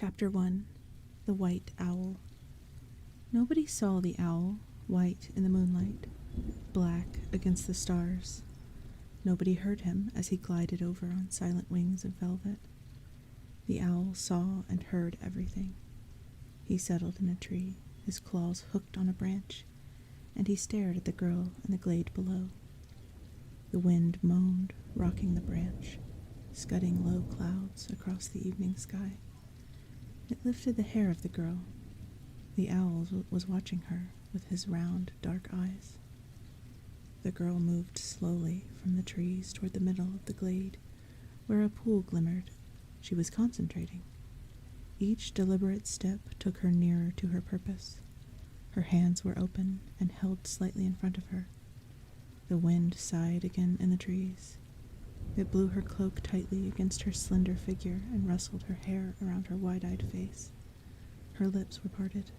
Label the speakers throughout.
Speaker 1: Chapter 1. The White Owl. Nobody saw the owl, white in the moonlight, black against the stars. Nobody heard him as he glided over on silent wings of velvet. The owl saw and heard everything. He settled in a tree, his claws hooked on a branch, and he stared at the girl in the glade below. The wind moaned, rocking the branch, scudding low clouds across the evening sky. It lifted the hair of the girl. The owl was watching her with his round, dark eyes. The girl moved slowly from the trees toward the middle of the glade, where a pool glimmered. She was concentrating. Each deliberate step took her nearer to her purpose. Her hands were open and held slightly in front of her. The wind sighed again in the trees. It blew her cloak tightly against her slender figure and rustled her hair around her wide-eyed face. Her lips were parted.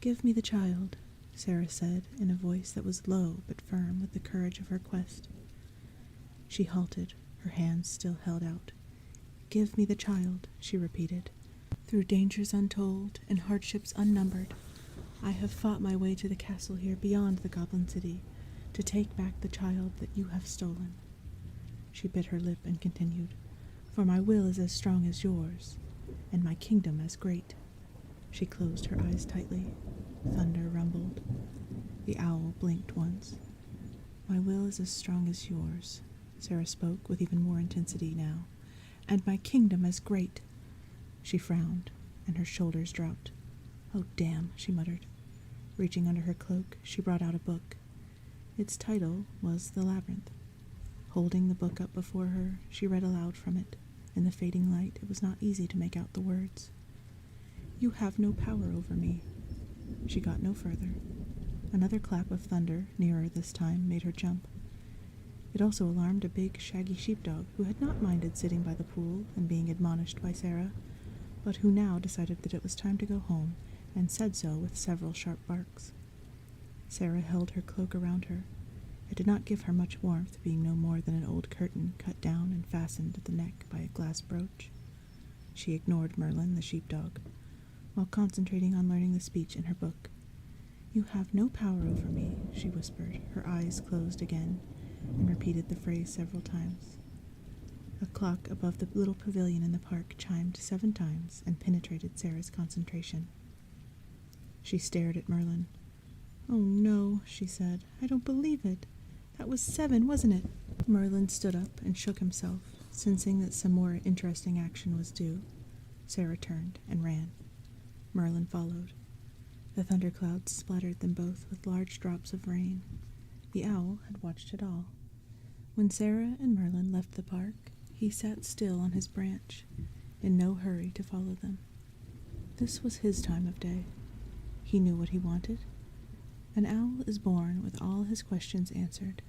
Speaker 1: "Give me the child," Sarah said in a voice that was low but firm with the courage of her quest. She halted, her hands still held out. "Give me the child," she repeated. "Through dangers untold and hardships unnumbered, I have fought my way to the castle here beyond the Goblin City to take back the child that you have stolen." She bit her lip and continued, "For my will is as strong as yours, and my kingdom as great." She closed her eyes tightly. Thunder rumbled. The owl blinked once. "My will is as strong as yours," Sarah spoke with even more intensity now, "and my kingdom as great." She frowned, and her shoulders dropped. "Oh, damn," she muttered. Reaching under her cloak, she brought out a book. Its title was The Labyrinth. Holding the book up before her, she read aloud from it. In the fading light, it was not easy to make out the words. "You have no power over me." She got no further. Another clap of thunder, nearer this time, made her jump. It also alarmed a big, shaggy sheepdog who had not minded sitting by the pool and being admonished by Sarah, but who now decided that it was time to go home, and said so with several sharp barks. Sarah held her cloak around her. It did not give her much warmth, being no more than an old curtain cut down and fastened at the neck by a glass brooch. She ignored Merlin, the sheepdog, while concentrating on learning the speech in her book. "You have no power over me," she whispered, her eyes closed again, and repeated the phrase several times. A clock above the little pavilion in the park chimed 7 times and penetrated Sarah's concentration. She stared at Merlin. "Oh no," she said. "I don't believe it. That was 7, wasn't it?" Merlin stood up and shook himself, sensing that some more interesting action was due. Sarah turned and ran. Merlin followed. The thunderclouds splattered them both with large drops of rain. The owl had watched it all. When Sarah and Merlin left the park, he sat still on his branch, in no hurry to follow them. This was his time of day. He knew what he wanted. An owl is born with all his questions answered.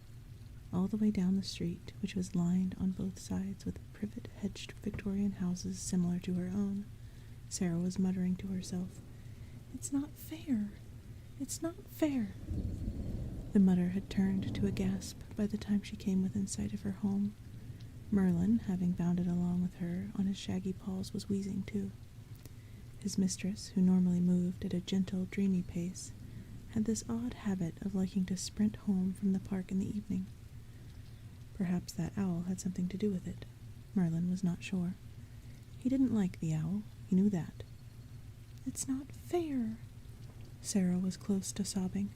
Speaker 1: All the way down the street, which was lined on both sides with privet-hedged Victorian houses similar to her own, Sarah was muttering to herself, "It's not fair. It's not fair." The mutter had turned to a gasp by the time she came within sight of her home. Merlin, having bounded along with her on his shaggy paws, was wheezing too. His mistress, who normally moved at a gentle, dreamy pace, had this odd habit of liking to sprint home from the park in the evening. Perhaps that owl had something to do with it. Merlin was not sure. He didn't like the owl. He knew that. "It's not fair." Sarah was close to sobbing.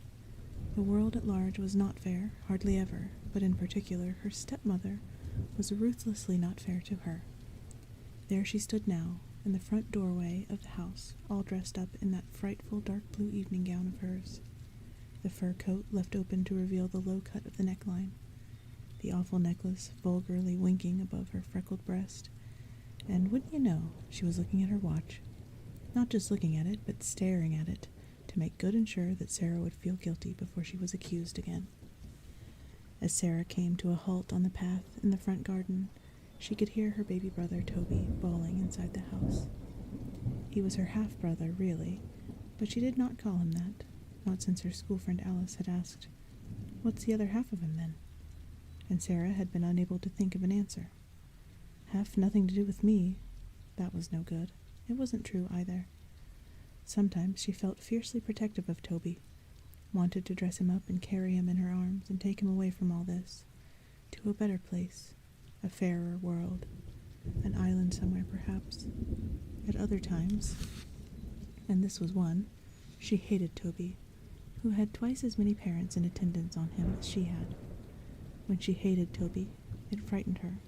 Speaker 1: The world at large was not fair, hardly ever, but in particular her stepmother was ruthlessly not fair to her. There she stood now, in the front doorway of the house, all dressed up in that frightful dark blue evening gown of hers, the fur coat left open to reveal the low cut of the neckline, the awful necklace vulgarly winking above her freckled breast, and wouldn't you know, she was looking at her watch. Not just looking at it, but staring at it, to make good and sure that Sarah would feel guilty before she was accused again. As Sarah came to a halt on the path in the front garden, she could hear her baby brother Toby bawling inside the house. He was her half-brother, really, but she did not call him that, not since her school friend Alice had asked, "What's the other half of him, then?" And Sarah had been unable to think of an answer. "Half nothing to do with me." That was no good. It wasn't true either. Sometimes she felt fiercely protective of Toby, wanted to dress him up and carry him in her arms and take him away from all this, to a better place, a fairer world, an island somewhere perhaps. At other times, and this was one, she hated Toby, who had twice as many parents in attendance on him as she had. When she hated Toby, it frightened her,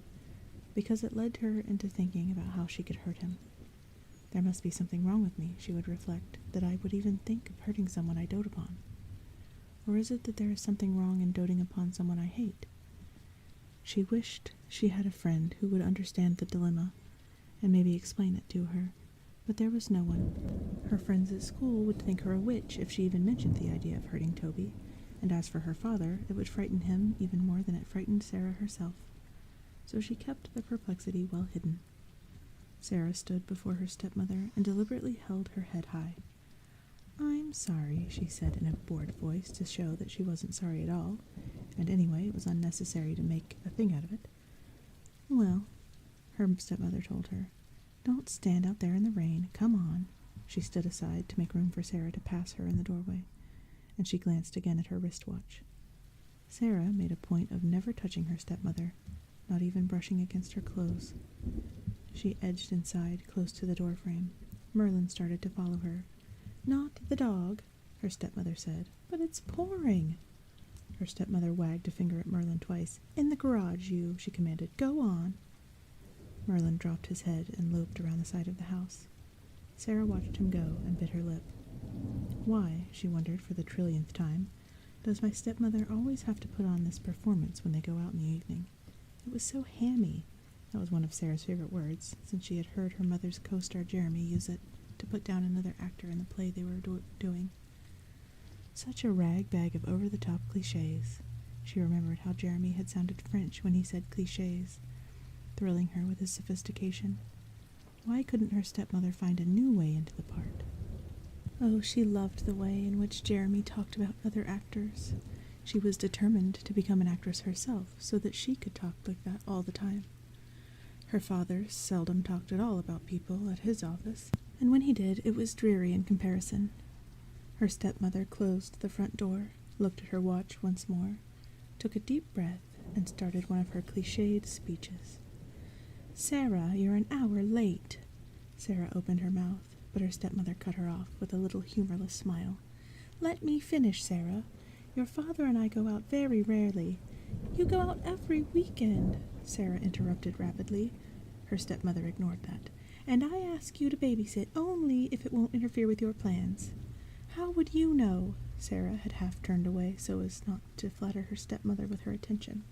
Speaker 1: because it led her into thinking about how she could hurt him. There must be something wrong with me, she would reflect, that I would even think of hurting someone I dote upon. Or is it that there is something wrong in doting upon someone I hate? She wished she had a friend who would understand the dilemma, and maybe explain it to her, but there was no one. Her friends at school would think her a witch if she even mentioned the idea of hurting Toby, and as for her father, it would frighten him even more than it frightened Sarah herself. So she kept the perplexity well hidden. Sarah stood before her stepmother and deliberately held her head high. "I'm sorry," she said in a bored voice to show that she wasn't sorry at all, and anyway it was unnecessary to make a thing out of it. "Well," her stepmother told her, "don't stand out there in the rain. Come on." She stood aside to make room for Sarah to pass her in the doorway, and she glanced again at her wristwatch. Sarah made a point of never touching her stepmother, not even brushing against her clothes. She edged inside, close to the doorframe. Merlin started to follow her. "Not the dog," her stepmother said. "But it's pouring." Her stepmother wagged a finger at Merlin twice. "In the garage, you," she commanded. "Go on." Merlin dropped his head and loped around the side of the house. Sarah watched him go and bit her lip. Why, she wondered for the trillionth time, does my stepmother always have to put on this performance when they go out in the evening? It was so hammy. That was one of Sarah's favorite words, since she had heard her mother's co-star Jeremy use it to put down another actor in the play they were doing. Such a rag bag of over-the-top cliches. She remembered how Jeremy had sounded French when he said cliches, thrilling her with his sophistication. Why couldn't her stepmother find a new way into the part? Oh, she loved the way in which Jeremy talked about other actors. She was determined to become an actress herself so that she could talk like that all the time. Her father seldom talked at all about people at his office, and when he did, it was dreary in comparison. Her stepmother closed the front door, looked at her watch once more, took a deep breath, and started one of her cliched speeches. "Sarah, you're an hour late." Sarah opened her mouth, but her stepmother cut her off with a little humorless smile. "Let me finish, Sarah. Your father and I go out very rarely." "You go out every weekend," Sarah interrupted rapidly. Her stepmother ignored that. "And I ask you to babysit only if it won't interfere with your plans." "How would you know?" Sarah had half turned away so as not to flatter her stepmother with her attention,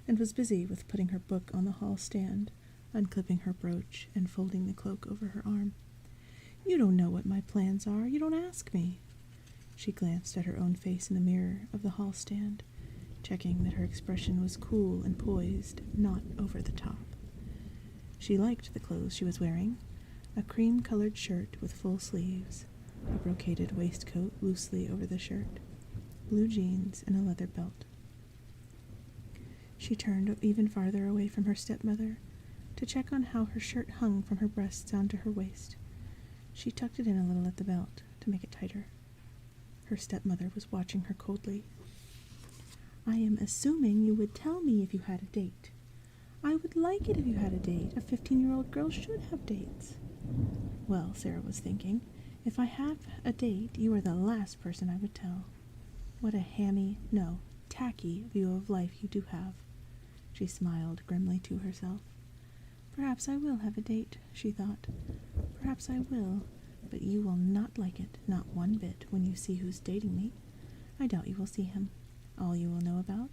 Speaker 1: and was busy with putting her book on the hall stand, unclipping her brooch, and folding the cloak over her arm. "You don't know what my plans are. You don't ask me." She glanced at her own face in the mirror of the hall stand, checking that her expression was cool and poised, not over the top. She liked the clothes she was wearing, a cream-colored shirt with full sleeves, a brocaded waistcoat loosely over the shirt, blue jeans, and a leather belt. She turned even farther away from her stepmother to check on how her shirt hung from her breasts down to her waist. She tucked it in a little at the belt to make it tighter. Her stepmother was watching her coldly. "I am assuming you would tell me if you had a date. I would like it if you had a date. A 15-year-old girl should have dates." Well, Sarah was thinking, if I have a date, you are the last person I would tell. What a hammy, no, tacky view of life you do have. She smiled grimly to herself. "Perhaps I will have a date," she thought. "Perhaps I will, but you will not like it, not one bit, when you see who's dating me. I doubt you will see him. All you will know about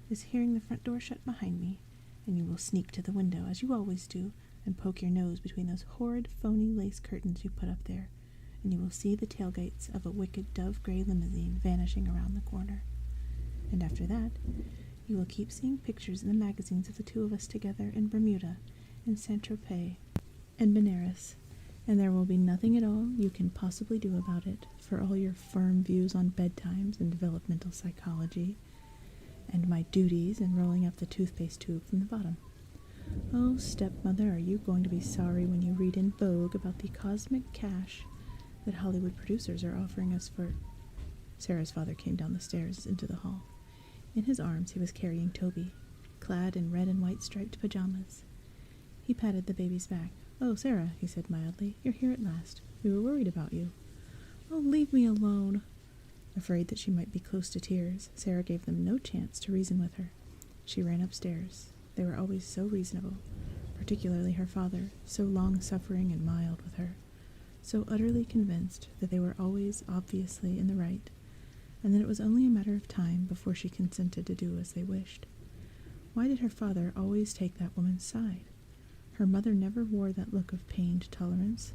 Speaker 1: is hearing the front door shut behind me, and you will sneak to the window, as you always do, and poke your nose between those horrid, phony lace curtains you put up there, and you will see the tailgates of a wicked dove-gray limousine vanishing around the corner. And after that, you will keep seeing pictures in the magazines of the two of us together in Bermuda, in Saint-Tropez, and Benares, and there will be nothing at all you can possibly do about it, for all your firm views on bedtimes and developmental psychology, and my duties in rolling up the toothpaste tube from the bottom. Oh, stepmother, are you going to be sorry when you read in Vogue about the cosmic cash that Hollywood producers are offering us for... Sarah's father came down the stairs into the hall. In his arms he was carrying Toby, clad in red and white striped pajamas. He patted the baby's back. "Oh, Sarah," he said mildly, "you're here at last. We were worried about you." "Oh, leave me alone." Afraid that she might be close to tears, Sarah gave them no chance to reason with her. She ran upstairs. They were always so reasonable, particularly her father, so long-suffering and mild with her, so utterly convinced that they were always obviously in the right, and that it was only a matter of time before she consented to do as they wished. Why did her father always take that woman's side? Her mother never wore that look of pained tolerance.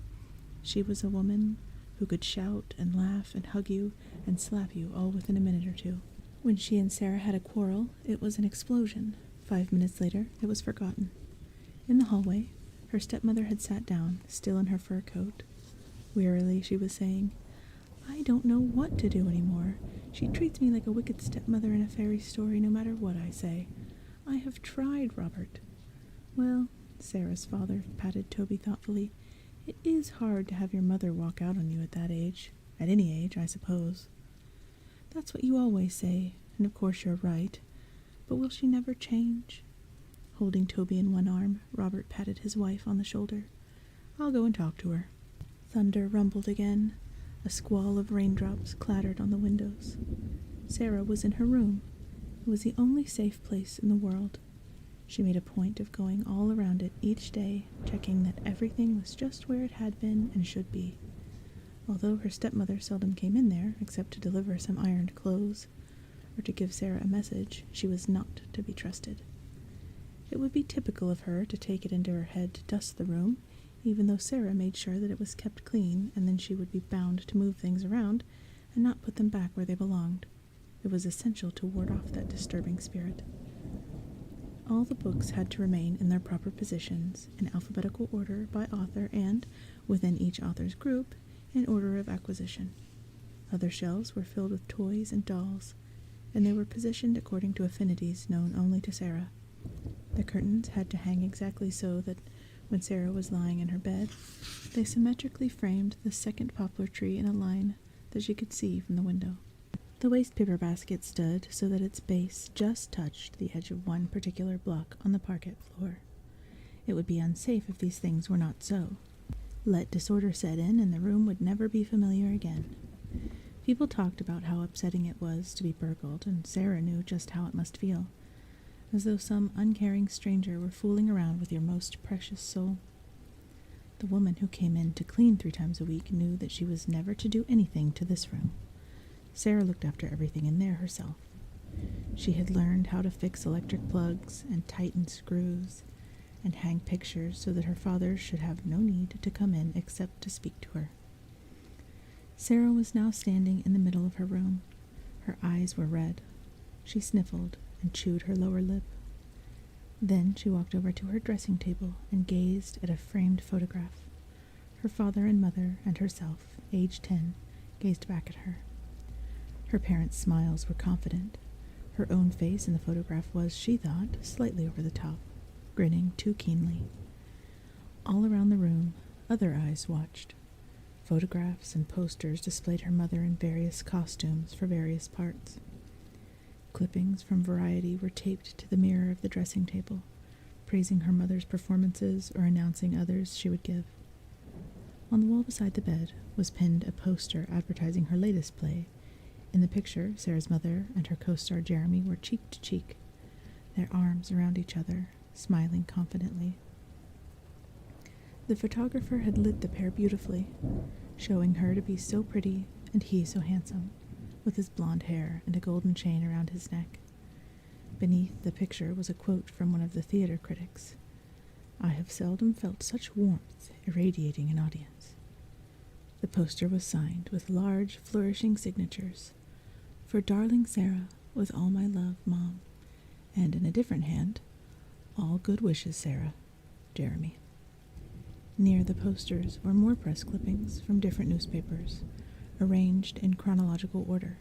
Speaker 1: She was a woman who could shout and laugh and hug you and slap you all within a minute or two. When she and Sarah had a quarrel, it was an explosion. 5 minutes later, it was forgotten. In the hallway, her stepmother had sat down, still in her fur coat. Wearily, she was saying, "I don't know what to do anymore. She treats me like a wicked stepmother in a fairy story, no matter what I say. I have tried, Robert." "Well," Sarah's father patted Toby thoughtfully, "it is hard to have your mother walk out on you at that age. At any age, I suppose." "That's what you always say, and of course you're right. But will she never change?" Holding Toby in one arm, Robert patted his wife on the shoulder. "I'll go and talk to her." Thunder rumbled again. A squall of raindrops clattered on the windows. Sarah was in her room. It was the only safe place in the world. She made a point of going all around it each day, checking that everything was just where it had been and should be. Although her stepmother seldom came in there, except to deliver some ironed clothes, or to give Sarah a message, she was not to be trusted. It would be typical of her to take it into her head to dust the room, even though Sarah made sure that it was kept clean, and then she would be bound to move things around and not put them back where they belonged. It was essential to ward off that disturbing spirit. All the books had to remain in their proper positions, in alphabetical order by author and, within each author's group, in order of acquisition. Other shelves were filled with toys and dolls, and they were positioned according to affinities known only to Sarah. The curtains had to hang exactly so that, when Sarah was lying in her bed, they symmetrically framed the second poplar tree in a line that she could see from the window. The waste paper basket stood so that its base just touched the edge of one particular block on the parquet floor. It would be unsafe if these things were not so. Let disorder set in, and the room would never be familiar again. People talked about how upsetting it was to be burgled, and Sarah knew just how it must feel, as though some uncaring stranger were fooling around with your most precious soul. The woman who came in to clean 3 times a week knew that she was never to do anything to this room. Sarah looked after everything in there herself. She had learned how to fix electric plugs and tighten screws and hang pictures so that her father should have no need to come in except to speak to her. Sarah was now standing in the middle of her room. Her eyes were red. She sniffled and chewed her lower lip. Then she walked over to her dressing table and gazed at a framed photograph. Her father and mother and herself, age 10, gazed back at her. Her parents' smiles were confident. Her own face in the photograph was, she thought, slightly over the top, grinning too keenly. All around the room, other eyes watched. Photographs and posters displayed her mother in various costumes for various parts. Clippings from Variety were taped to the mirror of the dressing table, praising her mother's performances or announcing others she would give. On the wall beside the bed was pinned a poster advertising her latest play. In the picture, Sarah's mother and her co-star Jeremy were cheek to cheek, their arms around each other, smiling confidently. The photographer had lit the pair beautifully, showing her to be so pretty and he so handsome, with his blonde hair and a golden chain around his neck. Beneath the picture was a quote from one of the theater critics. "I have seldom felt such warmth irradiating an audience." The poster was signed with large, flourishing signatures. "For darling Sarah, with all my love, Mom." And in a different hand, "All good wishes, Sarah, Jeremy." Near the posters were more press clippings from different newspapers, arranged in chronological order.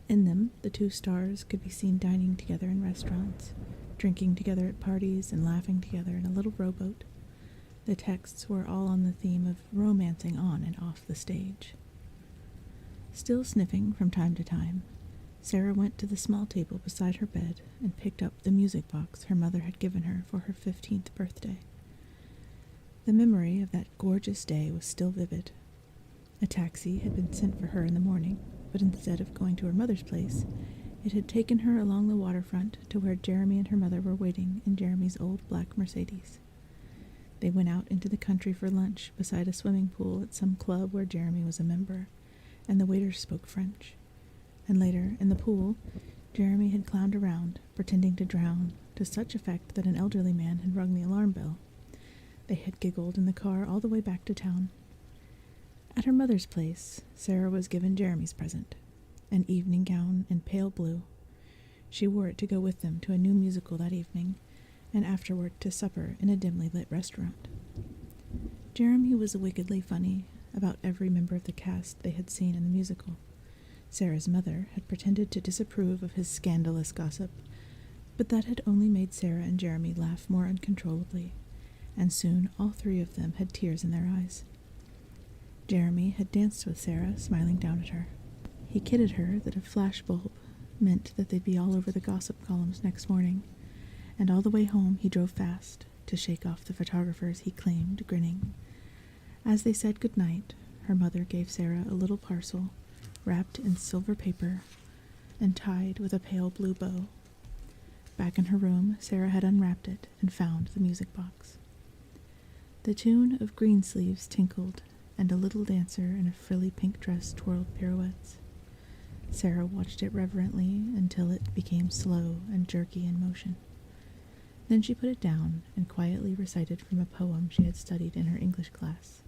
Speaker 1: In them, the 2 stars could be seen dining together in restaurants, drinking together at parties and laughing together in a little rowboat. The texts were all on the theme of romancing on and off the stage. Still sniffing from time to time, Sarah went to the small table beside her bed and picked up the music box her mother had given her for her 15th birthday. The memory of that gorgeous day was still vivid. A taxi had been sent for her in the morning, but instead of going to her mother's place, it had taken her along the waterfront to where Jeremy and her mother were waiting in Jeremy's old black Mercedes. They went out into the country for lunch beside a swimming pool at some club where Jeremy was a member, and the waiters spoke French. And later, in the pool, Jeremy had clowned around, pretending to drown, to such effect that an elderly man had rung the alarm bell. They had giggled in the car all the way back to town. At her mother's place, Sarah was given Jeremy's present, an evening gown in pale blue. She wore it to go with them to a new musical that evening, and afterward to supper in a dimly lit restaurant. Jeremy was wickedly funny about every member of the cast they had seen in the musical. Sarah's mother had pretended to disapprove of his scandalous gossip, but that had only made Sarah and Jeremy laugh more uncontrollably, and soon all three of them had tears in their eyes. Jeremy had danced with Sarah, smiling down at her. He kidded her that a flashbulb meant that they'd be all over the gossip columns next morning, and all the way home he drove fast to shake off the photographers he claimed, grinning. As they said good night, her mother gave Sarah a little parcel wrapped in silver paper and tied with a pale blue bow. Back in her room, Sarah had unwrapped it and found the music box. The tune of Greensleeves tinkled, and a little dancer in a frilly pink dress twirled pirouettes. Sarah watched it reverently until it became slow and jerky in motion. Then she put it down and quietly recited from a poem she had studied in her English class.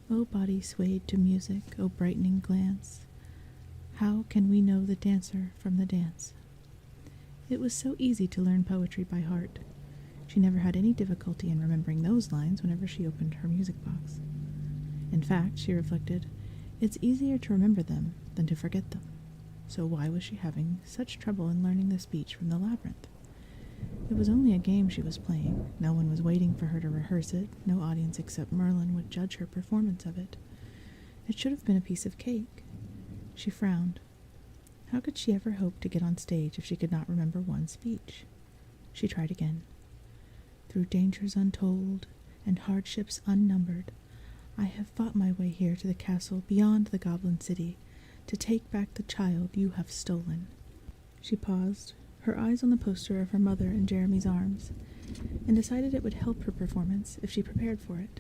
Speaker 1: O body swayed to music, O brightening glance, how can we know the dancer from the dance? It was so easy to learn poetry by heart. She never had any difficulty in remembering those lines whenever she opened her music box. In fact, she reflected, it's easier to remember them than to forget them. So why was she having such trouble in learning the speech from the Labyrinth? It was only a game she was playing. No one was waiting for her to rehearse it. No audience except Merlin would judge her performance of it. It should have been a piece of cake. She frowned. How could she ever hope to get on stage if she could not remember one speech? She tried again. Through dangers untold and hardships unnumbered, I have fought my way here to the castle beyond the Goblin City to take back the child you have stolen. She paused, her eyes on the poster of her mother in Jeremy's arms, and decided it would help her performance if she prepared for it.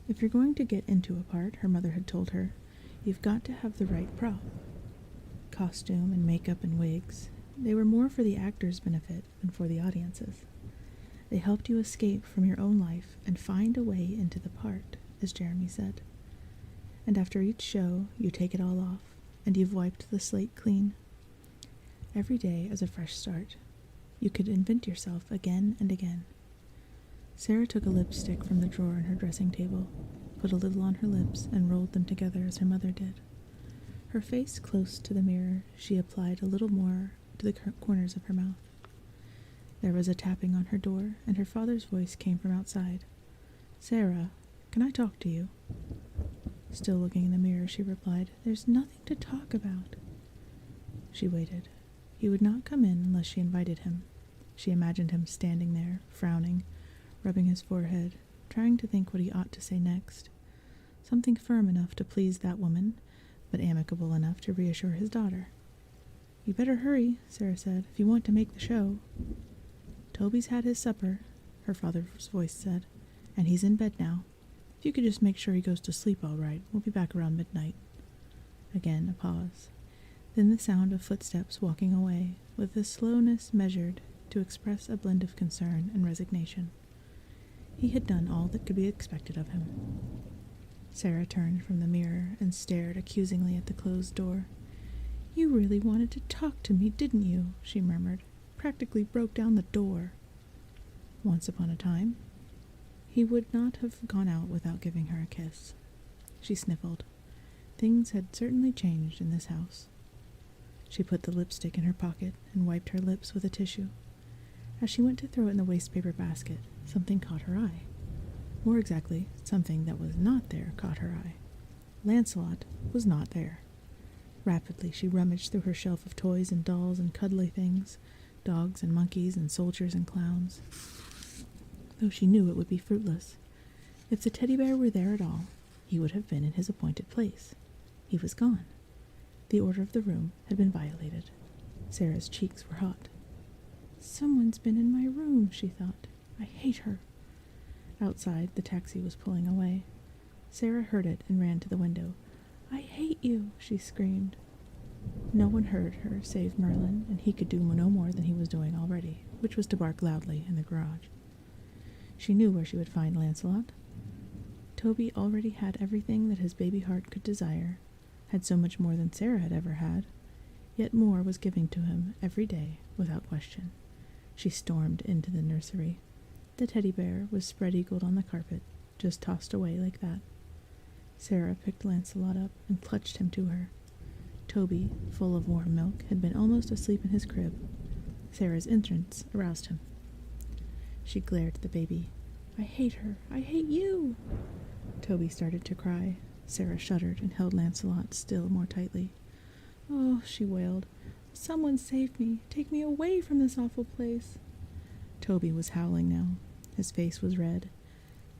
Speaker 1: If you're going to get into a part, her mother had told her, you've got to have the right prop. Costume and makeup and wigs, they were more for the actor's benefit than for the audience's. They helped you escape from your own life and find a way into the part, as Jeremy said. And after each show, you take it all off, and you've wiped the slate clean. Every day is a fresh start. You could invent yourself again and again. Sarah took a lipstick from the drawer in her dressing table, put a little on her lips, and rolled them together as her mother did. Her face close to the mirror, she applied a little more to the corners of her mouth. There was a tapping on her door, and her father's voice came from outside. Sarah, can I talk to you? Still looking in the mirror, she replied, There's nothing to talk about. She waited. He would not come in unless she invited him. She imagined him standing there, frowning, rubbing his forehead, trying to think what he ought to say next. Something firm enough to please that woman, but amicable enough to reassure his daughter. You better hurry, Sarah said, if you want to make the show. Toby's had his supper, her father's voice said, and he's in bed now. If you could just make sure he goes to sleep all right, we'll be back around midnight. Again a pause. Then the sound of footsteps walking away, with a slowness measured to express a blend of concern and resignation. He had done all that could be expected of him. Sarah turned from the mirror and stared accusingly at the closed door. You really wanted to talk to me, didn't you? She murmured. Practically broke down the door. Once upon a time, he would not have gone out without giving her a kiss. She sniffled. Things had certainly changed in this house. She put the lipstick in her pocket and wiped her lips with a tissue. As she went to throw it in the wastepaper basket, something caught her eye. More exactly, something that was not there caught her eye. Lancelot was not there. Rapidly, she rummaged through her shelf of toys and dolls and cuddly things, dogs and monkeys and soldiers and clowns, though she knew it would be fruitless. If the teddy bear were there at all, he would have been in his appointed place. He was gone. The order of the room had been violated. Sarah's cheeks were hot. "Someone's been in my room," she thought. "I hate her." Outside, the taxi was pulling away. Sarah heard it and ran to the window. "I hate you," she screamed. No one heard her save Merlin, and he could do no more than he was doing already, which was to bark loudly in the garage. She knew where she would find Lancelot. Toby already had everything that his baby heart could desire, had so much more than Sarah had ever had, yet more was given to him every day without question. She stormed into the nursery. The teddy bear was spread-eagled on the carpet, just tossed away like that. Sarah picked Lancelot up and clutched him to her. Toby, full of warm milk, had been almost asleep in his crib. Sarah's entrance aroused him. She glared at the baby. "I hate her. I hate you." Toby started to cry. Sarah shuddered and held Lancelot still more tightly. "Oh," she wailed, "someone save me. Take me away from this awful place." Toby was howling now. His face was red.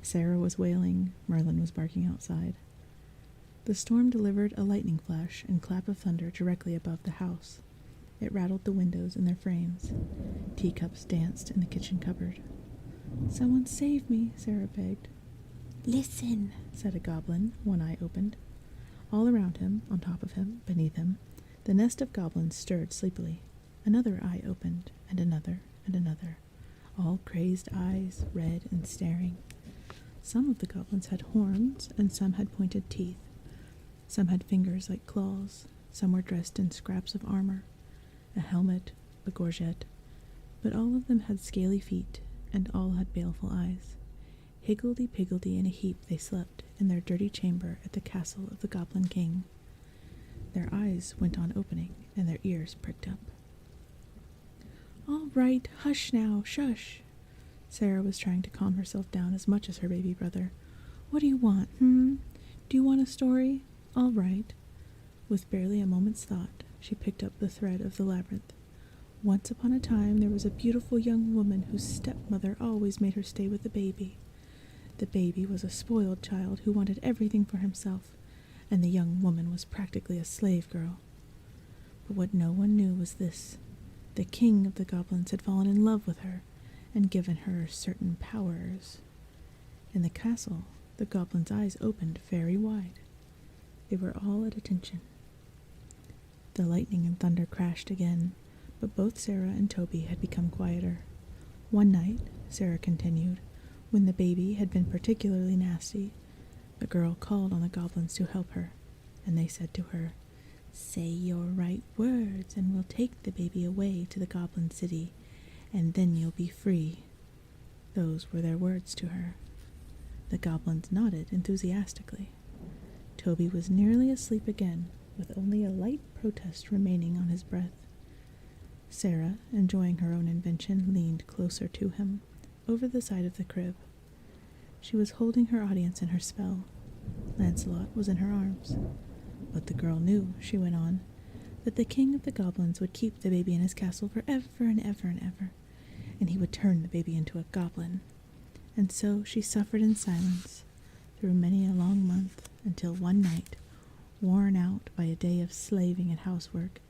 Speaker 1: Sarah was wailing. Merlin was barking outside. The storm delivered a lightning flash and clap of thunder directly above the house. It rattled the windows in their frames. Teacups danced in the kitchen cupboard. "Someone save me," Sarah begged. "Listen," said a goblin, one eye opened. All around him, on top of him, beneath him, the nest of goblins stirred sleepily. Another eye opened, and another, all crazed eyes, red and staring. Some of the goblins had horns, and some had pointed teeth. Some had fingers like claws. Some were dressed in scraps of armor, a helmet, a gorget, but all of them had scaly feet, and all had baleful eyes. Higgledy-piggledy in a heap they slept in their dirty chamber at the castle of the Goblin King. Their eyes went on opening, and their ears pricked up. "All right, hush now, shush." Sarah was trying to calm herself down as much as her baby brother. "What do you want, Do you want a story? All right." With barely a moment's thought, she picked up the thread of the labyrinth. Once upon a time there was a beautiful young woman whose stepmother always made her stay with the baby. The baby was a spoiled child who wanted everything for himself, and the young woman was practically a slave girl. But what no one knew was this. The king of the goblins had fallen in love with her and given her certain powers. In the castle, the goblins' eyes opened very wide. They were all at attention. The lightning and thunder crashed again, but both Sarah and Toby had become quieter. One night, Sarah continued, when the baby had been particularly nasty, the girl called on the goblins to help her, and they said to her, "Say your right words, and we'll take the baby away to the goblin city, and then you'll be free." Those were their words to her. The goblins nodded enthusiastically. Toby was nearly asleep again, with only a light protest remaining on his breath. Sarah, enjoying her own invention, leaned closer to him, over the side of the crib. She was holding her audience in her spell. Lancelot was in her arms. But the girl knew, she went on, that the king of the goblins would keep the baby in his castle forever and ever and ever, and he would turn the baby into a goblin. And so she suffered in silence through many a long month, until one night, worn out by a day of slaving and housework,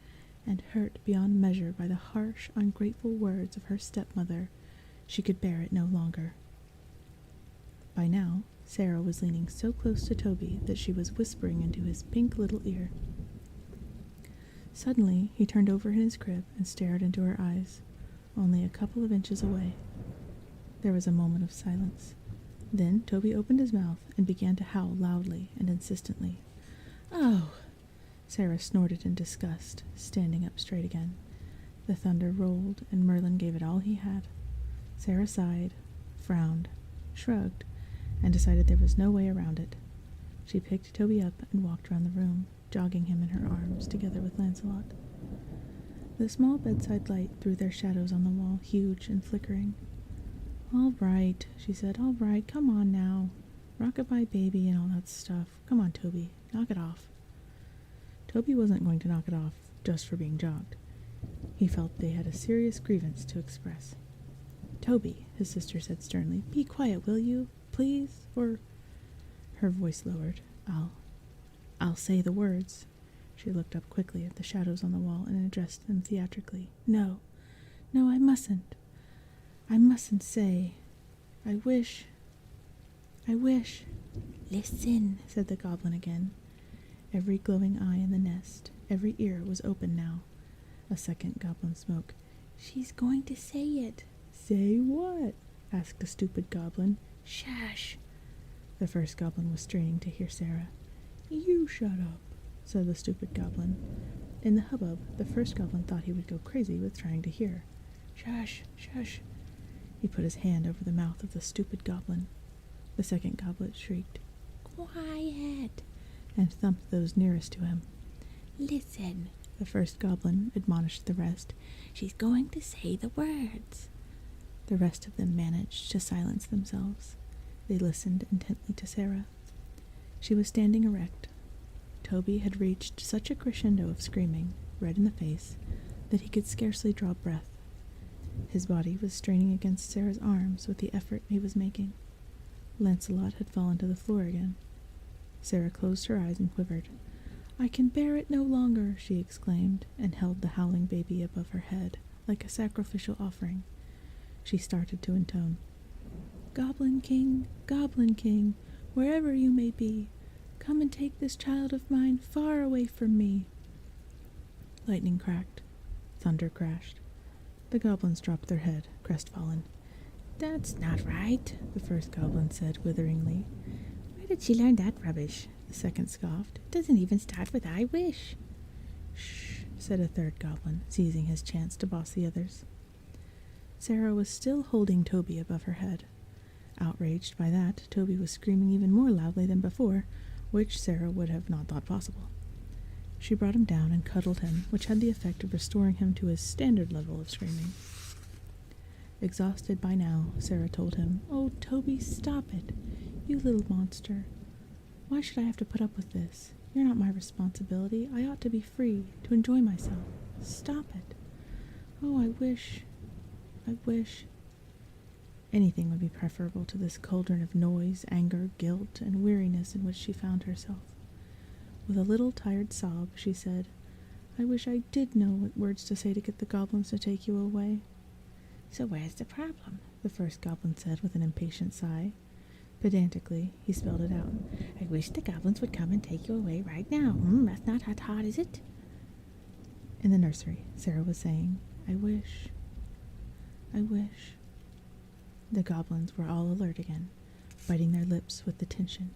Speaker 1: and hurt beyond measure by the harsh, ungrateful words of her stepmother, she could bear it no longer. By now, Sarah was leaning so close to Toby that she was whispering into his pink little ear. Suddenly, he turned over in his crib and stared into her eyes, only a couple of inches away. There was a moment of silence. Then Toby opened his mouth and began to howl loudly and insistently. "Oh!" Sarah snorted in disgust, standing up straight again. The thunder rolled, and Merlin gave it all he had. Sarah sighed, frowned, shrugged, and decided there was no way around it. She picked Toby up and walked round the room, jogging him in her arms, together with Lancelot. The small bedside light threw their shadows on the wall, huge and flickering. "All right," she said. "All right, come on now. Rockabye baby and all that stuff. Come on, Toby. Knock it off." Toby wasn't going to knock it off just for being jogged. He felt they had a serious grievance to express. "Toby," his sister said sternly, "be quiet, will you? Please? Or—" Her voice lowered. I'll say the words." She looked up quickly at the shadows on the wall and addressed them theatrically. No, I mustn't. I mustn't say. I wish. "Listen," said the goblin again. Every glowing eye in the nest, every ear was open now. A second goblin spoke. "She's going to say it." "Say what?" asked the stupid goblin. "Shush." The first goblin was straining to hear Sarah. "You shut up," said the stupid goblin. In the hubbub, the first goblin thought he would go crazy with trying to hear. "Shush, shush." He put his hand over the mouth of the stupid goblin. The second goblin shrieked, "Quiet!" and thumped those nearest to him. "Listen," the first goblin admonished the rest. "She's going to say the words." The rest of them managed to silence themselves. They listened intently to Sarah. She was standing erect. Toby had reached such a crescendo of screaming, red in the face, that he could scarcely draw breath. His body was straining against Sarah's arms with the effort he was making. Lancelot had fallen to the floor again. Sarah closed her eyes and quivered. "I can bear it no longer," she exclaimed, and held the howling baby above her head, like a sacrificial offering. She started to intone, Goblin King, wherever you may be, come and take this child of mine far away from me." Lightning cracked. Thunder crashed. The goblins dropped their head, crestfallen. "That's not right," the first goblin said witheringly. "Where did she learn that rubbish?" The second scoffed. "It doesn't even start with I wish." "Shh," said a third goblin, seizing his chance to boss the others. Sarah was still holding Toby above her head. Outraged by that, Toby was screaming even more loudly than before, which Sarah would have not thought possible. She brought him down and cuddled him, which had the effect of restoring him to his standard level of screaming. Exhausted by now, Sarah told him, "Oh, Toby, stop it, you little monster. Why should I have to put up with this? You're not my responsibility. I ought to be free, to enjoy myself. Stop it. Oh, I wish. Anything would be preferable to this cauldron of noise, anger, guilt, and weariness in which she found herself. With a little tired sob, she said, "I wish I did know what words to say to get the goblins to take you away." "So where's the problem?" the first goblin said with an impatient sigh. Pedantically, he spelled it out. "I wish the goblins would come and take you away right now. That's not hard, is it?" In the nursery, Sarah was saying, I wish. The goblins were all alert again, biting their lips with the tension.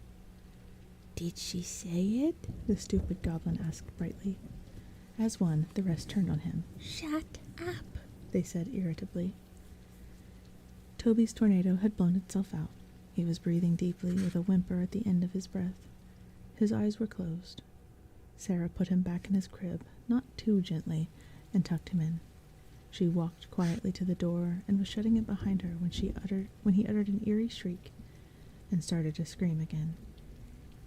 Speaker 1: "Did she say it?" the stupid goblin asked brightly. As one, the rest turned on him. "Shut up," they said irritably. Toby's tornado had blown itself out. He was breathing deeply with a whimper at the end of his breath. His eyes were closed. Sarah put him back in his crib, not too gently, and tucked him in. She walked quietly to the door and was shutting it behind her when he uttered an eerie shriek and started to scream again.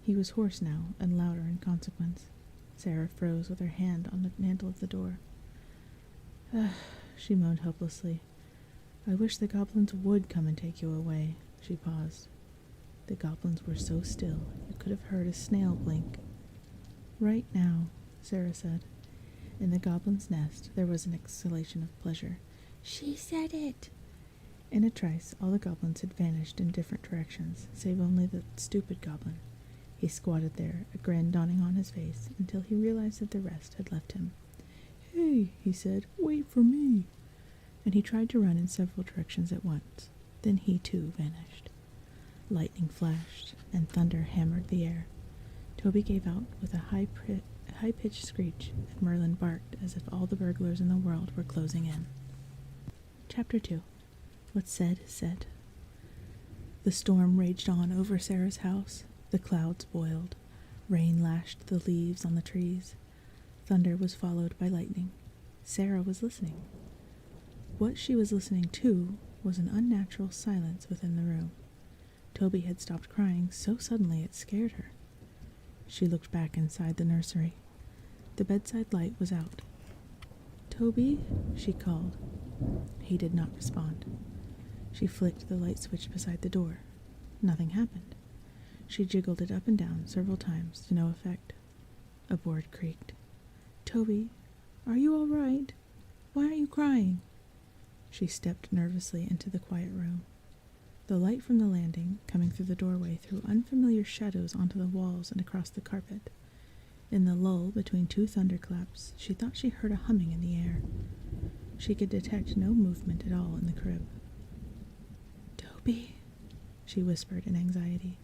Speaker 1: He was hoarse now and louder in consequence. Sarah froze with her hand on the handle of the door. She moaned hopelessly. "I wish the goblins would come and take you away." She paused. The goblins were so still you could have heard a snail blink. "Right now," Sarah said. In the goblin's nest there was an exhalation of pleasure. "She said it!" In a trice, all the goblins had vanished in different directions, save only the stupid goblin. He squatted there, a grin dawning on his face, until he realized that the rest had left him. "Hey," he said, "wait for me." And he tried to run in several directions at once. Then he, too, vanished. Lightning flashed, and thunder hammered the air. Toby gave out with a high-pitched screech, and Merlin barked as if all the burglars in the world were closing in. Chapter 2. What's said is said. The storm raged on over Sarah's house. The clouds boiled. Rain lashed the leaves on the trees. Thunder was followed by lightning. Sarah was listening. What she was listening to was an unnatural silence within the room. Toby had stopped crying so suddenly it scared her. She looked back inside the nursery. The bedside light was out. "Toby," she called. He did not respond. She flicked the light switch beside the door. Nothing happened. She jiggled it up and down several times to no effect. A board creaked. "Toby, are you all right? Why aren't you crying?" She stepped nervously into the quiet room. The light from the landing, coming through the doorway, threw unfamiliar shadows onto the walls and across the carpet. In the lull between two thunderclaps, she thought she heard a humming in the air. She could detect no movement at all in the crib. "Toby," she whispered in anxiety,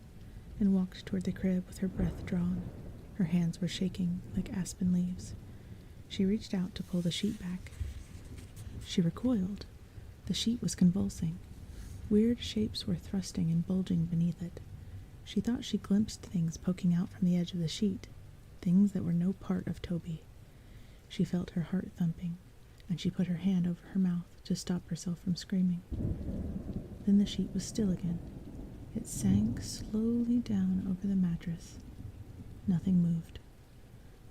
Speaker 1: and walked toward the crib with her breath drawn. Her hands were shaking like aspen leaves. She reached out to pull the sheet back. She recoiled. The sheet was convulsing. Weird shapes were thrusting and bulging beneath it. She thought she glimpsed things poking out from the edge of the sheet, things that were no part of Toby. She felt her heart thumping, and she put her hand over her mouth to stop herself from screaming. Then the sheet was still again. It sank slowly down over the mattress. Nothing moved.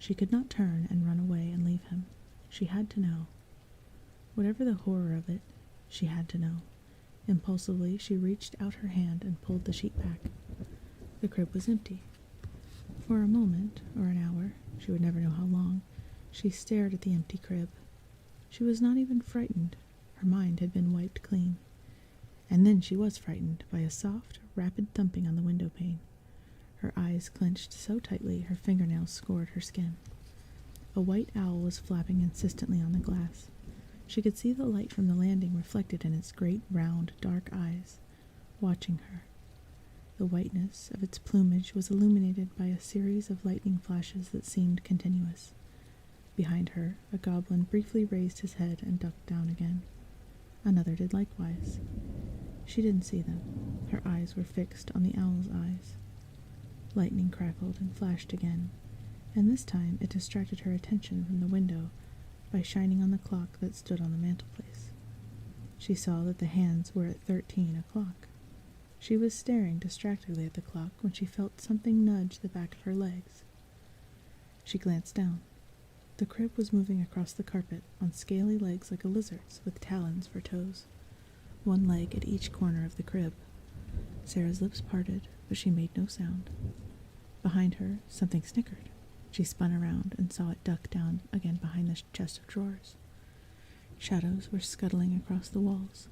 Speaker 1: She could not turn and run away and leave him. She had to know. Whatever the horror of it, she had to know. Impulsively, she reached out her hand and pulled the sheet back. The crib was empty. For a moment, or an hour, she would never know how long, she stared at the empty crib. She was not even frightened. Her mind had been wiped clean. And then she was frightened by a soft, rapid thumping on the window pane. Her eyes clenched so tightly her fingernails scored her skin. A white owl was flapping insistently on the glass. She could see the light from the landing reflected in its great, round, dark eyes, watching her. The whiteness of its plumage was illuminated by a series of lightning flashes that seemed continuous. Behind her, a goblin briefly raised his head and ducked down again. Another did likewise. She didn't see them. Her eyes were fixed on the owl's eyes. Lightning crackled and flashed again, and this time it distracted her attention from the window by shining on the clock that stood on the mantelpiece. She saw that the hands were at 13 o'clock. She was staring distractedly at the clock when she felt something nudge the back of her legs. She glanced down. The crib was moving across the carpet on scaly legs like a lizard's with talons for toes. One leg at each corner of the crib. Sarah's lips parted, but she made no sound. Behind her, something snickered. She spun around and saw it duck down again behind the chest of drawers. Shadows were scuttling across the walls.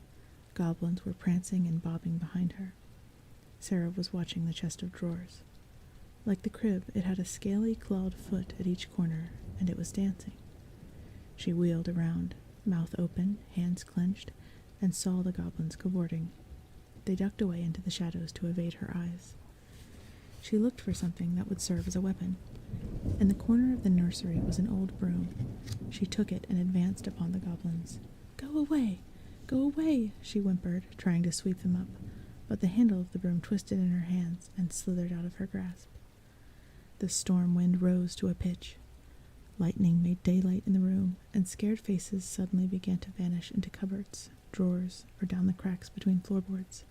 Speaker 1: Goblins were prancing and bobbing behind her. Sarah was watching the chest of drawers. Like the crib, it had a scaly, clawed foot at each corner, and it was dancing. She wheeled around, mouth open, hands clenched, and saw the goblins cavorting. They ducked away into the shadows to evade her eyes. She looked for something that would serve as a weapon. In the corner of the nursery was an old broom. She took it and advanced upon the goblins. "Go away! Go away!" she whimpered, trying to sweep them up, but the handle of the broom twisted in her hands and slithered out of her grasp. The storm wind rose to a pitch. Lightning made daylight in the room, and scared faces suddenly began to vanish into cupboards, drawers, or down the cracks between floorboards.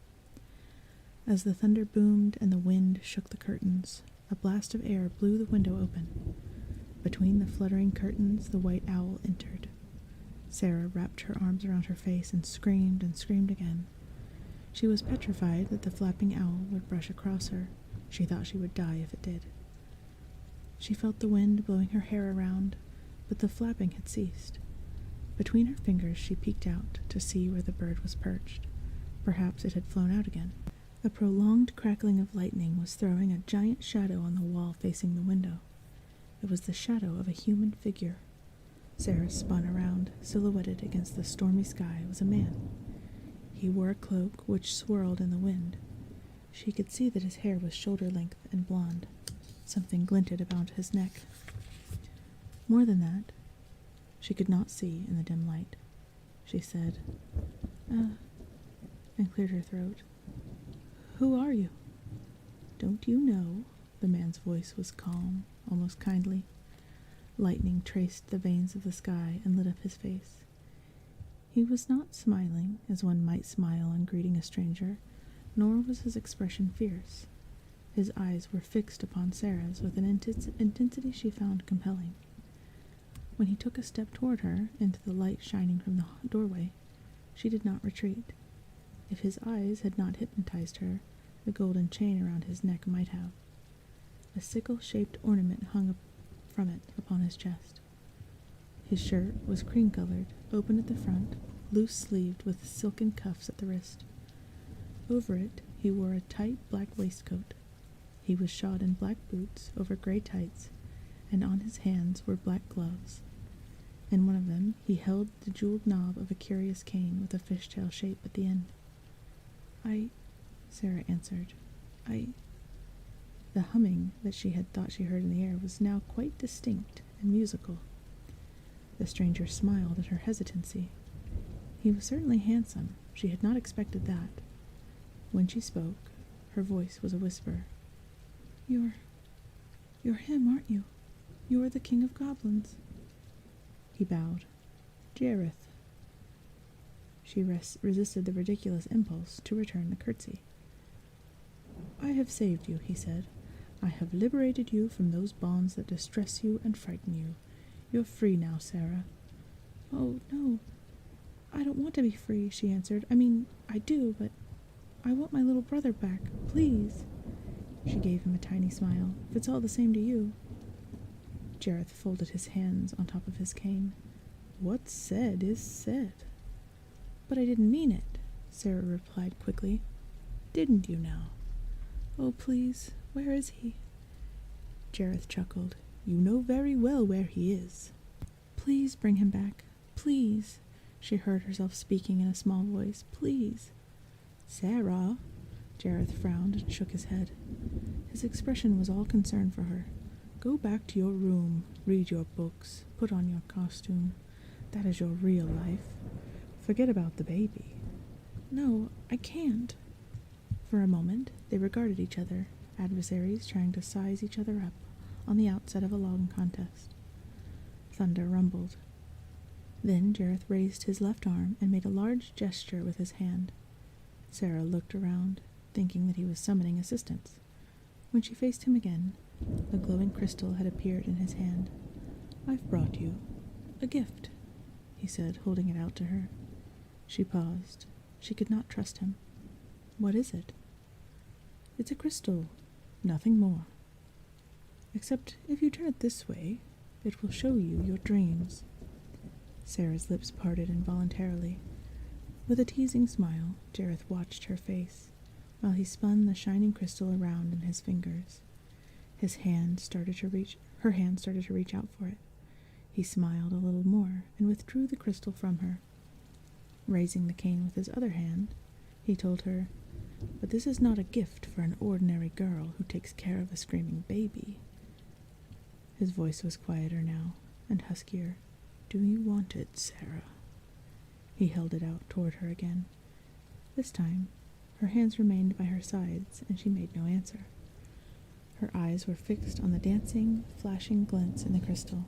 Speaker 1: As the thunder boomed and the wind shook the curtains, a blast of air blew the window open. Between the fluttering curtains, the white owl entered. Sarah wrapped her arms around her face and screamed again. She was petrified that the flapping owl would brush across her. She thought she would die if it did. She felt the wind blowing her hair around, but the flapping had ceased. Between her fingers she peeked out to see where the bird was perched. Perhaps it had flown out again. A prolonged crackling of lightning was throwing a giant shadow on the wall facing the window. It was the shadow of a human figure. Sarah spun around. Silhouetted against the stormy sky was a man. He wore a cloak which swirled in the wind. She could see that his hair was shoulder-length and blonde. Something glinted about his neck. More than that, she could not see in the dim light. She said, and cleared her throat. "Who are you?" "Don't you know?" The man's voice was calm, almost kindly. Lightning traced the veins of the sky and lit up his face. He was not smiling, as one might smile on greeting a stranger, nor was his expression fierce. His eyes were fixed upon Sarah's with an intensity she found compelling. When he took a step toward her, into the light shining from the doorway, she did not retreat. If his eyes had not hypnotized her, the golden chain around his neck might have. A sickle-shaped ornament hung from it upon his chest. His shirt was cream-colored, open at the front, loose-sleeved with silken cuffs at the wrist. Over it he wore a tight black waistcoat. He was shod in black boots over gray tights, and on his hands were black gloves. In one of them he held the jeweled knob of a curious cane with a fishtail shape at the end. Sarah answered. The humming that she had thought she heard in the air was now quite distinct and musical. The stranger smiled at her hesitancy. He was certainly handsome. She had not expected that. When she spoke, her voice was a whisper. You're him, aren't you? You're the king of goblins. He bowed. Jareth. She resisted the ridiculous impulse to return the curtsy. I have saved you, he said. I have liberated you from those bonds that distress you and frighten you. You're free now, Sarah. Oh, no. I don't want to be free, she answered. I mean, I do, but I want my little brother back. Please. She gave him a tiny smile. If it's all the same to you. Jareth folded his hands on top of his cane. What's said is said. But I didn't mean it, Sarah replied quickly. Didn't you now? Oh, please, where is he? Jareth chuckled. You know very well where he is. Please bring him back. Please. She heard herself speaking in a small voice. Please. Sarah. Jareth frowned and shook his head. His expression was all concern for her. Go back to your room, read your books, put on your costume. That is your real life. Forget about the baby. No, I can't. For a moment, they regarded each other, adversaries trying to size each other up on the outset of a long contest. Thunder rumbled. Then Jareth raised his left arm and made a large gesture with his hand. Sarah looked around, thinking that he was summoning assistance. When she faced him again, a glowing crystal had appeared in his hand. I've brought you a gift, he said, holding it out to her. She paused. She could not trust him. What is it? It's a crystal, nothing more. Except if you turn it this way, it will show you your dreams. Sarah's lips parted involuntarily. With a teasing smile, Jareth watched her face, while he spun the shining crystal around in his fingers. Her hand started to reach out for it. He smiled a little more and withdrew the crystal from her. Raising the cane with his other hand, he told her, But this is not a gift for an ordinary girl who takes care of a screaming baby. His voice was quieter now, and huskier. Do you want it, Sarah? He held it out toward her again. This time, her hands remained by her sides, and she made no answer. Her eyes were fixed on the dancing, flashing glints in the crystal.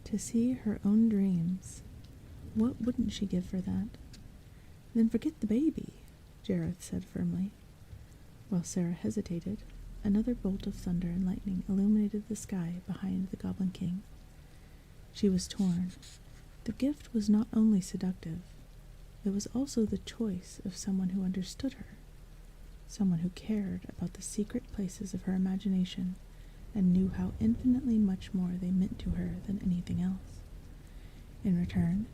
Speaker 1: To see her own dreams. What wouldn't she give for that? Then forget the baby, Jareth said firmly. While Sarah hesitated, another bolt of thunder and lightning illuminated the sky behind the Goblin King. She was torn. The gift was not only seductive, it was also the choice of someone who understood her, someone who cared about the secret places of her imagination and knew how infinitely much more they meant to her than anything else. In return,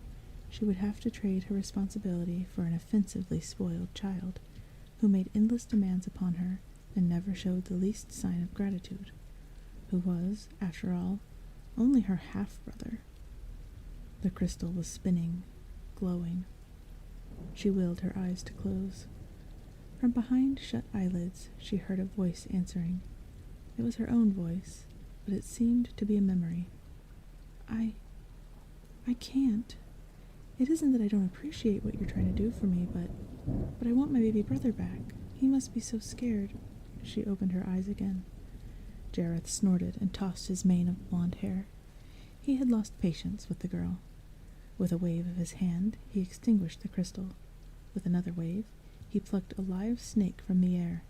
Speaker 1: she would have to trade her responsibility for an offensively spoiled child who made endless demands upon her and never showed the least sign of gratitude, who was, after all, only her half-brother. The crystal was spinning, glowing. She willed her eyes to close. From behind shut eyelids, she heard a voice answering. It was her own voice, but it seemed to be a memory. I can't. It isn't that I don't appreciate what you're trying to do for me, but I want my baby brother back. He must be so scared. She opened her eyes again. Jareth snorted and tossed his mane of blonde hair. He had lost patience with the girl. With a wave of his hand, he extinguished the crystal. With another wave, he plucked a live snake from the air.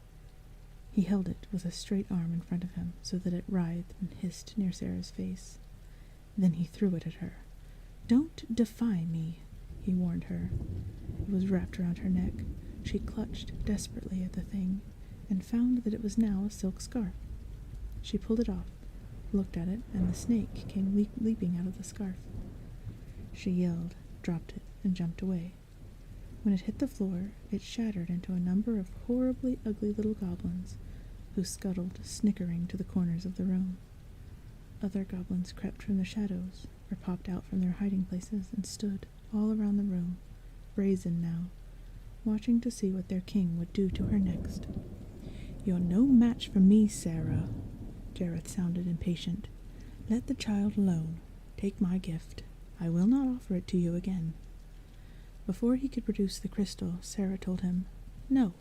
Speaker 1: He held it with a straight arm in front of him, so that it writhed and hissed near Sarah's face. Then he threw it at her. "Don't defy me," he warned her. It was wrapped around her neck. She clutched desperately at the thing, and found that it was now a silk scarf. She pulled it off, looked at it, and the snake came leaping out of the scarf. She yelled, dropped it, and jumped away. When it hit the floor, it shattered into a number of horribly ugly little goblins, who scuttled, snickering, to the corners of the room. Other goblins crept from the shadows, or popped out from their hiding places and stood all around the room, brazen now, watching to see what their king would do to her next. "You're no match for me, Sarah," Jareth sounded impatient. "Let the child alone. Take my gift. I will not offer it to you again." Before he could produce the crystal, Sarah told him, "No."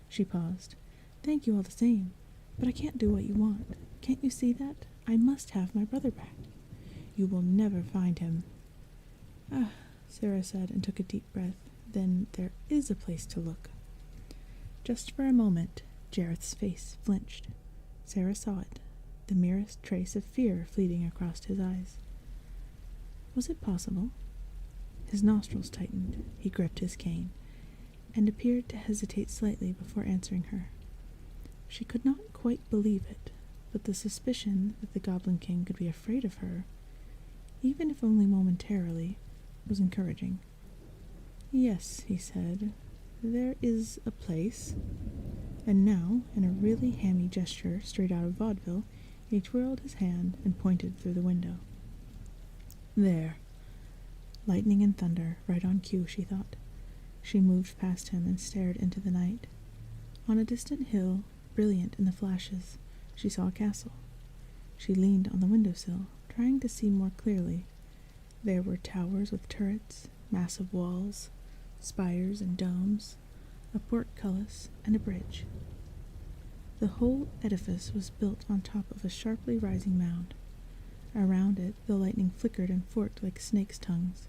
Speaker 1: She paused. "Thank you all the same, but I can't do what you want. Can't you see that? I must have my brother back. You will never find him." "Ah," Sarah said, and took a deep breath. "Then there is a place to look." Just for a moment, Jareth's face flinched. Sarah saw it, the merest trace of fear fleeting across his eyes. Was it possible? His nostrils tightened. He gripped his cane, and appeared to hesitate slightly before answering her. She could not quite believe it, but the suspicion that the Goblin King could be afraid of her, even if only momentarily, was encouraging. "Yes," he said, "there is a place." And now, in a really hammy gesture straight out of vaudeville, he twirled his hand and pointed through the window. There. Lightning and thunder, right on cue, she thought. She moved past him and stared into the night. On a distant hill, brilliant in the flashes, she saw a castle. She leaned on the windowsill, trying to see more clearly. There were towers with turrets, massive walls, spires and domes, a portcullis, and a bridge. The whole edifice was built on top of a sharply rising mound. Around it, the lightning flickered and forked like snakes' tongues.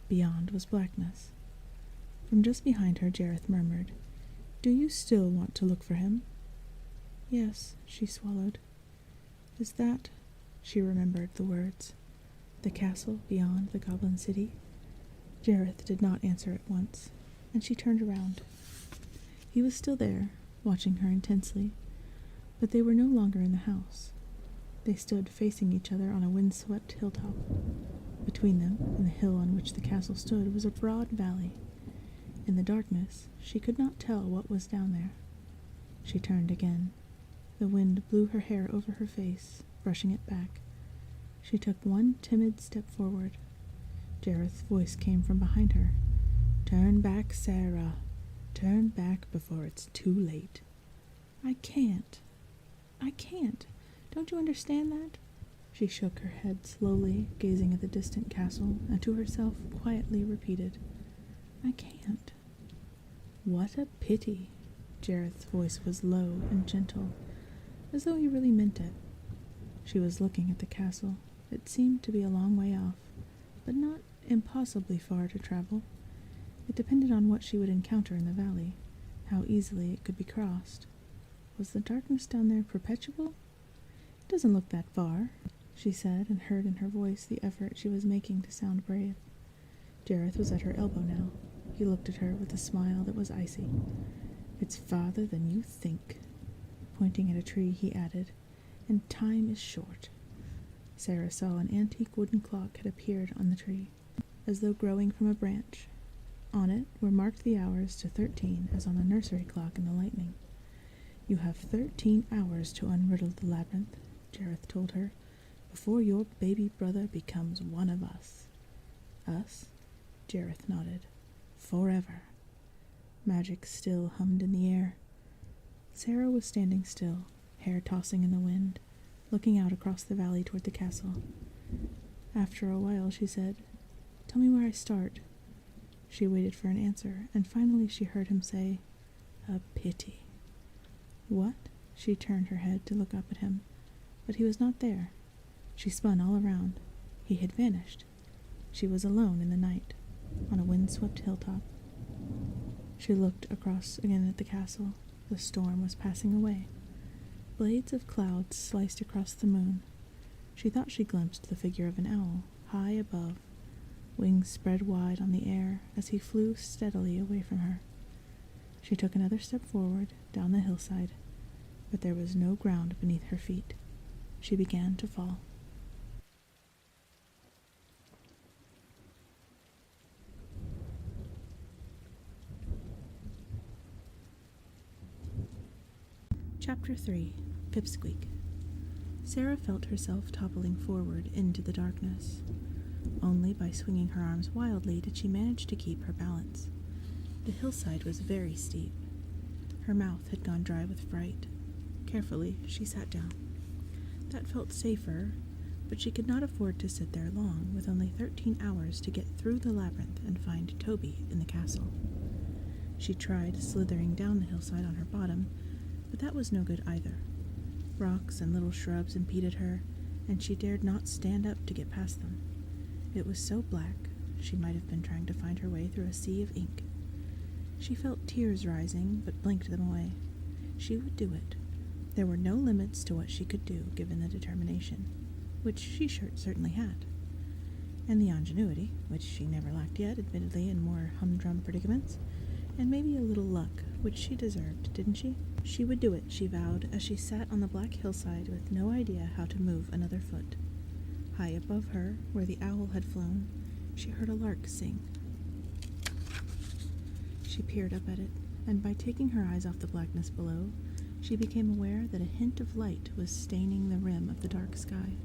Speaker 1: Beyond was blackness. From just behind her, Jareth murmured, "Do you still want to look for him?" "Yes," she swallowed. "Is that—" She remembered the words. "The castle beyond the Goblin City?" Jareth did not answer at once, and she turned around. He was still there, watching her intensely, but they were no longer in the house. They stood facing each other on a windswept hilltop. Between them and the hill on which the castle stood was a broad valley. In the darkness, she could not tell what was down there. She turned again. The wind blew her hair over her face, brushing it back. She took one timid step forward. Jareth's voice came from behind her. "Turn back, Sarah. Turn back before it's too late." "I can't. I can't. Don't you understand that?" She shook her head slowly, gazing at the distant castle, and to herself quietly repeated, "I can't." "What a pity." Jareth's voice was low and gentle, as though he really meant it. She was looking at the castle. It seemed to be a long way off, but not impossibly far to travel. It depended on what she would encounter in the valley, how easily it could be crossed. Was the darkness down there perpetual? "It doesn't look that far," she said, and heard in her voice the effort she was making to sound brave. Jareth was at her elbow now. He looked at her with a smile that was icy. "It's farther than you think." Pointing at a tree, he added, "And time is short." Sarah saw an antique wooden clock had appeared on the tree, as though growing from a branch. On it were marked the hours to 13, as on the nursery clock in the lightning. "You have 13 hours to unriddle the labyrinth," Jareth told her, "before your baby brother becomes one of us." "Us?" Jareth nodded. "Forever." Magic still hummed in the air. Sarah was standing still, hair tossing in the wind, looking out across the valley toward the castle. After a while she said, "Tell me where I start." She waited for an answer, and finally she heard him say, "A pity." "What?" She turned her head to look up at him, but he was not there. She spun all around. He had vanished. She was alone in the night, on a windswept hilltop. She looked across again at the castle. The storm was passing away. Blades of clouds sliced across the moon. She thought she glimpsed the figure of an owl, high above, wings spread wide on the air as he flew steadily away from her. She took another step forward, down the hillside, but there was no ground beneath her feet. She began to fall. Chapter 3. Pipsqueak. Sarah felt herself toppling forward into the darkness. Only by swinging her arms wildly did she manage to keep her balance. The hillside was very steep. Her mouth had gone dry with fright. Carefully, she sat down. That felt safer, but she could not afford to sit there long, with only 13 hours to get through the labyrinth and find Toby in the castle. She tried slithering down the hillside on her bottom, but that was no good either. Rocks and little shrubs impeded her, and she dared not stand up to get past them. It was so black, she might have been trying to find her way through a sea of ink. She felt tears rising, but blinked them away. She would do it. There were no limits to what she could do, given the determination, which she certainly had, and the ingenuity, which she never lacked yet, admittedly in more humdrum predicaments, and maybe a little luck, which she deserved, didn't she? She would do it, she vowed, as she sat on the black hillside with no idea how to move another foot. High above her, where the owl had flown, she heard a lark sing. She peered up at it, and by taking her eyes off the blackness below, she became aware that a hint of light was staining the rim of the dark sky.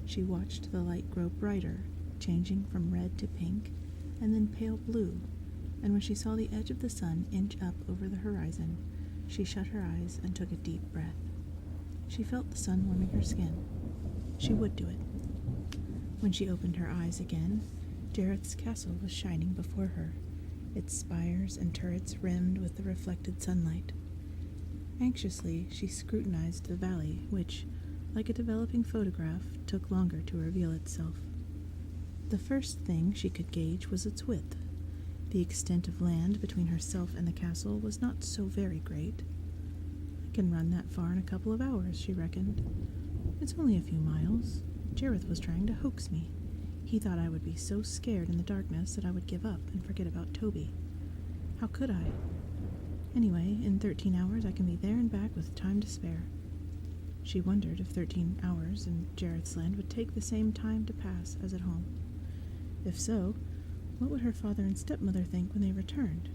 Speaker 1: She watched the light grow brighter, changing from red to pink, and then pale blue, and when she saw the edge of the sun inch up over the horizon, she shut her eyes and took a deep breath. She felt the sun warming her skin. She would do it. When she opened her eyes again, Jareth's castle was shining before her, its spires and turrets rimmed with the reflected sunlight. Anxiously, she scrutinized the valley, which, like a developing photograph, took longer to reveal itself. The first thing she could gauge was its width. The extent of land between herself and the castle was not so very great. I can run that far in a couple of hours, she reckoned. It's only a few miles. Jareth was trying to hoax me. He thought I would be so scared in the darkness that I would give up and forget about Toby. How could I? Anyway, in 13 hours I can be there and back with time to spare. She wondered if 13 hours in Jareth's land would take the same time to pass as at home. If so, what would her father and stepmother think when they returned?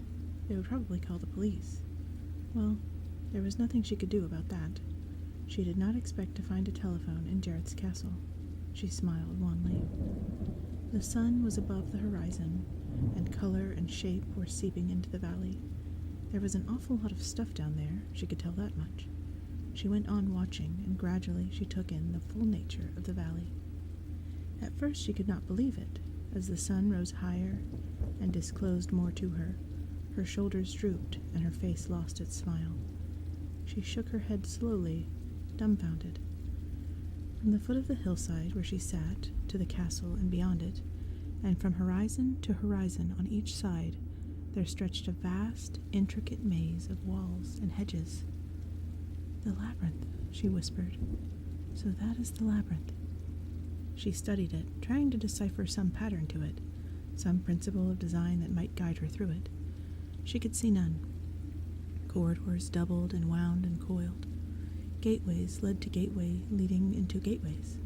Speaker 1: They would probably call the police. Well, there was nothing she could do about that. She did not expect to find a telephone in Jareth's castle. She smiled wanly. The sun was above the horizon, and color and shape were seeping into the valley. There was an awful lot of stuff down there, she could tell that much. She went on watching, and gradually she took in the full nature of the valley. At first she could not believe it. As the sun rose higher and disclosed more to her, her shoulders drooped and her face lost its smile. She shook her head slowly, dumbfounded. From the foot of the hillside where she sat to the castle and beyond it, and from horizon to horizon on each side, there stretched a vast, intricate maze of walls and hedges. "The labyrinth," she whispered. "So that is the labyrinth." She studied it, trying to decipher some pattern to it, some principle of design that might guide her through it. She could see none. Corridors doubled and wound and coiled. Gateways led to gateway leading into gateways.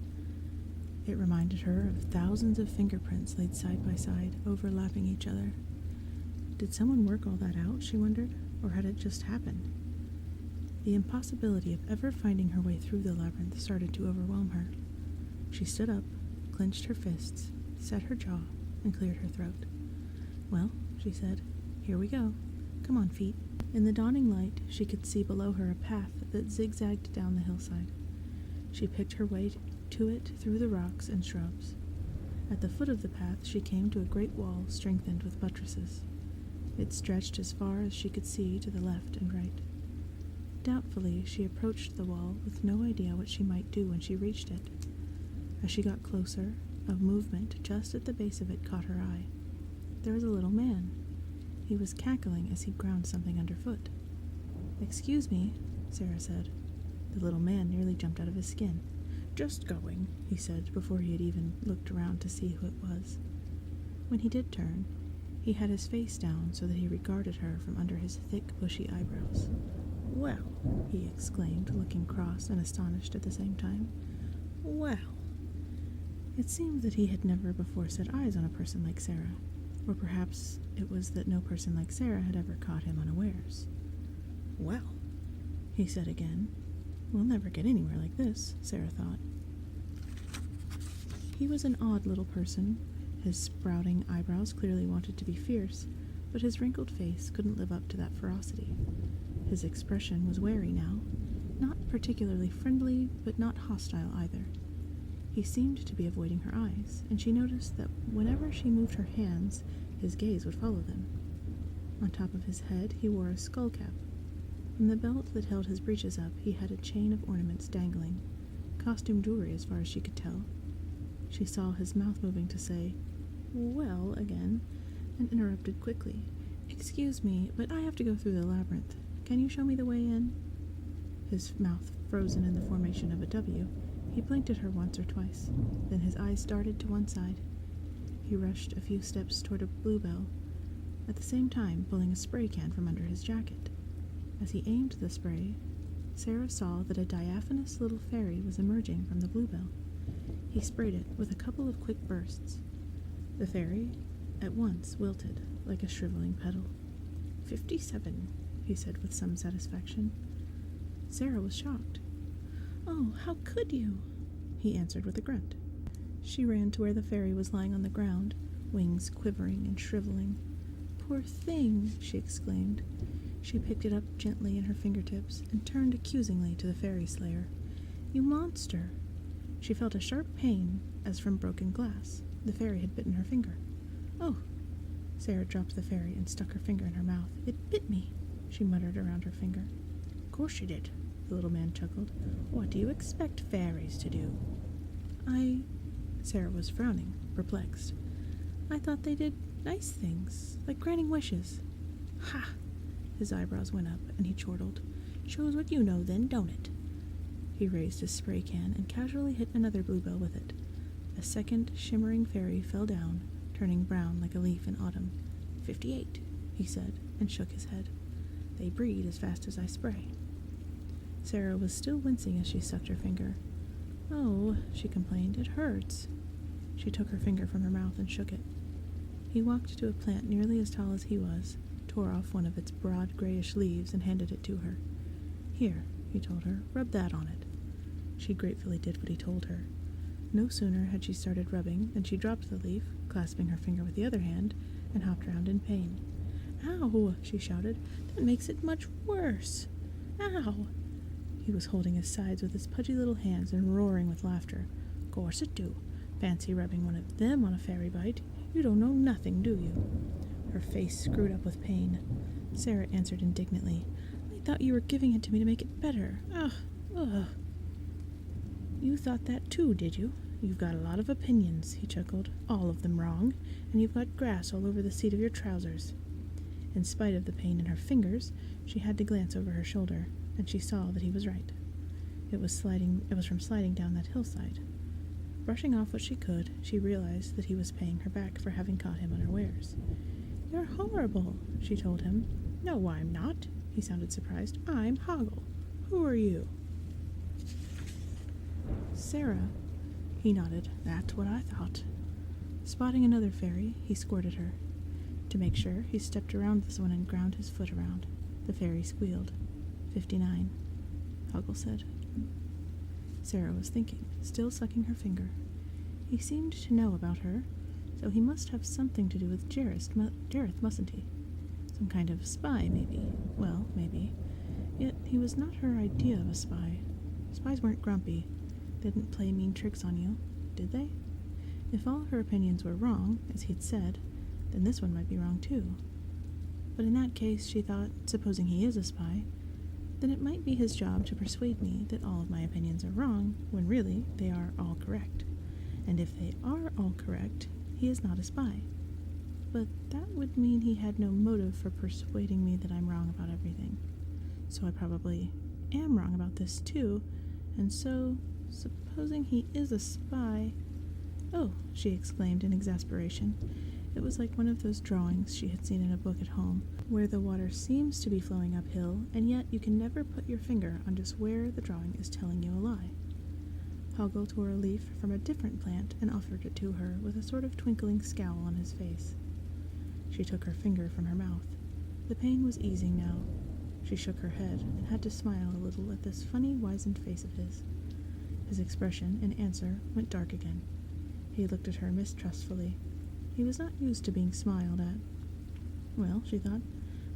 Speaker 1: It reminded her of thousands of fingerprints laid side by side, overlapping each other. Did someone work all that out, she wondered, or had it just happened? The impossibility of ever finding her way through the labyrinth started to overwhelm her. She stood up, clenched her fists, set her jaw, and cleared her throat. "Well," she said, "here we go. Come on, feet." In the dawning light, she could see below her a path that zigzagged down the hillside. She picked her way to it through the rocks and shrubs. At the foot of the path, she came to a great wall strengthened with buttresses. It stretched as far as she could see to the left and right. Doubtfully, she approached the wall with no idea what she might do when she reached it. As she got closer, A movement just at the base of it caught her eye. There was a little man. He was cackling as he ground something underfoot. "Excuse me," Sarah said. The little man nearly jumped out of his skin. "Just going," he said before he had even looked around to see who it was. When he did turn, he had his face down so that he regarded her from under his thick, bushy eyebrows. "Well," he exclaimed, looking cross and astonished at the same time. "Well." It seemed that he had never before set eyes on a person like Sarah, or perhaps it was that no person like Sarah had ever caught him unawares. "Well," he said again. "We'll never get anywhere like this," Sarah thought. He was an odd little person. His sprouting eyebrows clearly wanted to be fierce, but his wrinkled face couldn't live up to that ferocity. His expression was wary now, not particularly friendly, but not hostile either. He seemed to be avoiding her eyes, and she noticed that whenever she moved her hands, his gaze would follow them. On top of his head, he wore a skull cap. From the belt that held his breeches up, he had a chain of ornaments dangling, costume jewelry as far as she could tell. She saw his mouth moving to say, "Well," again, and interrupted quickly. "Excuse me, but I have to go through the labyrinth. Can you show me the way in?" His mouth frozen in the formation of a W, he blinked at her once or twice. Then his eyes darted to one side. He rushed a few steps toward a bluebell, at the same time pulling a spray can from under his jacket. As he aimed the spray, Sarah saw that a diaphanous little fairy was emerging from the bluebell. He sprayed it with a couple of quick bursts. The fairy at once wilted like a shriveling petal. 57, he said with some satisfaction. Sarah was shocked. "Oh, how could you?" he answered with a grunt. She ran to where the fairy was lying on the ground, wings quivering and shriveling. "Poor thing," she exclaimed. She picked it up gently in her fingertips and turned accusingly to the fairy slayer. "You monster!" She felt a sharp pain, as from broken glass. The fairy had bitten her finger. "Oh!" Sarah dropped the fairy and stuck her finger in her mouth. "It bit me," she muttered around her finger. "Course you did," the little man chuckled. "What do you expect fairies to do?" Sarah was frowning, perplexed. "I thought they did nice things, like granting wishes." "Ha!" His eyebrows went up, and he chortled. "Shows what you know, then, don't it?" He raised his spray can and casually hit another bluebell with it. A second shimmering fairy fell down, turning brown like a leaf in autumn. 58, he said, and shook his head. "They breed as fast as I spray." Sarah was still wincing as she sucked her finger. "Oh," she complained, "it hurts." She took her finger from her mouth and shook it. He walked to a plant nearly as tall as he was, tore off one of its broad grayish leaves and handed it to her. "Here," he told her, "rub that on it." She gratefully did what he told her. No sooner had she started rubbing than she dropped the leaf, clasping her finger with the other hand, and hopped around in pain. "Ow!" she shouted. "That makes it much worse. Ow!" He was holding his sides with his pudgy little hands and roaring with laughter. "Course it do. Fancy rubbing one of them on a fairy bite. You don't know nothing, do you?" Her face screwed up with pain. Sarah answered indignantly. "I thought you were giving it to me to make it better. Ugh, ugh." "You thought that too, did you? You've got a lot of opinions," he chuckled. "All of them wrong, and you've got grass all over the seat of your trousers." In spite of the pain in her fingers, she had to glance over her shoulder, and she saw that he was right. It was from sliding down that hillside. Brushing off what she could, she realized that he was paying her back for having caught him unawares. "You're horrible," she told him. "No, I'm not." He sounded surprised. "I'm Hoggle. Who are you?" "Sarah." He nodded. "That's what I thought." Spotting another fairy, he squirted her. To make sure, he stepped around this one and ground his foot around. The fairy squealed. 59, Hoggle said. Sarah was thinking, still sucking her finger. He seemed to know about her, so he must have something to do with Jareth, mustn't he? Some kind of spy, maybe. Well, maybe. Yet he was not her idea of a spy. Spies weren't grumpy. They didn't play mean tricks on you, did they? If all her opinions were wrong, as he'd said, then this one might be wrong too. But in that case, she thought, supposing he is a spy, then it might be his job to persuade me that all of my opinions are wrong, when really they are all correct. And if they are all correct, he is not a spy. But that would mean he had no motive for persuading me that I'm wrong about everything. So I probably am wrong about this too, and so, supposing he is a spy... Oh, she exclaimed in exasperation. It was like one of those drawings she had seen in a book at home, where the water seems to be flowing uphill, and yet you can never put your finger on just where the drawing is telling you a lie. Hoggle tore a leaf from a different plant and offered it to her with a sort of twinkling scowl on his face. She took her finger from her mouth. The pain was easing now. She shook her head and had to smile a little at this funny, wizened face of his. His expression, in answer, went dark again. He looked at her mistrustfully. He was not used to being smiled at. Well, she thought,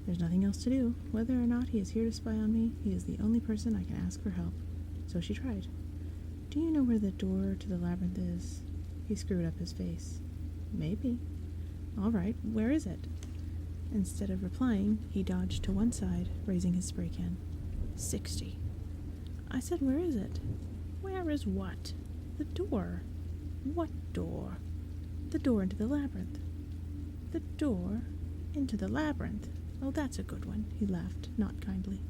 Speaker 1: there's nothing else to do. Whether or not he is here to spy on me, he is the only person I can ask for help. So she tried. Do you know where the door to the labyrinth is? He screwed up his face. Maybe. All right, where is it? Instead of replying, he dodged to one side, raising his spray can. 60. I said, where is it? Where is what? The door. What door? The door into the labyrinth. The door into the labyrinth. Oh, that's a good one, he laughed, not kindly.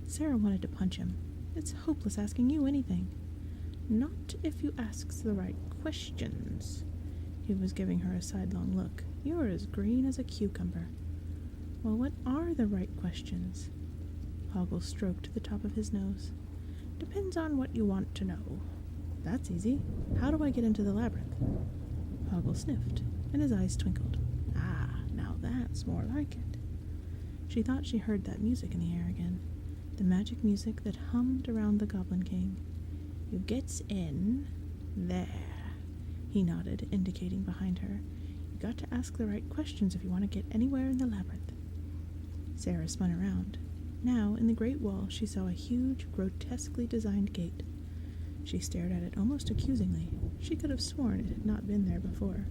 Speaker 1: Sarah wanted to punch him. It's hopeless asking you anything. Not if you ask the right questions. He was giving her a sidelong look. You're as green as a cucumber. Well, what are the right questions? Hoggle stroked the top of his nose. Depends on what you want to know. That's easy. How do I get into the labyrinth? Hoggle sniffed, and his eyes twinkled. Ah, now that's more like it. She thought she heard that music in the air again, the magic music that hummed around the Goblin King. You gets in there. He nodded, indicating behind her. You got to ask the right questions if you want to get anywhere in the labyrinth. Sarah spun around. Now, in the great wall, she saw a huge, grotesquely designed gate. She stared at it almost accusingly. She could have sworn it had not been there before.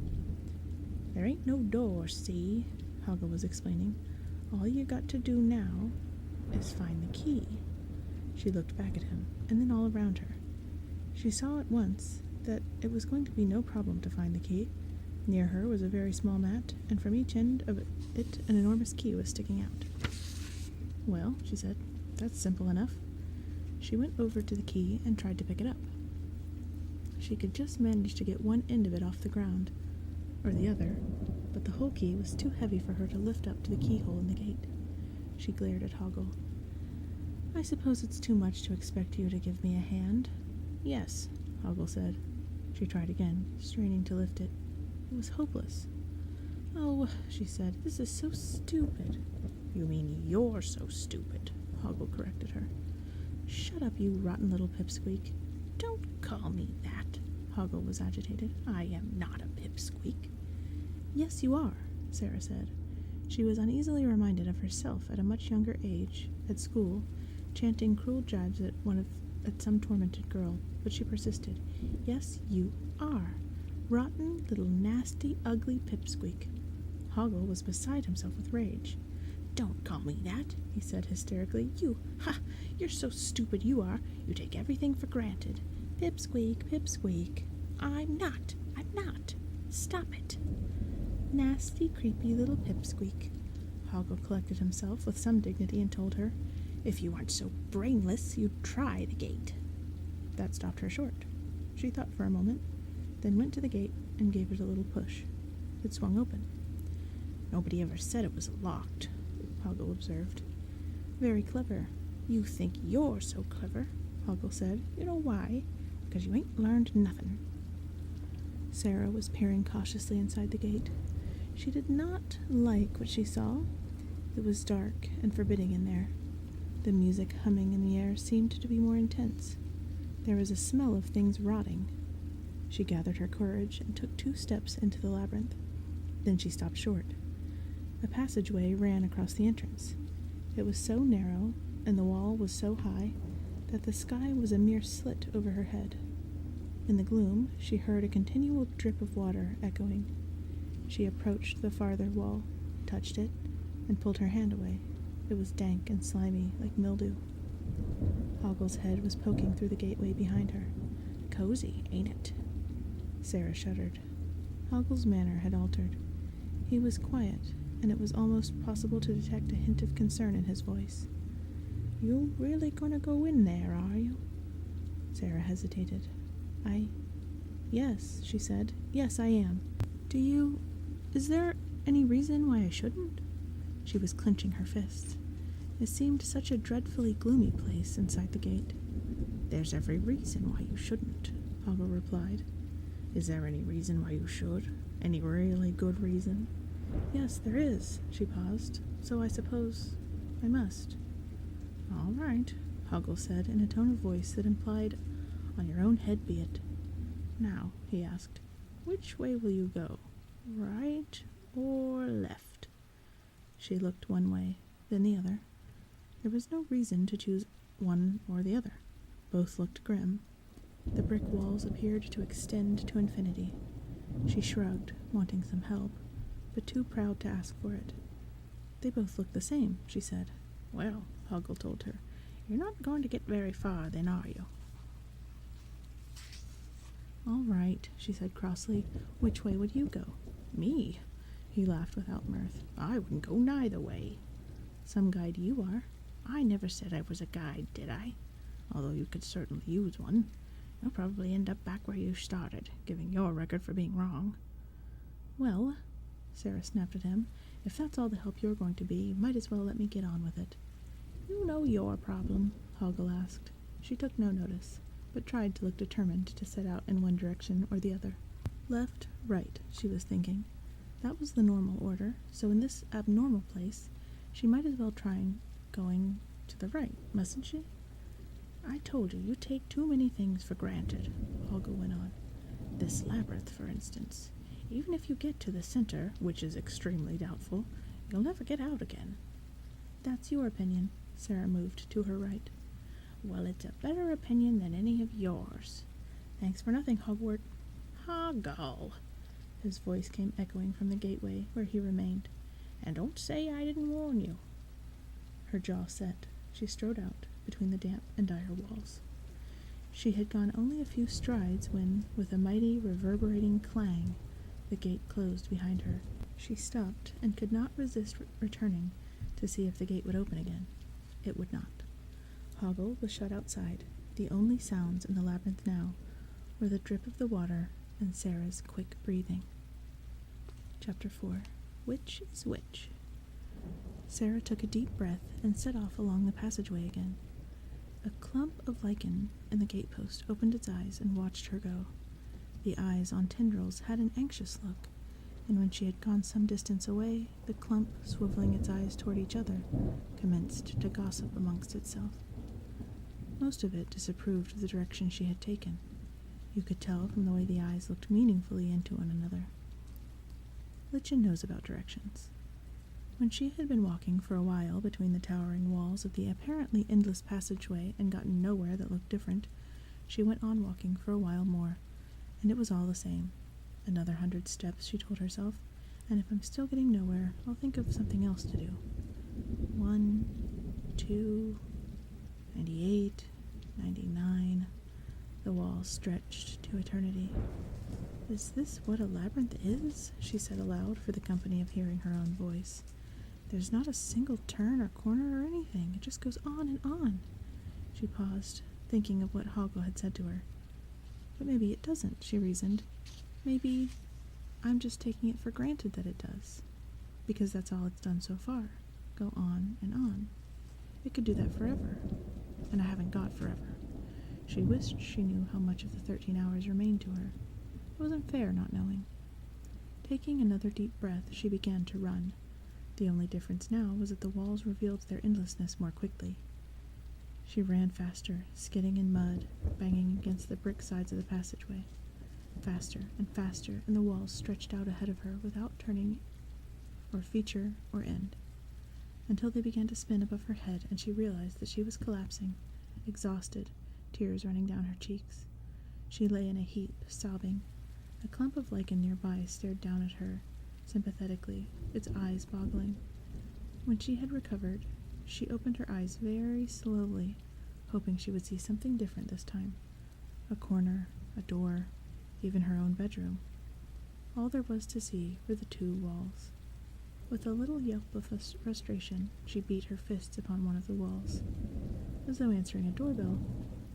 Speaker 1: There ain't no door, see? Hoggle was explaining. All you got to do now is find the key. She looked back at him, and then all around her. She saw at once that it was going to be no problem to find the key. Near her was a very small mat, and from each end of it an enormous key was sticking out. Well, she said, that's simple enough. She went over to the key and tried to pick it up. She could just manage to get one end of it off the ground, or the other, but the whole key was too heavy for her to lift up to the keyhole in the gate. She glared at Hoggle. I suppose it's too much to expect you to give me a hand. Yes, Hoggle said. She tried again, straining to lift it. It was hopeless. Oh, she said, this is so stupid. You mean you're so stupid, Hoggle corrected her. Shut up, you rotten little pipsqueak. Don't call me that. Hoggle was agitated. I am not a pipsqueak. Yes, you are, Sarah said. She was uneasily reminded of herself at a much younger age, at school, chanting cruel jibes at some tormented girl, but she persisted. Yes, you are. Rotten, little, nasty, ugly pipsqueak. Hoggle was beside himself with rage. Don't call me that, he said hysterically. You're so stupid you are. You take everything for granted. Pipsqueak, pipsqueak. I'm not. Stop it. Nasty, creepy little pipsqueak. Hoggle collected himself with some dignity and told her, if you weren't so brainless, you'd try the gate. That stopped her short. She thought for a moment, then went to the gate and gave it a little push. It swung open. Nobody ever said it was locked, Hoggle observed. Very clever. You think you're so clever, Hoggle said. You know why? Because you ain't learned nothing. Sarah was peering cautiously inside the gate. She did not like what she saw. It was dark and forbidding in there. The music humming in the air seemed to be more intense. There was a smell of things rotting. She gathered her courage and took 2 steps into the labyrinth. Then she stopped short. A passageway ran across the entrance. It was so narrow, and the wall was so high, that the sky was a mere slit over her head. In the gloom, she heard a continual drip of water echoing. She approached the farther wall, touched it, and pulled her hand away. It was dank and slimy, like mildew. Hoggle's head was poking through the gateway behind her. Cozy, ain't it? Sarah shuddered. Hoggle's manner had altered. He was quiet, and it was almost possible to detect a hint of concern in his voice. "You really gonna go in there, are you?" Sarah hesitated. Yes, she said. "Yes, I am. Is there any reason why I shouldn't?" She was clenching her fists. It seemed such a dreadfully gloomy place inside the gate. "There's every reason why you shouldn't," Hoggle replied. "Is there any reason why you should? Any really good reason?" "Yes, there is." She paused. "So I suppose I must." "All right," Hoggle said in a tone of voice that implied, "On your own head be it." "Now," he asked, "which way will you go? Right or left?" She looked one way, then the other. There was no reason to choose one or the other. Both looked grim. The brick walls appeared to extend to infinity. She shrugged, wanting some help, but too proud to ask for it. "They both look the same," she said. "Well," Hoggle told her, "you're not going to get very far then, are you?" "All right," she said crossly. "Which way would you go?" "Me?" He laughed without mirth. "I wouldn't go neither way." "Some guide you are." "I never said I was a guide, did I? Although you could certainly use one. You'll probably end up back where you started, giving your record for being wrong." "Well," Sarah snapped at him, "if that's all the help you're going to be, you might as well let me get on with it." "You know your problem?" Hoggle asked. She took no notice, but tried to look determined to set out in one direction or the other. Left, right, she was thinking. That was the normal order, so in this abnormal place, she might as well try going to the right, mustn't she? "I told you take too many things for granted," Hoggle went on. "This labyrinth, for instance. Even if you get to the center, which is extremely doubtful, you'll never get out again." "That's your opinion." Sarah moved to her right. "Well, it's a better opinion than any of yours." "Thanks for nothing, Hogwarts." "Hoggle!" His voice came echoing from the gateway where he remained. "And don't say I didn't warn you." Her jaw set. She strode out between the damp and dire walls. She had gone only a few strides when, with a mighty reverberating clang, the gate closed behind her. She stopped and could not resist returning to see if the gate would open again. It would not. Hoggle was shut outside. The only sounds in the labyrinth now were the drip of the water and Sarah's quick breathing. Chapter 4. Which is which? Sarah took a deep breath and set off along the passageway again. A clump of lichen in the gatepost opened its eyes and watched her go. The eyes on tendrils had an anxious look, and when she had gone some distance away, the clump, swiveling its eyes toward each other, commenced to gossip amongst itself. Most of it disapproved of the direction she had taken. You could tell from the way the eyes looked meaningfully into one another. Lichen knows about directions. When she had been walking for a while between the towering walls of the apparently endless passageway and gotten nowhere that looked different, she went on walking for a while more, and it was all the same. Another 100 steps, she told herself, and if I'm still getting nowhere, I'll think of something else to do. 1, 2, 98, 99. The walls stretched to eternity. "Is this what a labyrinth is?" she said aloud for the company of hearing her own voice. "There's not a single turn or corner or anything. It just goes on and on." She paused, thinking of what Hoggle had said to her. "But maybe it doesn't," she reasoned. "Maybe I'm just taking it for granted that it does, because that's all it's done so far. Go on and on. It could do that forever, and I haven't got forever." She wished she knew how much of the 13 hours remained to her. It wasn't fair not knowing. Taking another deep breath, she began to run. The only difference now was that the walls revealed their endlessness more quickly. She ran faster, skidding in mud, banging against the brick sides of the passageway. Faster and faster, and the walls stretched out ahead of her without turning or feature or end, until they began to spin above her head, and she realized that she was collapsing, exhausted, tears running down her cheeks. She lay in a heap, sobbing. A clump of lichen nearby stared down at her, sympathetically, its eyes boggling. When she had recovered, she opened her eyes very slowly, hoping she would see something different this time. A corner, a door, even her own bedroom. All there was to see were the 2 walls. With a little yelp of frustration, she beat her fists upon one of the walls. As though answering a doorbell,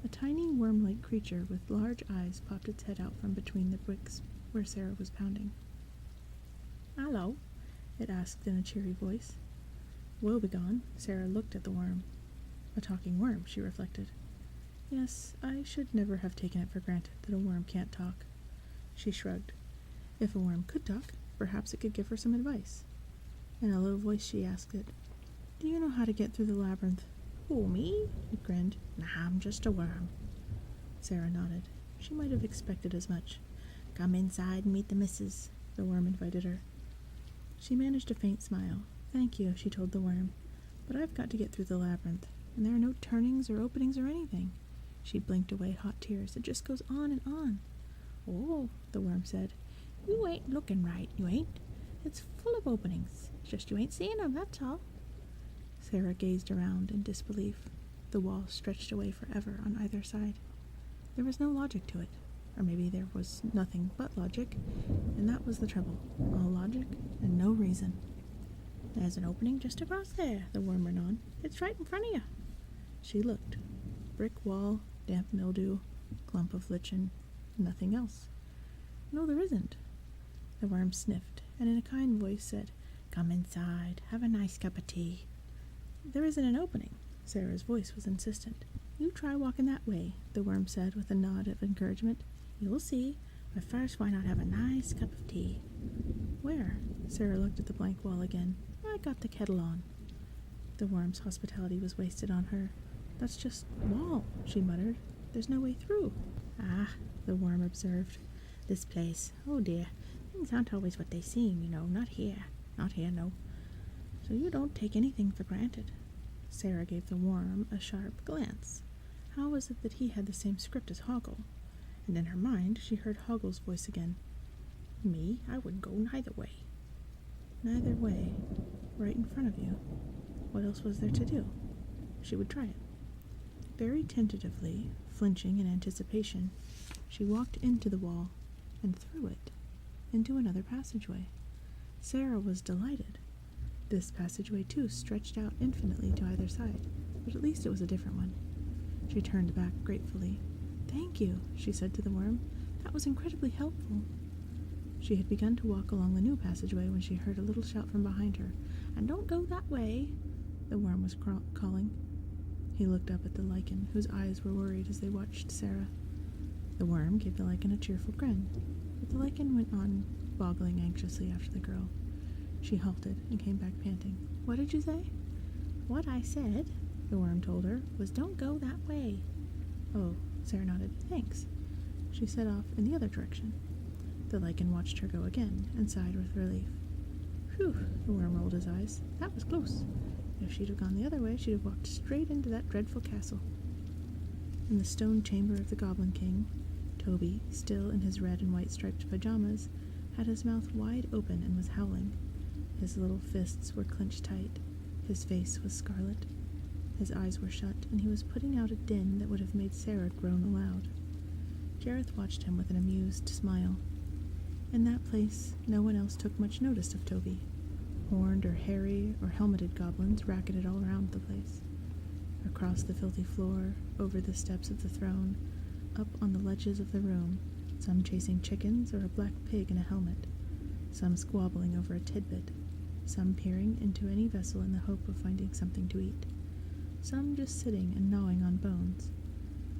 Speaker 1: a tiny worm-like creature with large eyes popped its head out from between the bricks where Sarah was pounding. "Hello," it asked in a cheery voice. Woebegone, Sarah looked at the worm. A talking worm, she reflected. Yes, I should never have taken it for granted that a worm can't talk. She shrugged. If a worm could talk, perhaps it could give her some advice. In a low voice she asked it, "Do you know how to get through the labyrinth?" "Who, me?" It grinned. "Nah, I'm just a worm." Sarah nodded. She might have expected as much. "Come inside and meet the missus," the worm invited her. She managed a faint smile. "Thank you," she told the worm, "but I've got to get through the labyrinth, and there are no turnings or openings or anything." She blinked away hot tears. "It just goes on and on." "Oh," the worm said, "you ain't looking right, you ain't. It's full of openings. It's just you ain't seeing 'em, that's all." Sarah gazed around in disbelief. The wall stretched away forever on either side. There was no logic to it, or maybe there was nothing but logic, and that was the trouble. All logic and no reason. "There's an opening just across there," the worm ran on. "It's right in front of you." She looked. Brick wall, damp mildew, clump of lichen, nothing else. "No, there isn't." The worm sniffed, and in a kind voice said, "Come inside. Have a nice cup of tea." "There isn't an opening." Sarah's voice was insistent. "You try walking that way," the worm said with a nod of encouragement. "You'll see. But first, why not have a nice cup of tea?" "Where?" Sarah looked at the blank wall again. "I got the kettle on." The worm's hospitality was wasted on her. "That's just wall," she muttered. "There's no way through." "Ah," the worm observed. "This place, oh dear, things aren't always what they seem, you know. Not here. Not here, no. So you don't take anything for granted." Sarah gave the worm a sharp glance. How was it that he had the same script as Hoggle? And in her mind she heard Hoggle's voice again. "Me? I wouldn't go neither way." Neither way. Right in front of you. What else was there to do? She would try it. Very tentatively, flinching in anticipation, she walked into the wall and through it, into another passageway. Sarah was delighted. This passageway, too, stretched out infinitely to either side, but at least it was a different one. She turned back gratefully. "Thank you," she said to the worm. "That was incredibly helpful." She had begun to walk along the new passageway when she heard a little shout from behind her. "And don't go that way," the worm was calling. He looked up at the lichen, whose eyes were worried as they watched Sarah. The worm gave the lichen a cheerful grin, but the lichen went on boggling anxiously after the girl. She halted and came back panting. "What did you say?" "What I said," the worm told her, "was don't go that way." "Oh," Sarah nodded. "Thanks." She set off in the other direction. The lichen watched her go again and sighed with relief. "Phew," the worm rolled his eyes. "That was close. If she'd have gone the other way, she'd have walked straight into that dreadful castle." In the stone chamber of the Goblin King, Toby, still in his red and white striped pajamas, had his mouth wide open and was howling. His little fists were clenched tight. His face was scarlet. His eyes were shut, and he was putting out a din that would have made Sarah groan aloud. Jareth watched him with an amused smile. In that place, no one else took much notice of Toby. Horned or hairy or helmeted goblins racketed all around the place. Across the filthy floor, over the steps of the throne, up on the ledges of the room, some chasing chickens or a black pig in a helmet, some squabbling over a tidbit, some peering into any vessel in the hope of finding something to eat, some just sitting and gnawing on bones,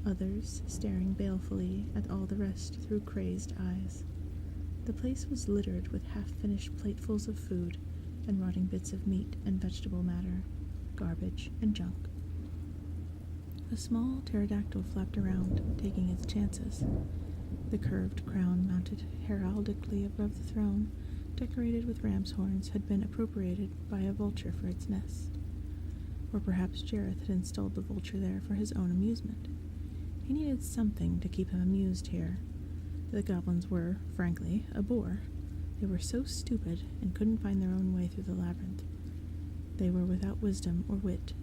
Speaker 1: others staring balefully at all the rest through crazed eyes. The place was littered with half-finished platefuls of food and rotting bits of meat and vegetable matter, garbage and junk. A small pterodactyl flapped around, taking its chances. The curved crown mounted heraldically above the throne, decorated with ram's horns, had been appropriated by a vulture for its nest. Or perhaps Jareth had installed the vulture there for his own amusement. He needed something to keep him amused here. The goblins were, frankly, a bore. They were so stupid and couldn't find their own way through the labyrinth. They were without wisdom or wit.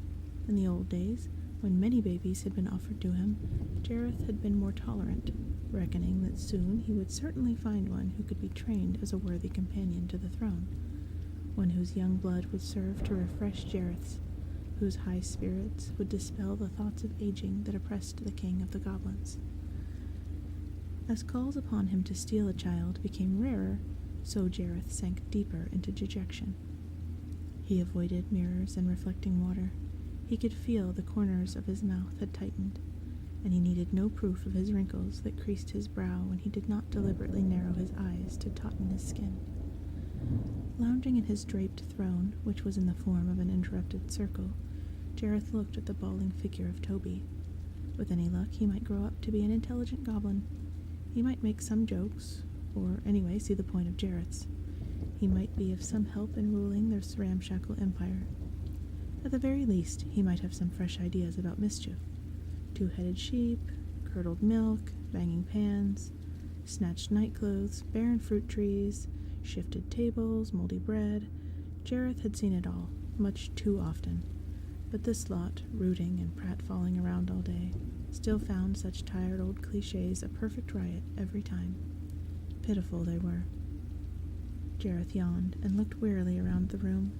Speaker 1: In the old days, When many babies had been offered to him, Jareth had been more tolerant, reckoning that soon he would certainly find one who could be trained as a worthy companion to the throne, one whose young blood would serve to refresh Jareth's, whose high spirits would dispel the thoughts of aging that oppressed the king of the goblins. As calls upon him to steal a child became rarer, so Jareth sank deeper into dejection. He avoided mirrors and reflecting water. He could feel the corners of his mouth had tightened, and he needed no proof of his wrinkles that creased his brow when he did not deliberately narrow his eyes to tauten his skin. Lounging in his draped throne, which was in the form of an interrupted circle, Jareth looked at the bawling figure of Toby. With any luck, he might grow up to be an intelligent goblin. He might make some jokes, or anyway see the point of Jareth's. He might be of some help in ruling this ramshackle empire. At the very least, he might have some fresh ideas about mischief. Two-headed sheep, curdled milk, banging pans, snatched nightclothes, barren fruit trees, shifted tables, moldy bread. Jareth had seen it all, much too often. But this lot, rooting and pratfalling around all day, still found such tired old cliches a perfect riot every time. Pitiful they were. Jareth yawned and looked wearily around the room.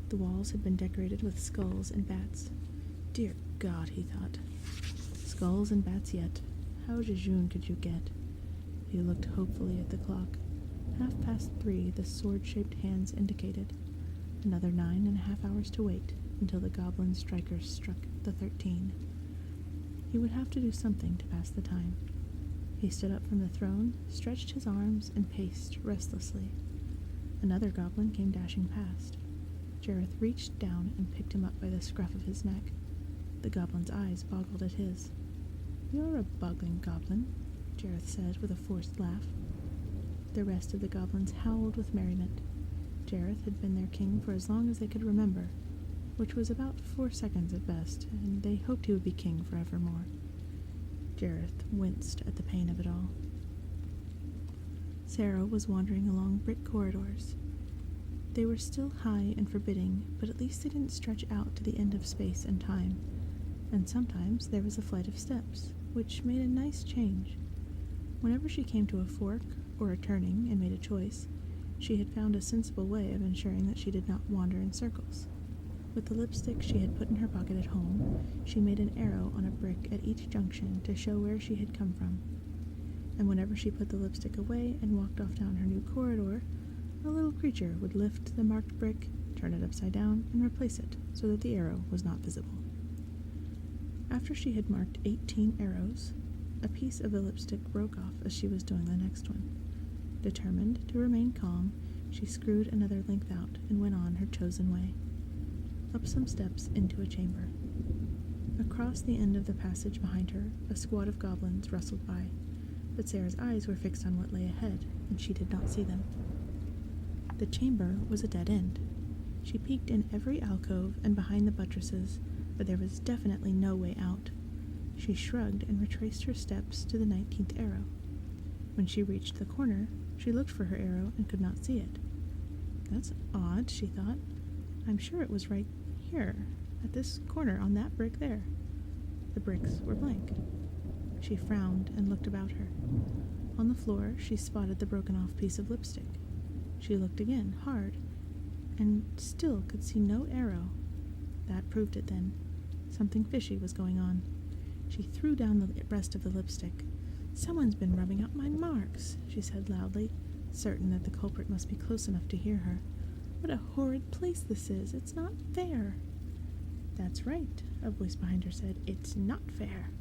Speaker 1: The walls had been decorated with skulls and bats. Dear God, he thought. Skulls and bats yet. How jejune could you get? He looked hopefully at the clock. 3:30, the sword-shaped hands indicated. Another 9.5 hours to wait until the goblin strikers struck the 13. He would have to do something to pass the time. He stood up from the throne, stretched his arms, and paced restlessly. Another goblin came dashing past. Jareth reached down and picked him up by the scruff of his neck. The goblin's eyes boggled at his. "You're a bugging goblin," Jareth said with a forced laugh. The rest of the goblins howled with merriment. Jareth had been their king for as long as they could remember, which was about 4 seconds at best, and they hoped he would be king forevermore. Jareth winced at the pain of it all. Sarah was wandering along brick corridors. They were still high and forbidding, but at least they didn't stretch out to the end of space and time, and sometimes there was a flight of steps, which made a nice change. Whenever she came to a fork or a turning and made a choice, she had found a sensible way of ensuring that she did not wander in circles. With the lipstick she had put in her pocket at home, she made an arrow on a brick at each junction to show where she had come from. And whenever she put the lipstick away and walked off down her new corridor, a little creature would lift the marked brick, turn it upside down, and replace it so that the arrow was not visible. After she had marked 18 arrows, a piece of the lipstick broke off as she was doing the next one. Determined to remain calm, she screwed another length out and went on her chosen way. Up some steps into a chamber. Across the end of the passage behind her, a squad of goblins rustled by, but Sarah's eyes were fixed on what lay ahead, and she did not see them. The chamber was a dead end. She peeked in every alcove and behind the buttresses, but there was definitely no way out. She shrugged and retraced her steps to the 19th arrow. When she reached the corner, she looked for her arrow and could not see it. That's odd, she thought. I'm sure it was right here, at this corner on that brick there. The bricks were blank. She frowned and looked about her. On the floor, she spotted the broken-off piece of lipstick. She looked again, hard, and still could see no arrow. That proved it, then. Something fishy was going on. She threw down the rest of the lipstick. "Someone's been rubbing out my marks," she said loudly, certain that the culprit must be close enough to hear her. "What a horrid place this is! It's not fair!" "That's right," a voice behind her said. "It's not fair."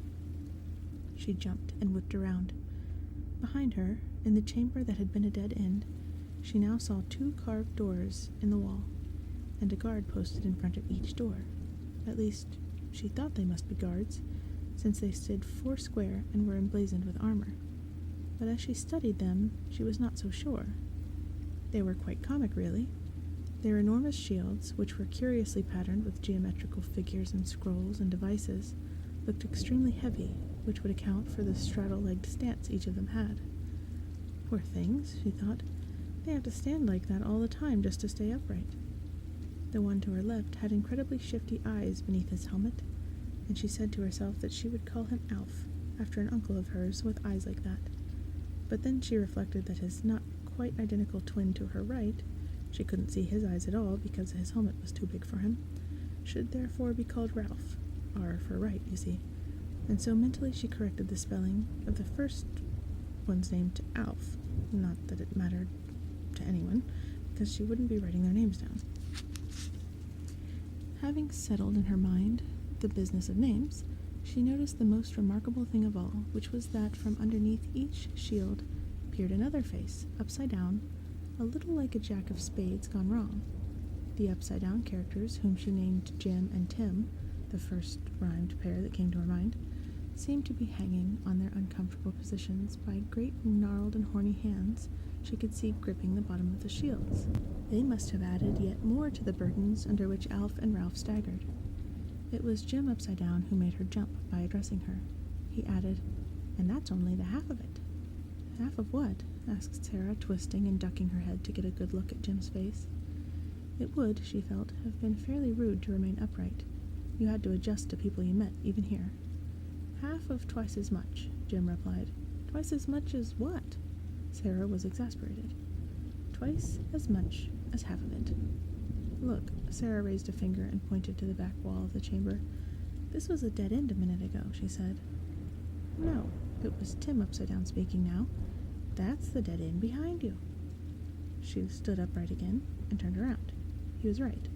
Speaker 1: She jumped and whipped around. Behind her, in the chamber that had been a dead end, she now saw 2 carved doors in the wall, and a guard posted in front of each door. At least, she thought they must be guards, since they stood 4 square and were emblazoned with armor. But as she studied them, she was not so sure. They were quite comic, really. Their enormous shields, which were curiously patterned with geometrical figures and scrolls and devices, looked extremely heavy, which would account for the straddle-legged stance each of them had. Poor things, she thought. They have to stand like that all the time just to stay upright. The one to her left had incredibly shifty eyes beneath his helmet, and she said to herself that she would call him Alf, after an uncle of hers with eyes like that. But then she reflected that his not quite identical twin to her right, she couldn't see his eyes at all because his helmet was too big for him, should therefore be called Ralph, R for right, you see. And so mentally she corrected the spelling of the first one's name to Alf, not that it mattered to anyone, because she wouldn't be writing their names down. Having settled in her mind the business of names, she noticed the most remarkable thing of all, which was that from underneath each shield peered another face, upside down, a little like a jack of spades gone wrong. The upside-down characters, whom she named Jim and Tim, the first rhymed pair that came to her mind, seemed to be hanging on their uncomfortable positions by great gnarled and horny hands she could see gripping the bottom of the shields. They must have added yet more to the burdens under which Alf and Ralph staggered. It was Jim upside down who made her jump by addressing her. He added, "And that's only the half of it." "Half of what?" asked Sarah, twisting and ducking her head to get a good look at Jim's face. It would, she felt, have been fairly rude to remain upright. You had to adjust to people you met, even here. "Half of twice as much," Jim replied. "Twice as much as what?" Sarah was exasperated. "Twice as much as half of it. Look," Sarah raised a finger and pointed to the back wall of the chamber. "This was a dead end a minute ago," she said. "No," it was Tim upside down speaking now. "That's the dead end behind you." She stood upright again and turned around. He was right.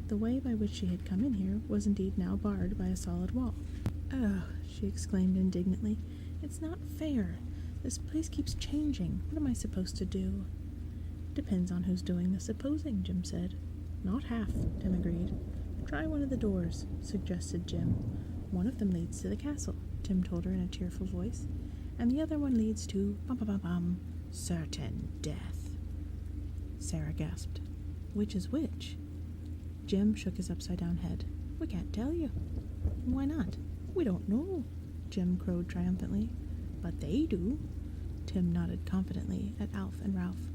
Speaker 1: The way by which she had come in here was indeed now barred by a solid wall. "Oh," she exclaimed indignantly, "it's not fair. This place keeps changing. What am I supposed to do?" "Depends on who's doing the supposing," Jim said. "Not half," Tim agreed. "Try one of the doors," suggested Jim. "One of them leads to the castle," Tim told her in a cheerful voice, "and the other one leads to certain death." Sarah gasped. "Which is which?" Jim shook his upside-down head. "We can't tell you." "Why not?" "We don't know," Jim crowed triumphantly. "But they do." Tim nodded confidently at Alf and Ralph.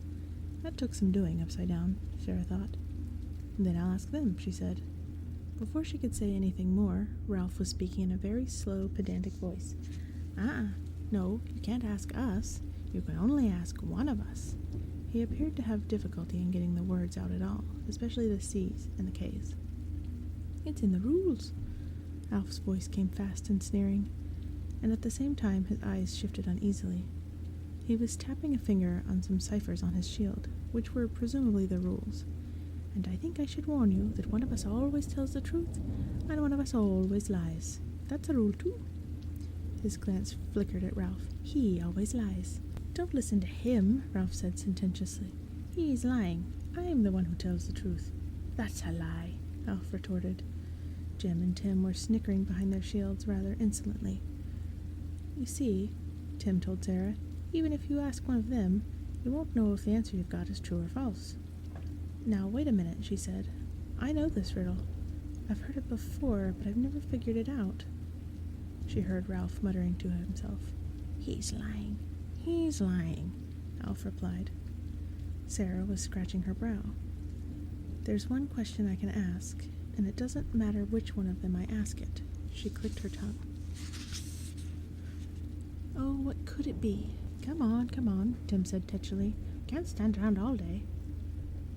Speaker 1: That took some doing upside down, Sarah thought. "Then I'll ask them," she said. Before she could say anything more, Ralph was speaking in a very slow, pedantic voice. No, you can't ask us. You can only ask one of us." He appeared to have difficulty in getting the words out at all, especially the C's and the K's. "It's in the rules." Alf's voice came fast and sneering, and at the same time his eyes shifted uneasily. He was tapping a finger on some ciphers on his shield, which were presumably the rules. "And I think I should warn you that one of us always tells the truth, and one of us always lies. That's a rule too." His glance flickered at Ralph. "He always lies." "Don't listen to him," Ralph said sententiously. "He's lying. I'm the one who tells the truth." "That's a lie," Alf retorted. Jim and Tim were snickering behind their shields rather insolently. "You see," Tim told Sarah, "even if you ask one of them, you won't know if the answer you've got is true or false." "Now, wait a minute," she said. "I know this riddle. I've heard it before, but I've never figured it out." She heard Ralph muttering to himself. "He's lying. He's lying," Alf replied. Sarah was scratching her brow. "There's one question I can ask, and it doesn't matter which one of them I ask it." She clicked her tongue. "Oh, what could it be?" Come on," Tim said tetchily. "Can't stand around all day."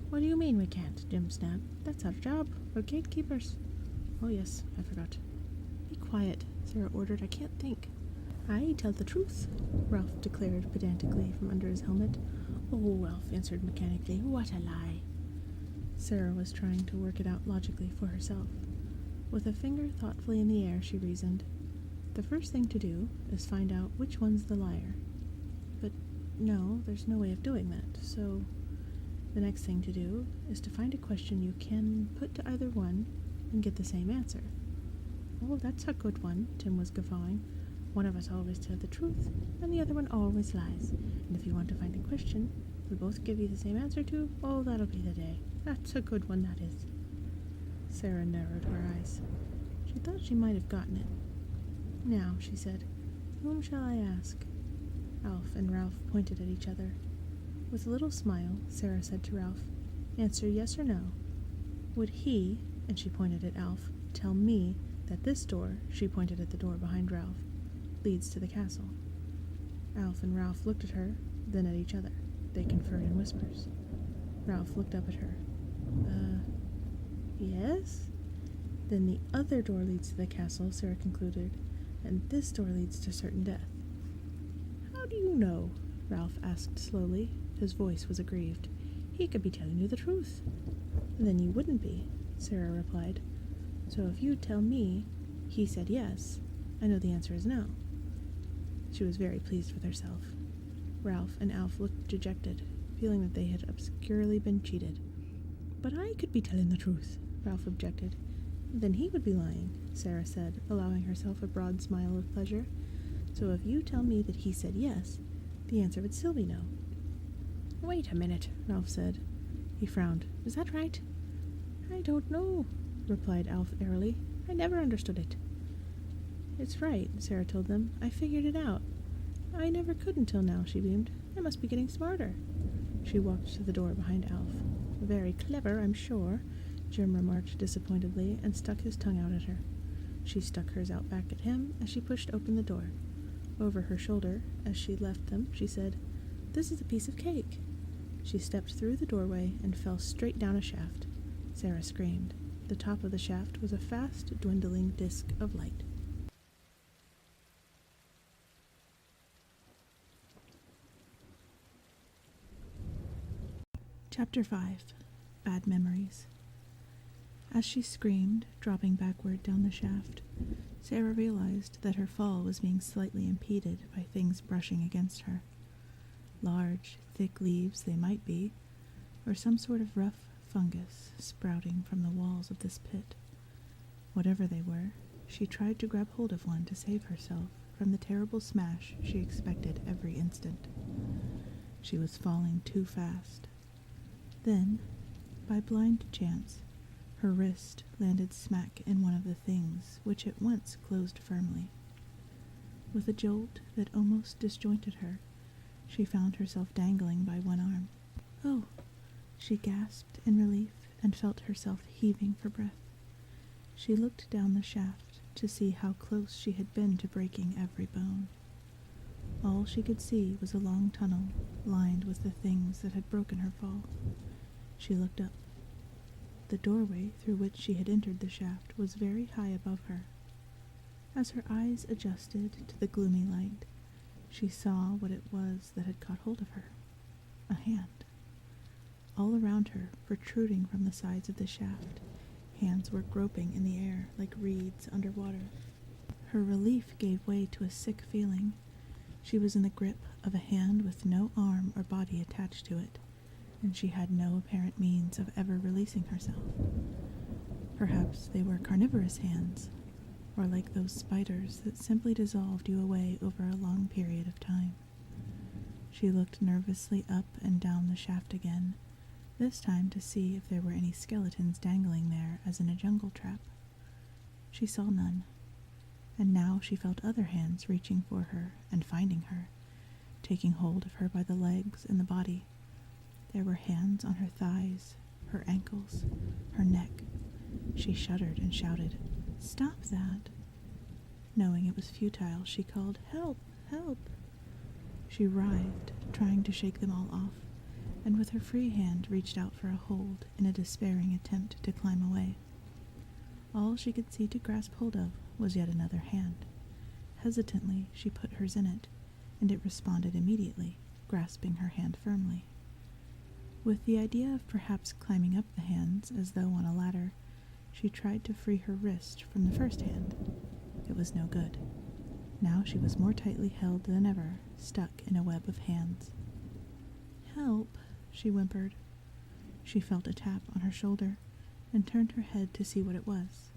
Speaker 1: "What do you mean we can't?" Jim snapped. "That's our job. We're gatekeepers." "Oh yes, I forgot." "Be quiet," Sarah ordered. "I can't think." "I tell the truth," Ralph declared pedantically from under his helmet. "Oh," Alf answered mechanically. "What a lie." Sarah was trying to work it out logically for herself. With a finger thoughtfully in the air, she reasoned, "The first thing to do is find out which one's the liar." But no, there's no way of doing that, so the next thing to do is to find a question you can put to either one and get the same answer. "Oh, that's a good one," Tim was guffawing. "One of us always tells the truth, and the other one always lies. And if you want to find a question we both give you the same answer to, oh, that'll be the day. That's a good one, that is." Sarah narrowed her eyes. She thought she might have gotten it. "Now," she said, "whom shall I ask?" Alf and Ralph pointed at each other. With a little smile, Sarah said to Ralph, "Answer yes or no. Would he," and she pointed at Alf, "tell me that this door, she pointed at the door behind Ralph, leads to the castle. Alf and Ralph looked at her, then at each other. They conferred in whispers. Ralph looked up at her. Yes? Then the other door leads to the castle, Sarah concluded, and this door leads to certain death. How do you know? Ralph asked slowly. His voice was aggrieved. He could be telling you the truth. Then you wouldn't be, Sarah replied. So if you tell me he said yes, I know the answer is no. She was very pleased with herself. Ralph and Alf looked dejected, feeling that they had obscurely been cheated. But I could be telling the truth, Ralph objected. Then he would be lying, Sarah said, allowing herself a broad smile of pleasure. So if you tell me that he said yes, the answer would still be no. Wait a minute, Ralph said. He frowned. Is that right? I don't know, replied Alf airily. I never understood it. It's right, Sarah told them. I figured it out. I never could until now, she beamed. I must be getting smarter. She walked to the door behind Alf. Very clever, I'm sure, Jim remarked disappointedly and stuck his tongue out at her. She stuck hers out back at him as she pushed open the door. Over her shoulder, as she left them, she said, This is a piece of cake. She stepped through the doorway and fell straight down a shaft. Sarah screamed. The top of the shaft was a fast, dwindling disk of light. Chapter 5. Bad Memories. As she screamed, dropping backward down the shaft, Sarah realized that her fall was being slightly impeded by things brushing against her. Large, thick leaves they might be, or some sort of rough fungus sprouting from the walls of this pit. Whatever they were, she tried to grab hold of one to save herself from the terrible smash she expected every instant. She was falling too fast. Then, by blind chance, her wrist landed smack in one of the things which at once closed firmly. With a jolt that almost disjointed her, she found herself dangling by one arm. Oh! She gasped in relief and felt herself heaving for breath. She looked down the shaft to see how close she had been to breaking every bone. All she could see was a long tunnel lined with the things that had broken her fall. She looked up. The doorway through which she had entered the shaft was very high above her. As her eyes adjusted to the gloomy light, she saw what it was that had caught hold of her. A hand. All around her, protruding from the sides of the shaft, hands were groping in the air like reeds under water. Her relief gave way to a sick feeling. She was in the grip of a hand with no arm or body attached to it, and she had no apparent means of ever releasing herself. Perhaps they were carnivorous hands, or like those spiders that simply dissolved you away over a long period of time. She looked nervously up and down the shaft again, this time to see if there were any skeletons dangling there as in a jungle trap. She saw none, and now she felt other hands reaching for her and finding her, taking hold of her by the legs and the body. There were hands on her thighs, her ankles, her neck. She shuddered and shouted, "Stop that!" Knowing it was futile, she called, "Help! Help!" She writhed, trying to shake them all off, and with her free hand reached out for a hold in a despairing attempt to climb away. All she could see to grasp hold of was yet another hand. Hesitantly, she put hers in it, and it responded immediately, grasping her hand firmly. With the idea of perhaps climbing up the hands as though on a ladder, she tried to free her wrist from the first hand. It was no good. Now she was more tightly held than ever, stuck in a web of hands. "Help," she whimpered. She felt a tap on her shoulder and turned her head to see what it was.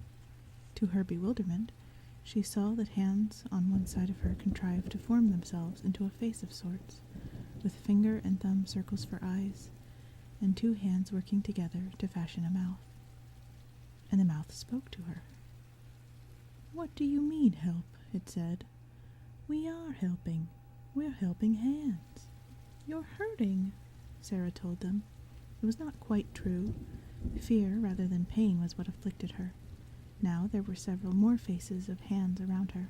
Speaker 1: To her bewilderment, she saw that hands on one side of her contrived to form themselves into a face of sorts, with finger and thumb circles for eyes, and two hands working together to fashion a mouth. And the mouth spoke to her. "What do you mean, help?" it said. "We are helping. We're helping hands." "You're hurting," Sarah told them. It was not quite true. Fear rather than pain was what afflicted her. Now there were several more faces of hands around her.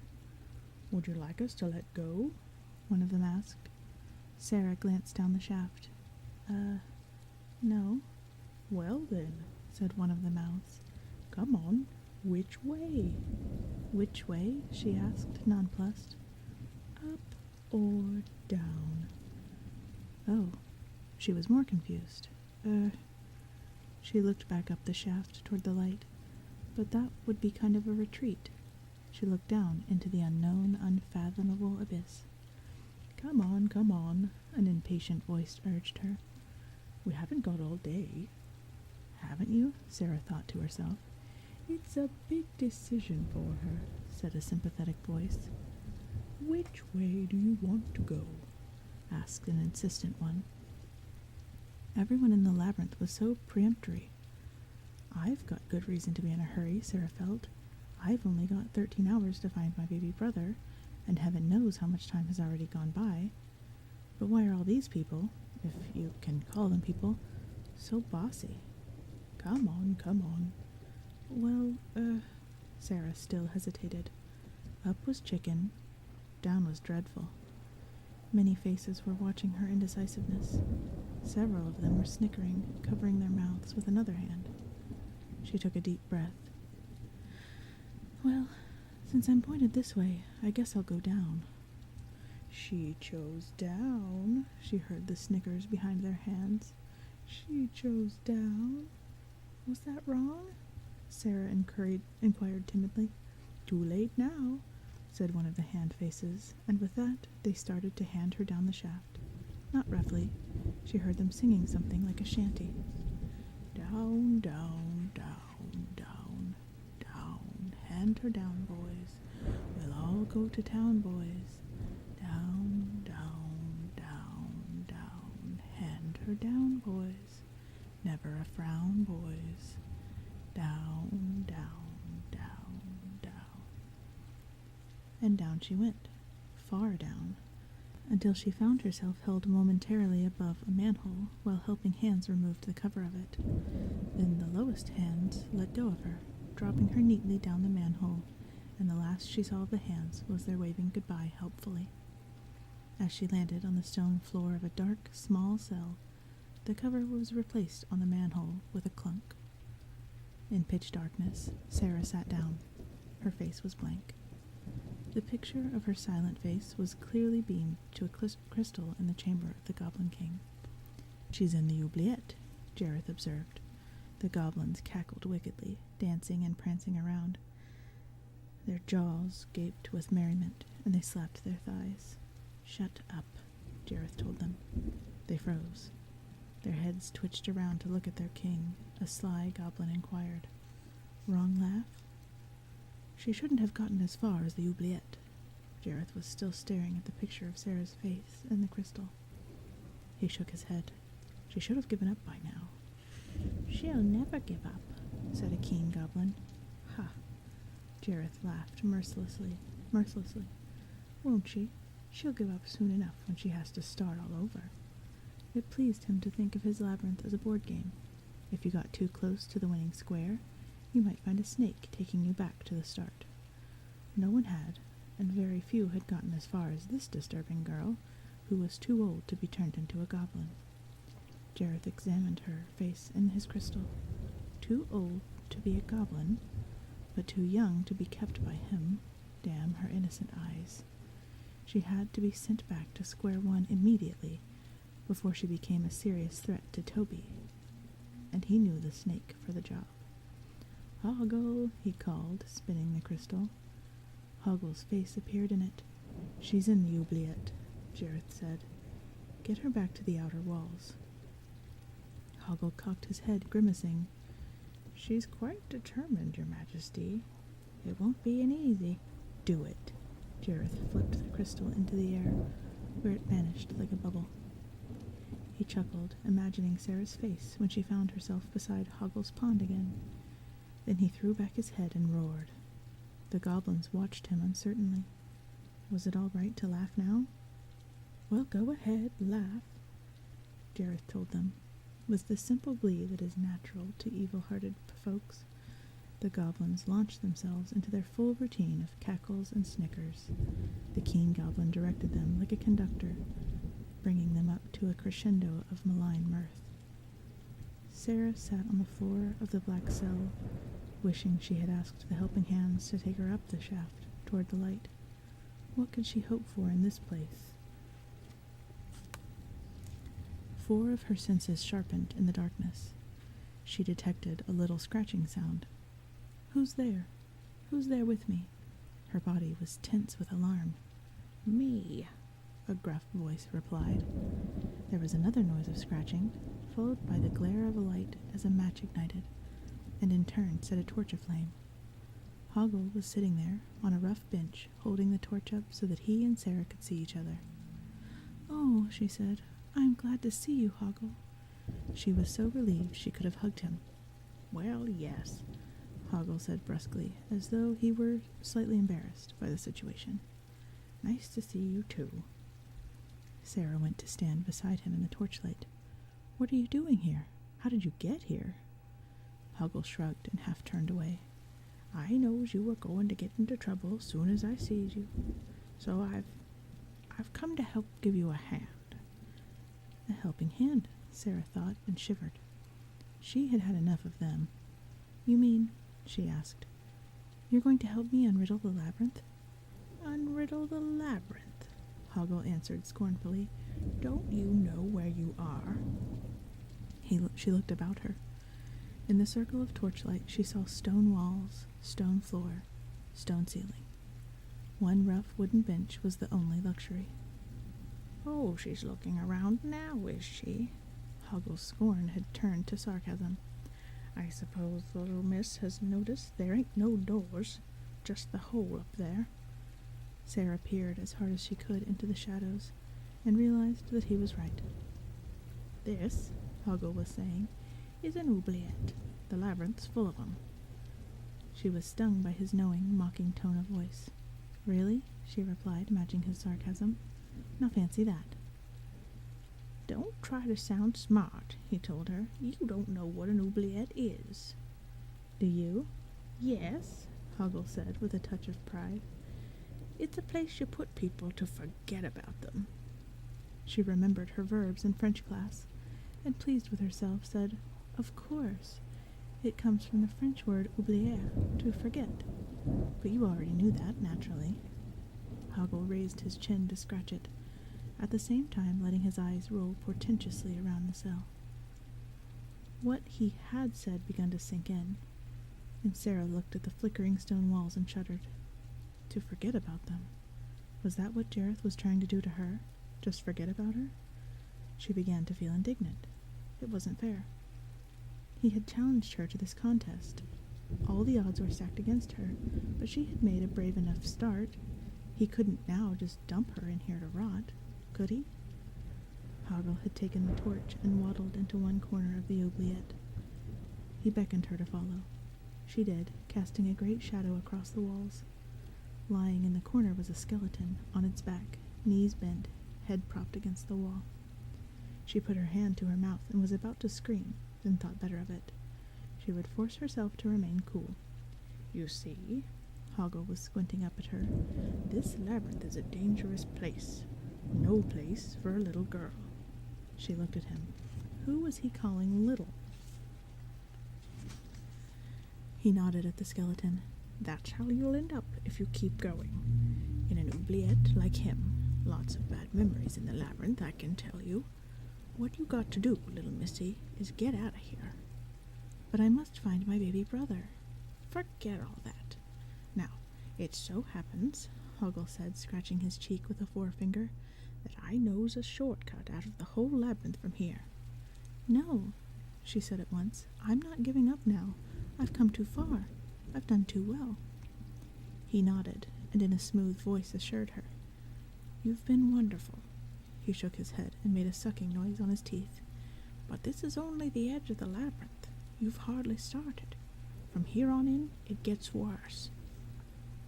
Speaker 1: "Would you like us to let go?" one of them asked. Sarah glanced down the shaft. No." "Well then," said one of the mouths, "come on. Which way?" "Which way?" she asked, nonplussed. "Up or down?" Oh, she was more confused. She looked back up the shaft toward the light, but that would be kind of a retreat. She looked down into the unknown, unfathomable abyss. Come on," an impatient voice urged her. "We haven't got all day." "Haven't you?" Sarah thought to herself. "It's a big decision for her," said a sympathetic voice. "Which way do you want to go?" asked an insistent one. Everyone in the labyrinth was so peremptory. "I've got good reason to be in a hurry," Sarah felt. "I've only got 13 hours to find my baby brother, and heaven knows how much time has already gone by. But why are all these people, if you can call them people, so bossy? Come on. Well, Sarah still hesitated. Up was chicken, down was dreadful. Many faces were watching her indecisiveness. Several of them were snickering, covering their mouths with another hand. She took a deep breath. "Well, since I'm pointed this way, I guess I'll go down." "She chose down," she heard the snickers behind their hands. "She chose down. Was that wrong?" Sarah inquired timidly. "Too late now," said one of the hand faces, and with that they started to hand her down the shaft. Not roughly. She heard them singing something like a shanty. "Down, down, down, down, down. Hand her down, boys. We'll all go to town, boys. Down, down, down, down. Hand her down, boys. Never a frown, boys. Down, down, down, down." And down she went, far down, until she found herself held momentarily above a manhole while helping hands removed the cover of it. Then the lowest hands let go of her, dropping her neatly down the manhole, and the last she saw of the hands was their waving goodbye helpfully. As she landed on the stone floor of a dark, small cell, the cover was replaced on the manhole with a clunk. In pitch darkness, Sarah sat down. Her face was blank. The picture of her silent face was clearly beamed to a crystal in the chamber of the Goblin King. "She's in the oubliette," Jareth observed. The goblins cackled wickedly, dancing and prancing around. Their jaws gaped with merriment, and they slapped their thighs. "Shut up," Jareth told them. They froze. Their heads twitched around to look at their king. A sly goblin inquired. "Wrong laugh?" "She shouldn't have gotten as far as the oubliette." Jareth was still staring at the picture of Sarah's face in the crystal. He shook his head. "She should have given up by now." "She'll never give up," said a keen goblin. "Ha!" Jareth laughed mercilessly. "Won't she? She'll give up soon enough when she has to start all over." It pleased him to think of his labyrinth as a board game. If you got too close to the winning square, you might find a snake taking you back to the start. No one had, and very few had gotten as far as this disturbing girl, who was too old to be turned into a goblin. Jareth examined her face in his crystal. Too old to be a goblin, but too young to be kept by him. Damn her innocent eyes. She had to be sent back to square one immediately, before she became a serious threat to Toby, and he knew the snake for the job. "Hoggle," he called, spinning the crystal. Hoggle's face appeared in it. "She's in the oubliette," Jareth said. "Get her back to the outer walls." Hoggle cocked his head, grimacing. "She's quite determined, Your Majesty. It won't be an easy." "Do it." Jareth flipped the crystal into the air, where it vanished like a bubble. He chuckled, imagining Sarah's face when she found herself beside Hoggle's pond again. Then he threw back his head and roared. The goblins watched him uncertainly. Was it all right to laugh now? "Well, go ahead, laugh," Jareth told them, with the simple glee that is natural to evil-hearted folks. The goblins launched themselves into their full routine of cackles and snickers. The keen goblin directed them like a conductor, bringing them up to a crescendo of malign mirth. Sarah sat on the floor of the black cell, wishing she had asked the helping hands to take her up the shaft toward the light. What could she hope for in this place? 4 of her senses sharpened in the darkness. She detected a little scratching sound. "Who's there? Who's there with me?" Her body was tense with alarm. "Me," a gruff voice replied. There was another noise of scratching, followed by the glare of a light as a match ignited, and in turn set a torch aflame. Hoggle was sitting there on a rough bench, holding the torch up so that he and Sarah could see each other. "Oh," she said, "I am glad to see you, Hoggle." She was so relieved she could have hugged him. "Well, yes," Hoggle said brusquely, as though he were slightly embarrassed by the situation. "Nice to see you, too." Sarah went to stand beside him in the torchlight. "What are you doing here? How did you get here?" Hoggle shrugged and half turned away. "I knows you were going to get into trouble soon as I sees you, so I've come to help give you a hand." A helping hand, Sarah thought, and shivered. She had had enough of them. "You mean," she asked, "you're going to help me unriddle the labyrinth?" "Unriddle the labyrinth," Hoggle answered scornfully. "Don't you know where you are?" She looked about her. In the circle of torchlight she saw stone walls, stone floor, stone ceiling. One rough wooden bench was the only luxury. "Oh, she's looking around now, is she?" Hoggle's scorn had turned to sarcasm. "I suppose the little miss has noticed there ain't no doors, just the hole up there." Sarah peered as hard as she could into the shadows, and realized that he was right. "This," Hoggle was saying, "is an oubliette. The labyrinth's full of 'em." She was stung by his knowing, mocking tone of voice. "Really?" she replied, matching his sarcasm. "Now fancy that." "Don't try to sound smart," he told her. "You don't know what an oubliette is." "Do you?" "Yes," Hoggle said with a touch of pride. "It's a place you put people to forget about them." She remembered her verbs in French class, and pleased with herself said, "Of course. It comes from the French word oublier, to forget. But you already knew that, naturally." Hoggle raised his chin to scratch it, at the same time letting his eyes roll portentously around the cell. What he had said began to sink in, and Sarah looked at the flickering stone walls and shuddered. To forget about them. Was that what Jareth was trying to do to her? Just forget about her? She began to feel indignant. It wasn't fair. He had challenged her to this contest. All the odds were stacked against her, but she had made a brave enough start. He couldn't now just dump her in here to rot, could he? Hoggle had taken the torch and waddled into one corner of the oubliette. He beckoned her to follow. She did, casting a great shadow across the walls. Lying in the corner was a skeleton, on its back, knees bent, head propped against the wall. She put her hand to her mouth and was about to scream, then thought better of it. She would force herself to remain cool. "You see," Hoggle was squinting up at her, "this labyrinth is a dangerous place. No place for a little girl." She looked at him. Who was he calling little? He nodded at the skeleton. "That's how you'll end up if you keep going. In an oubliette like him. Lots of bad memories in the labyrinth, I can tell you. What you got to do, little missy, is get out of here." "But I must find my baby brother." "Forget all that. Now, it so happens," Hoggle said, scratching his cheek with a forefinger, "that I knows a shortcut out of the whole labyrinth from here." "No," she said at once. "I'm not giving up now. I've come too far. I've done too well." He nodded, and in a smooth voice assured her. "You've been wonderful." He shook his head and made a sucking noise on his teeth. "But this is only the edge of the labyrinth. You've hardly started. From here on in, it gets worse."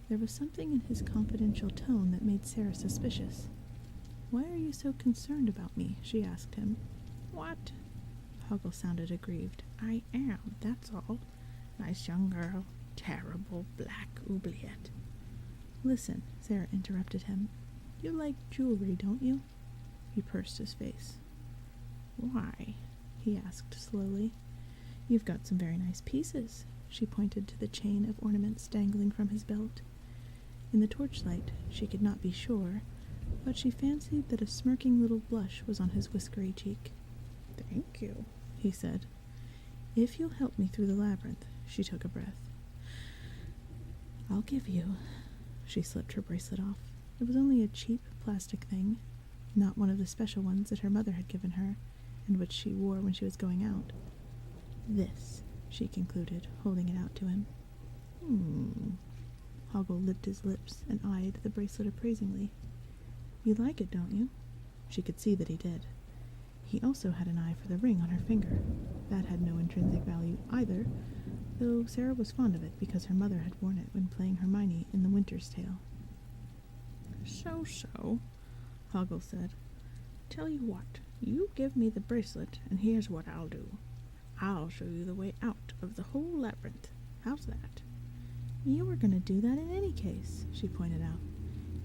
Speaker 1: There was something in his confidential tone that made Sarah suspicious. "Why are you so concerned about me?" she asked him. "What?" Hoggle sounded aggrieved. "I am, that's all. Nice young girl.
Speaker 2: terrible black oubliette.
Speaker 1: Listen, Sarah interrupted him. You like jewelry, don't you? He pursed his face.
Speaker 2: Why?
Speaker 1: He asked slowly. You've got some very nice pieces. She pointed to the chain of ornaments dangling from his belt. In the torchlight, she could not be sure, but she fancied that a smirking little blush was on his whiskery cheek.
Speaker 2: Thank you,
Speaker 1: he said. If you'll help me through the labyrinth, she took a breath. I'll give you. She slipped her bracelet off. It was only a cheap plastic thing, not one of the special ones that her mother had given her, and which she wore when she was going out. This, she concluded, holding it out to him. Hoggle licked his lips and eyed the bracelet appraisingly. You like it, don't you? She could see that he did. He also had an eye for the ring on her finger. That had no intrinsic value either, though Sarah was fond of it because her mother had worn it when playing Hermione in The Winter's Tale.
Speaker 2: So, Hoggle said. Tell you what, you give me the bracelet, and here's what I'll do. I'll show you the way out of the whole labyrinth. How's that?
Speaker 1: You were going to do that in any case, she pointed out.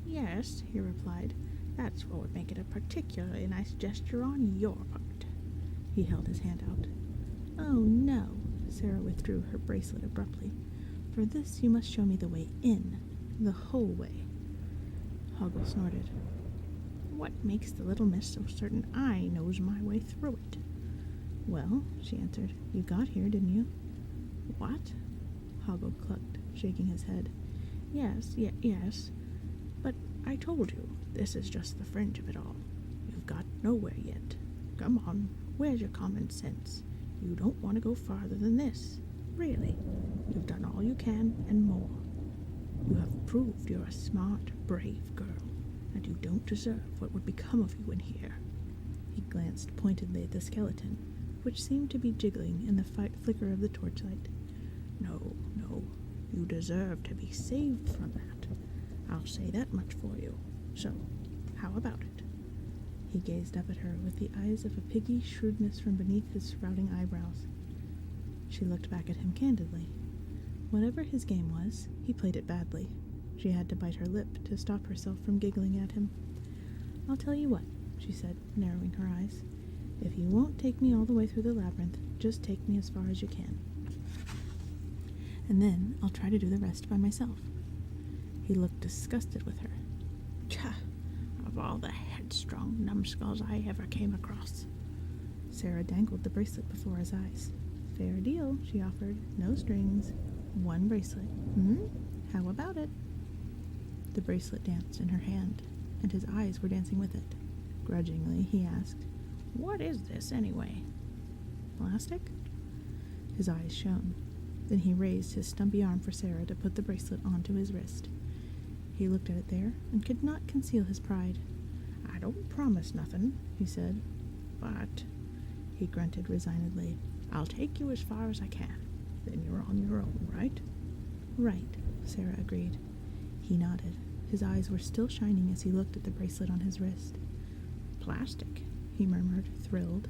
Speaker 2: Yes, he replied. That's what would make it a particularly nice gesture on your part.
Speaker 1: He held his hand out. Oh, no, Sarah withdrew her bracelet abruptly. For this you must show me the way in, the whole way. Hoggle snorted.
Speaker 2: What makes the little miss so certain I knows my way through it?
Speaker 1: Well, she answered, you got here, didn't you?
Speaker 2: What?
Speaker 1: Hoggle clucked, shaking his head.
Speaker 2: Yes, but I told you, this is just the fringe of it all. You've got nowhere yet. Come on, where's your common sense? You don't want to go farther than this. Really, you've done all you can and more. You have proved you're a smart, brave girl, and you don't deserve what would become of you in here.
Speaker 1: He glanced pointedly at the skeleton, which seemed to be jiggling in the flicker of the torchlight.
Speaker 2: No, you deserve to be saved from that. I'll say that much for you. So, how about it?
Speaker 1: He gazed up at her with the eyes of a piggy shrewdness from beneath his sprouting eyebrows. She looked back at him candidly. Whatever his game was, he played it badly. She had to bite her lip to stop herself from giggling at him. I'll tell you what, she said, narrowing her eyes. If you won't take me all the way through the labyrinth, just take me as far as you can. And then I'll try to do the rest by myself. He looked disgusted with her.
Speaker 2: Tch, of all the headstrong numbskulls I ever came across.
Speaker 1: Sarah dangled the bracelet before his eyes. Fair deal, she offered. No strings. One bracelet. How about it? The bracelet danced in her hand, and his eyes were dancing with it. Grudgingly, he asked,
Speaker 2: What is this, anyway?
Speaker 1: Plastic? His eyes shone. Then he raised his stumpy arm for Sarah to put the bracelet onto his wrist. He looked at it there and could not conceal his pride.
Speaker 2: I don't promise nothing, he said, but,
Speaker 1: he grunted resignedly,
Speaker 2: I'll take you as far as I can. Then you're on your own, right?
Speaker 1: Right, Sarah agreed. He nodded. His eyes were still shining as he looked at the bracelet on his wrist.
Speaker 2: Plastic,
Speaker 1: he murmured, thrilled.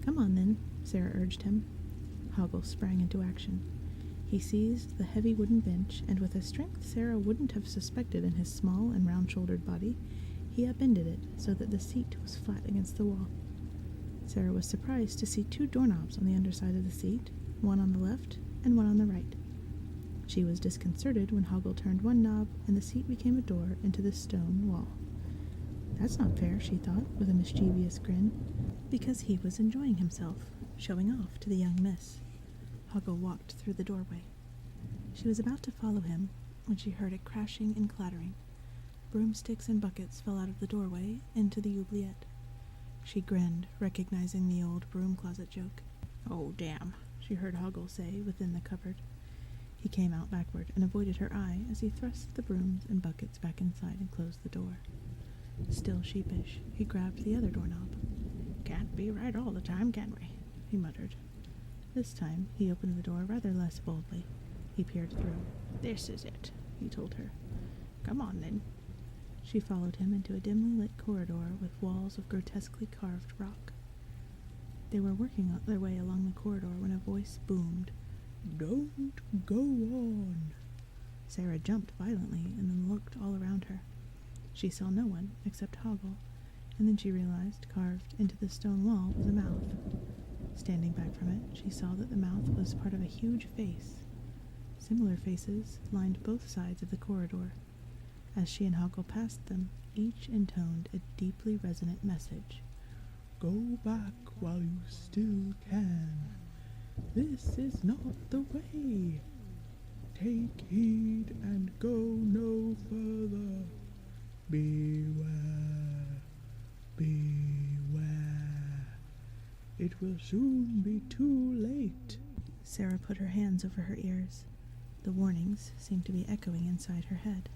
Speaker 1: Come on, then, Sarah urged him. Hoggle sprang into action. He seized the heavy wooden bench, and with a strength Sarah wouldn't have suspected in his small and round-shouldered body, he upended it so that the seat was flat against the wall. Sarah was surprised to see two doorknobs on the underside of the seat, one on the left and one on the right. She was disconcerted when Hoggle turned one knob and the seat became a door into the stone wall. That's not fair, she thought, with a mischievous grin, because he was enjoying himself, showing off to the young miss. Hoggle walked through the doorway. She was about to follow him when she heard a crashing and clattering. Broomsticks and buckets fell out of the doorway into the oubliette. She grinned, recognizing the old broom closet joke.
Speaker 2: Oh, damn,
Speaker 1: she heard Hoggle say within the cupboard. He came out backward and avoided her eye as he thrust the brooms and buckets back inside and closed the door. Still sheepish, he grabbed the other doorknob.
Speaker 2: Can't be right all the time, can we?
Speaker 1: He muttered. This time, he opened the door rather less boldly. He peered through.
Speaker 2: This is it,
Speaker 1: he told her.
Speaker 2: Come on, then.
Speaker 1: She followed him into a dimly lit corridor with walls of grotesquely carved rock. They were working their way along the corridor when a voice boomed,
Speaker 2: Don't go on.
Speaker 1: Sarah jumped violently and then looked all around her. She saw no one except Hoggle, and then she realized carved into the stone wall was a mouth. Standing back from it, she saw that the mouth was part of a huge face. Similar faces lined both sides of the corridor. As she and Hoggle passed them, each intoned a deeply resonant message.
Speaker 2: Go back while you still can. This is not the way. Take heed and go no further. Beware, beware. It will soon be too late.
Speaker 1: Sarah put her hands over her ears. The warnings seemed to be echoing inside her head.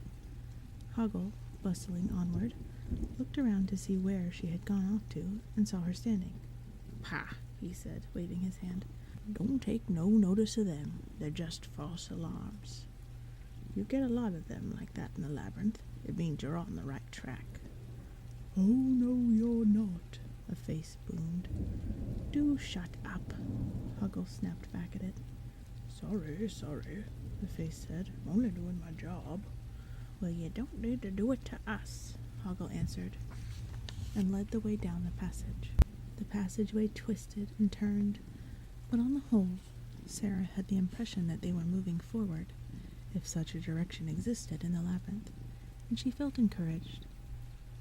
Speaker 1: Hoggle, bustling onward, looked around to see where she had gone off to and saw her standing.
Speaker 2: "Pah," he said, waving his hand. "Don't take no notice of them. They're just false alarms. You get a lot of them like that in the Labyrinth. It means you're on the right track." "Oh, no, you're not," a face boomed. "Do shut up," Hoggle snapped back at it. Sorry, the face said. "Only doing my job." "Well, you don't need to do it to us," Hoggle answered,
Speaker 1: and led the way down the passage. The passageway twisted and turned, but on the whole, Sarah had the impression that they were moving forward, if such a direction existed in the labyrinth, and she felt encouraged.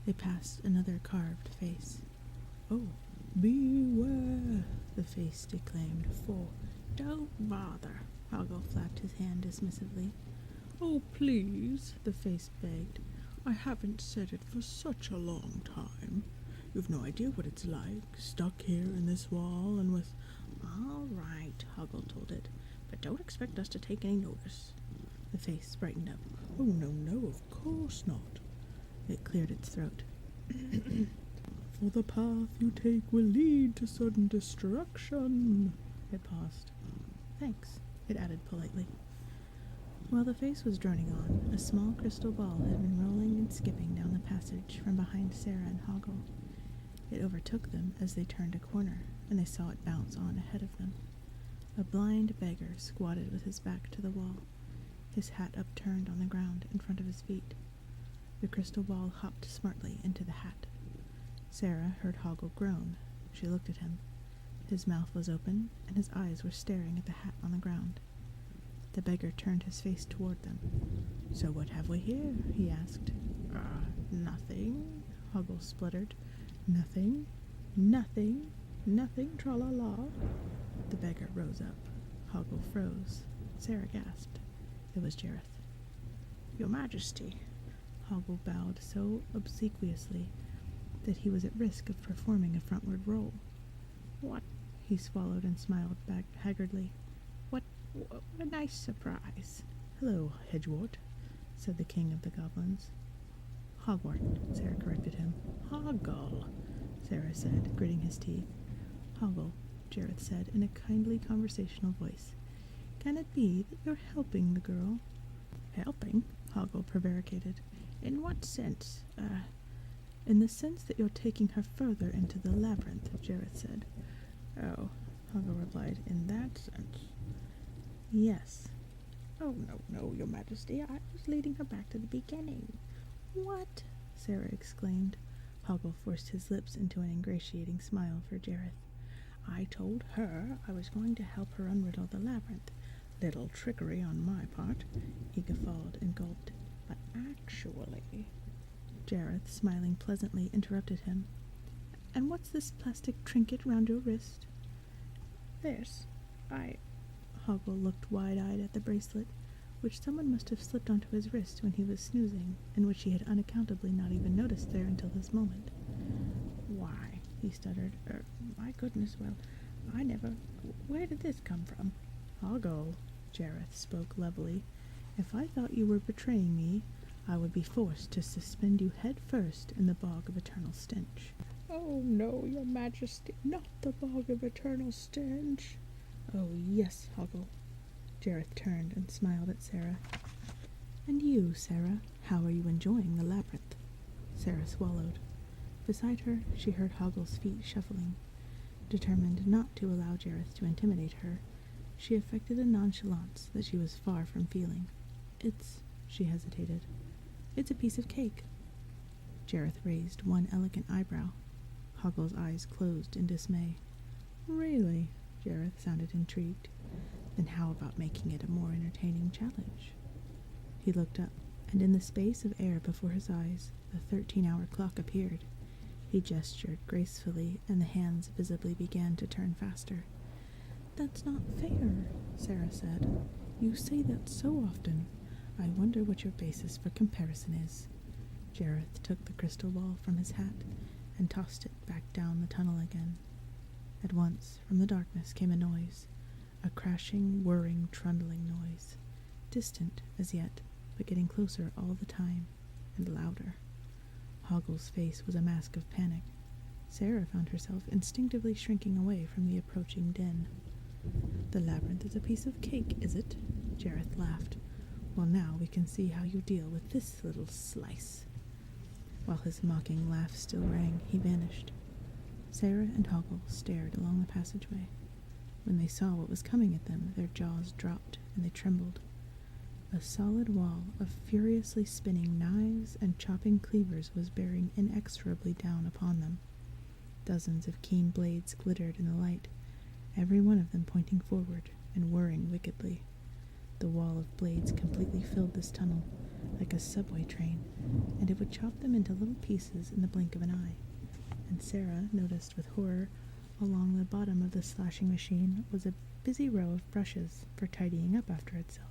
Speaker 1: They passed another carved face.
Speaker 2: "Oh, beware," the face declaimed. "For don't bother."
Speaker 1: Hoggle flapped his hand dismissively.
Speaker 2: "Oh, please," the face begged. "I haven't said it for such a long time. You've no idea what it's like, stuck here in this wall and with—" "All right," Hoggle told it, "but don't expect us to take any notice."
Speaker 1: The face brightened up.
Speaker 2: "Oh, no, of course not."
Speaker 1: It cleared its throat.
Speaker 2: "For the path you take will lead to sudden destruction."
Speaker 1: It paused. "Thanks," it added politely. While the face was droning on, a small crystal ball had been rolling and skipping down the passage from behind Sarah and Hoggle. It overtook them as they turned a corner, and they saw it bounce on ahead of them. A blind beggar squatted with his back to the wall, his hat upturned on the ground in front of his feet. The crystal ball hopped smartly into the hat. Sarah heard Hoggle groan. She looked at him. His mouth was open, and his eyes were staring at the hat on the ground. The beggar turned his face toward them.
Speaker 2: "So what have we here?" he asked.
Speaker 1: Nothing," Hoggle spluttered.
Speaker 2: Nothing, tra-la-la."
Speaker 1: The beggar rose up. Hoggle froze. Sarah gasped. It was Jareth.
Speaker 2: "Your Majesty."
Speaker 1: Hoggle bowed so obsequiously that he was at risk of performing a frontward roll.
Speaker 2: What?
Speaker 1: He swallowed and smiled back haggardly.
Speaker 2: What a nice surprise."
Speaker 1: "Hello, Hedgewort," said the king of the goblins. "Hogwart," Sarah corrected him.
Speaker 2: "Hoggle,"
Speaker 1: Sarah said, gritting his teeth. "Hoggle," Jareth said in a kindly conversational voice. "Can it be that you're helping the girl?"
Speaker 2: "Helping?"
Speaker 1: Hoggle prevaricated.
Speaker 2: "In what sense?
Speaker 1: In the sense that you're taking her further into the labyrinth," Jareth said.
Speaker 2: "Oh," Hoggle replied, "in that sense."
Speaker 1: "Yes."
Speaker 2: "Oh, no, Your Majesty. I was leading her back to the beginning."
Speaker 1: "What?" Sarah exclaimed. Hoggle forced his lips into an ingratiating smile for Jareth.
Speaker 2: "I told her I was going to help her unriddle the labyrinth. Little trickery on my part," he guffawed and gulped. "But actually—"
Speaker 1: Jareth, smiling pleasantly, interrupted him. "And what's this plastic trinket round your wrist?"
Speaker 2: "This?
Speaker 1: Hoggle looked wide-eyed at the bracelet, which someone must have slipped onto his wrist when he was snoozing, and which he had unaccountably not even noticed there until this moment.
Speaker 2: "Why," he stuttered, "my goodness, well, I never— Where did this come from?"
Speaker 1: "Hoggle," Jareth spoke levelly, "if I thought you were betraying me, I would be forced to suspend you head first in the bog of eternal stench."
Speaker 2: "Oh, no, Your Majesty, not the bog of eternal stench."
Speaker 1: "Oh, yes, Hoggle." Jareth turned and smiled at Sarah. "And you, Sarah, how are you enjoying the labyrinth?" Sarah swallowed. Beside her, she heard Hoggle's feet shuffling. Determined not to allow Jareth to intimidate her, She affected a nonchalance that she was far from feeling. She hesitated. It's a piece of cake. Jareth raised one elegant eyebrow. Hoggle's eyes closed in dismay. Really? Jareth sounded intrigued. Then how about making it a more entertaining challenge? He looked up, and in the space of air before his eyes, the 13-hour clock appeared. He gestured gracefully, and the hands visibly began to turn faster. That's not fair, Sarah said. You say that so often. I wonder what your basis for comparison is. Jareth took the crystal ball from his hat and tossed it back down the tunnel again. At once, from the darkness came a noise, a crashing, whirring, trundling noise, distant as yet, but getting closer all the time, and louder. Hoggle's face was a mask of panic. Sarah found herself instinctively shrinking away from the approaching din. The labyrinth is a piece of cake, is it? Jareth laughed. Well, now we can see how you deal with this little slice. While his mocking laugh still rang, he vanished. Sarah and Hoggle stared along the passageway. When they saw what was coming at them, their jaws dropped and they trembled. A solid wall of furiously spinning knives and chopping cleavers was bearing inexorably down upon them. Dozens of keen blades glittered in the light, every one of them pointing forward and whirring wickedly. The wall of blades completely filled this tunnel, like a subway train, and it would chop them into little pieces in the blink of an eye. And Sarah noticed with horror, along the bottom of the slashing machine was a busy row of brushes for tidying up after itself.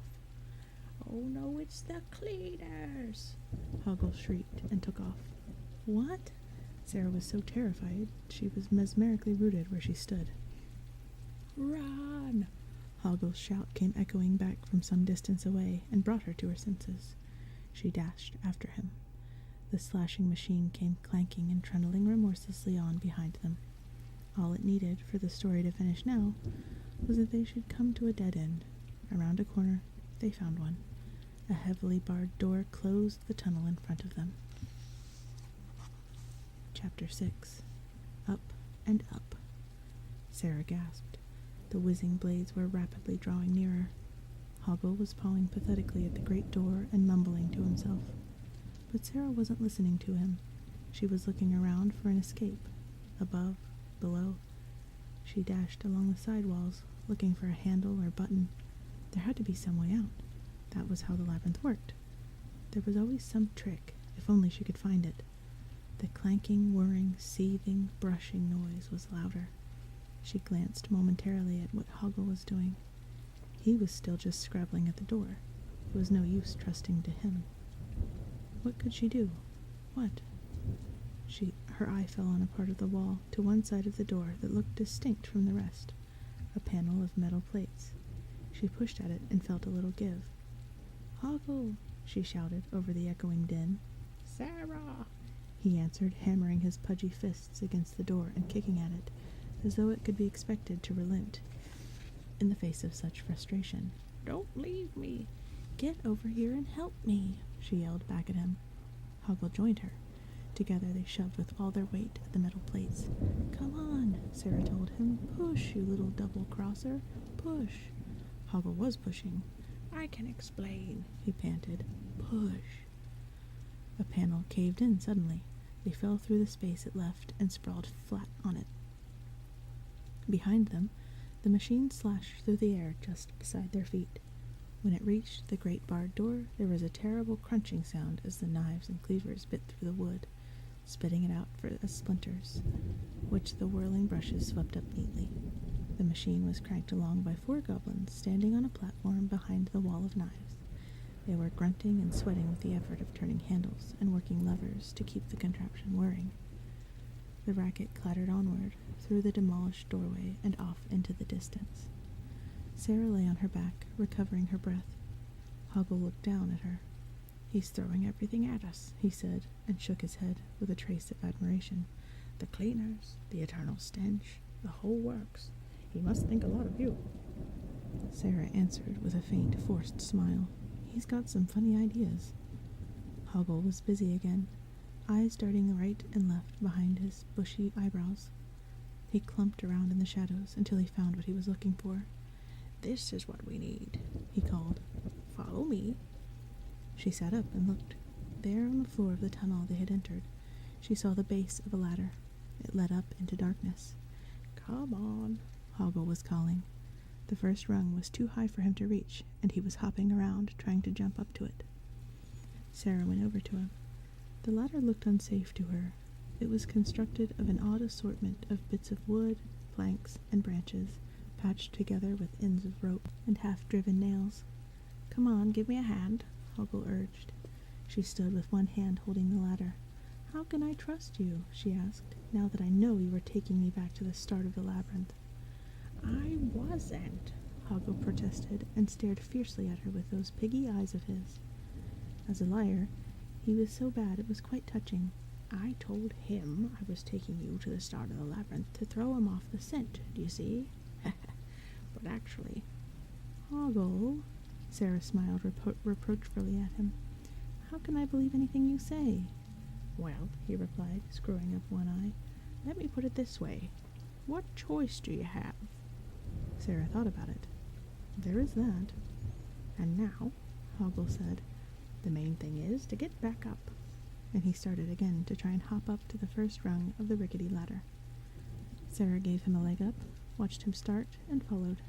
Speaker 1: Oh no, it's the cleaners! Hoggle shrieked and took off. What? Sarah was so terrified she was mesmerically rooted where she stood. Run! Hoggle's shout came echoing back from some distance away and brought her to her senses. She dashed after him. The slashing machine came clanking and trundling remorselessly on behind them. All it needed for the story to finish now was that they should come to a dead end. Around a corner, they found one. A heavily barred door closed the tunnel in front of them. Chapter 6. Up and up. Sarah gasped. The whizzing blades were rapidly drawing nearer. Hoggle was pawing pathetically at the great door and mumbling to himself. But Sarah wasn't listening to him. She was looking around for an escape. Above, below. She dashed along the side walls, looking for a handle or button. There had to be some way out. That was how the labyrinth worked. There was always some trick, if only she could find it. The clanking, whirring, seething, brushing noise was louder. She glanced momentarily at what Hoggle was doing. He was still just scrabbling at the door. It was no use trusting to him. What could she do? What? Her eye fell on a part of the wall to one side of the door that looked distinct from the rest, a panel of metal plates. She pushed at it and felt a little give. Hoggle! She shouted over the echoing din. Sarah! He answered, hammering his pudgy fists against the door and kicking at it, as though it could be expected to relent in the face of such frustration. Don't leave me! Get over here and help me! She yelled back at him. Hoggle joined her. Together they shoved with all their weight at the metal plates. Come on, Sarah told him. Push, you little double-crosser. Push. Hoggle was pushing. I can explain, he panted. Push. A panel caved in suddenly. They fell through the space it left and sprawled flat on it. Behind them, the machine slashed through the air just beside their feet. When it reached the great barred door, there was a terrible crunching sound as the knives and cleavers bit through the wood, spitting it out as splinters, which the whirling brushes swept up neatly. The machine was cranked along by 4 goblins standing on a platform behind the wall of knives. They were grunting and sweating with the effort of turning handles and working levers to keep the contraption whirring. The racket clattered onward, through the demolished doorway and off into the distance. Sarah lay on her back, recovering her breath. Hoggle looked down at her. He's throwing everything at us, he said, and shook his head with a trace of admiration. The cleaners, the eternal stench, the whole works. He must think a lot of you. Sarah answered with a faint, forced smile. He's got some funny ideas. Hoggle was busy again, eyes darting right and left behind his bushy eyebrows. He clumped around in the shadows until he found what he was looking for.
Speaker 2: This is what we need," he called. "Follow me."
Speaker 1: She sat up and looked. There on the floor of the tunnel they had entered, she saw the base of a ladder. It led up into darkness.
Speaker 2: "Come on,"
Speaker 1: Hoggle was calling. The first rung was too high for him to reach, and he was hopping around, trying to jump up to it. Sarah went over to him. The ladder looked unsafe to her. It was constructed of an odd assortment of bits of wood, planks, and branches, patched together with ends of rope and half-driven nails. "Come on, give me a hand," Hoggle urged. She stood with one hand holding the ladder. "How can I trust you?" she asked, "now that I know you are taking me back to the start of the labyrinth?"
Speaker 2: "I wasn't,"
Speaker 1: Hoggle protested, and stared fiercely at her with those piggy eyes of his. As a liar, he was so bad it was quite touching.
Speaker 2: "I told him I was taking you to the start of the labyrinth to throw him off the scent, do you see? But actually—"
Speaker 1: "Hoggle," Sarah smiled reproachfully at him. "How can I believe anything you say?"
Speaker 2: "Well," he replied, screwing up one eye, "let me put it this way. What choice do you have?"
Speaker 1: Sarah thought about it. "There is that."
Speaker 2: "And now," Hoggle said, "the main thing is to get back up."
Speaker 1: And he started again to try and hop up to the first rung of the rickety ladder. Sarah gave him a leg up, watched him start, and followed.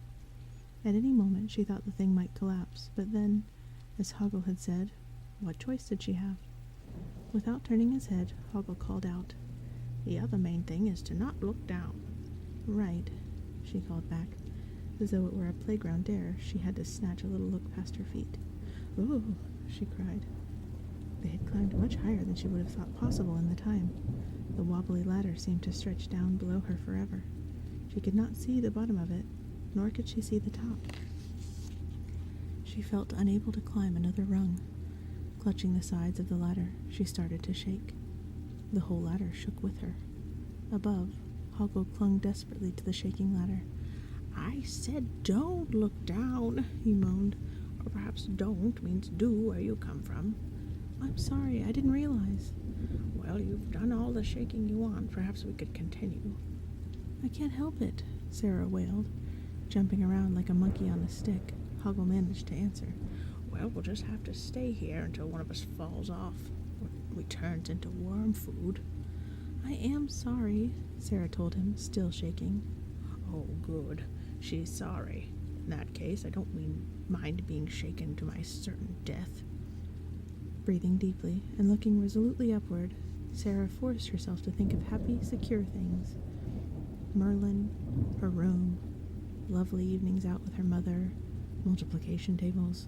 Speaker 1: At any moment she thought the thing might collapse, but then, as Hoggle had said, what choice did she have? Without turning his head, Hoggle called out,
Speaker 2: "The other main thing is to not look down."
Speaker 1: "Right," she called back. As though it were a playground dare, she had to snatch a little look past her feet. "Ooh," she cried. They had climbed much higher than she would have thought possible in the time. The wobbly ladder seemed to stretch down below her forever. She could not see the bottom of it, nor could she see the top. She felt unable to climb another rung. Clutching the sides of the ladder, she started to shake. The whole ladder shook with her. Above, Hoggle clung desperately to the shaking ladder.
Speaker 2: "I said don't look down," he moaned. "Or perhaps don't means do where you come from."
Speaker 1: "I'm sorry, I didn't realize."
Speaker 2: "Well, you've done all the shaking you want. Perhaps we could continue."
Speaker 1: "I can't help it," Sarah wailed. Jumping around like a monkey on a stick, Hoggle managed to answer.
Speaker 2: "Well, we'll just have to stay here until one of us falls off, or we turns into worm food."
Speaker 1: "I am sorry," Sarah told him, still shaking.
Speaker 2: "Oh, good. She's sorry. In that case, I don't mind being shaken to my certain death."
Speaker 1: Breathing deeply and looking resolutely upward, Sarah forced herself to think of happy, secure things. Merlin, her room, lovely evenings out with her mother, multiplication tables.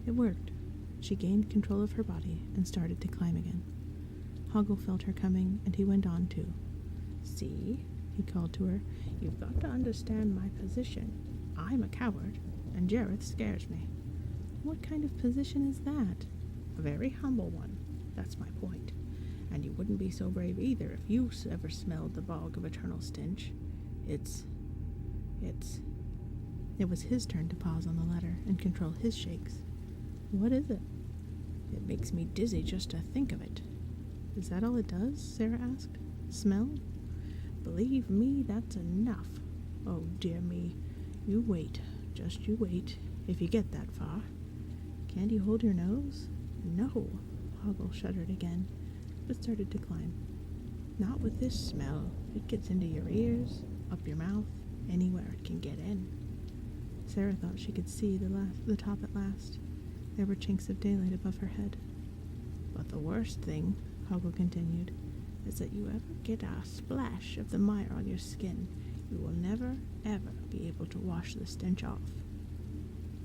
Speaker 1: It worked. She gained control of her body and started to climb again. Hoggle felt her coming, and he went on too.
Speaker 2: "See," he called to her, "you've got to understand my position. I'm a coward, and Jareth scares me."
Speaker 1: "What kind of position is that?"
Speaker 2: "A very humble one. That's my point. And you wouldn't be so brave either if you ever smelled the bog of eternal stench. It's...
Speaker 1: It was his turn to pause on the ladder and control his shakes. "What is it?"
Speaker 2: "It makes me dizzy just to think of it."
Speaker 1: "Is that all it does?" Sarah asked. "Smell?"
Speaker 2: "Believe me, that's enough. Oh, dear me. You wait. Just you wait, if you get that far."
Speaker 1: "Can't you hold your nose?"
Speaker 2: "No."
Speaker 1: Hoggle shuddered again, but started to climb.
Speaker 2: "Not with this smell. It gets into your ears, up your mouth, anywhere it can get in."
Speaker 1: Sarah thought she could see the top at last. There were chinks of daylight above her head.
Speaker 2: "But the worst thing," Hoggle continued, "is that you ever get a splash of the mire on your skin, you will never, ever be able to wash the stench off."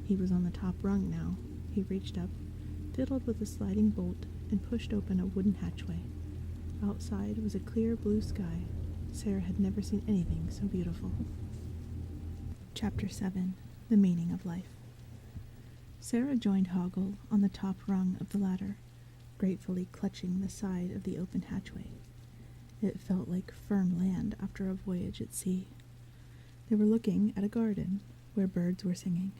Speaker 1: He was on the top rung now. He reached up, fiddled with a sliding bolt, and pushed open a wooden hatchway. Outside was a clear blue sky. Sarah had never seen anything so beautiful. Chapter 7. The Meaning of Life. Sarah joined Hoggle on the top rung of the ladder, gratefully clutching the side of the open hatchway. It felt like firm land after a voyage at sea. They were looking at a garden where birds were singing.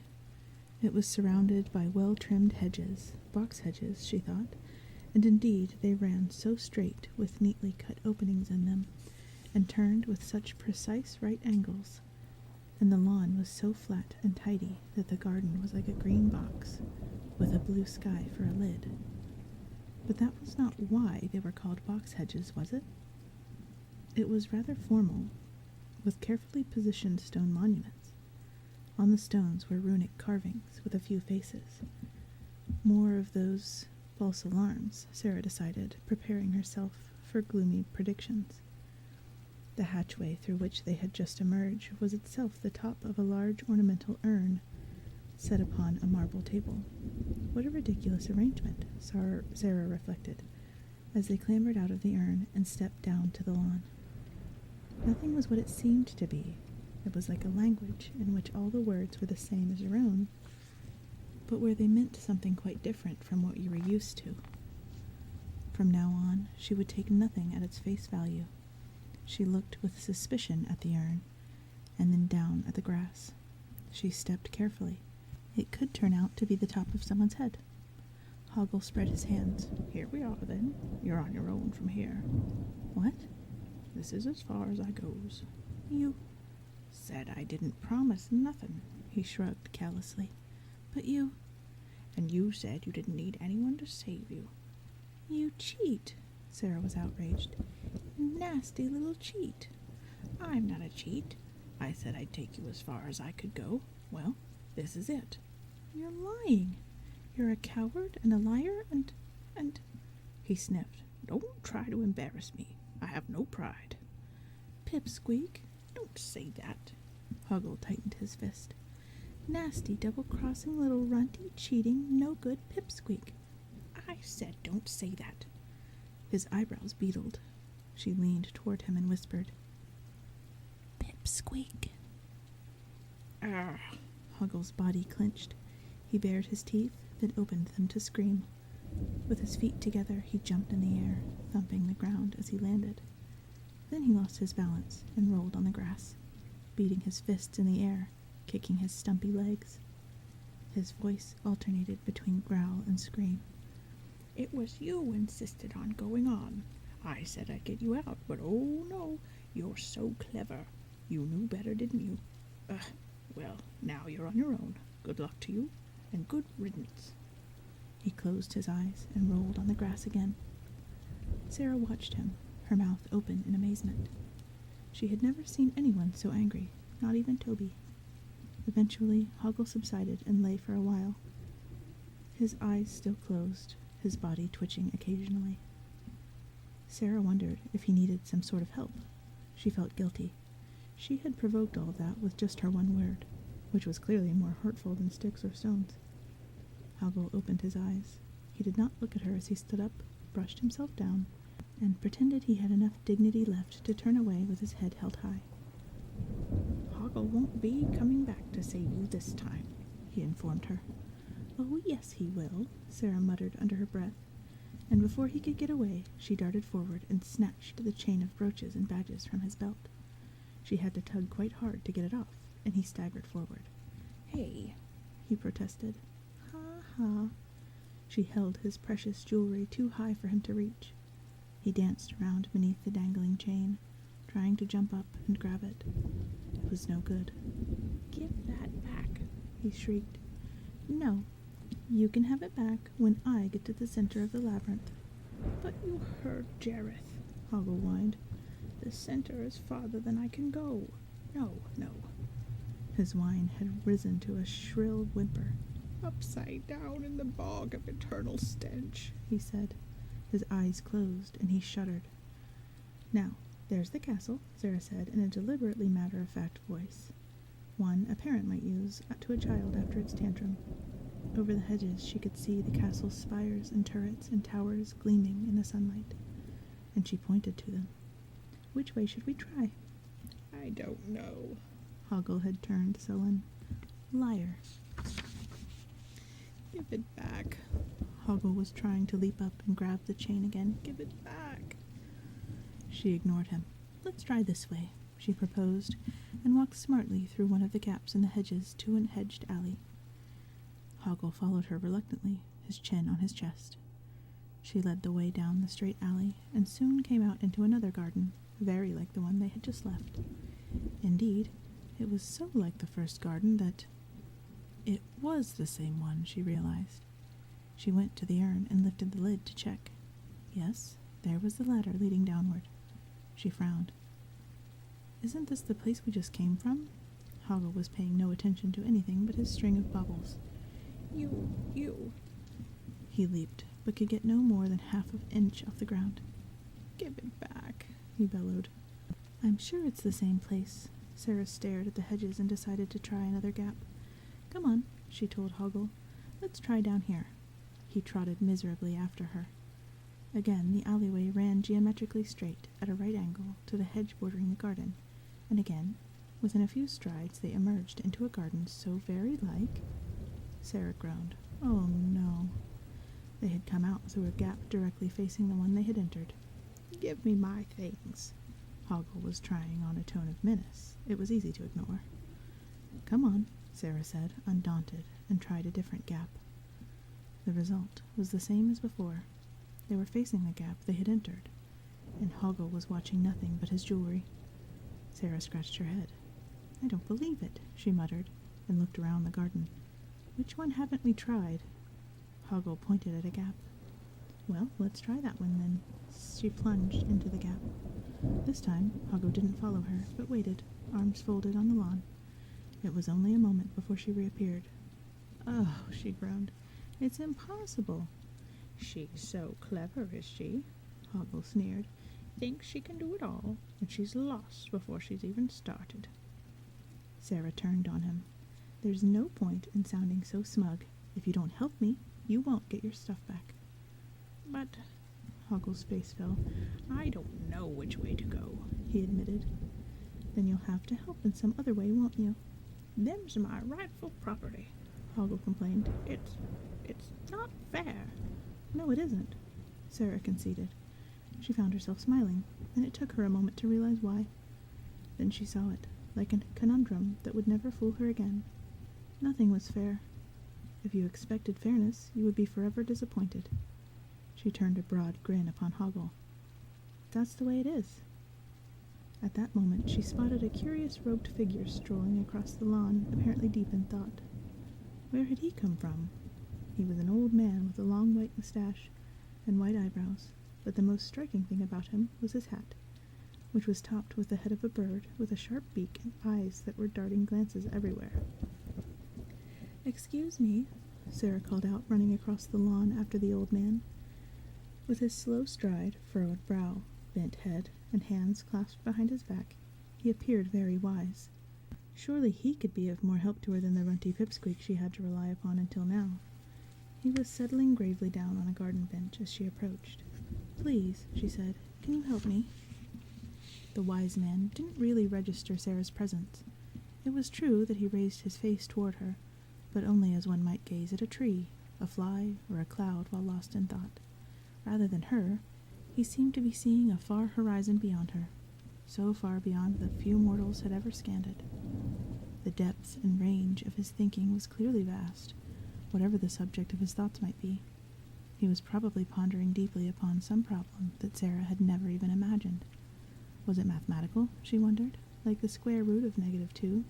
Speaker 1: It was surrounded by well-trimmed hedges, box hedges, she thought, and indeed they ran so straight with neatly cut openings in them, and turned with such precise right angles, and the lawn was so flat and tidy that the garden was like a green box with a blue sky for a lid. But that was not why they were called box hedges, was it? It was rather formal, with carefully positioned stone monuments. On the stones were runic carvings with a few faces. More of those false alarms, Sarah decided, preparing herself for gloomy predictions. The hatchway through which they had just emerged was itself the top of a large ornamental urn set upon a marble table. What a ridiculous arrangement, Sarah reflected, as they clambered out of the urn and stepped down to the lawn. Nothing was what it seemed to be. It was like a language in which all the words were the same as your own, but where they meant something quite different from what you were used to. From now on, she would take nothing at its face value. She looked with suspicion at the urn, and then down at the grass. She stepped carefully. It could turn out to be the top of someone's head. Hoggle spread his hands.
Speaker 2: Here we are, then. You're on your own from here.
Speaker 1: What?
Speaker 2: This is as far as I goes.
Speaker 1: You
Speaker 2: said I didn't promise nothing.
Speaker 1: He shrugged callously. But you...
Speaker 2: And you said you didn't need anyone to save you.
Speaker 1: You cheat. Sarah was outraged. Nasty little cheat.
Speaker 2: I'm not a cheat. I said I'd take you as far as I could go. Well, this is it.
Speaker 1: You're lying. You're a coward and a liar and...
Speaker 2: He sniffed. Don't try to embarrass me. I have no pride.
Speaker 1: Pipsqueak.
Speaker 2: Don't say that.
Speaker 1: Hoggle tightened his fist. Nasty, double-crossing little runty, cheating, no-good pipsqueak.
Speaker 2: I said don't say that.
Speaker 1: His eyebrows beetled. She leaned toward him and whispered, Pipsqueak. Hoggle's body clenched. He bared his teeth, then opened them to scream. With his feet together, he jumped in the air, thumping the ground as he landed. Then he lost his balance and rolled on the grass, beating his fists in the air, kicking his stumpy legs. His voice alternated between growl and scream.
Speaker 2: It was you who insisted on going on. I said I'd get you out, but oh no, you're so clever. You knew better, didn't you? Well, now you're on your own. Good luck to you, and good riddance.
Speaker 1: He closed his eyes and rolled on the grass again. Sarah watched him, her mouth open in amazement. She had never seen anyone so angry, not even Toby. Eventually, Hoggle subsided and lay for a while, his eyes still closed, his body twitching occasionally. Sarah wondered if he needed some sort of help. She felt guilty. She had provoked all that with just her one word, which was clearly more hurtful than sticks or stones. Hoggle opened his eyes. He did not look at her as he stood up, brushed himself down, and pretended he had enough dignity left to turn away with his head held high.
Speaker 2: Hoggle won't be coming back to save you this time,
Speaker 1: he informed her. Oh, yes, he will, Sarah muttered under her breath, and before he could get away, she darted forward and snatched the chain of brooches and badges from his belt. She had to tug quite hard to get it off, and he staggered forward.
Speaker 2: Hey,
Speaker 1: he protested. Ha ha. She held his precious jewelry too high for him to reach. He danced around beneath the dangling chain, trying to jump up and grab it. It was no good.
Speaker 2: Give that back,
Speaker 1: he shrieked. No, you can have it back when I get to the center of the labyrinth.
Speaker 2: But you heard Jareth, Hoggle whined. The center is farther than I can go. No.
Speaker 1: His whine had risen to a shrill whimper.
Speaker 2: Upside down in the bog of eternal stench,
Speaker 1: he said. His eyes closed, and he shuddered. Now, there's the castle, Sarah said in a deliberately matter-of-fact voice, one a parent might use to a child after its tantrum. Over the hedges she could see the castle's spires and turrets and towers gleaming in the sunlight, and she pointed to them. Which way should we try?
Speaker 2: I don't know.
Speaker 1: Hoggle had turned sullen. Liar.
Speaker 2: Give it back.
Speaker 1: Hoggle was trying to leap up and grab the chain again.
Speaker 2: Give it back.
Speaker 1: She ignored him. Let's try this way, she proposed, and walked smartly through one of the gaps in the hedges to an hedged alley. Hoggle followed her reluctantly, his chin on his chest. She led the way down the straight alley, and soon came out into another garden, very like the one they had just left. Indeed, It was so like the first garden that it was the same one, she realized. She went to the urn and lifted the lid to check. Yes, there was the ladder leading downward. She frowned. Isn't this the place we just came from? Hoggle was paying no attention to anything but his string of baubles.
Speaker 2: You.
Speaker 1: He leaped, but could get no more than half an inch off the ground.
Speaker 2: Give it back,
Speaker 1: He bellowed. I'm sure it's the same place. Sarah stared at the hedges and decided to try another gap. Come on, she told Hoggle. Let's try down here. He trotted miserably after her. Again, the alleyway ran geometrically straight at a right angle to the hedge bordering the garden, and again, within a few strides, they emerged into a garden so very like... Sarah groaned. Oh no. They had come out through a gap directly facing the one they had entered.
Speaker 2: Give me my things.
Speaker 1: Hoggle was trying on a tone of menace. It was easy to ignore. Come on, Sarah said, undaunted, and tried a different gap. The result was the same as before. They were facing the gap they had entered, and Hoggle was watching nothing but his jewelry. Sarah scratched her head. I don't believe it, she muttered, and looked around the garden. Which one haven't we tried? Hoggle pointed at a gap. Well, let's try that one then. She plunged into the gap. This time, Hoggle didn't follow her, but waited, arms folded on the lawn. It was only a moment before she reappeared. Oh, she groaned. It's impossible.
Speaker 2: She's so clever, is she? Hoggle sneered. Thinks she can do it all, and she's lost before she's even started.
Speaker 1: Sarah turned on him. There's no point in sounding so smug. If you don't help me, you won't get your stuff back.
Speaker 2: But
Speaker 1: Hoggle's face fell.
Speaker 2: I don't know which way to go,
Speaker 1: he admitted. Then you'll have to help in some other way, won't you?
Speaker 2: Them's my rightful property,
Speaker 1: Hoggle complained.
Speaker 2: It's not fair.
Speaker 1: No, it isn't, Sarah conceded. She found herself smiling, and it took her a moment to realize why. Then she saw it, like a conundrum that would never fool her again. Nothing was fair. If you expected fairness, you would be forever disappointed. She turned a broad grin upon Hoggle. That's the way it is. At that moment, she spotted a curious robed figure strolling across the lawn, apparently deep in thought. Where had he come from? He was an old man with a long white mustache and white eyebrows, but the most striking thing about him was his hat, which was topped with the head of a bird with a sharp beak and eyes that were darting glances everywhere. Excuse me, Sarah called out, running across the lawn after the old man. With his slow stride, furrowed brow, bent head, and hands clasped behind his back, he appeared very wise. Surely he could be of more help to her than the runty pipsqueak she had to rely upon until now. He was settling gravely down on a garden bench as she approached. Please, she said, can you help me? The wise man didn't really register Sarah's presence. It was true that he raised his face toward her, but only as one might gaze at a tree, a fly, or a cloud while lost in thought. Rather than her, he seemed to be seeing a far horizon beyond her, so far beyond that few mortals had ever scanned it. The depth and range of his thinking was clearly vast, whatever the subject of his thoughts might be. He was probably pondering deeply upon some problem that Sarah had never even imagined. Was it mathematical, she wondered, like the square root of -2?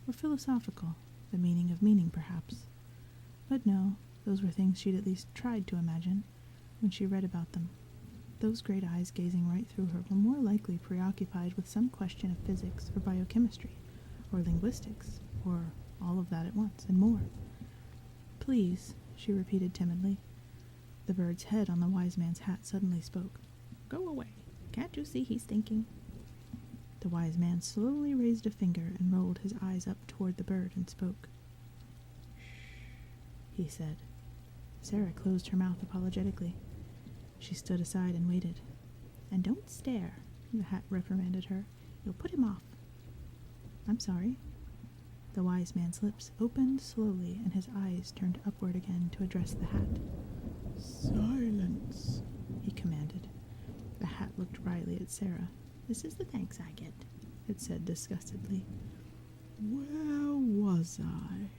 Speaker 1: Or philosophical, the meaning of meaning, perhaps? But no, those were things she'd at least tried to imagine when she read about them. Those great eyes gazing right through her were more likely preoccupied with some question of physics or biochemistry, or linguistics, or all of that at once, and more. Please, she repeated timidly. The bird's head on the wise man's hat suddenly spoke. Go away. Can't you see he's thinking? The wise man slowly raised a finger and rolled his eyes up toward the bird and spoke. Shh, he said. Sarah closed her mouth apologetically. She stood aside and waited. And don't stare, the hat reprimanded her. You'll put him off. I'm sorry. The wise man's lips opened slowly and his eyes turned upward again to address the hat. Silence, he commanded. The hat looked wryly at Sarah. This is the thanks I get, it said disgustedly. Where was I?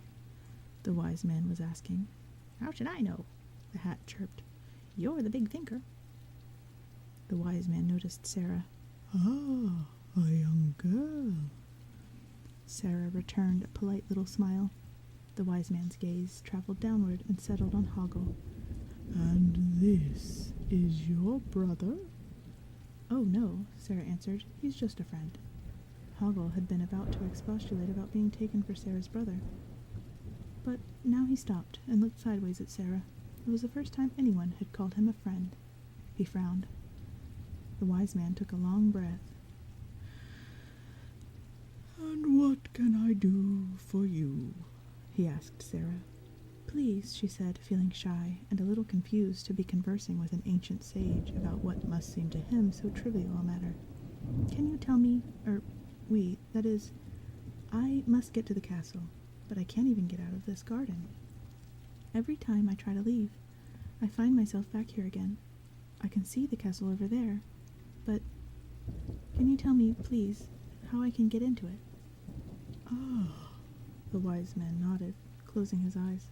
Speaker 1: The wise man was asking. How should I know? The hat chirped. You're the big thinker. The wise man noticed Sarah. Ah, a young girl. Sarah returned a polite little smile. The wise man's gaze traveled downward and settled on Hoggle.
Speaker 2: And this is your brother?
Speaker 1: Oh, no, Sarah answered. He's just a friend. Hoggle had been about to expostulate about being taken for Sarah's brother. But now he stopped and looked sideways at Sarah. It was the first time anyone had called him a friend. He frowned. The wise man took a long breath.
Speaker 2: And what can I do for you?
Speaker 1: He asked Sarah. Please, she said, feeling shy and a little confused to be conversing with an ancient sage about what must seem to him so trivial a matter. Can you tell me, that is, I must get to the castle, but I can't even get out of this garden. Every time I try to leave, I find myself back here again. I can see the castle over there, but can you tell me, please, how I can get into it?
Speaker 2: Ah,
Speaker 1: The wise man nodded, closing his eyes.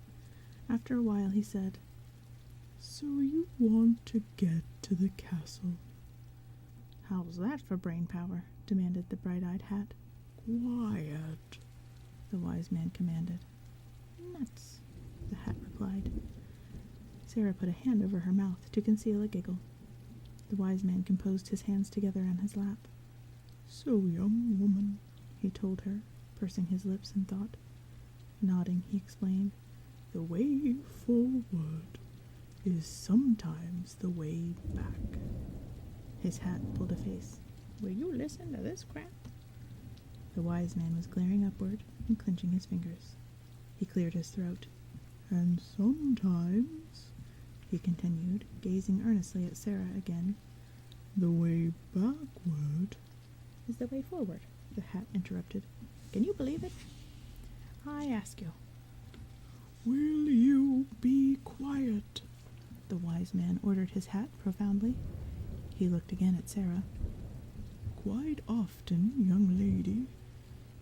Speaker 1: After a while he said,
Speaker 2: so you want to get to the castle?
Speaker 1: How's that for brain power? Demanded the bright-eyed hat.
Speaker 2: Quiet,
Speaker 1: The wise man commanded. Nuts, the hat replied. Sarah put a hand over her mouth to conceal a giggle. The wise man composed his hands together on his lap.
Speaker 2: So, young woman,
Speaker 1: He told her, pursing his lips in thought. Nodding, he explained,
Speaker 2: the way forward is sometimes the way back.
Speaker 1: His hat pulled a face.
Speaker 2: Will you listen to this crap?
Speaker 1: The wise man was glaring upward and clenching his fingers. He cleared his throat.
Speaker 2: And sometimes,
Speaker 1: He continued, gazing earnestly at Sarah again,
Speaker 2: the way backward
Speaker 1: is the way forward, the hat interrupted. Can you believe it? I ask you.
Speaker 2: Will you be quiet?
Speaker 1: The wise man ordered his hat profoundly. He looked again at Sarah.
Speaker 2: Quite often, young lady,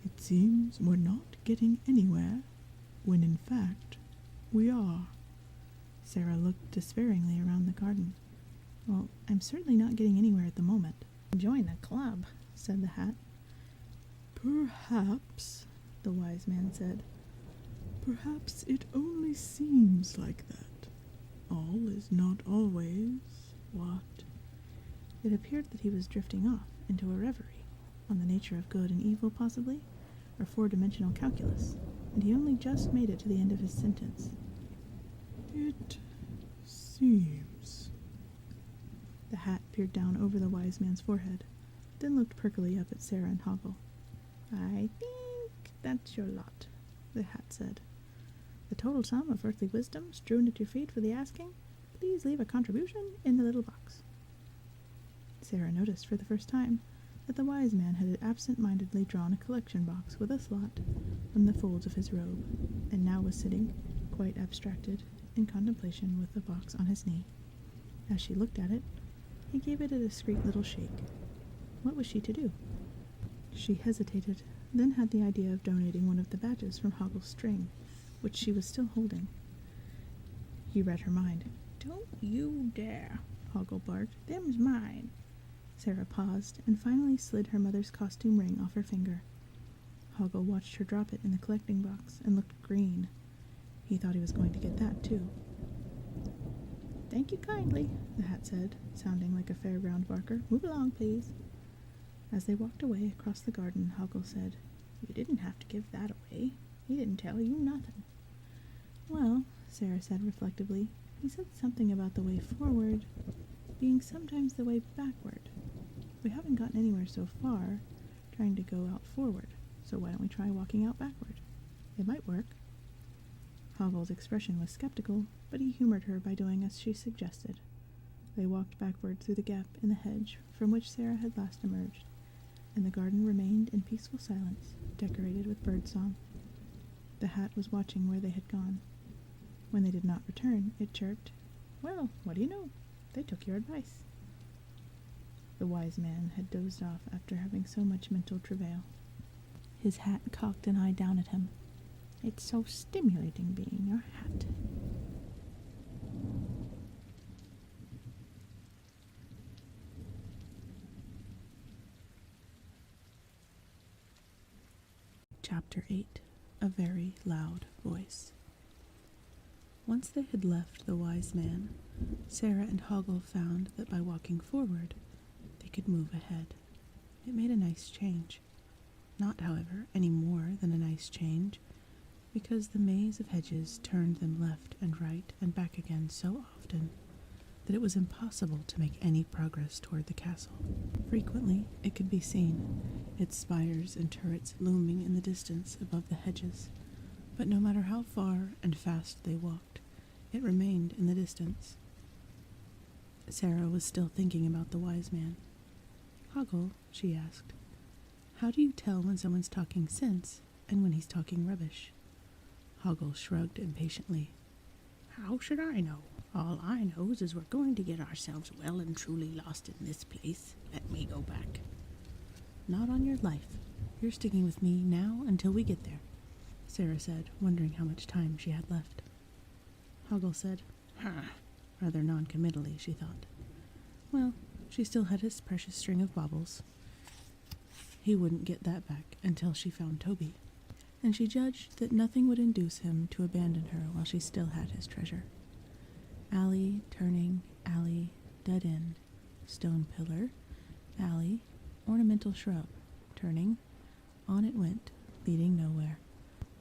Speaker 2: it seems we're not getting anywhere, when in fact we are.
Speaker 1: Sarah looked despairingly around the garden. Well, I'm certainly not getting anywhere at the moment. Join the club, said the hat.
Speaker 2: Perhaps,
Speaker 1: The wise man said.
Speaker 2: Perhaps it only seems like that. All is not always what?
Speaker 1: It appeared that he was drifting off into a reverie, on the nature of good and evil possibly, or four-dimensional calculus, and he only just made it to the end of his sentence.
Speaker 2: It seems.
Speaker 1: The hat peered down over the wise man's forehead, then looked perkily up at Sarah and Hoggle. I think that's your lot, the hat said. The total sum of earthly wisdom strewn at your feet for the asking. Please leave a contribution in the little box. Sarah noticed for the first time that the wise man had absent-mindedly drawn a collection box with a slot from the folds of his robe, and now was sitting, quite abstracted, in contemplation with the box on his knee. As she looked at it, he gave it a discreet little shake. What was she to do? She hesitated, then had the idea of donating one of the badges from Hoggle's string, which she was still holding. He read her mind. Don't you dare, Hoggle barked. Them's mine. Sarah paused, and finally slid her mother's costume ring off her finger. Hoggle watched her drop it in the collecting box and looked green. He thought he was going to get that, too. Thank you kindly, the hat said, sounding like a fairground barker. Move along, please. As they walked away across the garden, Hoggle said, You didn't have to give that away. He didn't tell you nothing. Well, Sarah said reflectively, he said something about the way forward being sometimes the way backward. We haven't gotten anywhere so far trying to go out forward, so why don't we try walking out backward? It might work. Hoggle's expression was skeptical, but he humored her by doing as she suggested. They walked backward through the gap in the hedge from which Sarah had last emerged, and the garden remained in peaceful silence, decorated with birdsong. The hat was watching where they had gone. When they did not return, it chirped, Well, what do you know? They took your advice. The wise man had dozed off after having so much mental travail. His hat cocked an eye down at him. It's so stimulating being your hat. Chapter 8. A Very Loud Voice. Once they had left the wise man, Sarah and Hoggle found that by walking forward, they could move ahead. It made a nice change. Not, however, any more than a nice change, because the maze of hedges turned them left and right and back again so often that it was impossible to make any progress toward the castle. Frequently it could be seen, its spires and turrets looming in the distance above the hedges, but no matter how far and fast they walked, it remained in the distance. Sarah was still thinking about the wise man. "Hoggle," she asked, "how do you tell when someone's talking sense and when he's talking rubbish?" Hoggle shrugged impatiently.
Speaker 2: How should I know? All I knows is we're going to get ourselves well and truly lost in this place. Let me go back.
Speaker 1: "Not on your life. You're sticking with me now until we get there," Sarah said, wondering how much time she had left. Hoggle said, rather non-committally, she thought. Well, she still had his precious string of baubles. He wouldn't get that back until she found Toby, and she judged that nothing would induce him to abandon her while she still had his treasure. Alley, turning, alley, dead end, stone pillar, alley, ornamental shrub, turning, on it went, leading nowhere.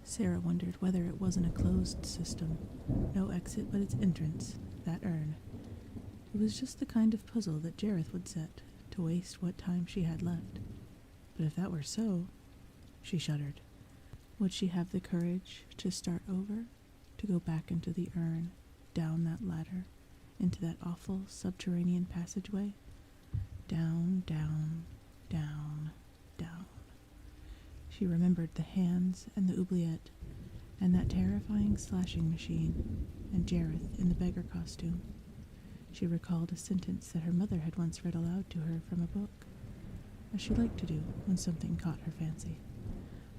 Speaker 1: Sarah wondered whether it wasn't a closed system, no exit but its entrance, that urn. It was just the kind of puzzle that Jareth would set, to waste what time she had left. But if that were so, she shuddered. Would she have the courage to start over, to go back into the urn, down that ladder, into that awful subterranean passageway? Down, down, down, down. She remembered the hands and the oubliette, and that terrifying slashing machine, and Jareth in the beggar costume. She recalled a sentence that her mother had once read aloud to her from a book, as she liked to do when something caught her fancy.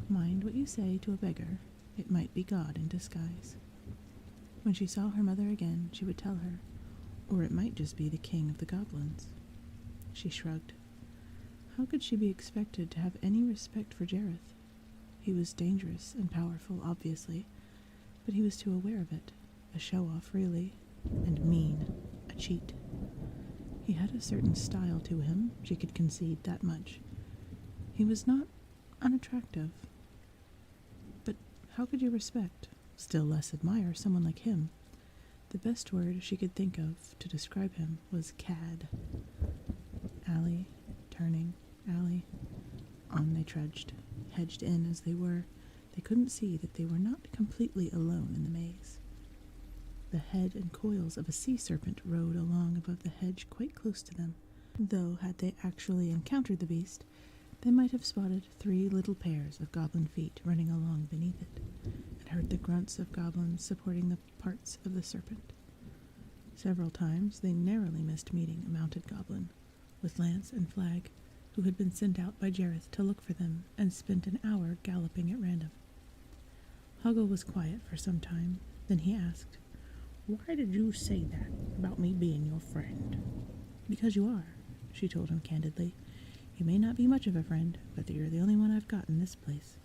Speaker 1: Mind what you say to a beggar, it might be God in disguise. When she saw her mother again, she would tell her, or it might just be the king of the goblins. She shrugged. How could she be expected to have any respect for Jareth? He was dangerous and powerful, obviously, but he was too aware of it, a show-off, really, and mean, a cheat. He had a certain style to him, she could concede that much. He was not unattractive. But how could you respect, still less admire, someone like him? The best word she could think of to describe him was cad. Alley, turning, alley. On they trudged, hedged in as they were. They couldn't see that they were not completely alone in the maze. The head and coils of a sea serpent rode along above the hedge quite close to them, though had they actually encountered the beast, they might have spotted 3 little pairs of goblin feet running along beneath it, and heard the grunts of goblins supporting the parts of the serpent. Several times they narrowly missed meeting a mounted goblin, with lance and flag, who had been sent out by Jareth to look for them and spent an hour galloping at random. Hoggle was quiet for some time, then he asked,
Speaker 2: Why did you say that about me being your friend?
Speaker 1: "Because you are," she told him candidly. "You may not be much of a friend, but you're the only one I've got in this place."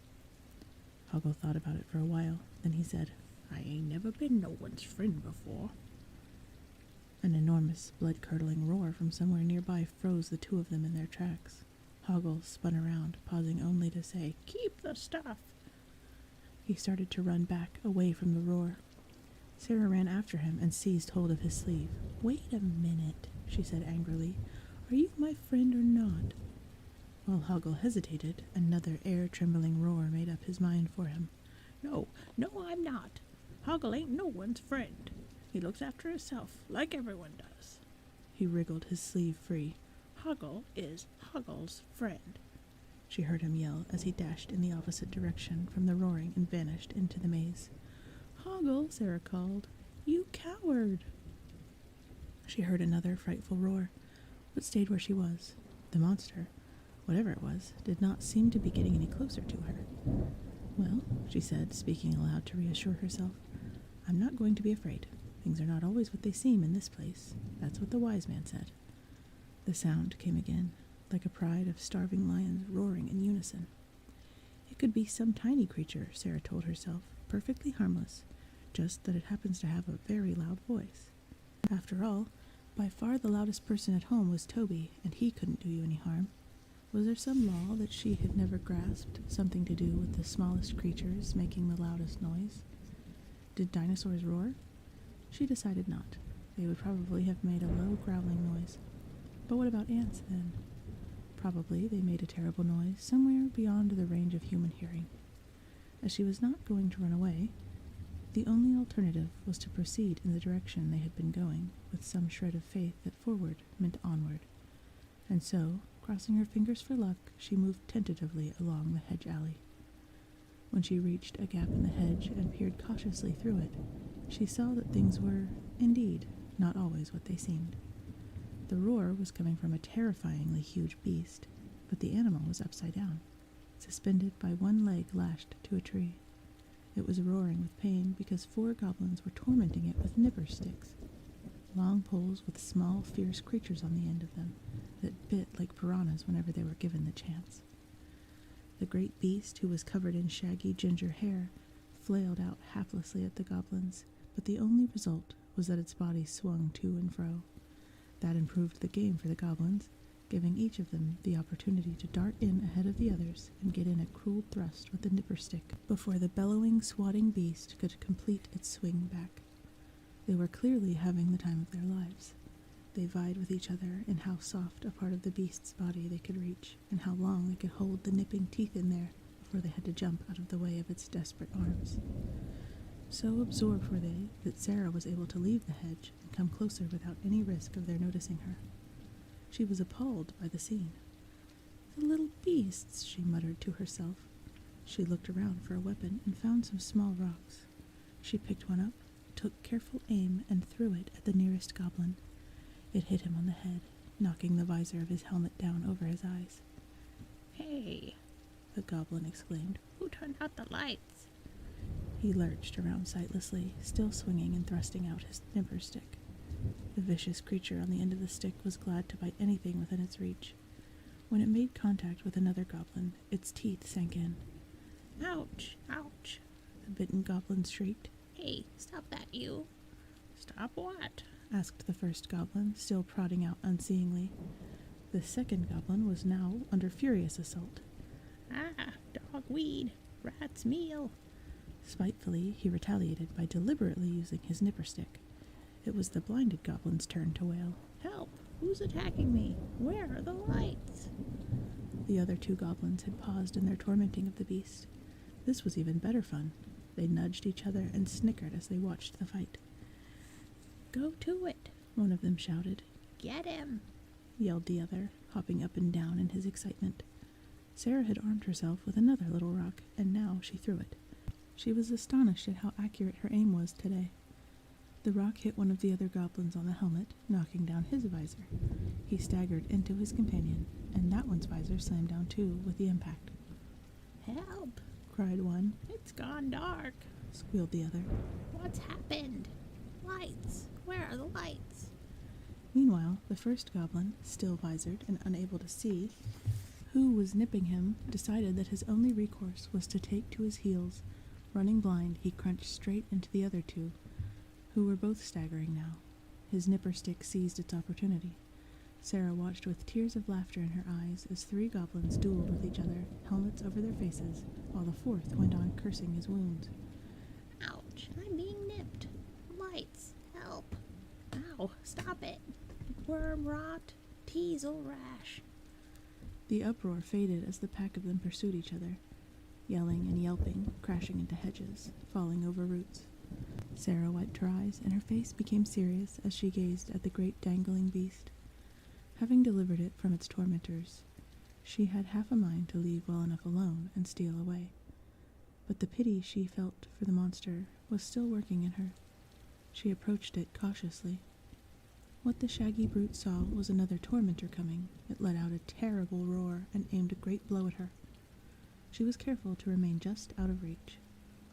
Speaker 1: Hoggle thought about it for a while, then he said,
Speaker 2: I ain't never been no one's friend before.
Speaker 1: An enormous, blood-curdling roar from somewhere nearby froze the two of them in their tracks. Hoggle spun around, pausing only to say,
Speaker 2: Keep the stuff.
Speaker 1: He started to run back, away from the roar. Sarah ran after him and seized hold of his sleeve. "Wait a minute," she said angrily. "Are you my friend or not?" While Hoggle hesitated, another air-trembling roar made up his mind for him.
Speaker 2: No, I'm not. Hoggle ain't no one's friend. He looks after himself, like everyone does.
Speaker 1: He wriggled his sleeve free.
Speaker 2: Hoggle is Hoggle's friend.
Speaker 1: She heard him yell as he dashed in the opposite direction from the roaring and vanished into the maze. "Hoggle," Sarah called. "You coward!" She heard another frightful roar, but stayed where she was. The monster, whatever it was, did not seem to be getting any closer to her. "Well," she said, speaking aloud to reassure herself, "I'm not going to be afraid. Things are not always what they seem in this place. That's what the wise man said." The sound came again, like a pride of starving lions roaring in unison. "It
Speaker 2: could be some tiny creature, Sarah told herself, perfectly harmless, just that it happens to have a very loud voice. After all, by far the loudest person at home was Toby, and he couldn't do you any harm. Was there some law that she had never grasped, something to do with the smallest creatures making the loudest noise? Did dinosaurs roar? She decided not. They would probably have made a low growling noise. But what about ants, then? Probably they made a terrible noise somewhere beyond the range of human hearing. As she was not going to run away, the only alternative was to proceed in the direction they had been going, with some shred of faith that forward meant onward. And so, crossing her fingers for luck, she moved tentatively along the hedge alley. When she reached a gap in the hedge and peered cautiously through it, she saw that things were, indeed, not always what they seemed. The roar was coming from a terrifyingly huge beast, but the animal was upside down, suspended by one leg lashed to a tree. It was roaring with pain because 4 goblins were tormenting it with nipper sticks, long poles with small, fierce creatures on the end of them that bit like piranhas whenever they were given the chance. The great beast, who was covered in shaggy ginger hair, flailed out haplessly at the goblins, but the only result was that its body swung to and fro. That improved the game for the goblins, giving each of them the opportunity to dart in ahead of the others and get in a cruel thrust with the nipper stick before the bellowing, swatting beast could complete its swing back. They were clearly having the time of their lives. They vied with each other in how soft a part of the beast's body they could reach, and how long they could hold the nipping teeth in there before they had to jump out of the way of its desperate arms. So absorbed were they that Sarah was able to leave the hedge and come closer without any risk of their noticing her. She was appalled by the scene. "The little beasts," she muttered to herself. She looked around for a weapon and found some small rocks. She picked one up, took careful aim, and threw it at the nearest goblin. It hit him on the head, knocking the visor of his helmet down over his eyes.
Speaker 3: "Hey,"
Speaker 2: the goblin exclaimed.
Speaker 3: "who turned out the lights?"
Speaker 2: He lurched around sightlessly, still swinging and thrusting out his nipper stick. The vicious creature on the end of the stick was glad to bite anything within its reach. When it made contact with another goblin, its teeth sank in.
Speaker 3: "Ouch, ouch,"
Speaker 2: the bitten goblin shrieked.
Speaker 3: "Hey, stop that, you."
Speaker 2: "Stop what?" asked the first goblin, still prodding out unseeingly. The second goblin was now under furious assault.
Speaker 3: "Ah, dogweed, rat's meal."
Speaker 2: Spitefully, he retaliated by deliberately using his nipper stick. It was the blinded goblin's turn to wail.
Speaker 3: "Help, who's attacking me? Where are the lights?"
Speaker 2: The other 2 goblins had paused in their tormenting of the beast. This was even better fun. They nudged each other and snickered as they watched the fight.
Speaker 3: "Go to it,"
Speaker 2: one of them shouted.
Speaker 3: "Get him."
Speaker 2: Yelled the other, hopping up and down in his excitement. Sarah had armed herself with another little rock, and now she threw it. She was astonished at how accurate her aim was today. The rock hit one of the other goblins on the helmet, knocking down his visor. He staggered into his companion, and that one's visor slammed down too with the impact.
Speaker 3: "Help,
Speaker 2: Cried one.
Speaker 3: it's gone dark."
Speaker 2: Squealed the other.
Speaker 3: "What's happened? Lights, where are the lights?"
Speaker 2: Meanwhile, the first goblin, still visored and unable to see who was nipping him, decided that his only recourse was to take to his heels. Running blind, he crunched straight into the other 2, who were both staggering now. His nipper stick seized its opportunity. Sarah watched with tears of laughter in her eyes as 3 goblins dueled with each other, helmets over their faces, while the 4th went on cursing his wounds.
Speaker 3: "Ouch, I'm being nipped. Lights, help. Ow, stop it. Worm rot, teasel rash."
Speaker 2: The uproar faded as the pack of them pursued each other, yelling and yelping, crashing into hedges, falling over roots. Sarah wiped her eyes, and her face became serious as she gazed at the great dangling beast. Having delivered it from its tormentors, she had half a mind to leave well enough alone and steal away. But the pity she felt for the monster was still working in her. She approached it cautiously. What the shaggy brute saw was another tormentor coming. It let out a terrible roar and aimed a great blow at her. She was careful to remain just out of reach.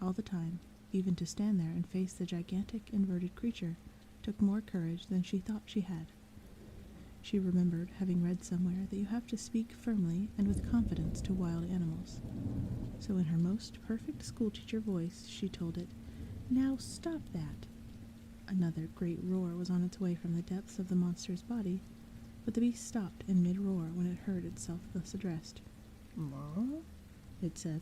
Speaker 2: All the time, even to stand there and face the gigantic inverted creature, took more courage than she thought she had. She remembered having read somewhere that you have to speak firmly and with confidence to wild animals.
Speaker 1: So in her most perfect schoolteacher voice, she told it, "Now stop that!" Another great roar was on its way from the depths of the monster's body, but the beast stopped in mid-roar when it heard itself thus addressed. "Ma?" it said.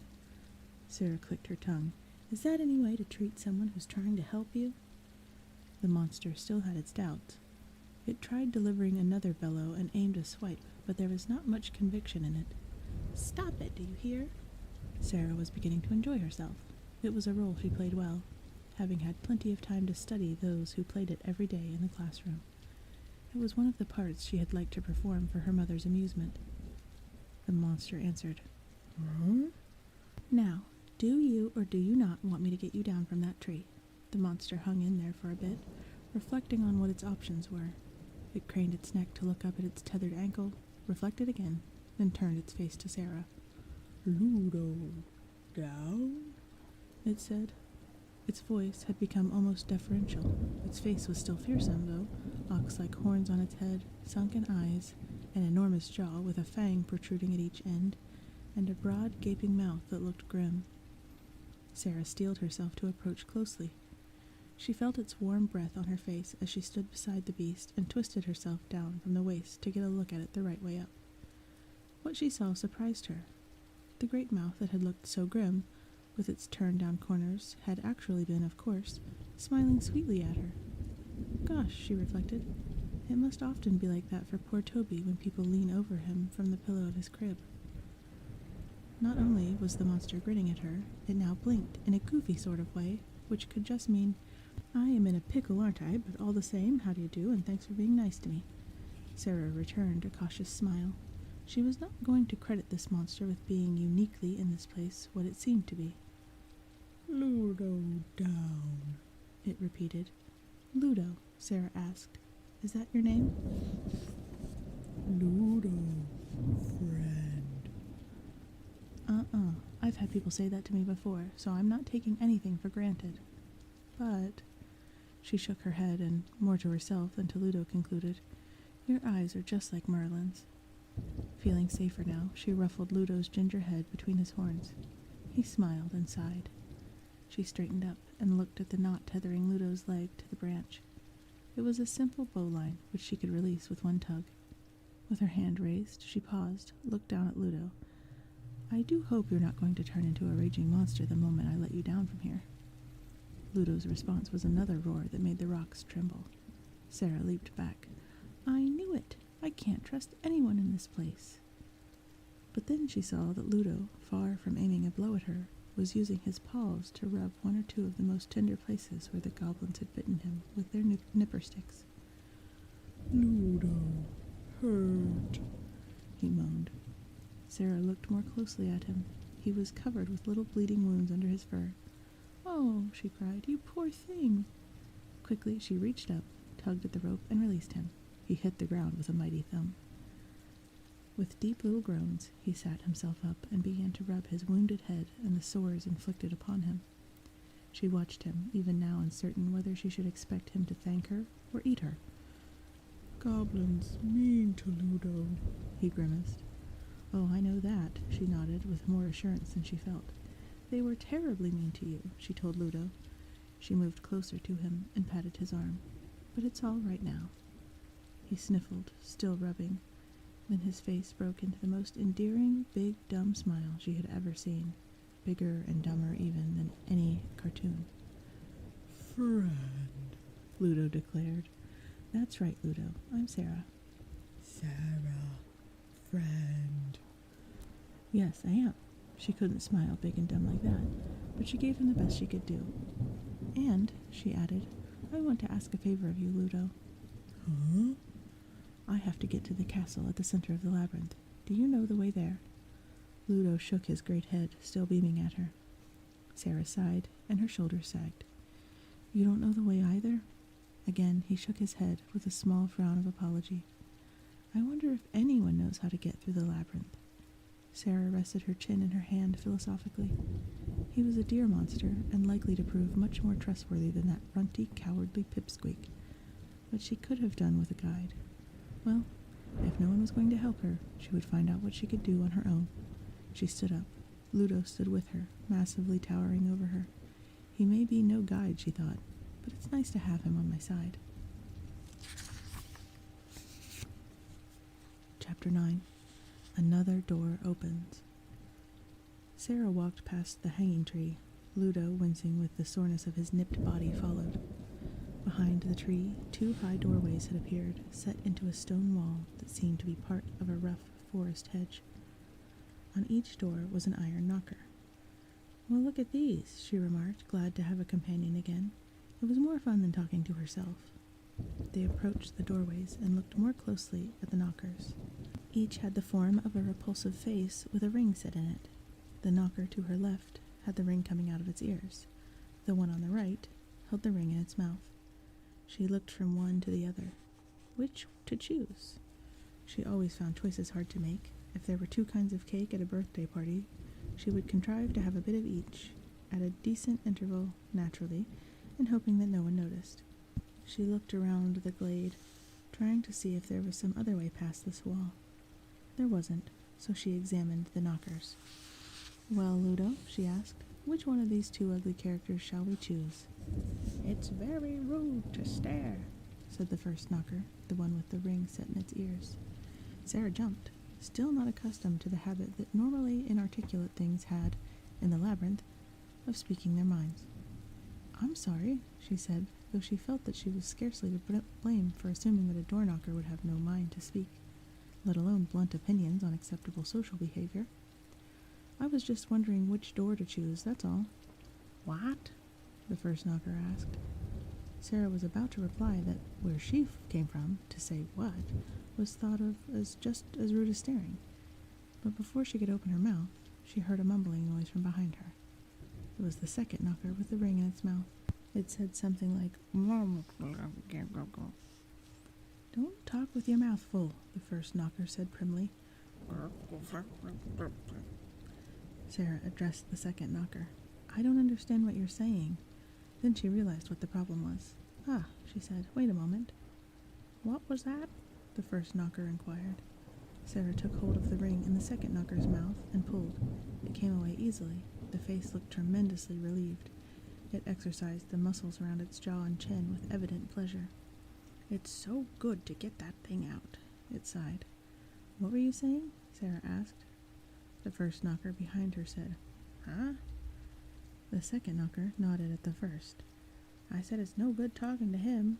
Speaker 1: Sarah clicked her tongue. "Is that any way to treat someone who's trying to help you?" The monster still had its doubts. It tried delivering another bellow and aimed a swipe, but there was not much conviction in it. "Stop it, do you hear?" Sarah was beginning to enjoy herself. It was a role she played well, having had plenty of time to study those who played it every day in the classroom. It was one of the parts she had liked to perform for her mother's amusement. The monster answered, "Hmm?" "Now, do you or do you not want me to get you down from that tree?" The monster hung in there for a bit, reflecting on what its options were. It craned its neck to look up at its tethered ankle, reflected again, then turned its face to Sarah. "Ludo, down?" it said. Its voice had become almost deferential. Its face was still fearsome, though, ox-like horns on its head, sunken eyes, an enormous jaw with a fang protruding at each end, and a broad, gaping mouth that looked grim. Sarah steeled herself to approach closely. She felt its warm breath on her face as she stood beside the beast and twisted herself down from the waist to get a look at it the right way up. What she saw surprised her. The great mouth that had looked so grim, with its turned-down corners, had actually been, of course, smiling sweetly at her. Gosh, she reflected, it must often be like that for poor Toby when people lean over him from the pillow of his crib. Not only was the monster grinning at her, it now blinked in a goofy sort of way, which could just mean, "I am in a pickle, aren't I? But all the same, how do you do, and thanks for being nice to me." Sarah returned a cautious smile. She was not going to credit this monster with being uniquely in this place what it seemed to be. "Ludo, down," it repeated. "Ludo," Sarah asked. "Is that your name?" "Ludo, friend." I've had people say that to me before, so I'm not taking anything for granted. But, she shook her head and, more to herself than to Ludo, concluded, "Your eyes are just like Merlin's." Feeling safer now, she ruffled Ludo's ginger head between his horns. He smiled and sighed. She straightened up and looked at the knot tethering Ludo's leg to the branch. It was a simple bowline, which she could release with one tug. With her hand raised, she paused, looked down at Ludo. "I do hope you're not going to turn into a raging monster the moment I let you down from here." Ludo's response was another roar that made the rocks tremble. Sarah leaped back. "I knew it! I can't trust anyone in this place." But then she saw that Ludo, far from aiming a blow at her, was using his paws to rub one or two of the most tender places where the goblins had bitten him with their nipper sticks. "Ludo, hurt," he moaned. Sarah looked more closely at him. He was covered with little bleeding wounds under his fur. "Oh," she cried, "you poor thing!" Quickly she reached up, tugged at the rope, and released him. He hit the ground with a mighty thump. With deep little groans, he sat himself up and began to rub his wounded head and the sores inflicted upon him. She watched him, even now uncertain whether she should expect him to thank her or eat her. "Goblins mean to Ludo," he grimaced. "Oh, I know that," she nodded, with more assurance than she felt. "They were terribly mean to you," she told Ludo. She moved closer to him and patted his arm. "But it's all right now." He sniffled, still rubbing. Then his face broke into the most endearing, big, dumb smile she had ever seen, bigger and dumber even than any cartoon. "Friend," Ludo declared. "That's right, Ludo. I'm Sarah." "Sarah, friend." "Yes, I am." She couldn't smile big and dumb like that, but she gave him the best she could do. "And," she added, "I want to ask a favor of you, Ludo." "Huh?" "I have to get to the castle at the center of the labyrinth. Do you know the way there?" Ludo shook his great head, still beaming at her. Sarah sighed, and her shoulders sagged. "You don't know the way either?" Again he shook his head with a small frown of apology. "I wonder if anyone knows how to get through the labyrinth." Sarah rested her chin in her hand philosophically. He was a deer monster, and likely to prove much more trustworthy than that runty, cowardly pipsqueak. But she could have done with a guide. Well, if no one was going to help her, she would find out what she could do on her own. She stood up. Ludo stood with her, massively towering over her. He may be no guide, she thought, but it's nice to have him on my side. Chapter 9. Another door opens. Sarah walked past the hanging tree. Ludo, wincing with the soreness of his nipped body, followed. Behind the tree, 2 high doorways had appeared, set into a stone wall that seemed to be part of a rough forest hedge. On each door was an iron knocker. "Well, look at these," she remarked, glad to have a companion again. It was more fun than talking to herself. They approached the doorways and looked more closely at the knockers. Each had the form of a repulsive face with a ring set in it. The knocker to her left had the ring coming out of its ears. The one on the right held the ring in its mouth. She looked from one to the other. Which to choose? She always found choices hard to make. If there were 2 kinds of cake at a birthday party, she would contrive to have a bit of each, at a decent interval, naturally, and hoping that no one noticed. She looked around the glade, trying to see if there was some other way past this wall. There wasn't, so she examined the knockers. "Well, Ludo," she asked, "which one of these 2 ugly characters shall we choose?"
Speaker 2: "It's very rude to stare,"
Speaker 1: said the first knocker, the one with the ring set in its ears. Sarah jumped, still not accustomed to the habit that normally inarticulate things had, in the labyrinth, of speaking their minds. "I'm sorry," she said, though she felt that she was scarcely to blame for assuming that a door knocker would have no mind to speak, let alone blunt opinions on acceptable social behavior. "I was just wondering which door to choose, that's all."
Speaker 2: "What?"
Speaker 1: the first knocker asked. Sarah was about to reply that where she came from, to say what, was thought of as just as rude as staring. But before she could open her mouth, she heard a mumbling noise from behind her. It was the second knocker with the ring in its mouth. It said something like, "Don't talk with your mouth full," the first knocker said primly. Sarah addressed the second knocker. "I don't understand what you're saying." Then she realized what the problem was. "Ah," she said, "wait a moment."
Speaker 2: "What was that?"
Speaker 1: the first knocker inquired. Sarah took hold of the ring in the second knocker's mouth and pulled. It came away easily. The face looked tremendously relieved. It exercised the muscles around its jaw and chin with evident pleasure.
Speaker 2: "It's so good to get that thing out,"
Speaker 1: it sighed. "What were you saying?" Sarah asked. The first knocker behind her said,
Speaker 2: "Huh?"
Speaker 1: The second knocker nodded at the first.
Speaker 2: "I said it's no good talking to him."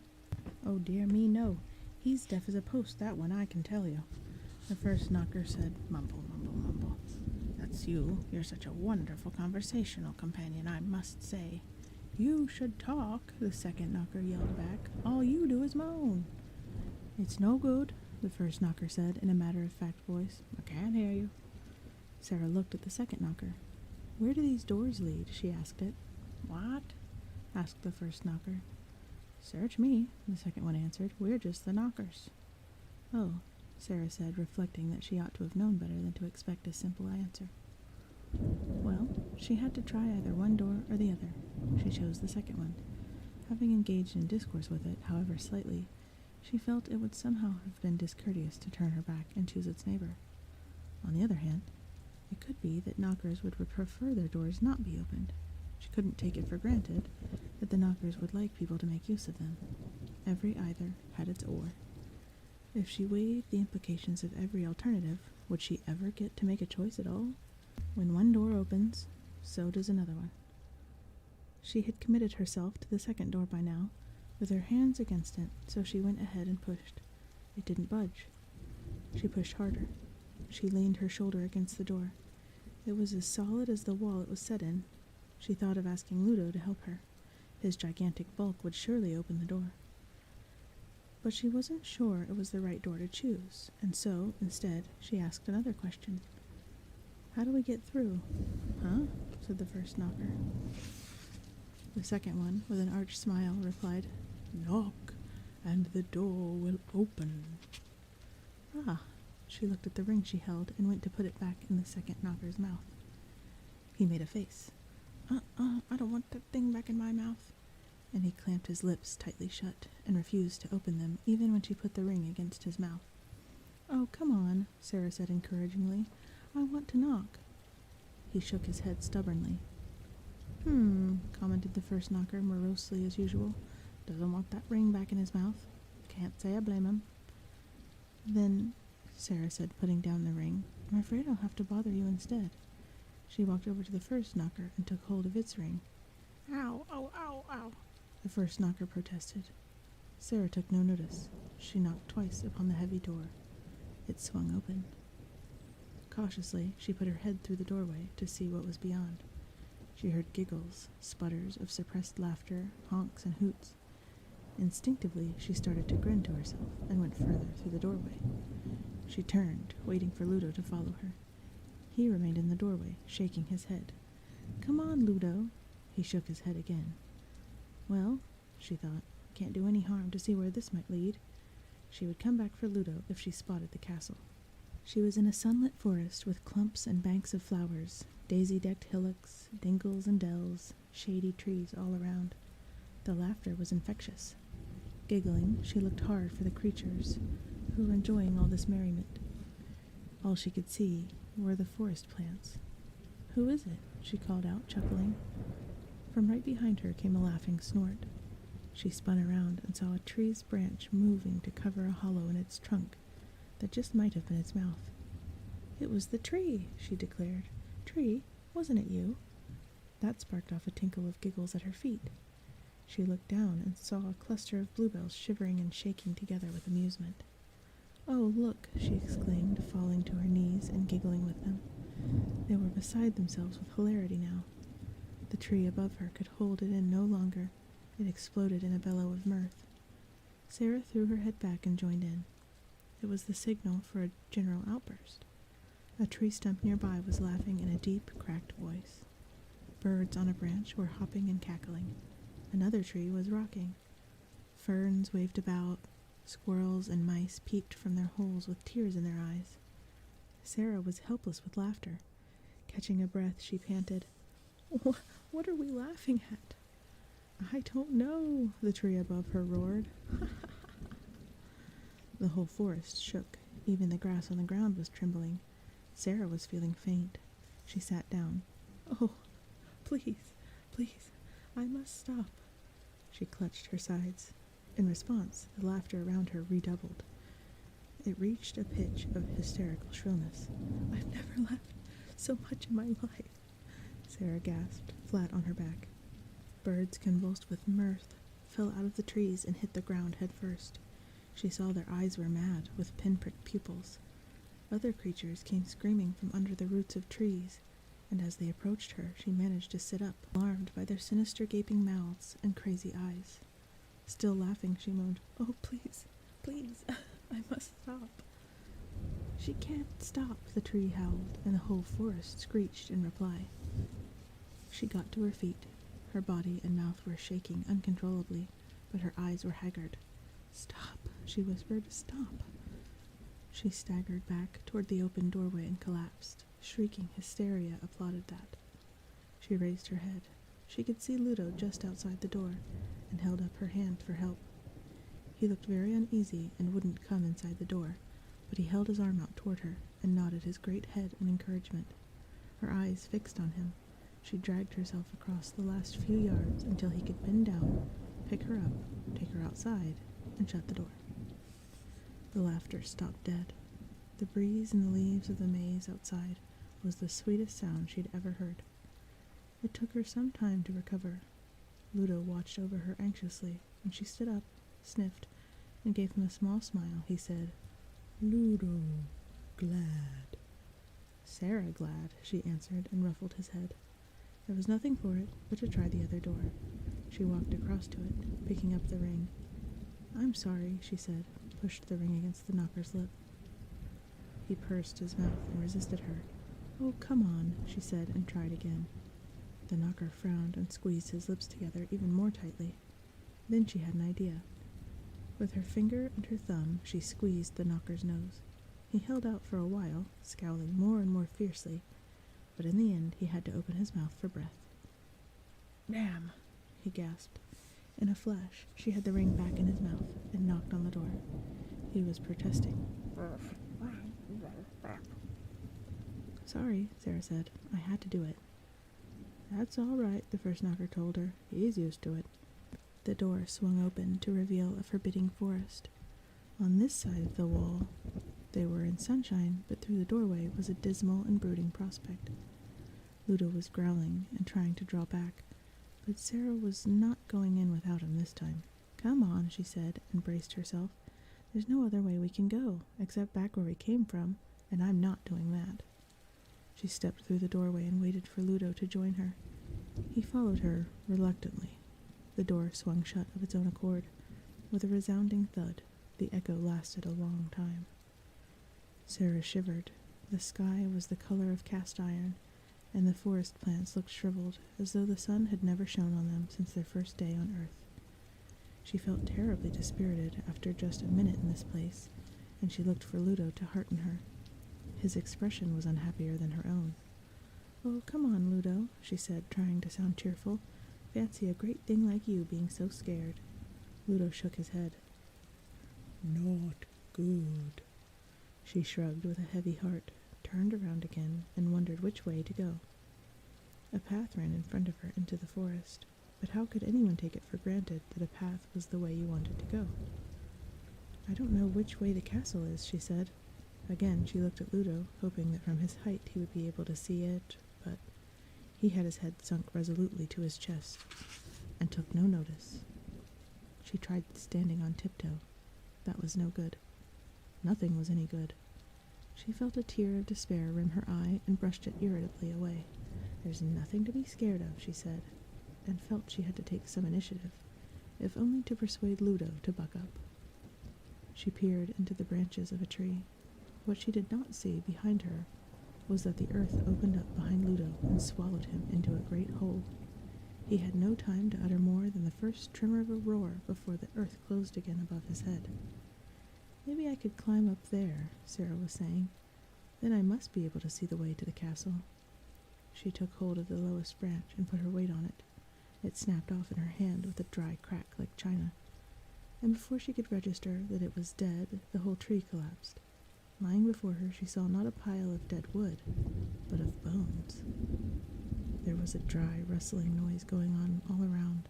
Speaker 1: "Oh dear me, no. He's deaf as a post, that one, I can tell you." The first knocker said,
Speaker 2: "Mumble, mumble, mumble. That's you. You're such a wonderful conversational companion, I must say."
Speaker 1: "You should talk," the second knocker yelled back. "All you do is moan." "It's no good," the first knocker said in a matter-of-fact voice.
Speaker 2: "I can't hear you."
Speaker 1: Sarah looked at the second knocker. "Where do these doors lead?" she asked it.
Speaker 2: "What?"
Speaker 1: asked the first knocker. "Search me," the second one answered. "We're just the knockers." "Oh," Sarah said, reflecting that she ought to have known better than to expect a simple answer. Well, she had to try either one door or the other. She chose the second one. Having engaged in discourse with it, however slightly, she felt it would somehow have been discourteous to turn her back and choose its neighbor. On the other hand, it could be that knockers would prefer their doors not be opened. She couldn't take it for granted that the knockers would like people to make use of them. Every either had its or. If she weighed the implications of every alternative, would she ever get to make a choice at all? When one door opens, so does another one. She had committed herself to the second door by now, with her hands against it, so she went ahead and pushed. It didn't budge. She pushed harder. She leaned her shoulder against the door. It was as solid as the wall it was set in. She thought of asking Ludo to help her. His gigantic bulk would surely open the door. But she wasn't sure it was the right door to choose, and so, instead, she asked another question. "How do we get through?" "Huh?" said the first knocker. The second one, with an arch smile, replied, "Knock, and the door will open." Ah! She looked at the ring she held and went to put it back in the second knocker's mouth. He made a face.
Speaker 2: I don't want that thing back in my mouth."
Speaker 1: And he clamped his lips tightly shut and refused to open them even when she put the ring against his mouth. "Oh, come on," Sarah said encouragingly. "I want to knock." he shook his head stubbornly. Commented the first knocker morosely as usual. Doesn't want that ring back in his mouth. Can't say I blame him. Then, Sarah said, putting down the ring, I'm afraid I'll have to bother you instead. She walked over to the first knocker and took hold of its ring.
Speaker 2: Ow, ow, ow, ow.
Speaker 1: The first knocker protested. Sarah took no notice. She knocked twice upon the heavy door. It swung open. Cautiously, she put her head through the doorway to see what was beyond. She heard giggles, sputters of suppressed laughter, honks, and hoots. Instinctively, she started to grin to herself and went further through the doorway. She turned, waiting for Ludo to follow her. He remained in the doorway, shaking his head. Come on, Ludo. He shook his head again. Well, she thought, can't do any harm to see where this might lead. She would come back for Ludo if she spotted the castle. She was in a sunlit forest with clumps and banks of flowers, daisy-decked hillocks, dingles and dells, shady trees all around. The laughter was infectious. Giggling, she looked hard for the creatures who were enjoying all this merriment. All she could see were the forest plants. Who is it? She called out, chuckling. From right behind her came a laughing snort. She spun around and saw a tree's branch moving to cover a hollow in its trunk that just might have been its mouth. It was the tree, she declared. Tree, wasn't it you? That sparked off a tinkle of giggles at her feet. She looked down and saw a cluster of bluebells shivering and shaking together with amusement. Oh, look, she exclaimed, falling to her knees and giggling with them. They were beside themselves with hilarity now. The tree above her could hold it in no longer. It exploded in a bellow of mirth. Sarah threw her head back and joined in. It was the signal for a general outburst. A tree stump nearby was laughing in a deep, cracked voice. Birds on a branch were hopping and cackling. Another tree was rocking. Ferns waved about. Squirrels and mice peeped from their holes with tears in their eyes. Sarah was helpless with laughter. Catching a breath, she panted, What are we laughing at? I don't know, the tree above her roared. The whole forest shook. Even the grass on the ground was trembling. Sarah was feeling faint. She sat down. Oh, please, please, I must stop. She clutched her sides. In response, the laughter around her redoubled. It reached a pitch of hysterical shrillness. I've never laughed so much in my life, Sarah gasped, flat on her back. Birds convulsed with mirth fell out of the trees and hit the ground head first. She saw their eyes were mad, with pinpricked pupils. Other creatures came screaming from under the roots of trees, and as they approached her, she managed to sit up, alarmed by their sinister gaping mouths and crazy eyes. Still laughing, she moaned, Oh, please, please, I must stop. She can't stop, the tree howled, and the whole forest screeched in reply. She got to her feet. Her body and mouth were shaking uncontrollably, but her eyes were haggard. Stop, she whispered, stop. She staggered back toward the open doorway and collapsed. Shrieking hysteria applauded that. She raised her head. She could see Ludo just outside the door, and held up her hand for help. He looked very uneasy and wouldn't come inside the door, but he held his arm out toward her and nodded his great head in encouragement. Her eyes fixed on him, she dragged herself across the last few yards until he could bend down, pick her up, take her outside, and shut the door. The laughter stopped dead. The breeze in the leaves of the maze outside was the sweetest sound she'd ever heard. It took her some time to recover. Ludo watched over her anxiously. When she stood up, sniffed, and gave him a small smile, he said, Ludo, glad. Sarah glad, she answered, and ruffled his head. There was nothing for it but to try the other door. She walked across to it, picking up the ring. I'm sorry, she said, pushed the ring against the knocker's lip. He pursed his mouth and resisted her. Oh, come on, she said, and tried again. The knocker frowned and squeezed his lips together even more tightly. Then she had an idea. With her finger and her thumb, she squeezed the knocker's nose. He held out for a while, scowling more and more fiercely, but in the end he had to open his mouth for breath. Damn, he gasped. In a flash, she had the ring back in his mouth and knocked on the door. He was protesting.
Speaker 2: Sorry, Sarah said. I had to do it. That's all right, the first knocker told her. He's used to it. The door swung open to reveal a forbidding forest. On this side of the wall, they were in sunshine, but through the doorway was a dismal and brooding prospect. Ludo was growling and trying to draw back, but Sarah was not going in without him this time. Come on, she said, and braced herself. There's no other way we can go, except back where we came from, and I'm not doing that. She stepped through the doorway and waited for Ludo to join her. He followed her reluctantly. The door swung shut of its own accord. With a resounding thud, the echo lasted a long time. Sarah shivered. The sky was the color of cast iron, and the forest plants looked shriveled, as though the sun had never shone on them since their first day on earth. She felt terribly dispirited after just a minute in this place, and she looked for Ludo to hearten her. His expression was unhappier than her own. Oh, come on, Ludo, she said, trying to sound cheerful. Fancy a great thing like you being so scared. Ludo shook his head. Not good. She shrugged with a heavy heart, turned around again, and wondered which way to go. A path ran in front of her into the forest, but how could anyone take it for granted that a path was the way you wanted to go? I don't know which way the castle is, she said. Again she looked at Ludo, hoping that from his height he would be able to see it, but he had his head sunk resolutely to his chest, and took no notice. She tried standing on tiptoe. That was no good. Nothing was any good. She felt a tear of despair rim her eye and brushed it irritably away. There's nothing to be scared of, she said, and felt she had to take some initiative, if only to persuade Ludo to buck up. She peered into the branches of a tree. What she did not see behind her was that the earth opened up behind Ludo and swallowed him into a great hole. He had no time to utter more than the first tremor of a roar before the earth closed again above his head. Maybe I could climb up there, Sarah was saying. Then I must be able to see the way to the castle. She took hold of the lowest branch and put her weight on it. It snapped off in her hand with a dry crack like china, and before she could register that it was dead, the whole tree collapsed. Lying before her, she saw not a pile of dead wood, but of bones. There was a dry, rustling noise going on all around,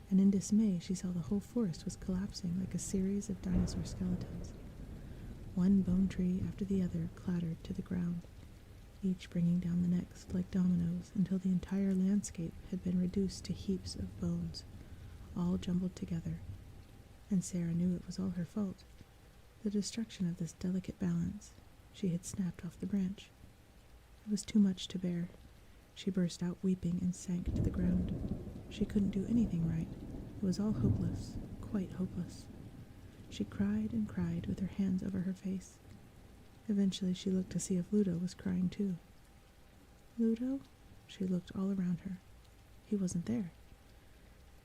Speaker 2: and in dismay she saw the whole forest was collapsing like a series of dinosaur skeletons. One bone tree after the other clattered to the ground, each bringing down the next like dominoes until the entire landscape had been reduced to heaps of bones, all jumbled together. And Sarah knew it was all her fault. The destruction of this delicate balance. She had snapped off the branch. It was too much to bear. She burst out weeping and sank to the ground. She couldn't do anything right. It was all hopeless, quite hopeless. She cried and cried with her hands over her face. Eventually she looked to see if Ludo was crying too. Ludo? She looked all around her. He wasn't there.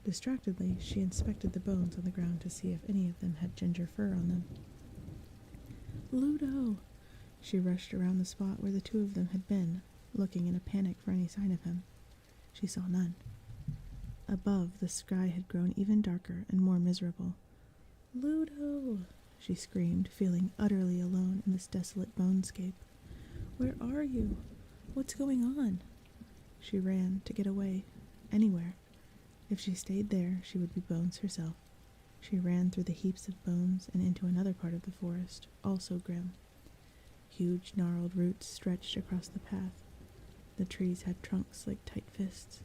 Speaker 2: Distractedly, she inspected the bones on the ground to see if any of them had ginger fur on them. Ludo! She rushed around the spot where the two of them had been, looking in a panic for any sign of him. She saw none. Above, the sky had grown even darker and more miserable. Ludo! She screamed, feeling utterly alone in this desolate bonescape. Where are you? What's going on? She ran to get away, anywhere. If she stayed there, she would be Bones herself. She ran through the heaps of bones and into another part of the forest, also grim. Huge gnarled roots stretched across the path. The trees had trunks like tight fists.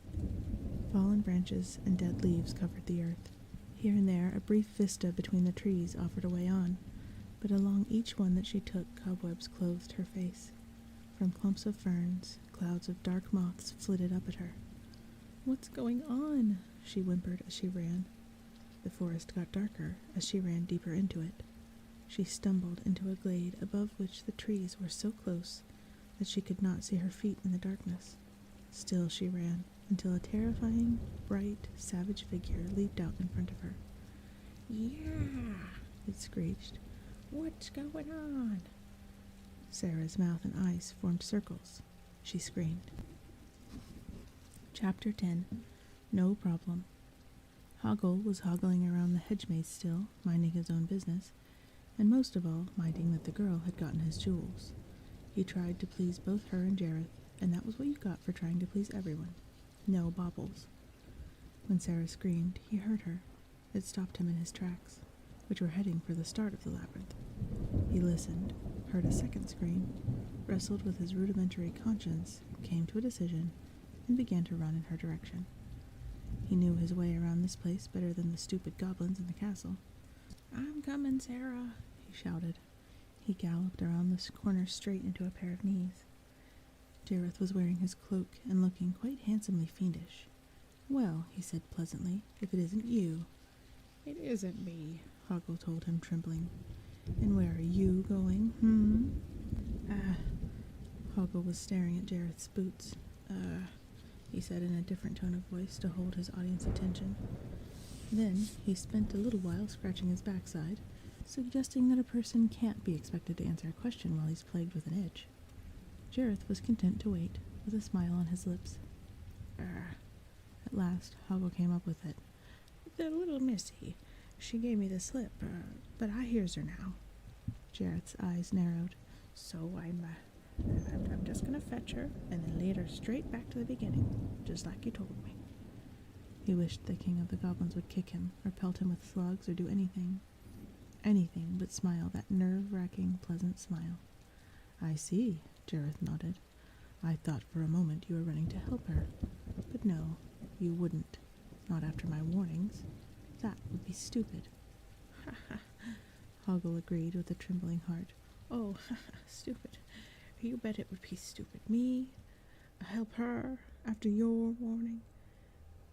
Speaker 2: Fallen branches and dead leaves covered the earth. Here and there, a brief vista between the trees offered a way on, but along each one that she took, cobwebs clothed her face. From clumps of ferns, clouds of dark moths flitted up at her. What's going on? She whimpered as she ran. The forest got darker as she ran deeper into it. She stumbled into a glade above which the trees were so close that she could not see her feet in the darkness. Still she ran, until a terrifying, bright, savage figure leaped out in front of her. Yeah, it screeched. What's going on? Sarah's mouth and eyes formed circles. She screamed. Chapter 10. No Problem. Hoggle was hoggling around the hedge maze still, minding his own business, and most of all, minding that the girl had gotten his jewels.
Speaker 1: He tried to please both her and Jareth, and that was what you got for trying to please everyone. No baubles. When Sarah screamed, he heard her. It stopped him in his tracks, which were heading for the start of the labyrinth. He listened, heard a second scream, wrestled with his rudimentary conscience, came to a decision, and began to run in her direction. He knew his way around this place better than the stupid goblins in the castle.
Speaker 2: I'm coming, Sarah,
Speaker 1: he shouted. He galloped around this corner straight into a pair of knees. Jareth was wearing his cloak and looking quite handsomely fiendish. Well, he said pleasantly, if it isn't you.
Speaker 2: It isn't me,
Speaker 1: Hoggle told him, trembling. And where are you going, Hoggle was staring at Jareth's boots. He said in a different tone of voice to hold his audience attention. Then he spent a little while scratching his backside, suggesting that a person can't be expected to answer a question while he's plagued with an itch. Jareth was content to wait, with a smile on his lips. At last, Hoggle came up with it.
Speaker 2: The little missy. She gave me the slip, but I hears her now.
Speaker 1: Jareth's eyes narrowed.
Speaker 2: So I'm just gonna fetch her and then lead her straight back to the beginning, just like you told me.
Speaker 1: He wished the king of the goblins would kick him, or pelt him with slugs, or do anything but smile that nerve-wracking, pleasant smile. I see, Jareth nodded. I thought for a moment you were running to help her. But no, you wouldn't. Not after my warnings. That would be stupid. Hoggle agreed with a trembling heart.
Speaker 2: Oh, stupid. You bet it would be stupid. Me? Help her after your warning?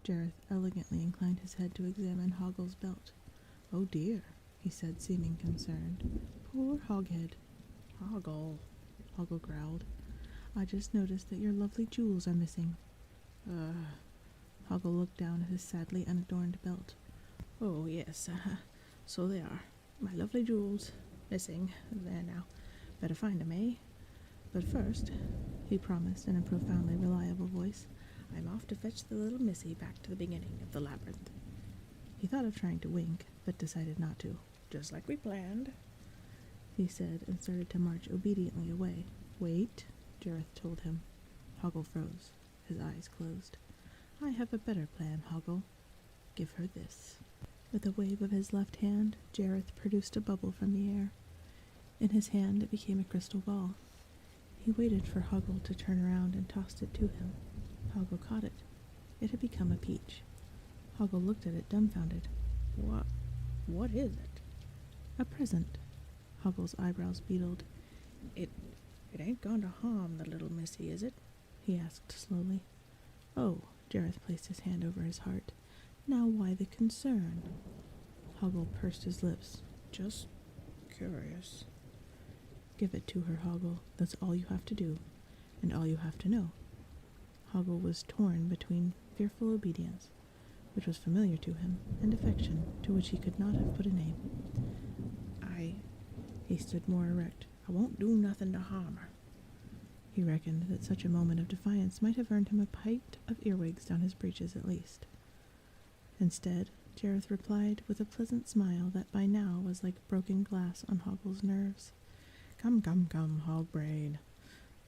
Speaker 1: Jareth elegantly inclined his head to examine Hoggle's belt. Oh dear, he said, seeming concerned. Poor Hoghead.
Speaker 2: Hoggle,
Speaker 1: Hoggle growled. I just noticed that your lovely jewels are missing. Hoggle looked down at his sadly unadorned belt.
Speaker 2: Oh, yes, so they are. My lovely jewels. Missing. There now. Better find 'em, eh? But first, he promised in a profoundly reliable voice, I'm off to fetch the little missy back to the beginning of the labyrinth.
Speaker 1: He thought of trying to wink, but decided not to.
Speaker 2: Just like we planned,
Speaker 1: he said, and started to march obediently away. Wait, Jareth told him. Hoggle froze. His eyes closed. I have a better plan, Hoggle. Give her this. With a wave of his left hand, Jareth produced a bubble from the air. In his hand it became a crystal ball. He waited for Hoggle to turn around and tossed it to him. Hoggle caught it. It had become a peach. Hoggle looked at it dumbfounded.
Speaker 2: What is it?
Speaker 1: A present. Hoggle's eyebrows beetled.
Speaker 2: It ain't going to harm the little missy, is it?
Speaker 1: He asked slowly. Oh, Jareth placed his hand over his heart. Now why the concern? Hoggle pursed his lips.
Speaker 2: Just curious.
Speaker 1: Give it to her, Hoggle. That's all you have to do, and all you have to know. Hoggle was torn between fearful obedience, which was familiar to him, and affection, to which he could not have put a name. He stood more erect.
Speaker 2: I won't do nothing to harm her.
Speaker 1: He reckoned that such a moment of defiance might have earned him a pint of earwigs down his breeches at least. Instead, Jareth replied with a pleasant smile that by now was like broken glass on Hoggle's nerves. Come, Hogbrain.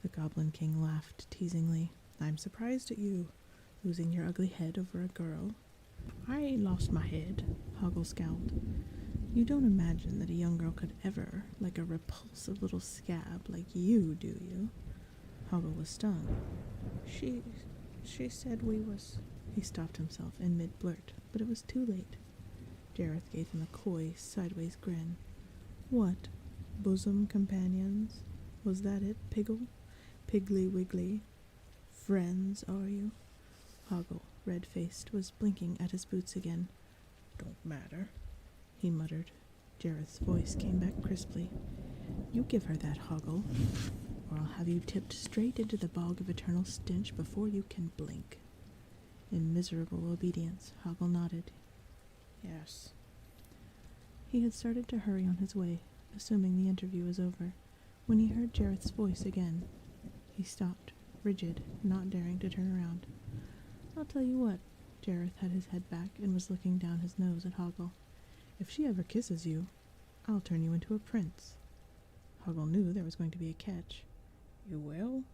Speaker 1: The Goblin King laughed teasingly. I'm surprised at you, losing your ugly head over a girl.
Speaker 2: I ain't lost my head,
Speaker 1: Hoggle scowled. You don't imagine that a young girl could ever like a repulsive little scab like you, do you? Hoggle was stung.
Speaker 2: She said we was...
Speaker 1: He stopped himself in mid-blurt, but it was too late. Jareth gave him a coy, sideways grin. What? Bosom companions? Was that it, Piggle? Piggly Wiggly? Friends, are you? Hoggle, red-faced, was blinking at his boots again.
Speaker 2: Don't matter,
Speaker 1: he muttered. Jareth's voice came back crisply. You give her that, Hoggle, or I'll have you tipped straight into the bog of eternal stench before you can blink. In miserable obedience, Hoggle nodded.
Speaker 2: Yes.
Speaker 1: He had started to hurry on his way, assuming the interview was over, when he heard Jareth's voice again. He stopped, rigid, not daring to turn around. I'll tell you what. Jareth had his head back and was looking down his nose at Hoggle. If she ever kisses you, I'll turn you into a prince. Hoggle knew there was going to be a catch.
Speaker 2: You will?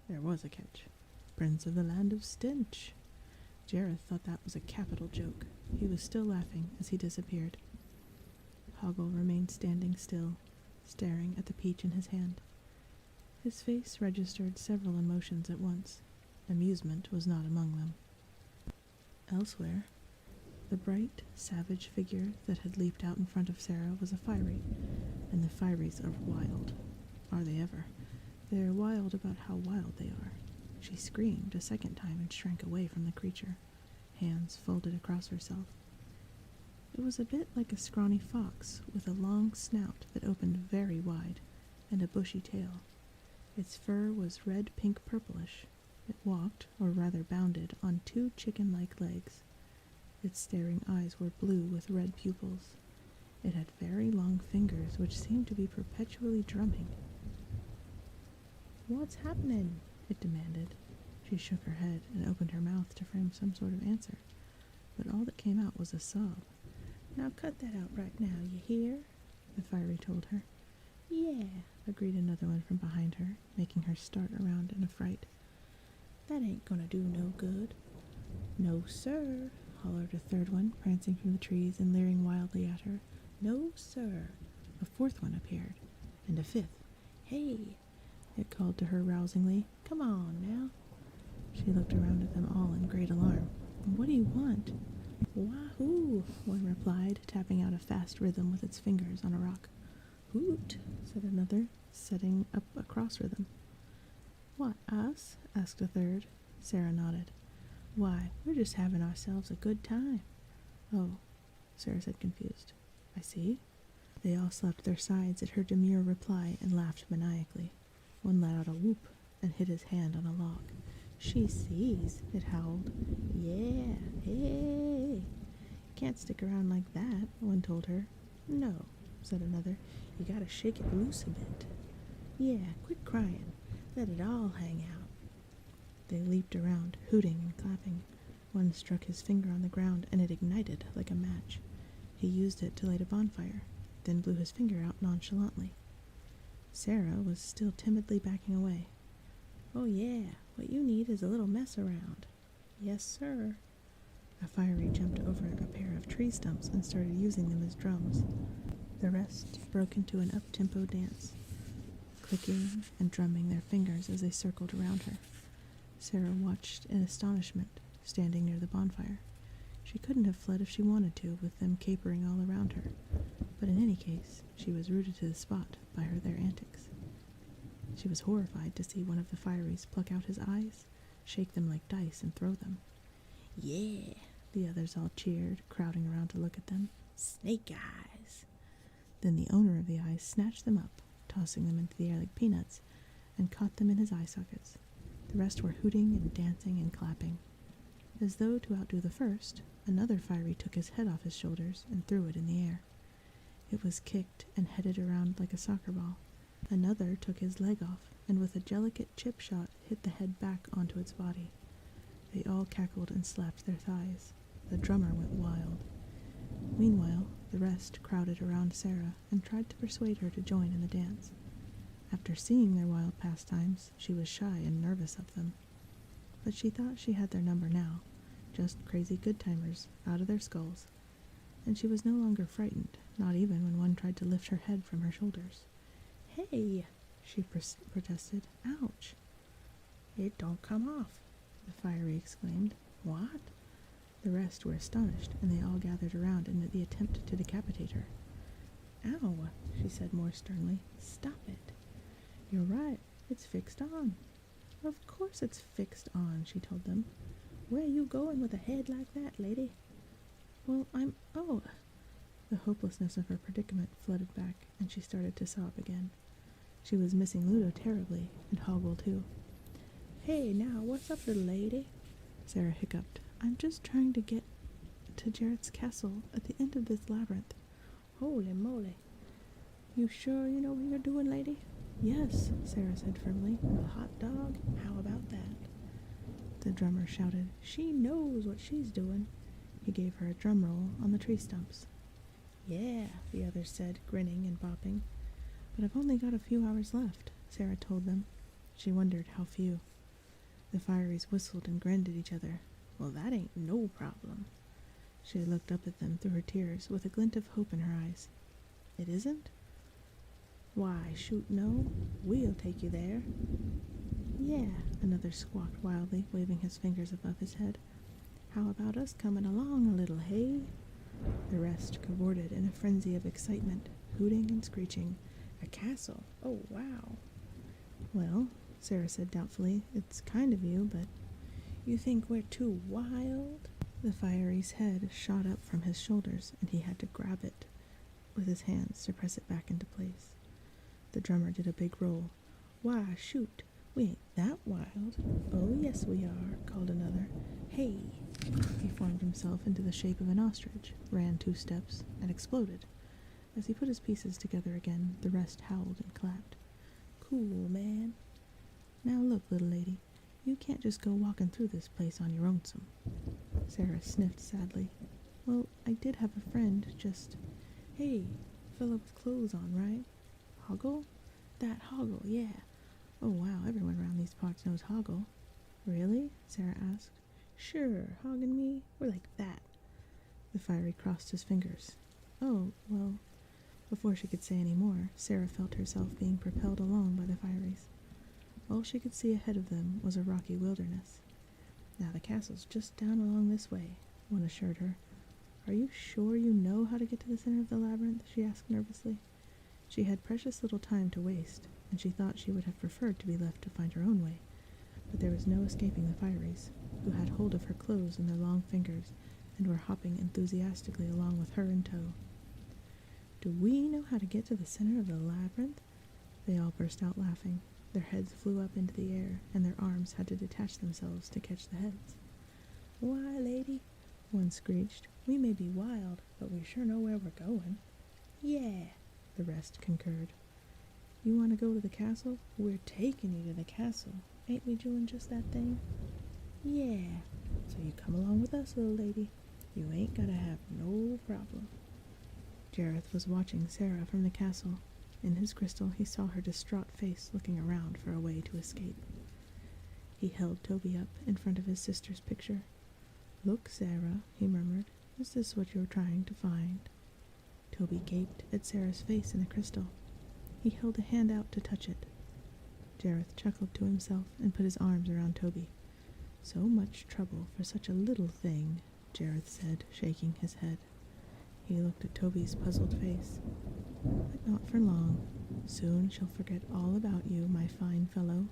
Speaker 2: There was a catch. Prince of the land of stench. Jareth thought that was a capital joke. He was still laughing as he disappeared. Hoggle remained standing still, staring at the peach in his hand. His face registered several emotions at once. Amusement was not among them. Elsewhere, the bright, savage figure that had leaped out in front of Sarah was a fiery, and the firies are wild. Are they ever? They are wild about how wild they are. She screamed a second time and shrank away from the creature, hands folded across herself. It was a bit like a scrawny fox with a long snout that opened very wide and a bushy tail. Its fur was red-pink purplish. It walked, or rather bounded, on two chicken-like legs. Its staring eyes were blue with red pupils. It had very long fingers which seemed to be perpetually drumming. "What's happening?" it demanded. She shook her head and opened her mouth to frame some sort of answer, but all that came out was a sob. "Now cut that out right now, you hear?" the fiery told her. "Yeah," agreed another one from behind her, making her start around in a fright. "That ain't gonna do no good." "No, sir," hollered a third one, prancing from the trees and leering wildly at her. "No, sir." A fourth one appeared, and a fifth. "Hey," it called to her rousingly. "Come on, now." She looked around at them all in great alarm. "What do you want?" "Wahoo!" one replied, tapping out a fast rhythm with its fingers on a rock. "Hoot!" said another, setting up a cross rhythm. "What, us?" asked a third. Sarah nodded. "Why, we're just having ourselves a good time." "Oh," Sarah said, confused. "I see." They all slapped their sides at her demure reply and laughed maniacally. One let out a whoop and hit his hand on a log. "She sees," it howled. "Yeah, hey. Can't stick around like that," one told her. "No," said another. "You gotta shake it loose a bit." "Yeah, quit crying. Let it all hang out." They leaped around, hooting and clapping. One struck his finger on the ground and it ignited like a match. He used it to light a bonfire, then blew his finger out nonchalantly. Sarah was still timidly backing away. "Oh yeah, what you need is a little mess around." "Yes, sir." A fiery jumped over a pair of tree stumps and started using them as drums. The rest broke into an up-tempo dance, clicking and drumming their fingers as they circled around her. Sarah watched in astonishment, standing near the bonfire. She couldn't have fled if she wanted to, with them capering all around her, but in any case, she was rooted to the spot by their antics. She was horrified to see one of the fireys pluck out his eyes, shake them like dice, and throw them. "Yeah," the others all cheered, crowding around to look at them. "Snake eyes." Then the owner of the eyes snatched them up, tossing them into the air like peanuts, and caught them in his eye sockets. The rest were hooting and dancing and clapping. As though to outdo the first, another fiery took his head off his shoulders and threw it in the air. It was kicked and headed around like a soccer ball. Another took his leg off, and with a delicate chip shot hit the head back onto its body. They all cackled and slapped their thighs. The drummer went wild. Meanwhile, the rest crowded around Sarah and tried to persuade her to join in the dance. After seeing their wild pastimes, she was shy and nervous of them. But she thought she had their number now, just crazy good-timers out of their skulls, and she was no longer frightened, not even when one tried to lift her head from her shoulders. "Hey," she protested. "Ouch." "It don't come off," the fiery exclaimed. "What?" The rest were astonished, and they all gathered around in the attempt to decapitate her. "Ow," she said more sternly. "Stop it." "You're right. It's fixed on." "Of course it's fixed on," she told them. "Where you going with a head like that, lady?" "Well, oh." The hopelessness of her predicament flooded back, and she started to sob again. She was missing Ludo terribly, and Hoggle too. "Hey, now, what's up, little lady?" Sarah hiccuped. "I'm just trying to get to Jarrett's castle at the end of this labyrinth." "Holy moly. You sure you know what you're doing, lady?" "Yes," Sarah said firmly. "A hot dog? How about that?" The drummer shouted, "She knows what she's doing." He gave her a drum roll on the tree stumps. "Yeah," the others said, grinning and bopping. "But I've only got a few hours left," Sarah told them.
Speaker 1: She wondered how few. The Fireys whistled and grinned at each other.
Speaker 2: Well, that ain't no problem.
Speaker 1: She looked up at them through her tears with a glint of hope in her eyes. It isn't?
Speaker 2: Why, shoot no. We'll take you there.
Speaker 1: Yeah, another squawked wildly, waving his fingers above his head.
Speaker 2: How about us coming along a little, hey?
Speaker 1: The rest cavorted in a frenzy of excitement, hooting and screeching.
Speaker 2: A castle? Oh, wow.
Speaker 1: Well, Sarah said doubtfully, it's kind of you, but...
Speaker 2: You think we're too wild?
Speaker 1: The Fireys' head shot up from his shoulders, and he had to grab it with his hands to press it back into place. The drummer did a big roll.
Speaker 2: Why, shoot, we ain't that wild.
Speaker 1: Oh, yes we are, called another.
Speaker 2: Hey!
Speaker 1: He formed himself into the shape of an ostrich, ran 2 steps, and exploded. As he put his pieces together again, the rest howled and clapped.
Speaker 2: Cool, man.
Speaker 1: Now look, little lady, you can't just go walking through this place on your own-some. Sarah sniffed sadly. Well, I did have a friend, just...
Speaker 2: Hey, fellow with clothes on, right?
Speaker 1: Hoggle?
Speaker 2: That Hoggle, yeah.
Speaker 1: Oh wow, everyone around these parts knows Hoggle. Really? Sarah asked.
Speaker 2: Sure, Hog and me, we're like that.
Speaker 1: The Fiery crossed his fingers. Oh, well... Before she could say any more, Sarah felt herself being propelled along by the Fireys. All she could see ahead of them was a rocky wilderness. Now the castle's just down along this way, one assured her. Are you sure you know how to get to the center of the labyrinth? She asked nervously. She had precious little time to waste, and she thought she would have preferred to be left to find her own way. But there was no escaping the Fireys, who had hold of her clothes in their long fingers and were hopping enthusiastically along with her in tow. Do we know how to get to the center of the labyrinth? They all burst out laughing. Their heads flew up into the air, and their arms had to detach themselves to catch the heads.
Speaker 2: Why, lady,
Speaker 1: one screeched, we may be wild, but we sure know where we're going.
Speaker 2: Yeah,
Speaker 1: the rest concurred. You want to go to the castle?
Speaker 2: We're taking you to the castle. Ain't we doing just that thing?
Speaker 1: Yeah,
Speaker 2: so you come along with us, little lady. You ain't gotta have no problem.
Speaker 1: Jareth was watching Sarah from the castle. In his crystal, he saw her distraught face looking around for a way to escape. He held Toby up in front of his sister's picture. Look, Sarah, he murmured. Is this what you're trying to find? Toby gaped at Sarah's face in the crystal. He held a hand out to touch it. Jareth chuckled to himself and put his arms around Toby. So much trouble for such a little thing, Jareth said, shaking his head. He looked at Toby's puzzled face. But not for long. Soon she'll forget all about you, my fine fellow.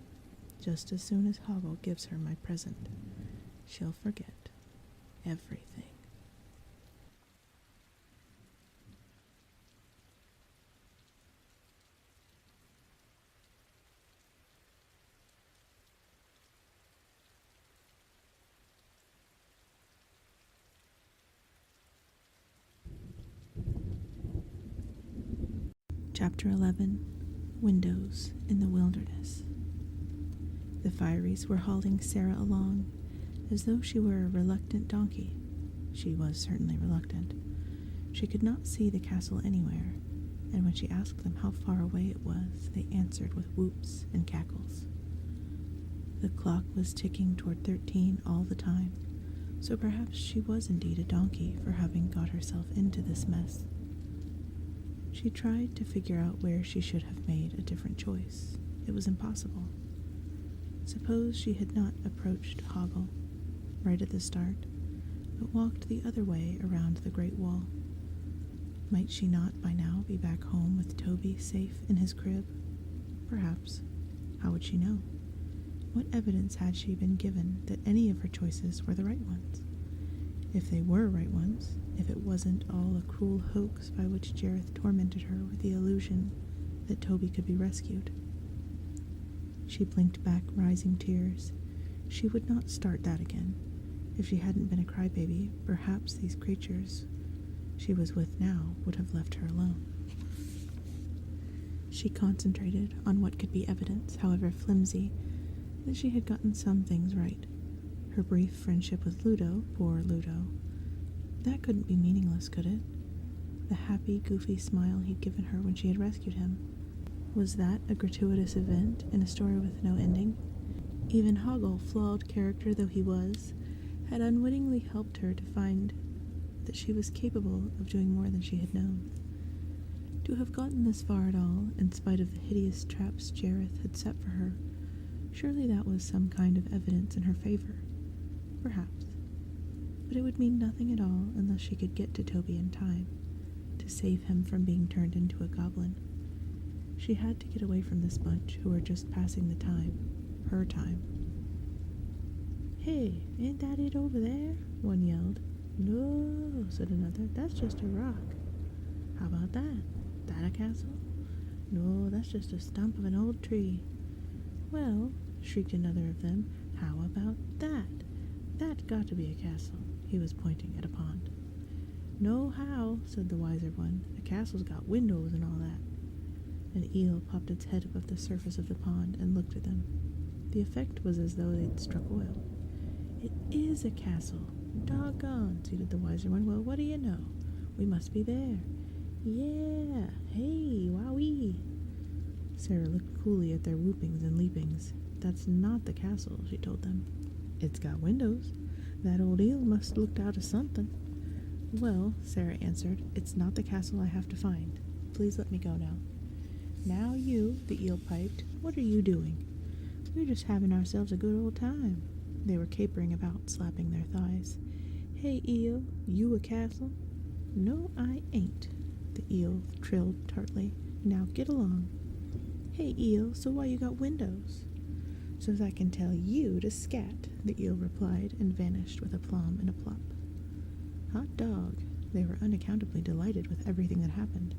Speaker 1: Just as soon as Hoggle gives her my present. She'll forget everything. Chapter 11. Windows in the Wilderness. The Fireys were hauling Sarah along, as though she were a reluctant donkey. She was certainly reluctant. She could not see the castle anywhere, and when she asked them how far away it was, they answered with whoops and cackles. The clock was ticking toward 13 all the time, so perhaps she was indeed a donkey for having got herself into this mess. She tried to figure out where she should have made a different choice. It was impossible. Suppose she had not approached Hoggle right at the start, but walked the other way around the Great Wall. Might she not by now be back home with Toby safe in his crib? Perhaps. How would she know? What evidence had she been given that any of her choices were the right ones? If they were right ones, if it wasn't all a cruel hoax by which Jareth tormented her with the illusion that Toby could be rescued. She blinked back rising tears. She would not start that again. If she hadn't been a crybaby, perhaps these creatures she was with now would have left her alone. She concentrated on what could be evidence, however flimsy, that she had gotten some things right. Her brief friendship with Ludo, poor Ludo, that couldn't be meaningless, could it? The happy, goofy smile he'd given her when she had rescued him. Was that a gratuitous event in a story with no ending? Even Hoggle, flawed character though he was, had unwittingly helped her to find that she was capable of doing more than she had known. To have gotten this far at all, in spite of the hideous traps Jareth had set for her, surely that was some kind of evidence in her favor. Perhaps. But it would mean nothing at all unless she could get to Toby in time, to save him from being turned into a goblin. She had to get away from this bunch who were just passing the time, her time. "Hey, ain't that it over there?" one yelled. "No," said another, "that's just a rock." "How about that? That a castle?" "No, that's just a stump of an old tree." "Well," shrieked another of them, "how about that? That's got to be a castle." He was pointing at a pond. "No how," said the wiser one. "A castle's got windows and all that." An eel popped its head above the surface of the pond and looked at them. The effect was as though they'd struck oil. "It is a castle. Doggone," said the wiser one. "Well, what do you know? We must be there." "Yeah, hey, wowee." Sarah looked coolly at their whoopings and leapings. "That's not the castle," she told them. "It's got windows. That old eel must have looked out of something." "Well," Sarah answered, "it's not the castle I have to find. Please let me go now." "Now you," the eel piped, "what are you doing?" "We're just having ourselves a good old time." They were capering about, slapping their thighs. "Hey, eel, you a castle?" "No, I ain't," the eel trilled tartly. "Now get along." "Hey, eel, so why you got windows?" "So's I can tell you to scat," the eel replied, and vanished with a plum and a plop. Hot dog! They were unaccountably delighted with everything that happened.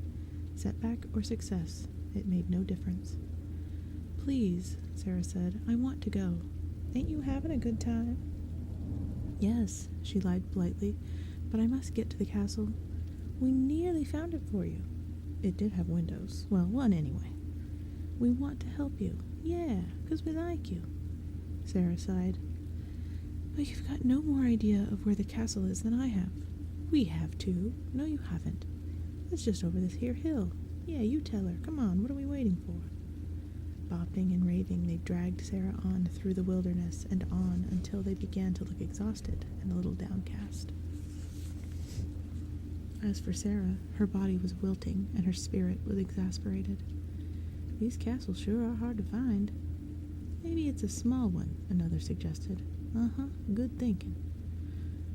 Speaker 1: Setback or success, it made no difference. "Please," Sarah said, "I want to go. Ain't you having a good time?" "Yes," she lied politely, "but I must get to the castle." "We nearly found it for you." It did have windows. Well, one anyway. "We want to help you." "Yeah, 'cause we like you." Sarah sighed. "But you've got no more idea of where the castle is than I have." "We have too." "No, you haven't. It's just over this here hill." "Yeah, you tell her. Come on, what are we waiting for?" Bopping and raving, they dragged Sarah on through the wilderness and on until they began to look exhausted and a little downcast. As for Sarah, her body was wilting and her spirit was exasperated. "These castles sure are hard to find." "Maybe it's a small one," another suggested. "Uh-huh, good thinking."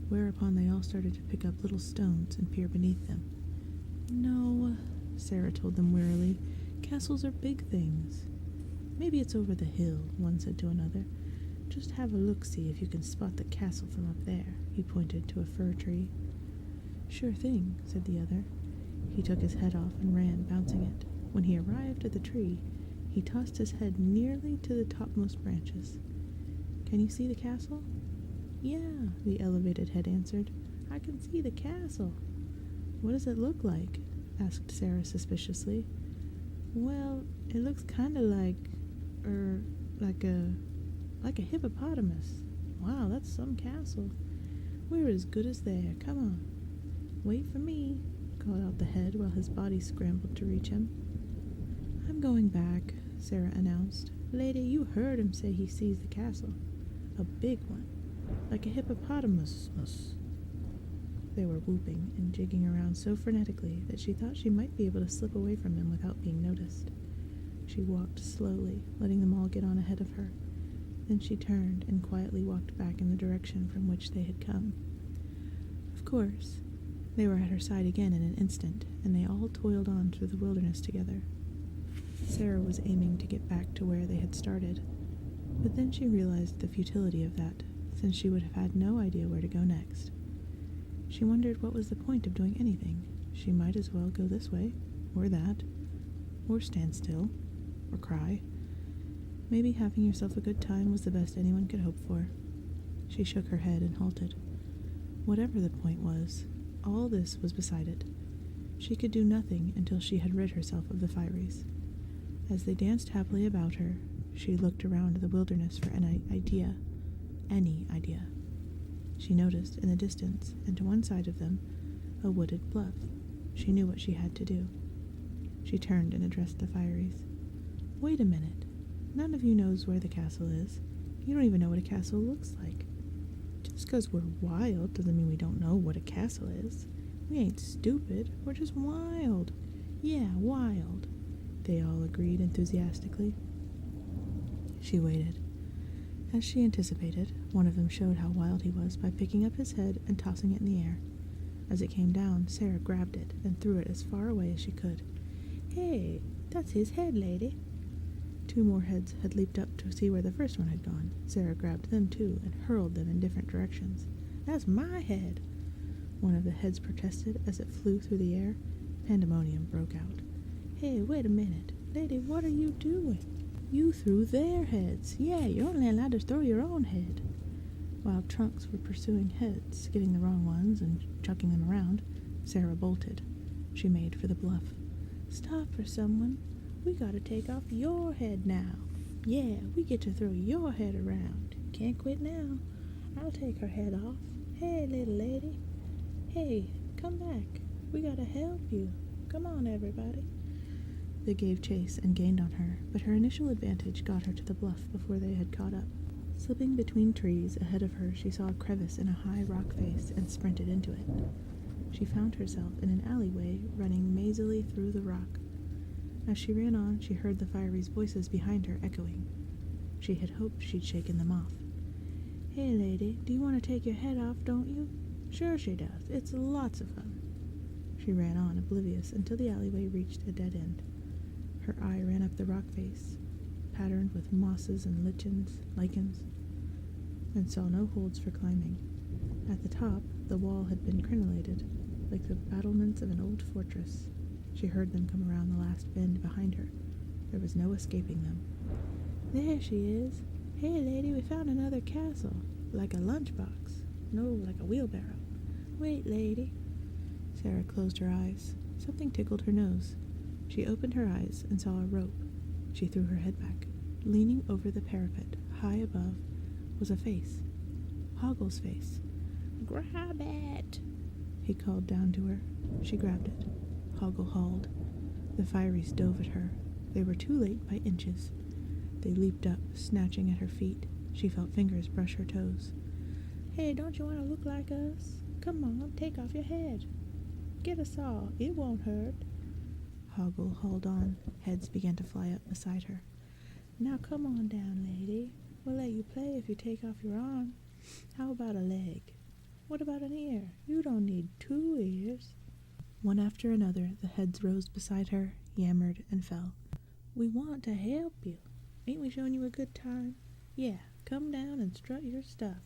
Speaker 1: Whereupon they all started to pick up little stones and peer beneath them. "No," Sarah told them wearily, "castles are big things." "Maybe it's over the hill," one said to another. "Just have a look-see if you can spot the castle from up there." He pointed to a fir tree. "Sure thing," said the other. He took his head off and ran, bouncing it. When he arrived at the tree, he tossed his head nearly to the topmost branches. "Can you see the castle?" "Yeah," the elevated head answered. "I can see the castle." "What does it look like?" asked Sarah suspiciously. "Well, it looks kind of like a hippopotamus." "Wow, that's some castle." "We're as good as there. Come on." "Wait for me," called out the head while his body scrambled to reach him. "I'm going back," Sarah announced. "Lady, you heard him say he sees the castle. A big one, like a hippopotamus." They were whooping and jigging around so frenetically that she thought she might be able to slip away from them without being noticed. She walked slowly, letting them all get on ahead of her. Then she turned and quietly walked back in the direction from which they had come. Of course, they were at her side again in an instant, and they all toiled on through the wilderness together. Sarah was aiming to get back to where they had started, but then she realized the futility of that, since she would have had no idea where to go next. She wondered what was the point of doing anything. She might as well go this way, or that, or stand still, or cry. Maybe having yourself a good time was the best anyone could hope for. She shook her head and halted. Whatever the point was, all this was beside it. She could do nothing until she had rid herself of the Fyries. As they danced happily about her, she looked around the wilderness for any idea. She noticed in the distance, and to one side of them, a wooded bluff. She knew what she had to do. She turned and addressed the Fyries. Wait a minute. None of you knows where the castle is. You don't even know what a castle looks like. Just 'cause we're wild doesn't mean we don't know what a castle is. We ain't stupid. We're just wild. Yeah, wild. They all agreed enthusiastically. She waited. As she anticipated, one of them showed how wild he was by picking up his head and tossing it in the air. As it came down, Sarah grabbed it and threw it as far away as she could. Hey, that's his head, lady. 2 more heads had leaped up to see where the first one had gone. Sarah grabbed them too and hurled them in different directions. That's my head. One of the heads protested as it flew through the air. Pandemonium broke out. Hey, wait a minute. Lady, what are you doing? You threw their heads. Yeah, you're only allowed to throw your own head. While trunks were pursuing heads, getting the wrong ones and chucking them around, Sarah bolted. She made for the bluff. Stop for someone. We gotta take off your head now. Yeah, we get to throw your head around. Can't quit now. I'll take her head off. Hey, little lady. Hey, come back. We gotta help you. Come on, everybody. They gave chase and gained on her, but her initial advantage got her to the bluff before they had caught up. Slipping between trees ahead of her, she saw a crevice in a high rock face and sprinted into it. She found herself in an alleyway running mazily through the rock. As she ran on, she heard the Fiery's voices behind her echoing. She had hoped she'd shaken them off. Hey, lady, do you want to take your head off, don't you? Sure she does. It's lots of fun. She ran on, oblivious, until the alleyway reached a dead end. Her eye ran up the rock face, patterned with mosses and lichens, and saw no holds for climbing. At the top, the wall had been crenellated, like the battlements of an old fortress. She heard them come around the last bend behind her. There was no escaping them. There she is. Hey, lady, we found another castle. Like a lunchbox. No, like a wheelbarrow. Wait, lady. Sarah closed her eyes. Something tickled her nose. She opened her eyes and saw a rope. She threw her head back. Leaning over the parapet, high above, was a face. Hoggle's face. Grab it! He called down to her. She grabbed it. Hoggle hauled. The Fieries dove at her. They were too late by inches. They leaped up, snatching at her feet. She felt fingers brush her toes. Hey, don't you want to look like us? Come on, take off your head. Get a saw. It won't hurt. Hoggle hauled on. Heads began to fly up beside her. Now come on down, lady. We'll let you play if you take off your arm. How about a leg? What about an ear? You don't need 2 ears. One after another, the heads rose beside her, yammered, and fell. We want to help you. Ain't we showing you a good time? Yeah, come down and strut your stuff.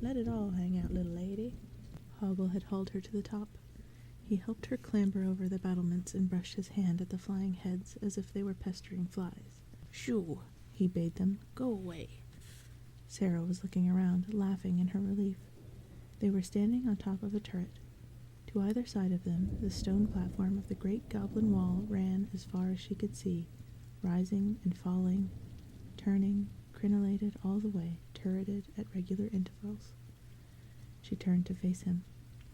Speaker 1: Let it all hang out, little lady. Hoggle had hauled her to the top. He helped her clamber over the battlements and brushed his hand at the flying heads as if they were pestering flies. Shoo, he bade them. Go away. Sarah was looking around, laughing in her relief. They were standing on top of a turret. To either side of them, the stone platform of the great goblin wall ran as far as she could see, rising and falling, turning, crenellated all the way, turreted at regular intervals. She turned to face him.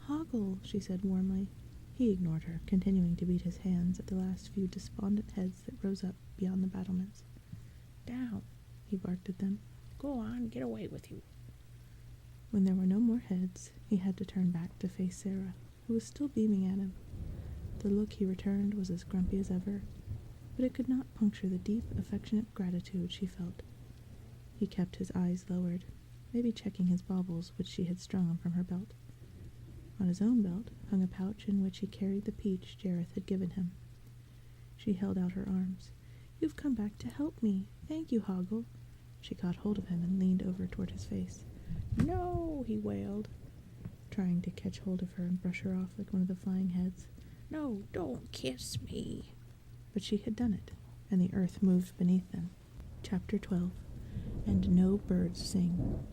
Speaker 1: Hoggle, she said warmly. He ignored her, continuing to beat his hands at the last few despondent heads that rose up beyond the battlements. Down, he barked at them. Go on, get away with you. When there were no more heads, he had to turn back to face Sarah, who was still beaming at him. The look he returned was as grumpy as ever, but it could not puncture the deep, affectionate gratitude she felt. He kept his eyes lowered, maybe checking his baubles, which she had strung from her belt. On his own belt hung a pouch in which he carried the peach Jareth had given him. She held out her arms. You've come back to help me. Thank you, Hoggle. She caught hold of him and leaned over toward his face. No, he wailed, trying to catch hold of her and brush her off like one of the flying heads. No, don't kiss me. But she had done it, and the earth moved beneath them. Chapter 12. And no birds sing.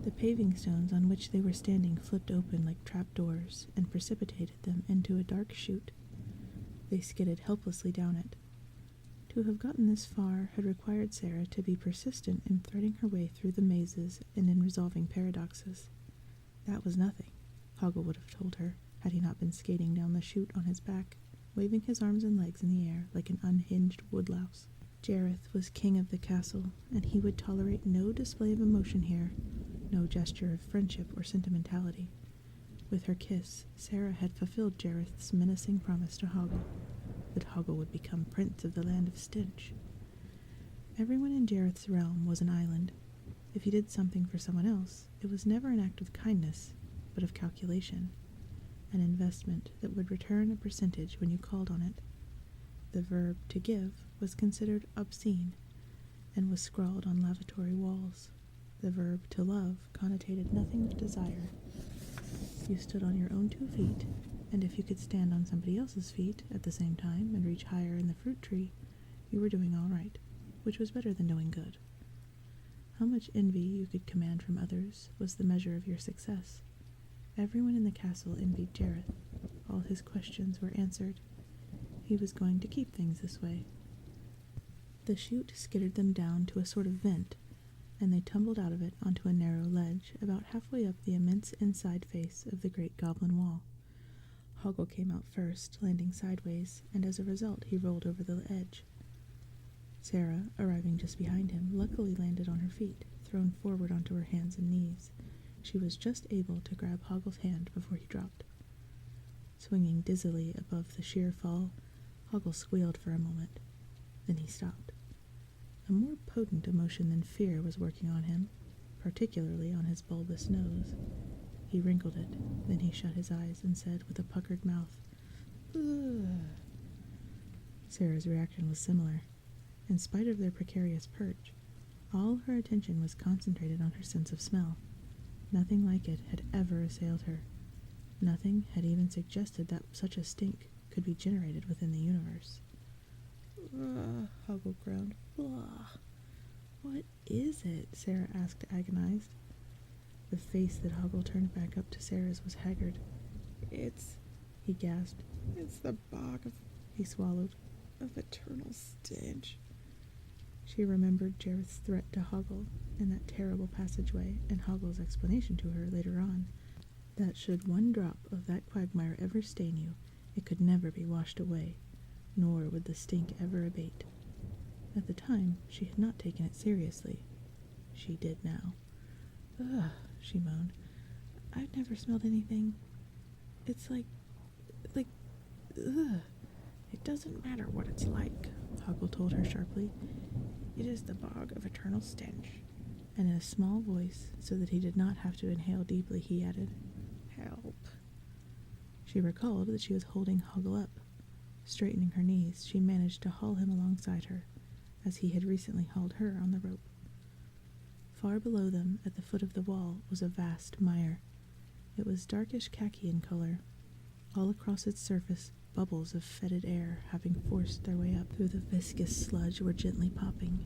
Speaker 1: The paving stones on which they were standing flipped open like trapdoors and precipitated them into a dark chute. They skidded helplessly down it. To have gotten this far had required Sarah to be persistent in threading her way through the mazes and in resolving paradoxes. That was nothing, Hoggle would have told her, had he not been skating down the chute on his back, waving his arms and legs in the air like an unhinged woodlouse. Jareth was king of the castle, and he would tolerate no display of emotion here, no gesture of friendship or sentimentality. With her kiss, Sarah had fulfilled Jareth's menacing promise to Hoggle, that Hoggle would become prince of the land of stench. Everyone in Jareth's realm was an island. If he did something for someone else, it was never an act of kindness, but of calculation, an investment that would return a percentage when you called on it. The verb to give was considered obscene and was scrawled on lavatory walls. The verb to love connotated nothing but desire. You stood on your own 2 feet, and if you could stand on somebody else's feet at the same time and reach higher in the fruit tree, you were doing all right, which was better than doing good. How much envy you could command from others was the measure of your success. Everyone in the castle envied Jareth. All his questions were answered. He was going to keep things this way. The chute skittered them down to a sort of vent, and they tumbled out of it onto a narrow ledge about halfway up the immense inside face of the great goblin wall. Hoggle came out first, landing sideways, and as a result he rolled over the edge. Sarah, arriving just behind him, luckily landed on her feet, thrown forward onto her hands and knees. She was just able to grab Hoggle's hand before he dropped. Swinging dizzily above the sheer fall, Hoggle squealed for a moment. Then he stopped. A more potent emotion than fear was working on him, particularly on his bulbous nose. He wrinkled it, then he shut his eyes and said with a puckered mouth, "Ugh." Sarah's reaction was similar. In spite of their precarious perch, all her attention was concentrated on her sense of smell. Nothing like it had ever assailed her. Nothing had even suggested that such a stink could be generated within the universe. Hoggle groaned. Blah. What is it? Sarah asked, agonized. The face that Hoggle turned back up to Sarah's was haggard. He gasped. It's the bog of, he swallowed, of eternal stench. She remembered Jareth's threat to Hoggle in that terrible passageway, and Hoggle's explanation to her later on, that should one drop of that quagmire ever stain you, it could never be washed away, nor would the stink ever abate. At the time, she had not taken it seriously. She did now. Ugh, she moaned. I've never smelled anything. It's like, ugh.
Speaker 2: It doesn't matter what it's like,
Speaker 1: Hoggle told her sharply.
Speaker 2: It is the bog of eternal stench.
Speaker 1: And in a small voice, so that he did not have to inhale deeply, he added, Help. She recalled that she was holding Hoggle up. Straightening her knees, she managed to haul him alongside her, as he had recently hauled her on the rope. Far below them, at the foot of the wall, was a vast mire. It was darkish khaki in color. All across its surface, bubbles of fetid air, having forced their way up through the viscous sludge, were gently popping.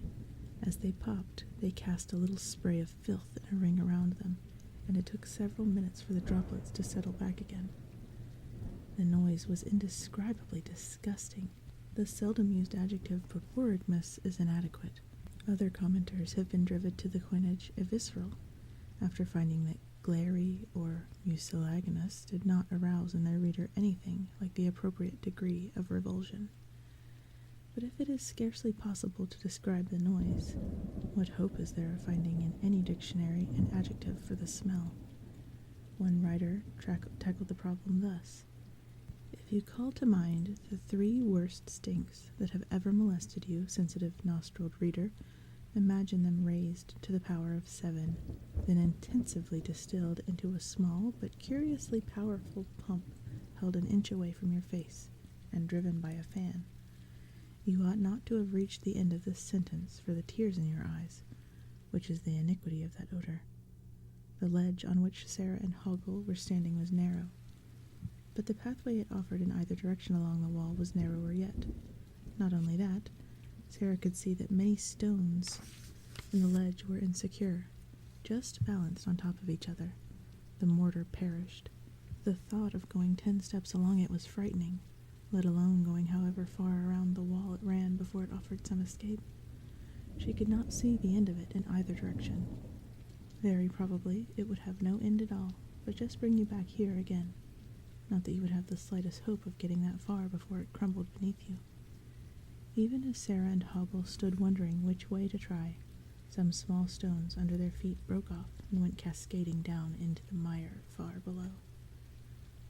Speaker 1: As they popped, they cast a little spray of filth in a ring around them, and it took several minutes for the droplets to settle back again. The noise was indescribably disgusting. The seldom used adjective purportedness is inadequate. Other commenters have been driven to the coinage evisceral, after finding that glary or mucilaginous did not arouse in their reader anything like the appropriate degree of revulsion. But if it is scarcely possible to describe the noise, what hope is there of finding in any dictionary an adjective for the smell? One writer tackled the problem thus. If you call to mind the 3 worst stinks that have ever molested you, sensitive nostriled reader, imagine them raised to the power of 7, then intensively distilled into a small but curiously powerful pump held an inch away from your face and driven by a fan. You ought not to have reached the end of this sentence for the tears in your eyes, which is the iniquity of that odor. The ledge on which Sarah and Hoggle were standing was narrow, but the pathway it offered in either direction along the wall was narrower yet. Not only that, Sarah could see that many stones in the ledge were insecure, just balanced on top of each other. The mortar perished. The thought of going 10 steps along it was frightening, let alone going however far around the wall it ran before it offered some escape. She could not see the end of it in either direction. Very probably it would have no end at all, but just bring you back here again. Not that you would have the slightest hope of getting that far before it crumbled beneath you. Even as Sarah and Hoggle stood wondering which way to try, some small stones under their feet broke off and went cascading down into the mire far below.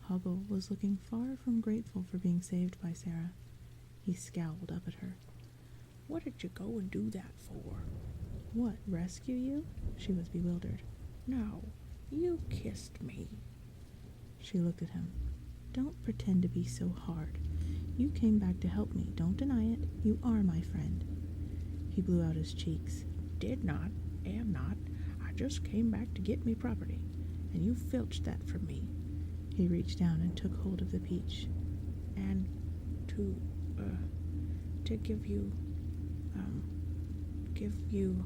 Speaker 1: Hoggle was looking far from grateful for being saved by Sarah. He scowled up at her.
Speaker 2: What did you go and do that for?
Speaker 1: What, rescue you? She was bewildered.
Speaker 2: No, you kissed me.
Speaker 1: She looked at him. Don't pretend to be so hard. You came back to help me. Don't deny it. You are my friend. He blew out his cheeks.
Speaker 2: Did not, am not. I just came back to get me property, and you filched that from me.
Speaker 1: He reached down and took hold of the peach.
Speaker 2: And to give you,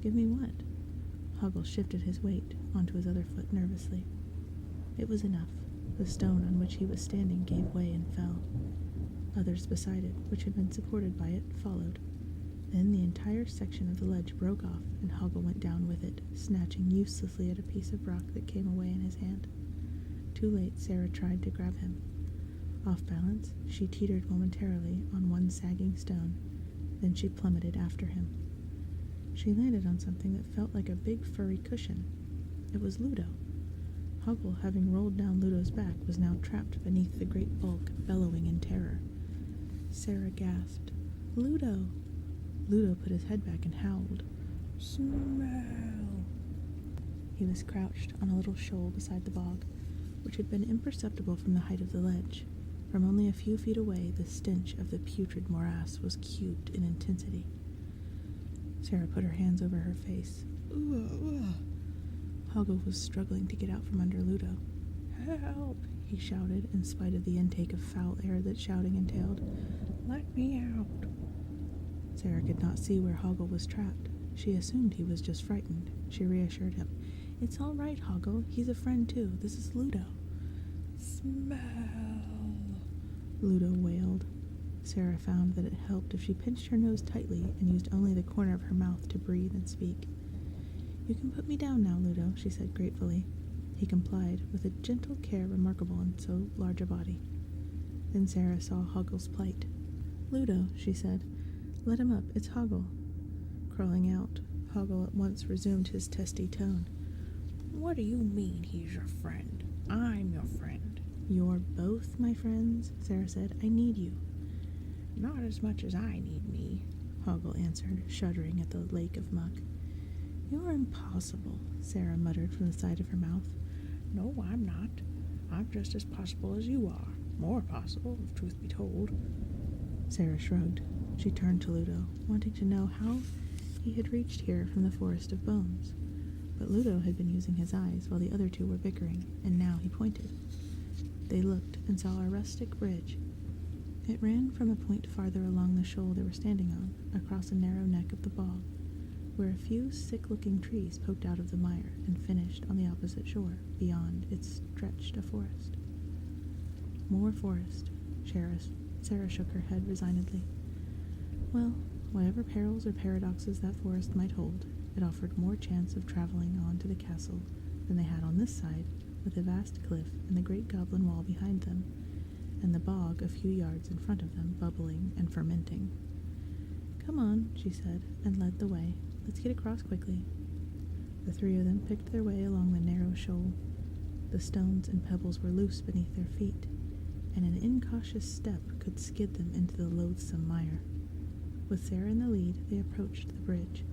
Speaker 1: Give me what? Hoggle shifted his weight onto his other foot nervously. It was enough. The stone on which he was standing gave way and fell. Others beside it, which had been supported by it, followed. Then the entire section of the ledge broke off, and Hoggle went down with it, snatching uselessly at a piece of rock that came away in his hand. Too late, Sarah tried to grab him. Off balance, she teetered momentarily on one sagging stone. Then she plummeted after him. She landed on something that felt like a big furry cushion. It was Ludo. Hoggle, having rolled down Ludo's back, was now trapped beneath the great bulk, bellowing in terror. Sarah gasped, "Ludo!" Ludo put his head back and howled, "Smell!" He was crouched on a little shoal beside the bog, which had been imperceptible from the height of the ledge. From only a few feet away, the stench of the putrid morass was cubed in intensity. Sarah put her hands over her face. Hoggle was struggling to get out from under Ludo. "Help!" he shouted, in spite of the intake of foul air that shouting entailed. "Let me out!" Sarah could not see where Hoggle was trapped. She assumed he was just frightened. She reassured him. "It's all right, Hoggle. He's a friend, too. This is Ludo." "Smell!" Ludo wailed. Sarah found that it helped if she pinched her nose tightly and used only the corner of her mouth to breathe and speak. "You can put me down now, Ludo," she said gratefully. He complied, with a gentle care remarkable in so large a body. Then Sarah saw Hoggle's plight. "Ludo," she said, "let him up. It's Hoggle." Crawling out, Hoggle at once resumed his testy tone.
Speaker 2: What do you mean he's your friend? I'm your friend.
Speaker 1: "You're both my friends," Sarah said. "I need you."
Speaker 2: Not as much as I need me,
Speaker 1: Hoggle answered, shuddering at the lake of muck. "You're impossible," Sarah muttered from the side of her mouth.
Speaker 2: No, I'm not. I'm just as possible as you are. More possible, if truth be told.
Speaker 1: Sarah shrugged. She turned to Ludo, wanting to know how he had reached here from the forest of bones. But Ludo had been using his eyes while the other two were bickering, and now he pointed. They looked and saw a rustic bridge. It ran from a point farther along the shoal they were standing on, across a narrow neck of the bog, where a few sick-looking trees poked out of the mire and finished on the opposite shore. Beyond, it stretched a forest. More forest. Sarah shook her head resignedly. Well, whatever perils or paradoxes that forest might hold, it offered more chance of traveling on to the castle than they had on this side, with the vast cliff and the great goblin wall behind them, and the bog a few yards in front of them, bubbling and fermenting. "Come on," she said, and led the way. "Let's get across quickly." The three of them picked their way along the narrow shoal. The stones and pebbles were loose beneath their feet, and an incautious step could skid them into the loathsome mire. With Sarah in the lead, they approached the bridge.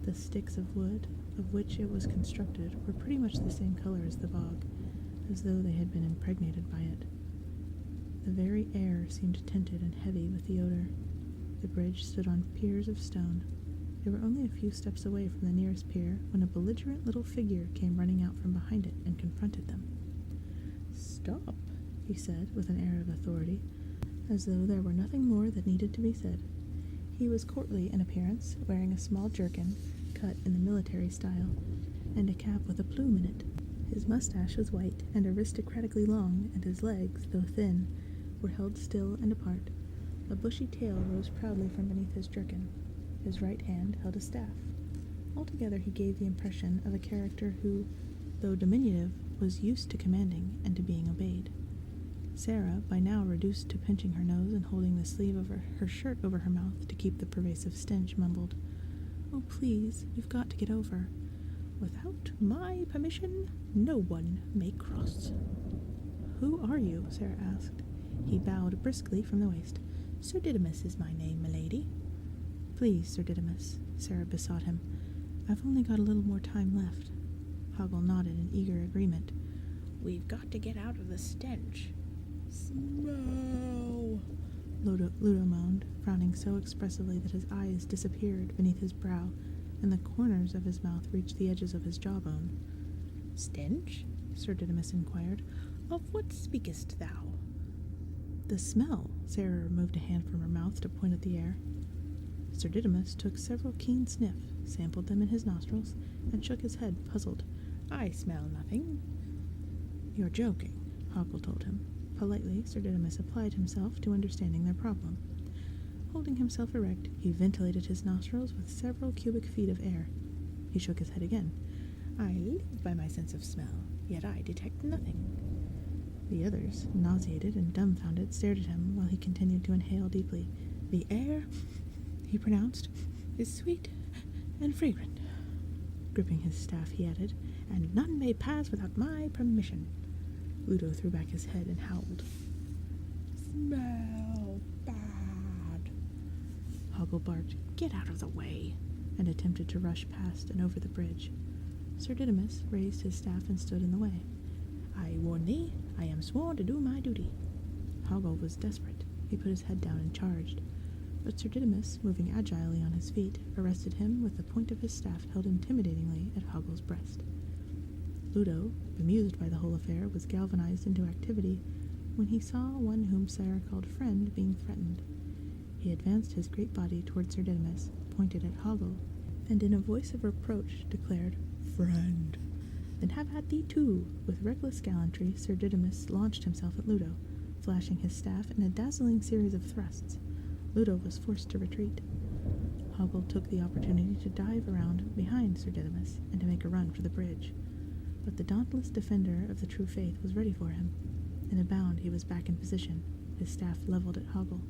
Speaker 1: The sticks of wood, of which it was constructed, were pretty much the same color as the bog, as though they had been impregnated by it. The very air seemed tinted and heavy with the odor. The bridge stood on piers of stone. They were only a few steps away from the nearest pier when a belligerent little figure came running out from behind it and confronted them. "Stop," he said with an air of authority, as though there were nothing more that needed to be said. He was courtly in appearance, wearing a small jerkin, cut in the military style, and a cap with a plume in it. His mustache was white and aristocratically long, and his legs, though thin, were held still and apart. A bushy tail rose proudly from beneath his jerkin. His right hand held a staff. Altogether he gave the impression of a character who, though diminutive, was used to commanding and to being obeyed. Sarah, by now reduced to pinching her nose and holding the sleeve of her shirt over her mouth to keep the pervasive stench, mumbled, "Oh, please, you've got to get over."
Speaker 2: "Without my permission, no one may cross."
Speaker 1: "Who are you?" Sarah asked. He bowed briskly from the waist.
Speaker 2: "Sir Didymus is my name, milady."
Speaker 1: "Please, Sir Didymus," Sarah besought him. "I've only got a little more time left." Hoggle nodded in eager agreement.
Speaker 2: "We've got to get out of the stench." "Smell!"
Speaker 1: Ludo moaned, frowning so expressively that his eyes disappeared beneath his brow, and the corners of his mouth reached the edges of his jawbone.
Speaker 2: "Stench?" Sir Didymus inquired. "Of what speakest thou?"
Speaker 1: "The smell." Sarah removed a hand from her mouth to point at the air. Sir Didymus took several keen sniffs, sampled them in his nostrils, and shook his head, puzzled.
Speaker 2: "I smell nothing."
Speaker 1: "You're joking," Hoggle told him. Politely, Sir Didymus applied himself to understanding their problem. Holding himself erect, he ventilated his nostrils with several cubic feet of air. He shook his head again.
Speaker 2: "I live by my sense of smell, yet I detect nothing."
Speaker 1: The others, nauseated and dumbfounded, stared at him while he continued to inhale deeply.
Speaker 2: "The air," he pronounced, "is sweet and fragrant."
Speaker 1: Gripping his staff, he added,
Speaker 2: "And none may pass without my permission."
Speaker 1: Ludo threw back his head and howled.
Speaker 2: "Smell bad."
Speaker 1: Hoggle barked, "Get out of the way," and attempted to rush past and over the bridge. Sir Didymus raised his staff and stood in the way.
Speaker 2: "I warn thee, I am sworn to do my duty."
Speaker 1: Hoggle was desperate. He put his head down and charged. But Sir Didymus, moving agilely on his feet, arrested him with the point of his staff held intimidatingly at Hoggle's breast. Ludo, bemused by the whole affair, was galvanized into activity when he saw one whom Sarah called friend being threatened. He advanced his great body toward Sir Didymus, pointed at Hoggle, and in a voice of reproach declared, "Friend."
Speaker 2: "Then have at thee too."
Speaker 1: With reckless gallantry, Sir Didymus launched himself at Ludo, flashing his staff in a dazzling series of thrusts. Ludo was forced to retreat. Hoggle took the opportunity to dive around behind Sir Didymus and to make a run for the bridge. But the dauntless defender of the true faith was ready for him. In a bound he was back in position, his staff leveled at Hoggle.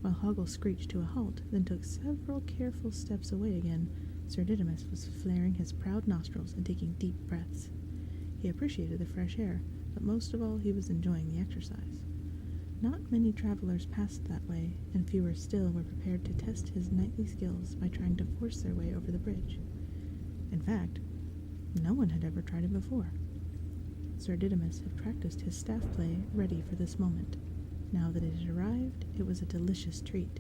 Speaker 1: While Hoggle screeched to a halt, then took several careful steps away again, Sir Didymus was flaring his proud nostrils and taking deep breaths. He appreciated the fresh air, but most of all he was enjoying the exercise. Not many travelers passed that way, and fewer still were prepared to test his knightly skills by trying to force their way over the bridge. In fact, no one had ever tried it before. Sir Didymus had practiced his staff play ready for this moment. Now that it had arrived, it was a delicious treat.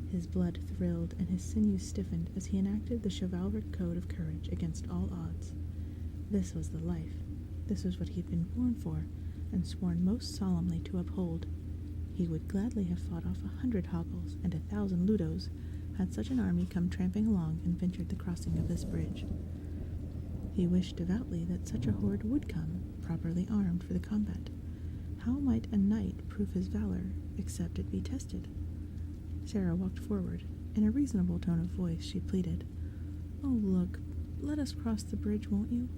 Speaker 1: His blood thrilled and his sinews stiffened as he enacted the chivalric code of courage against all odds. This was the life. This was what he had been born for, and sworn most solemnly to uphold. He would gladly have fought off 100 Hoggles and 1,000 Ludos had such an army come tramping along and ventured the crossing of this bridge. He wished devoutly that such a horde would come, properly armed for the combat. How might a knight prove his valor, except it be tested? Sarah walked forward. In a reasonable tone of voice, she pleaded, "Oh, look, let us cross the bridge, won't you?"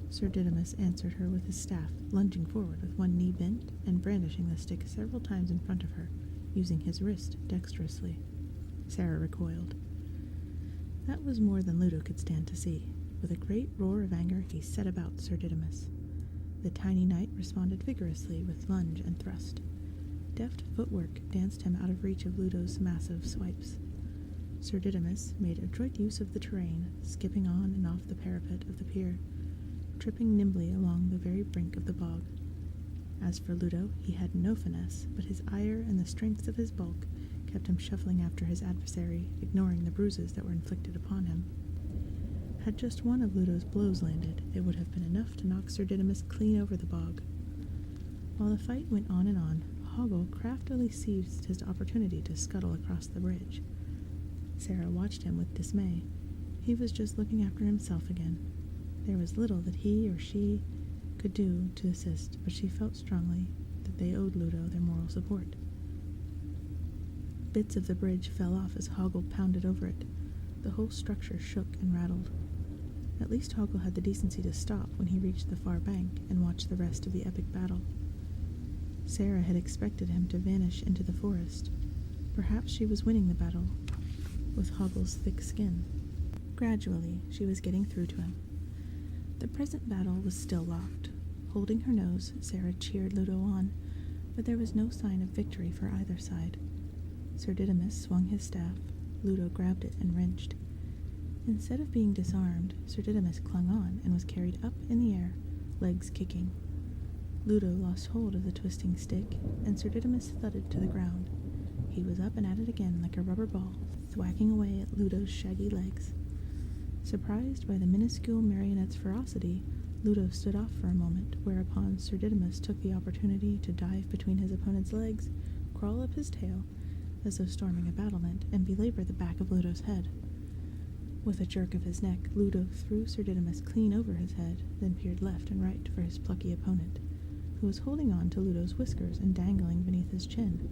Speaker 1: Sir Didymus answered her with his staff, lunging forward with one knee bent and brandishing the stick several times in front of her, using his wrist dexterously. Sarah recoiled. That was more than Ludo could stand to see. With a great roar of anger, he set about Sir Didymus. The tiny knight responded vigorously with lunge and thrust. Deft footwork danced him out of reach of Ludo's massive swipes. Sir Didymus made adroit use of the terrain, skipping on and off the parapet of the pier, tripping nimbly along the very brink of the bog. As for Ludo, he had no finesse, but his ire and the strength of his bulk kept him shuffling after his adversary, ignoring the bruises that were inflicted upon him. Had just one of Ludo's blows landed, it would have been enough to knock Sir Didymus clean over the bog. While the fight went on and on, Hoggle craftily seized his opportunity to scuttle across the bridge. Sarah watched him with dismay. He was just looking after himself again. There was little that he or she could do to assist, but she felt strongly that they owed Ludo their moral support. Bits of the bridge fell off as Hoggle pounded over it. The whole structure shook and rattled. At least Hoggle had the decency to stop when he reached the far bank and watch the rest of the epic battle. Sarah had expected him to vanish into the forest. Perhaps she was winning the battle with Hoggle's thick skin. Gradually, she was getting through to him. The present battle was still locked. Holding her nose, Sarah cheered Ludo on, but there was no sign of victory for either side. Sir Didymus swung his staff. Ludo grabbed it and wrenched. Instead of being disarmed, Sir Didymus clung on and was carried up in the air, legs kicking. Ludo lost hold of the twisting stick, and Sir Didymus thudded to the ground. He was up and at it again like a rubber ball, thwacking away at Ludo's shaggy legs. Surprised by the minuscule marionette's ferocity, Ludo stood off for a moment, whereupon Sir Didymus took the opportunity to dive between his opponent's legs, crawl up his tail, as though storming a battlement, and belabor the back of Ludo's head. With a jerk of his neck, Ludo threw Sir Didymus clean over his head, then peered left and right for his plucky opponent, who was holding on to Ludo's whiskers and dangling beneath his chin.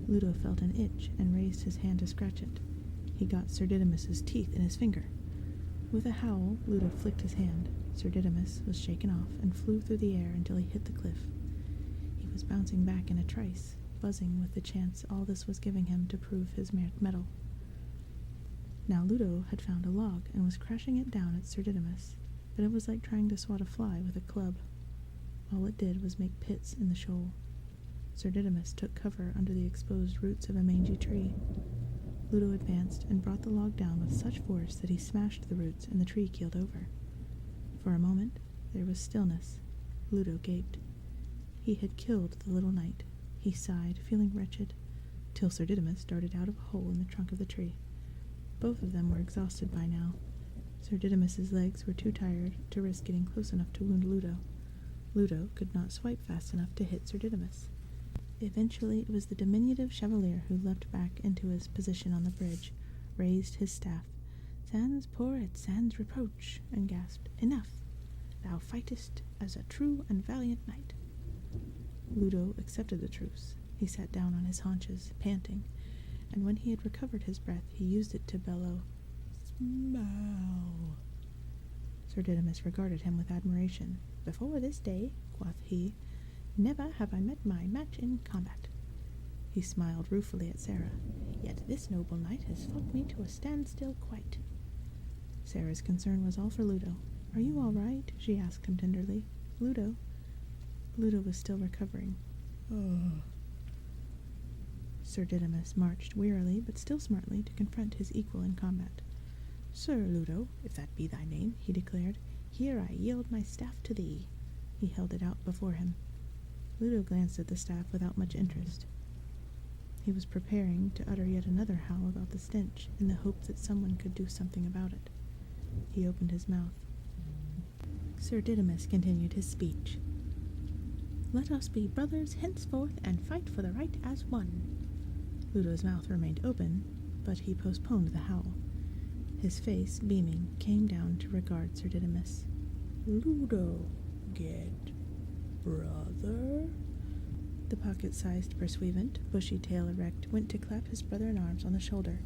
Speaker 1: Ludo felt an itch and raised his hand to scratch it. He got Sir Didymus's teeth in his finger. With a howl, Ludo flicked his hand. Sir Didymus was shaken off and flew through the air until he hit the cliff. He was bouncing back in a trice, buzzing with the chance all this was giving him to prove his mettle. Now Ludo had found a log and was crashing it down at Sir Didymus, but it was like trying to swat a fly with a club. All it did was make pits in the shoal. Sir Didymus took cover under the exposed roots of a mangy tree. Ludo advanced and brought the log down with such force that he smashed the roots and the tree keeled over. For a moment, there was stillness. Ludo gaped. He had killed the little knight. He sighed, feeling wretched, till Sir Didymus darted out of a hole in the trunk of the tree. Both of them were exhausted by now. Sir Didymus's legs were too tired to risk getting close enough to wound Ludo. Ludo could not swipe fast enough to hit Sir Didymus. Eventually, it was the diminutive chevalier who leapt back into his position on the bridge, raised his staff, sans pour et sans reproach, and gasped, "Enough! Thou fightest as a true and valiant knight." Ludo accepted the truce. He sat down on his haunches, panting, and when he had recovered his breath, he used it to bellow, "Smell!" Sir Didymus regarded him with admiration. "Before this day," quoth he, "never have I met my match in combat." He smiled ruefully at Sarah. "Yet this noble knight has fought me to a standstill quite." Sarah's concern was all for Ludo. "Are you all right?" she asked him tenderly. "Ludo?" Ludo was still recovering. "Ugh." Sir Didymus marched wearily, but still smartly, to confront his equal in combat. "Sir Ludo, if that be thy name," he declared, "here I yield my staff to thee." He held it out before him. Ludo glanced at the staff without much interest. He was preparing to utter yet another howl about the stench, in the hope that someone could do something about it. He opened his mouth. Sir Didymus continued his speech. "Let us be brothers henceforth, and fight for the right as one." Ludo's mouth remained open, but he postponed the howl. His face, beaming, came down to regard Sir Didymus. "Ludo, get brother?" The pocket-sized pursuivant, bushy tail erect, went to clap his brother-in-arms on the shoulder,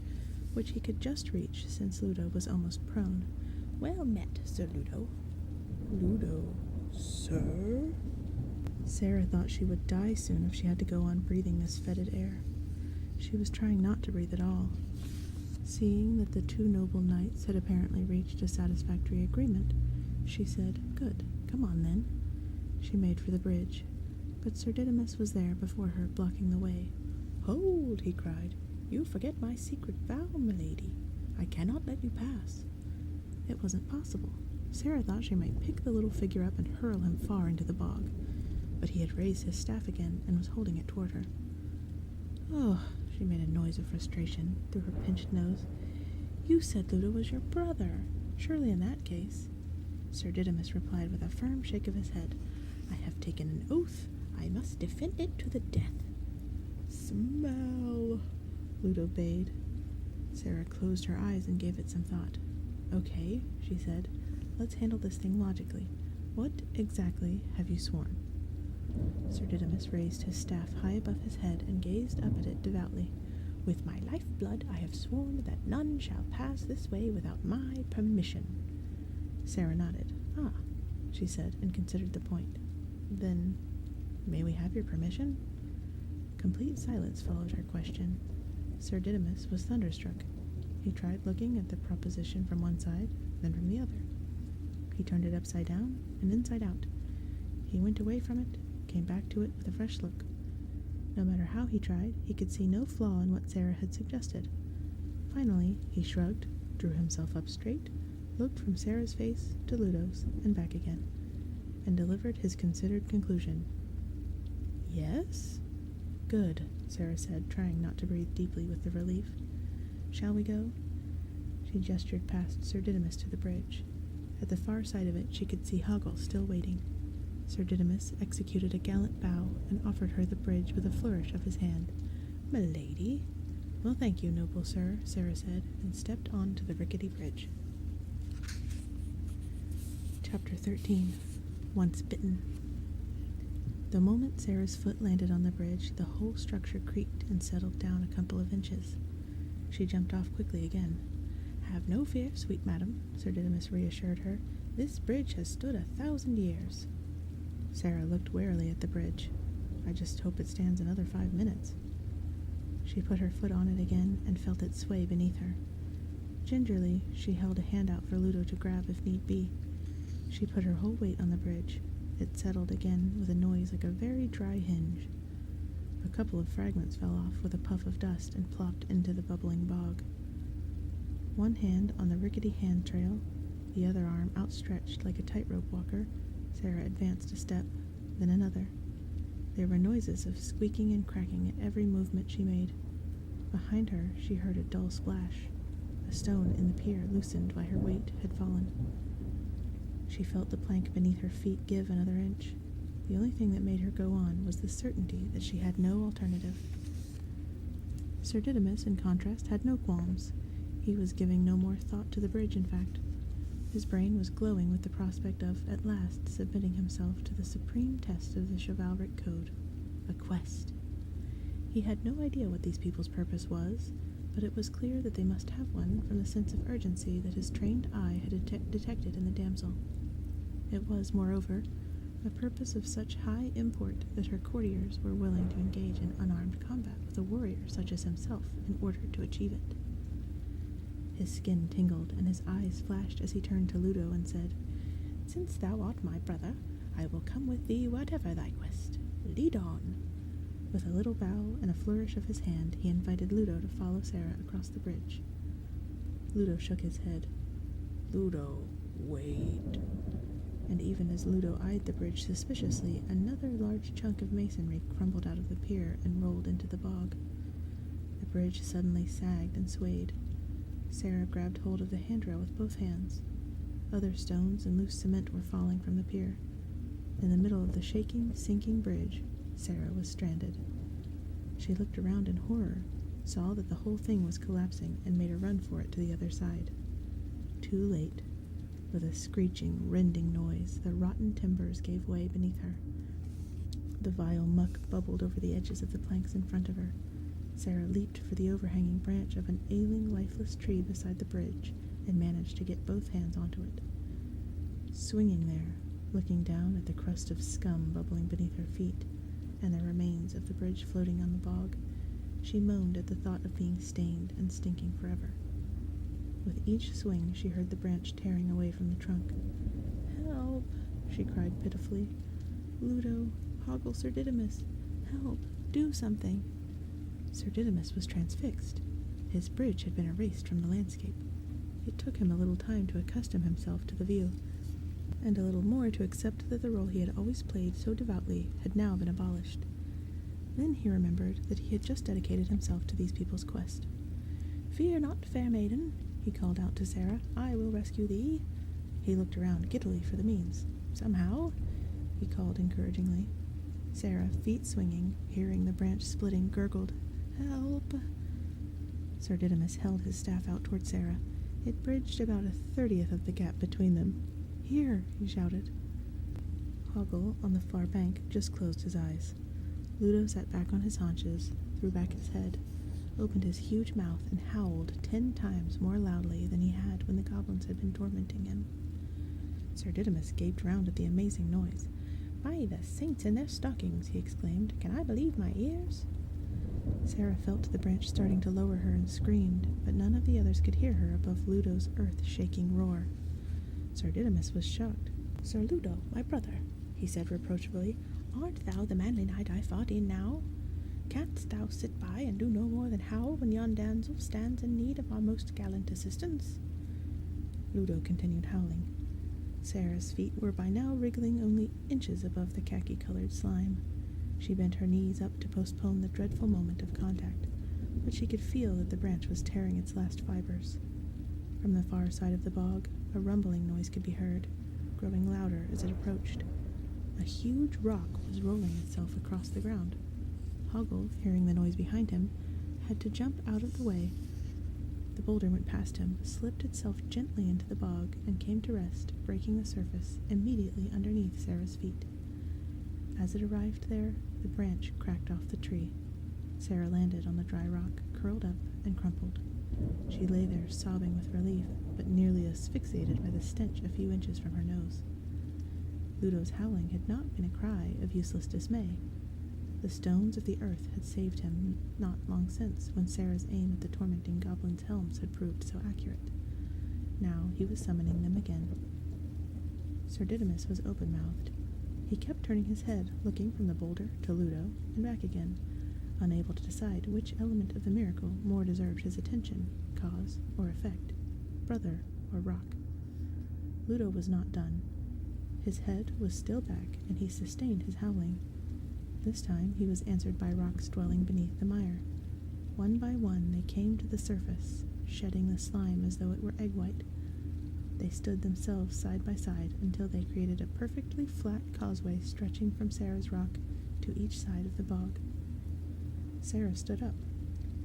Speaker 1: which he could just reach since Ludo was almost prone. "Well met, Sir Ludo." "Ludo, sir?" Sarah thought she would die soon if she had to go on breathing this fetid air. She was trying not to breathe at all. Seeing that the two noble knights had apparently reached a satisfactory agreement, she said, "Good, come on then." She made for the bridge, but Sir Didymus was there before her, blocking the way. "Hold!" he cried. "You forget my secret vow, milady. I cannot let you pass." It wasn't possible. Sarah thought she might pick the little figure up and hurl him far into the bog, but he had raised his staff again and was holding it toward her. "Oh," she made a noise of frustration through her pinched nose. "You said Ludo was your brother. Surely in that case—" Sir Didymus replied with a firm shake of his head. "I have taken an oath. I must defend it to the death." "Smell," Ludo bade. Sarah closed her eyes and gave it some thought. "Okay," she said. "Let's handle this thing logically. What exactly have you sworn?" Sir Didymus raised his staff high above his head and gazed up at it devoutly. "With my life-blood I have sworn that none shall pass this way without my permission." Sarah nodded. "Ah," she said, and considered the point. "Then May we have your permission? Complete silence followed her question. Sir Didymus was thunderstruck. He tried looking at the proposition from one side, then from the other. He turned it upside down and inside out. He went away from it, came back to it with a fresh look. No matter how he tried, he could see no flaw in what Sarah had suggested. Finally, he shrugged, drew himself up straight, looked from Sarah's face to Ludo's and back again, and delivered his considered conclusion. Yes? Good, Sarah said, trying not to breathe deeply with the relief. Shall we go? She gestured past Sir Didymus to the bridge. At the far side of it she could see Hoggle still waiting. Sir Didymus executed a gallant bow and offered her the bridge with a flourish of his hand. "Milady?" "Well, thank you, noble sir," Sarah said, and stepped on to the rickety bridge. Chapter 13. Once Bitten. The moment Sarah's foot landed on the bridge, the whole structure creaked and settled down a couple of inches. She jumped off quickly again. "Have no fear, sweet madam," Sir Didymus reassured her. "This bridge has stood 1,000 years. Sarah looked warily at the bridge. "I just hope it stands another 5 minutes." She put her foot on it again and felt it sway beneath her. Gingerly, she held a hand out for Ludo to grab if need be. She put her whole weight on the bridge. It settled again with a noise like a very dry hinge. A couple of fragments fell off with a puff of dust and plopped into the bubbling bog. One hand on the rickety hand trail, the other arm outstretched like a tightrope walker, Sarah advanced a step, then another. There were noises of squeaking and cracking at every movement she made. Behind her she heard a dull splash. A stone in the pier, loosened by her weight, had fallen. She felt the plank beneath her feet give another inch. The only thing that made her go on was the certainty that she had no alternative. Sir Didymus, in contrast, had no qualms. He was giving no more thought to the bridge, in fact. His brain was glowing with the prospect of, at last, submitting himself to the supreme test of the chivalric code, a quest. He had no idea what these people's purpose was, but it was clear that they must have one from the sense of urgency that his trained eye had detected in the damsel. It was, moreover, a purpose of such high import that her courtiers were willing to engage in unarmed combat with a warrior such as himself in order to achieve it. His skin tingled, and his eyes flashed as he turned to Ludo and said, "Since thou art my brother, I will come with thee whatever thy quest. Lead on." With a little bow and a flourish of his hand, he invited Ludo to follow Sarah across the bridge. Ludo shook his head. "Ludo, wait." And even as Ludo eyed the bridge suspiciously, another large chunk of masonry crumbled out of the pier and rolled into the bog. The bridge suddenly sagged and swayed. Sarah grabbed hold of the handrail with both hands. Other stones and loose cement were falling from the pier. In the middle of the shaking, sinking bridge, Sarah was stranded. She looked around in horror, saw that the whole thing was collapsing, and made a run for it to the other side. Too late. With a screeching, rending noise, the rotten timbers gave way beneath her. The vile muck bubbled over the edges of the planks in front of her. Sarah leaped for the overhanging branch of an ailing, lifeless tree beside the bridge and managed to get both hands onto it. Swinging there, looking down at the crust of scum bubbling beneath her feet and the remains of the bridge floating on the bog, she moaned at the thought of being stained and stinking forever. With each swing she heard the branch tearing away from the trunk. "Help!" she cried pitifully. "Ludo, Hoggle, Sir Didymus, help! Do something!" Sir Didymus was transfixed. His bridge had been erased from the landscape. It took him a little time to accustom himself to the view, and a little more to accept that the role he had always played so devoutly had now been abolished. Then he remembered that he had just dedicated himself to these people's quest. "Fear not, fair maiden," he called out to Sarah. "I will rescue thee." He looked around giddily for the means. "Somehow," he called encouragingly. Sarah, feet swinging, hearing the branch splitting, gurgled, "Help!" Sir Didymus held his staff out toward Sarah. It bridged about 1/30 of the gap between them. "Here!" he shouted. Hoggle, on the far bank, just closed his eyes. Ludo sat back on his haunches, threw back his head, opened his huge mouth, and howled 10 times more loudly than he had when the goblins had been tormenting him. Sir Didymus gaped round at the amazing noise.
Speaker 2: "By the saints in their stockings," he exclaimed. "Can I believe my ears?"
Speaker 1: Sarah felt the branch starting to lower her and screamed, but none of the others could hear her above Ludo's earth-shaking roar. Sir Didymus was shocked.
Speaker 2: "Sir Ludo, my brother," he said reproachfully, "art thou the manly knight I fought in now? Canst thou sit by and do no more than howl when yon damsel stands in need of our most gallant assistance?"
Speaker 1: Ludo continued howling. Sarah's feet were by now wriggling only inches above the khaki-colored slime. She bent her knees up to postpone the dreadful moment of contact, but she could feel that the branch was tearing its last fibers. From the far side of the bog, a rumbling noise could be heard, growing louder as it approached. A huge rock was rolling itself across the ground. Hoggle, hearing the noise behind him, had to jump out of the way. The boulder went past him, slipped itself gently into the bog, and came to rest, breaking the surface immediately underneath Sarah's feet. As it arrived there, the branch cracked off the tree. Sarah landed on the dry rock, curled up, and crumpled. She lay there sobbing with relief, but nearly asphyxiated by the stench a few inches from her nose. Ludo's howling had not been a cry of useless dismay. The stones of the earth had saved him not long since, when Sarah's aim at the tormenting goblin's helms had proved so accurate. Now he was summoning them again. Sir Didymus was open-mouthed. He kept turning his head, looking from the boulder to Ludo and back again, unable to decide which element of the miracle more deserved his attention, cause or effect, brother or rock. Ludo was not done. His head was still back, and he sustained his howling. This time he was answered by rocks dwelling beneath the mire. One by one they came to the surface, shedding the slime as though it were egg white. They stood themselves side by side until they created a perfectly flat causeway stretching from Sarah's rock to each side of the bog. Sarah stood up.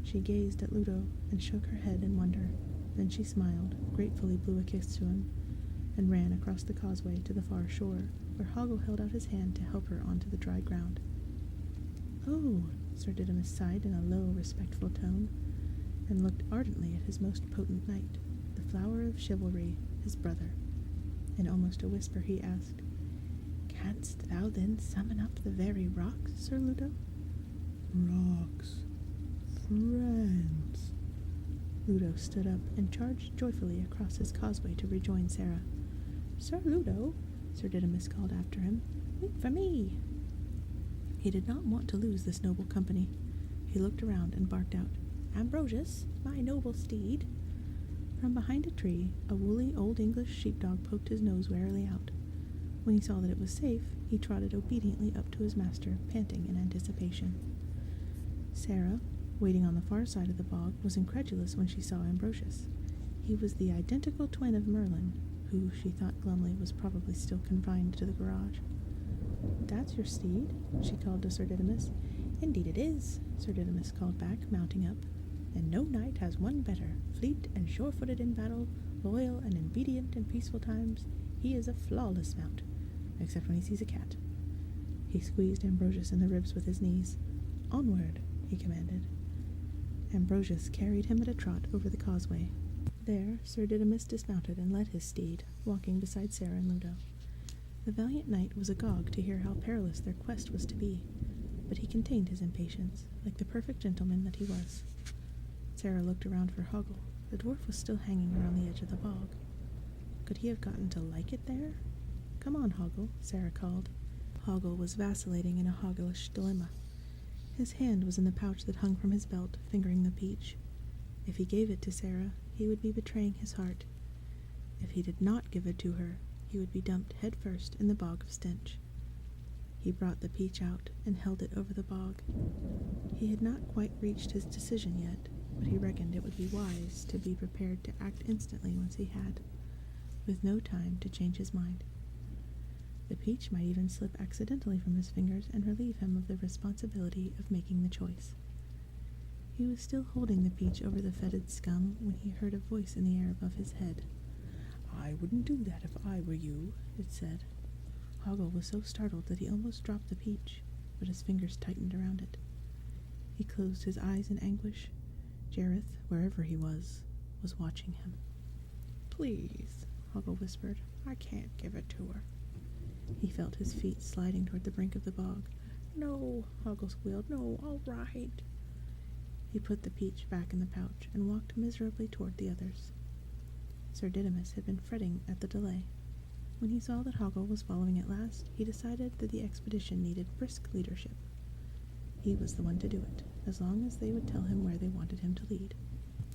Speaker 1: She gazed at Ludo and shook her head in wonder. Then she smiled, gratefully blew a kiss to him, and ran across the causeway to the far shore, where Hoggle held out his hand to help her onto the dry ground. "Oh," Sir Didymus sighed in a low, respectful tone, and looked ardently at his most potent knight, the flower of chivalry, his brother. In almost a whisper he asked, "Canst thou then summon up the very rocks, Sir Ludo?"
Speaker 2: "Rocks. Friends."
Speaker 1: Ludo stood up and charged joyfully across his causeway to rejoin Sarah.
Speaker 2: "Sir Ludo," Sir Didymus called after him, "wait for me."
Speaker 1: He did not want to lose this noble company. He looked around and barked out,
Speaker 2: "Ambrosius, my noble steed."
Speaker 1: From behind a tree, a woolly Old English sheepdog poked his nose warily out. When he saw that it was safe, he trotted obediently up to his master, panting in anticipation. Sarah, waiting on the far side of the bog, was incredulous when she saw Ambrosius. He was the identical twin of Merlin, who, she thought glumly, was probably still confined to the garage. "That's your steed?" she called to Sir Didymus.
Speaker 2: "Indeed it is," Sir Didymus called back, mounting up. "And no knight has one better. Fleet and sure-footed in battle, loyal and obedient in peaceful times, he is a flawless mount, except when he sees a cat."
Speaker 1: He squeezed Ambrosius in the ribs with his knees. "Onward," he commanded. Ambrosius carried him at a trot over the causeway. There, Sir Didymus dismounted and led his steed, walking beside Sarah and Ludo. The valiant knight was agog to hear how perilous their quest was to be, but he contained his impatience, like the perfect gentleman that he was. Sarah looked around for Hoggle. The dwarf was still hanging around the edge of the bog. Could he have gotten to like it there? "Come on, Hoggle," Sarah called. Hoggle was vacillating in a hogglish dilemma. His hand was in the pouch that hung from his belt, fingering the peach. If he gave it to Sarah, he would be betraying his heart. If he did not give it to her, he would be dumped head first in the bog of stench. He brought the peach out and held it over the bog. He had not quite reached his decision yet, but he reckoned it would be wise to be prepared to act instantly once he had, with no time to change his mind. The peach might even slip accidentally from his fingers and relieve him of the responsibility of making the choice. He was still holding the peach over the fetid scum when he heard a voice in the air above his head. "I wouldn't do that if I were you," it said. Hoggle was so startled that he almost dropped the peach, but his fingers tightened around it. He closed his eyes in anguish. Jareth, wherever he was watching him. "Please," Hoggle whispered, "I can't give it to her." He felt his feet sliding toward the brink of the bog.
Speaker 2: No, Hoggle squealed. No, all right.
Speaker 1: He put the peach back in the pouch and walked miserably toward the others. Sir Didymus had been fretting at the delay. When he saw that Hoggle was following at last, he decided that the expedition needed brisk leadership. He was the one to do it, as long as they would tell him where they wanted him to lead.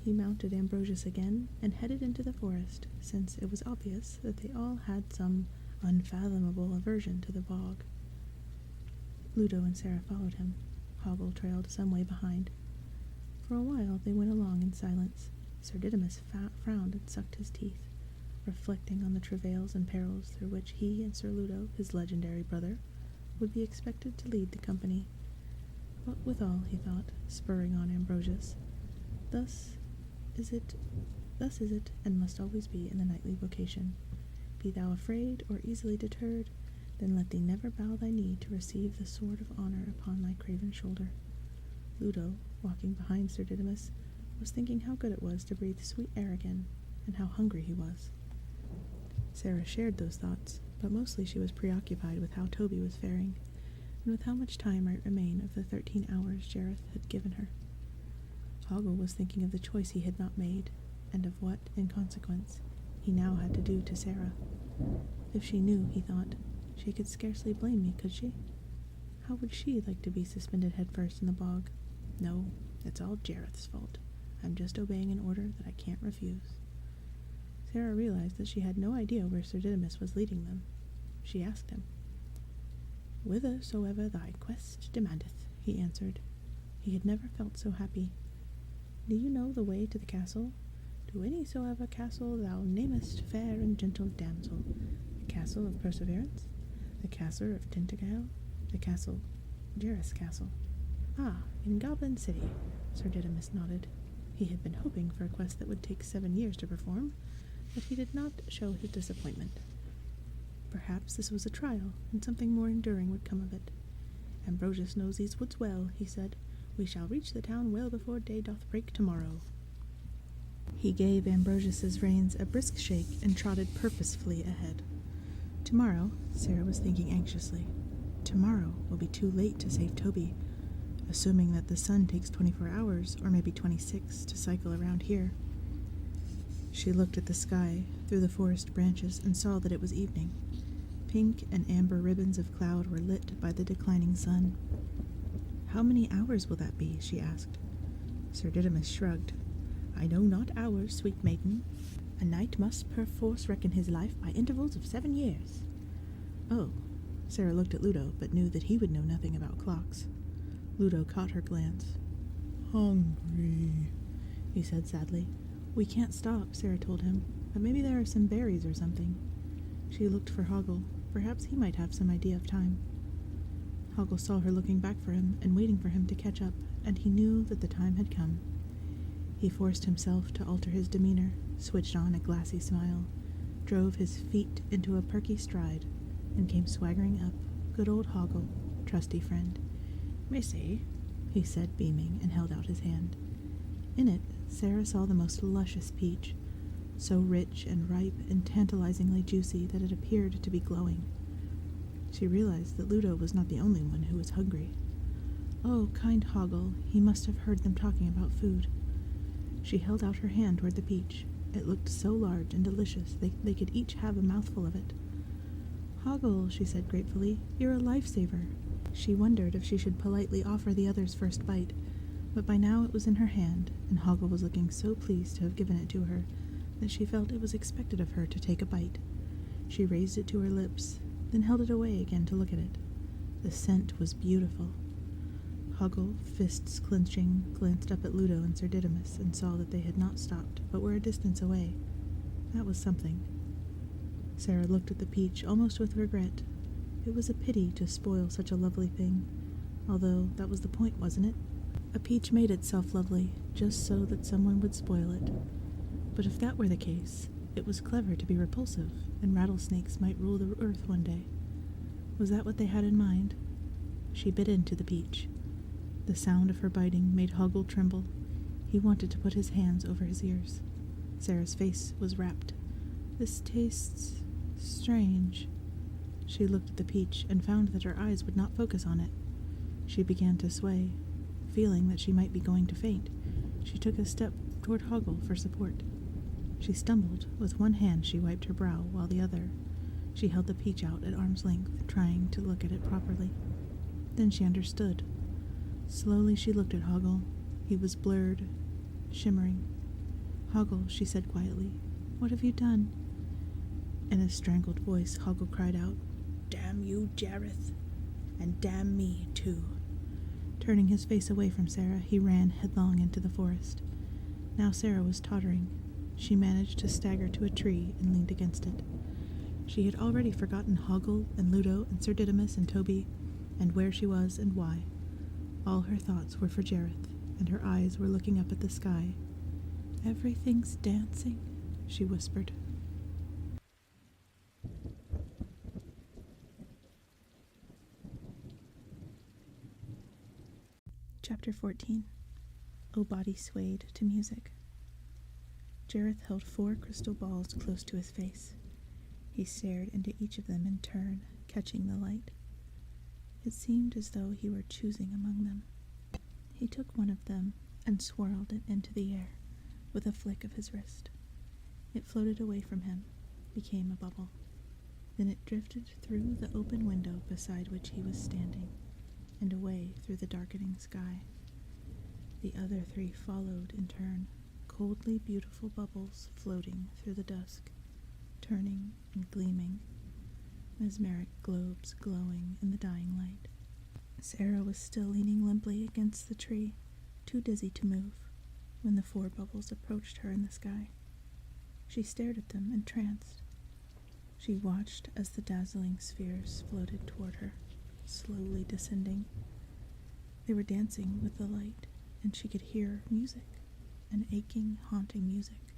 Speaker 1: He mounted Ambrosius again and headed into the forest, since it was obvious that they all had some unfathomable aversion to the bog. Ludo and Sarah followed him. Hoggle trailed some way behind. For a while they went along in silence. Sir Didymus frowned and sucked his teeth, reflecting on the travails and perils through which he and Sir Ludo, his legendary brother, would be expected to lead the company. But withal, he thought, spurring on Ambrosius, thus is it, and must always be in the knightly vocation. Be thou afraid or easily deterred, then let thee never bow thy knee to receive the sword of honor upon thy craven shoulder. Ludo, walking behind Sir Didymus, was thinking how good it was to breathe sweet air again, and how hungry he was. Sarah shared those thoughts, but mostly she was preoccupied with how Toby was faring, and with how much time might remain of the 13 hours Jareth had given her. Hoggle was thinking of the choice he had not made, and of what, in consequence, he now had to do to Sarah. If she knew, he thought, she could scarcely blame me, could she? How would she like to be suspended headfirst in the bog? No, it's all Jareth's fault. I'm just obeying an order that I can't refuse. Sarah realized that she had no idea where Sir Didymus was leading them. She asked him. Whithersoever thy quest demandeth, he answered. He had never felt so happy. Do you know the way to the castle? To anysoever castle thou namest, fair and gentle damsel. The castle of Perseverance, the castle of Tintagel, the castle, Jareth's castle. Ah, in Goblin City, Sir Didymus nodded. He had been hoping for a quest that would take 7 years to perform, but he did not show his disappointment. Perhaps this was a trial, and something more enduring would come of it. Ambrosius knows these woods well, he said. We shall reach the town well before day doth break tomorrow. He gave Ambrosius's reins a brisk shake and trotted purposefully ahead. Tomorrow, Sarah was thinking anxiously. Tomorrow will be too late to save Toby, assuming that the sun takes 24 hours, or maybe 26, to cycle around here. She looked at the sky through the forest branches and saw that it was evening. Pink and amber ribbons of cloud were lit by the declining sun. How many hours will that be? She asked. Sir Didymus shrugged. I know not hours, sweet maiden. A knight must perforce reckon his life by intervals of 7 years. Oh. Sarah looked at Ludo, but knew that he would know nothing about clocks. Ludo caught her glance. Hungry, he said sadly. We can't stop, Sarah told him, but maybe there are some berries or something. She looked for Hoggle. Perhaps he might have some idea of time. Hoggle saw her looking back for him and waiting for him to catch up, and he knew that the time had come. He forced himself to alter his demeanor, switched on a glassy smile, drove his feet into a perky stride, and came swaggering up. Good old Hoggle, trusty friend. Missy, he said, beaming, and held out his hand. In it, Sarah saw the most luscious peach, so rich and ripe and tantalizingly juicy that it appeared to be glowing. She realized that Ludo was not the only one who was hungry. Oh, kind Hoggle, he must have heard them talking about food. She held out her hand toward the peach. It looked so large and delicious they could each have a mouthful of it. Hoggle, she said gratefully, you're a lifesaver. She wondered if she should politely offer the others first bite, but by now it was in her hand, and Hoggle was looking so pleased to have given it to her that she felt it was expected of her to take a bite. She raised it to her lips, then held it away again to look at it. The scent was beautiful. Hoggle, fists clenching, glanced up at Ludo and Sir Didymus and saw that they had not stopped, but were a distance away. That was something. Sarah looked at the peach almost with regret. It was a pity to spoil such a lovely thing, although that was the point, wasn't it? A peach made itself lovely, just so that someone would spoil it. But if that were the case, it was clever to be repulsive, and rattlesnakes might rule the earth one day. Was that what they had in mind? She bit into the peach. The sound of her biting made Hoggle tremble. He wanted to put his hands over his ears. Sarah's face was rapt. This tastes strange. She looked at the peach and found that her eyes would not focus on it. She began to sway. Feeling that she might be going to faint, she took a step toward Hoggle for support. She stumbled. With one hand she wiped her brow, while the other she held the peach out at arm's length, trying to look at it properly. Then she understood. Slowly she looked at Hoggle. He was blurred, shimmering. "Hoggle," she said quietly, "what have you done?" In a strangled voice, Hoggle cried out, "Damn you, Jareth, and damn me, too." Turning his face away from Sarah, he ran headlong into the forest. Now Sarah was tottering. She managed to stagger to a tree and leaned against it. She had already forgotten Hoggle and Ludo and Sir Didymus and Toby, and where she was and why. All her thoughts were for Jareth, and her eyes were looking up at the sky. "Everything's dancing," she whispered. Chapter 14. O Body Swayed to Music. Jareth held 4 crystal balls close to his face. He stared into each of them in turn, catching the light. It seemed as though he were choosing among them. He took one of them and swirled it into the air with a flick of his wrist. It floated away from him, became a bubble. Then it drifted through the open window beside which he was standing, and away through the darkening sky. The other 3 followed in turn, coldly beautiful bubbles floating through the dusk, turning and gleaming, mesmeric globes glowing in the dying light. Sarah was still leaning limply against the tree, too dizzy to move, when the 4 bubbles approached her in the sky. She stared at them, entranced. She watched as the dazzling spheres floated toward her, slowly descending. They were dancing with the light, and she could hear music, an aching, haunting music,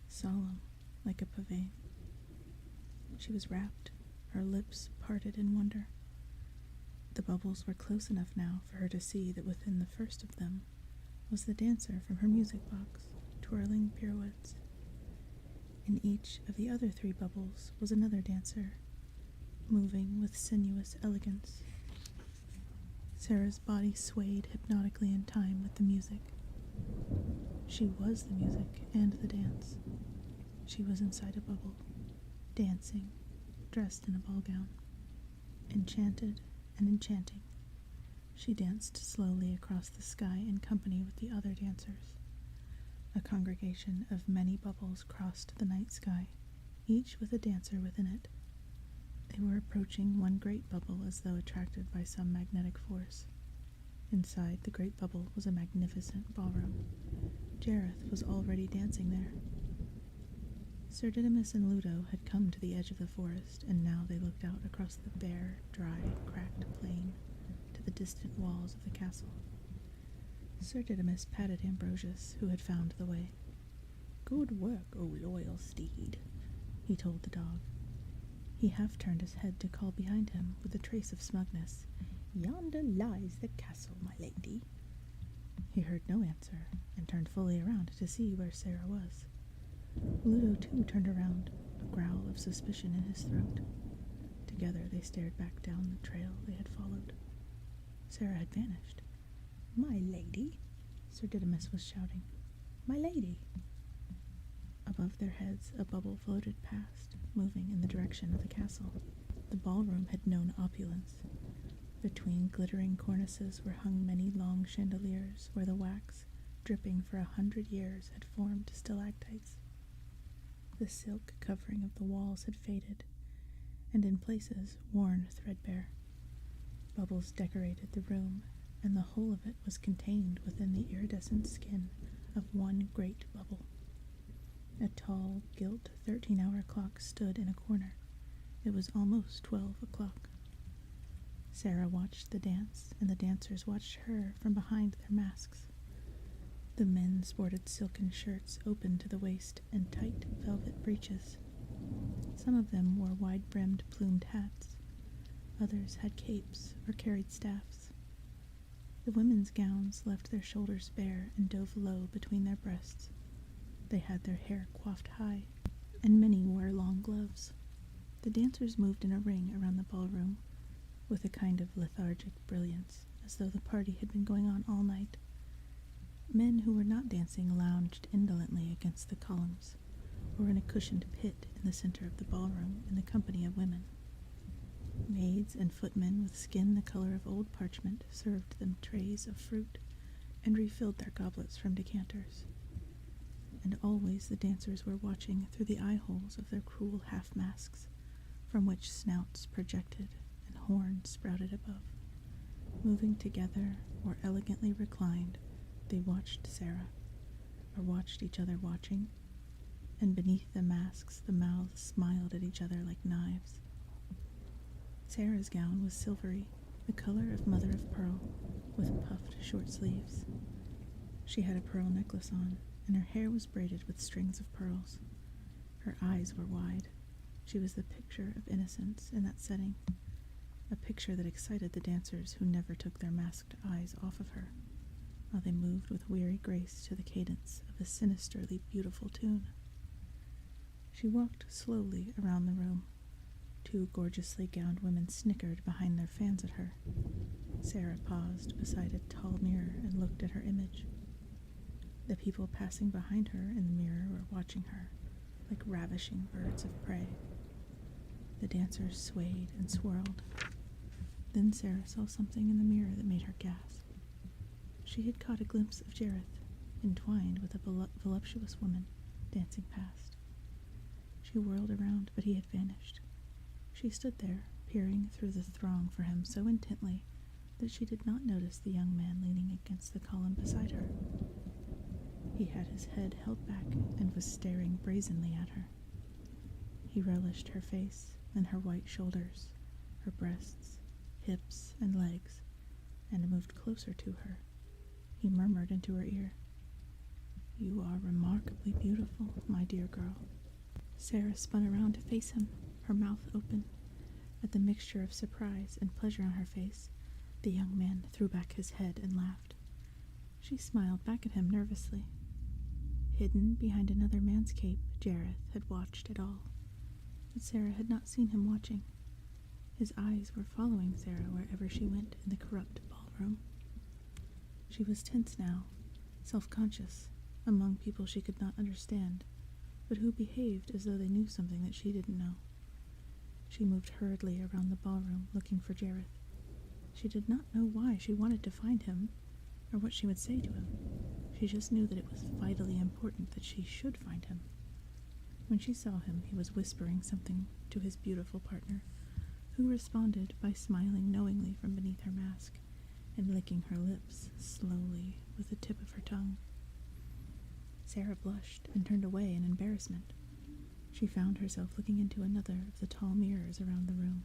Speaker 1: solemn like a pavane. She was rapt, her lips parted in wonder. The bubbles were close enough now for her to see that within the first of them was the dancer from her music box, twirling pirouettes. In each of the other 3 bubbles was another dancer, moving with sinuous elegance. Sarah's body swayed hypnotically in time with the music. She was the music and the dance. She was inside a bubble, dancing, dressed in a ball gown. Enchanted and enchanting, she danced slowly across the sky in company with the other dancers. A congregation of many bubbles crossed the night sky, each with a dancer within it. They were approaching one great bubble as though attracted by some magnetic force. Inside the great bubble was a magnificent ballroom. Jareth was already dancing there. Sir Didymus and Ludo had come to the edge of the forest, and now they looked out across the bare, dry, cracked plain to the distant walls of the castle. Sir Didymus patted Ambrosius, who had found the way. "Good work, O loyal steed," he told the dog. He half-turned his head to call behind him with a trace of smugness, "Yonder lies the castle, my lady." He heard no answer, and turned fully around to see where Sarah was. Ludo too turned around, a growl of suspicion in his throat. Together they stared back down the trail they had followed. Sarah had vanished. "My lady," Sir Didymus was shouting. "My lady." Above their heads a bubble floated past, moving in the direction of the castle. The ballroom had known opulence. Between glittering cornices were hung many long chandeliers, where the wax, dripping for 100 years, had formed stalactites. The silk covering of the walls had faded, and in places worn threadbare. Bubbles decorated the room, and the whole of it was contained within the iridescent skin of one great bubble. A tall, gilt 13-hour clock stood in a corner. It was almost 12 o'clock. Sarah watched the dance, and the dancers watched her from behind their masks. The men sported silken shirts open to the waist and tight velvet breeches. Some of them wore wide-brimmed plumed hats. Others had capes or carried staffs. The women's gowns left their shoulders bare and dove low between their breasts. They had their hair coiffed high, and many wore long gloves. The dancers moved in a ring around the ballroom with a kind of lethargic brilliance, as though the party had been going on all night. Men who were not dancing lounged indolently against the columns, or in a cushioned pit in the center of the ballroom in the company of women. Maids and footmen with skin the color of old parchment served them trays of fruit and refilled their goblets from decanters. And always the dancers were watching through the eye-holes of their cruel half-masks, from which snouts projected and horns sprouted above. Moving together or elegantly reclined, they watched Sarah, or watched each other watching, and beneath the masks the mouths smiled at each other like knives. Sarah's gown was silvery, the color of mother of pearl, with puffed short sleeves. She had a pearl necklace on, and her hair was braided with strings of pearls. Her eyes were wide. She was the picture of innocence in that setting, a picture that excited the dancers who never took their masked eyes off of her, while they moved with weary grace to the cadence of a sinisterly beautiful tune. She walked slowly around the room. Two gorgeously gowned women snickered behind their fans at her. Sarah paused beside a tall mirror and looked at her image. The people passing behind her in the mirror were watching her, like ravishing birds of prey. The dancers swayed and swirled. Then Sarah saw something in the mirror that made her gasp. She had caught a glimpse of Jareth, entwined with a voluptuous woman, dancing past. She whirled around, but he had vanished. She stood there, peering through the throng for him so intently that she did not notice the young man leaning against the column beside her. He had his head held back and was staring brazenly at her. He relished her face and her white shoulders, her breasts, hips, and legs, and moved closer to her. He murmured into her ear, "You are remarkably beautiful, my dear girl." Sarah spun around to face him, her mouth open. At the mixture of surprise and pleasure on her face, the young man threw back his head and laughed. She smiled back at him nervously. Hidden behind another man's cape, Jareth had watched it all, but Sarah had not seen him watching. His eyes were following Sarah wherever she went in the corrupt ballroom. She was tense now, self-conscious, among people she could not understand, but who behaved as though they knew something that she didn't know. She moved hurriedly around the ballroom, looking for Jareth. She did not know why she wanted to find him, or what she would say to him. She just knew that it was vitally important that she should find him. When she saw him, he was whispering something to his beautiful partner, who responded by smiling knowingly from beneath her mask and licking her lips slowly with the tip of her tongue. Sarah blushed and turned away in embarrassment. She found herself looking into another of the tall mirrors around the room.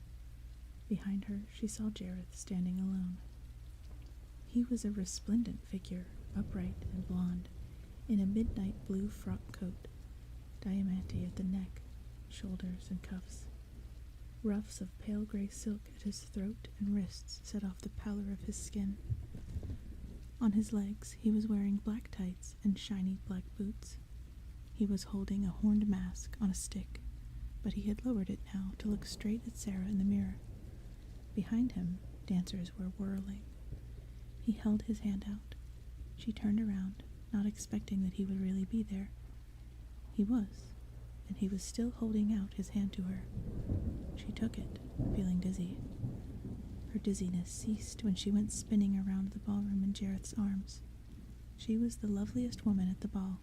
Speaker 1: Behind her, she saw Jareth standing alone. He was a resplendent figure, upright and blonde, in a midnight blue frock coat, diamante at the neck, shoulders, and cuffs. Ruffs of pale gray silk at his throat and wrists set off the pallor of his skin. On his legs, he was wearing black tights and shiny black boots. He was holding a horned mask on a stick, but he had lowered it now to look straight at Sarah in the mirror. Behind him, dancers were whirling. He held his hand out. She turned around, not expecting that he would really be there. He was, and he was still holding out his hand to her. She took it, feeling dizzy. Her dizziness ceased when she went spinning around the ballroom in Jareth's arms. She was the loveliest woman at the ball.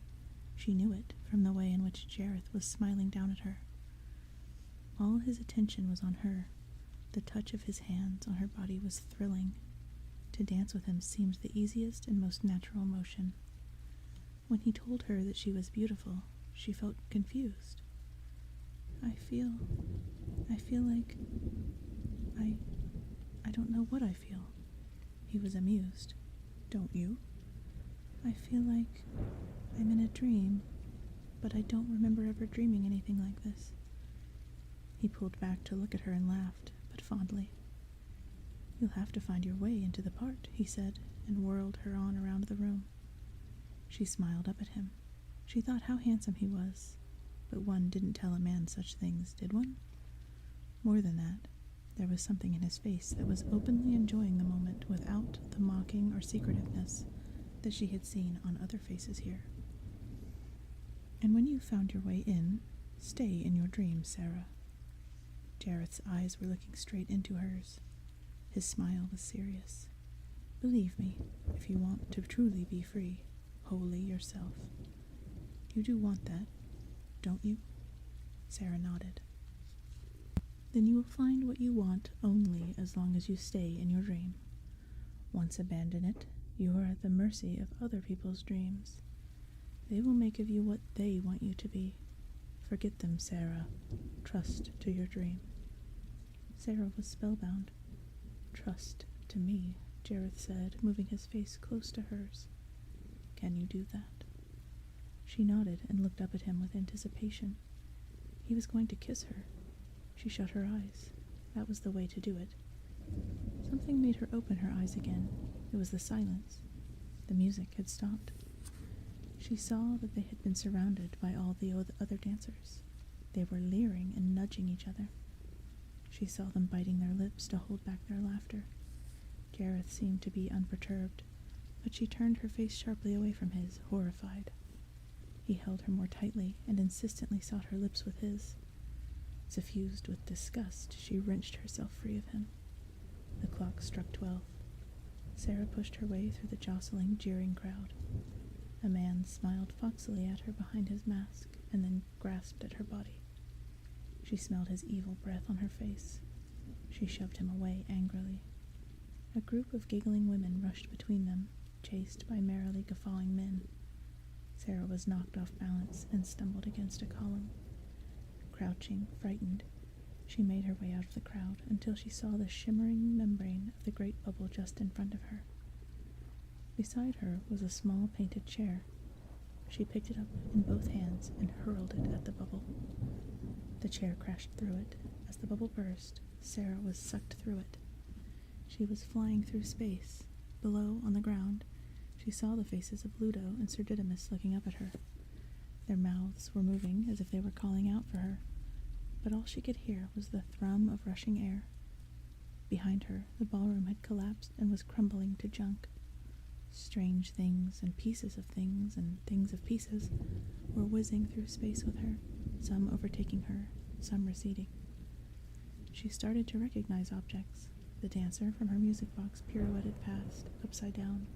Speaker 1: She knew it from the way in which Jareth was smiling down at her. All his attention was on her. The touch of his hands on her body was thrilling. To dance with him seemed the easiest and most natural motion. When he told her that she was beautiful, she felt confused. I feel like I don't know what I feel." He was amused. "Don't you?" "I feel like I'm in a dream, but I don't remember ever dreaming anything like this." He pulled back to look at her and laughed, but fondly. "You'll have to find your way into the part," he said, and whirled her on around the room. She smiled up at him. She thought how handsome he was, but one didn't tell a man such things, did one? More than that, there was something in his face that was openly enjoying the moment without the mocking or secretiveness that she had seen on other faces here. And when you found your way in, stay in your dream, Sarah. Jareth's eyes were looking straight into hers. His smile was serious. Believe me, if you want to truly be free, wholly yourself. You do want that, don't you? Sarah nodded. Then you will find what you want only as long as you stay in your dream. Once abandon it, you are at the mercy of other people's dreams. They will make of you what they want you to be. Forget them, Sarah. Trust to your dream. Sarah was spellbound. Trust to me, Jareth said, moving his face close to hers. Can you do that? She nodded and looked up at him with anticipation. He was going to kiss her. She shut her eyes. That was the way to do it. Something made her open her eyes again. It was the silence. The music had stopped. She saw that they had been surrounded by all the other dancers. They were leering and nudging each other. She saw them biting their lips to hold back their laughter. Jareth seemed to be unperturbed, but she turned her face sharply away from his, horrified. He held her more tightly and insistently sought her lips with his. Suffused with disgust, she wrenched herself free of him. The clock struck 12. Sarah pushed her way through the jostling, jeering crowd. A man smiled foxily at her behind his mask and then grasped at her body. She smelled his evil breath on her face. She shoved him away angrily. A group of giggling women rushed between them, chased by merrily guffawing men. Sarah was knocked off balance and stumbled against a column. Crouching, frightened, she made her way out of the crowd until she saw the shimmering membrane of the great bubble just in front of her. Beside her was a small painted chair. She picked it up in both hands and hurled it at the bubble. The chair crashed through it. As the bubble burst, Sarah was sucked through it. She was flying through space. Below, on the ground, she saw the faces of Ludo and Sir Didymus looking up at her. Their mouths were moving as if they were calling out for her, but all she could hear was the thrum of rushing air. Behind her, the ballroom had collapsed and was crumbling to junk. Strange things and pieces of things and things of pieces were whizzing through space with her, some overtaking her, some receding. She started to recognize objects. The dancer from her music box pirouetted past, upside down,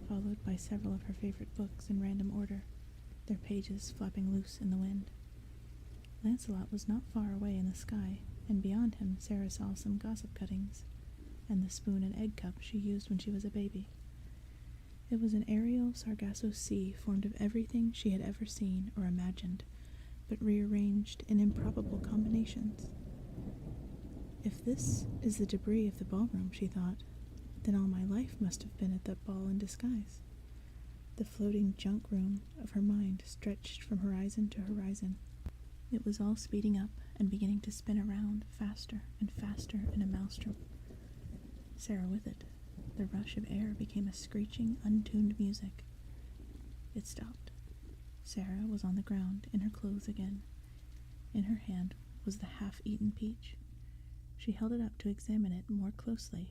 Speaker 1: followed by several of her favorite books in random order, their pages flapping loose in the wind. Lancelot was not far away in the sky, and beyond him Sarah saw some gossip cuttings, and the spoon and egg cup she used when she was a baby. It was an aerial Sargasso sea formed of everything she had ever seen or imagined, but rearranged in improbable combinations. If this is the debris of the ballroom, she thought, then all my life must have been at that ball in disguise. The floating junk room of her mind stretched from horizon to horizon. It was all speeding up and beginning to spin around faster and faster in a maelstrom. Sarah with it. The rush of air became a screeching, untuned music. It stopped. Sarah was on the ground, in her clothes again. In her hand was the half-eaten peach. She held it up to examine it more closely.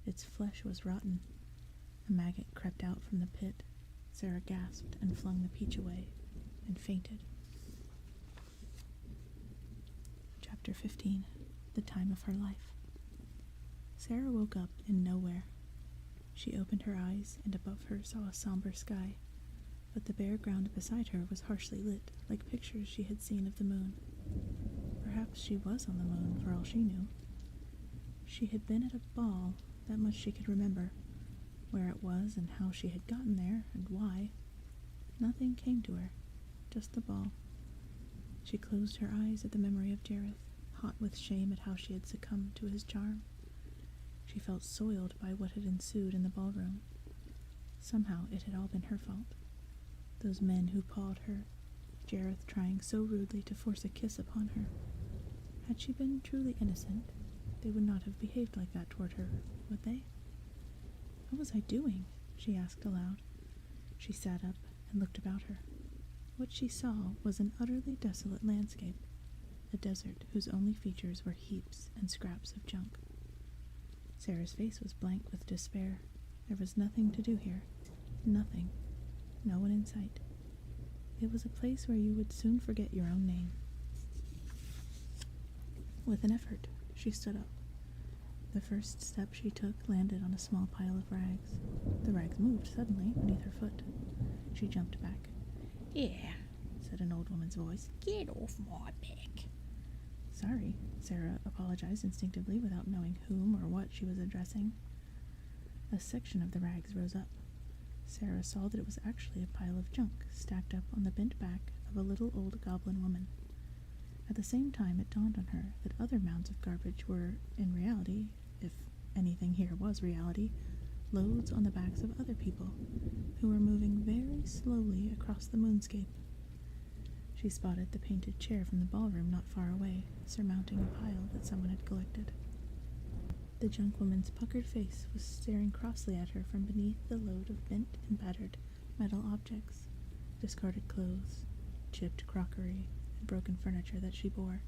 Speaker 1: Its flesh was rotten. A maggot crept out from the pit. Sarah gasped and flung the peach away, and fainted. Chapter 15. The Time of Her Life. Sarah woke up in nowhere. She opened her eyes, and above her saw a somber sky, but the bare ground beside her was harshly lit, like pictures she had seen of the moon. Perhaps she was on the moon, for all she knew. She had been at a ball, that much she could remember. Where it was and how she had gotten there, and why. Nothing came to her, just the ball. She closed her eyes at the memory of Jareth, hot with shame at how she had succumbed to his charm. She felt soiled by what had ensued in the ballroom. Somehow it had all been her fault. Those men who pawed her, Jareth trying so rudely to force a kiss upon her. Had she been truly innocent, they would not have behaved like that toward her, would they? What was I doing? She asked aloud. She sat up and looked about her. What she saw was an utterly desolate landscape. a desert whose only features were heaps and scraps of junk. Sarah's face was blank with despair. There was nothing to do here. Nothing. No one in sight. It was a place where you would soon forget your own name. With an effort, she stood up. The first step she took landed on a small pile of rags. The rags moved suddenly beneath her foot. She jumped back.
Speaker 2: "Yeah," said an old woman's voice. "Get off my back."
Speaker 1: Sorry, Sarah apologized instinctively without knowing whom or what she was addressing. A section of the rags rose up. Sarah saw that it was actually a pile of junk stacked up on the bent back of a little old goblin woman. At the same time, it dawned on her that other mounds of garbage were, in reality, if anything here was reality, loads on the backs of other people, who were moving very slowly across the moonscape. She spotted the painted chair from the ballroom not far away, surmounting a pile that someone had collected. The junk woman's puckered face was staring crossly at her from beneath the load of bent and battered metal objects, discarded clothes, chipped crockery, and broken furniture that she bore.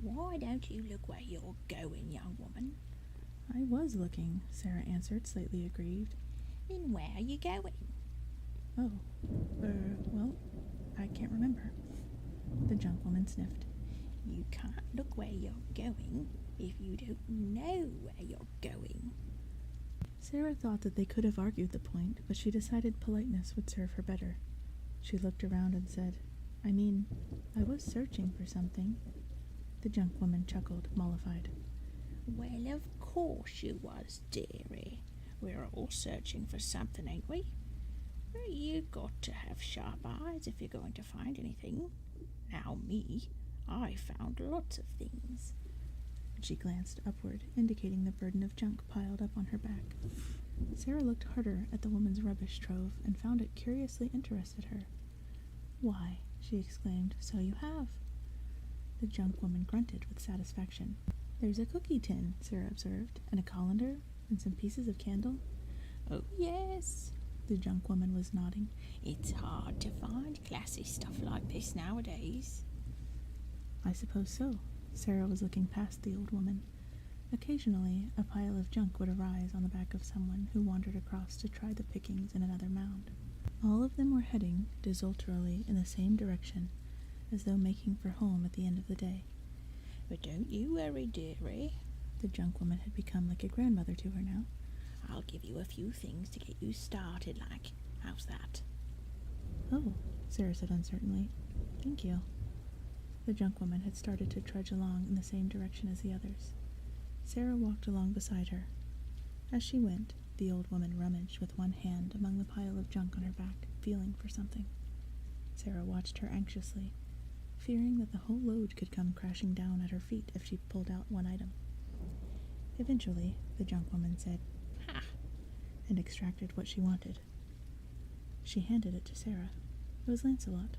Speaker 2: "Why don't you look where you're going, young woman?"
Speaker 1: I was looking, Sarah answered, slightly aggrieved.
Speaker 2: "Then where are you going?"
Speaker 1: Oh, well, I can't remember. The junk woman sniffed.
Speaker 2: "You can't look where you're going if you don't know where you're going."
Speaker 1: Sarah thought that they could have argued the point, but she decided politeness would serve her better. She looked around and said, I was searching for something. The junk woman chuckled, mollified.
Speaker 2: "Well, of course you was, dearie. We're all searching for something, ain't we? But you got to have sharp eyes if you're going to find anything. Now me, I found lots of things."
Speaker 1: She glanced upward, indicating the burden of junk piled up on her back. Sarah looked harder at the woman's rubbish trove and found it curiously interested her. "Why," she exclaimed, "so you have." The junk woman grunted with satisfaction. "There's a cookie tin," Sarah observed, "and a colander, and some pieces of candle."
Speaker 2: "Oh, yes," the junk woman was nodding. "It's hard to find classy stuff like this nowadays."
Speaker 1: I suppose so. Sarah was looking past the old woman. Occasionally, a pile of junk would arise on the back of someone who wandered across to try the pickings in another mound. All of them were heading desultorily in the same direction, as though making for home at the end of the day.
Speaker 2: "But don't you worry, dearie."
Speaker 1: The junk woman had become like a grandmother to her now.
Speaker 2: "I'll give you a few things to get you started, like. How's that?"
Speaker 1: "Oh," Sarah said uncertainly. "Thank you." The junk woman had started to trudge along in the same direction as the others. Sarah walked along beside her. As she went, the old woman rummaged with one hand among the pile of junk on her back, feeling for something. Sarah watched her anxiously, fearing that the whole load could come crashing down at her feet if she pulled out one item. Eventually, the junk woman said, "Ha!" and extracted what she wanted. She handed it to Sarah. It was Lancelot.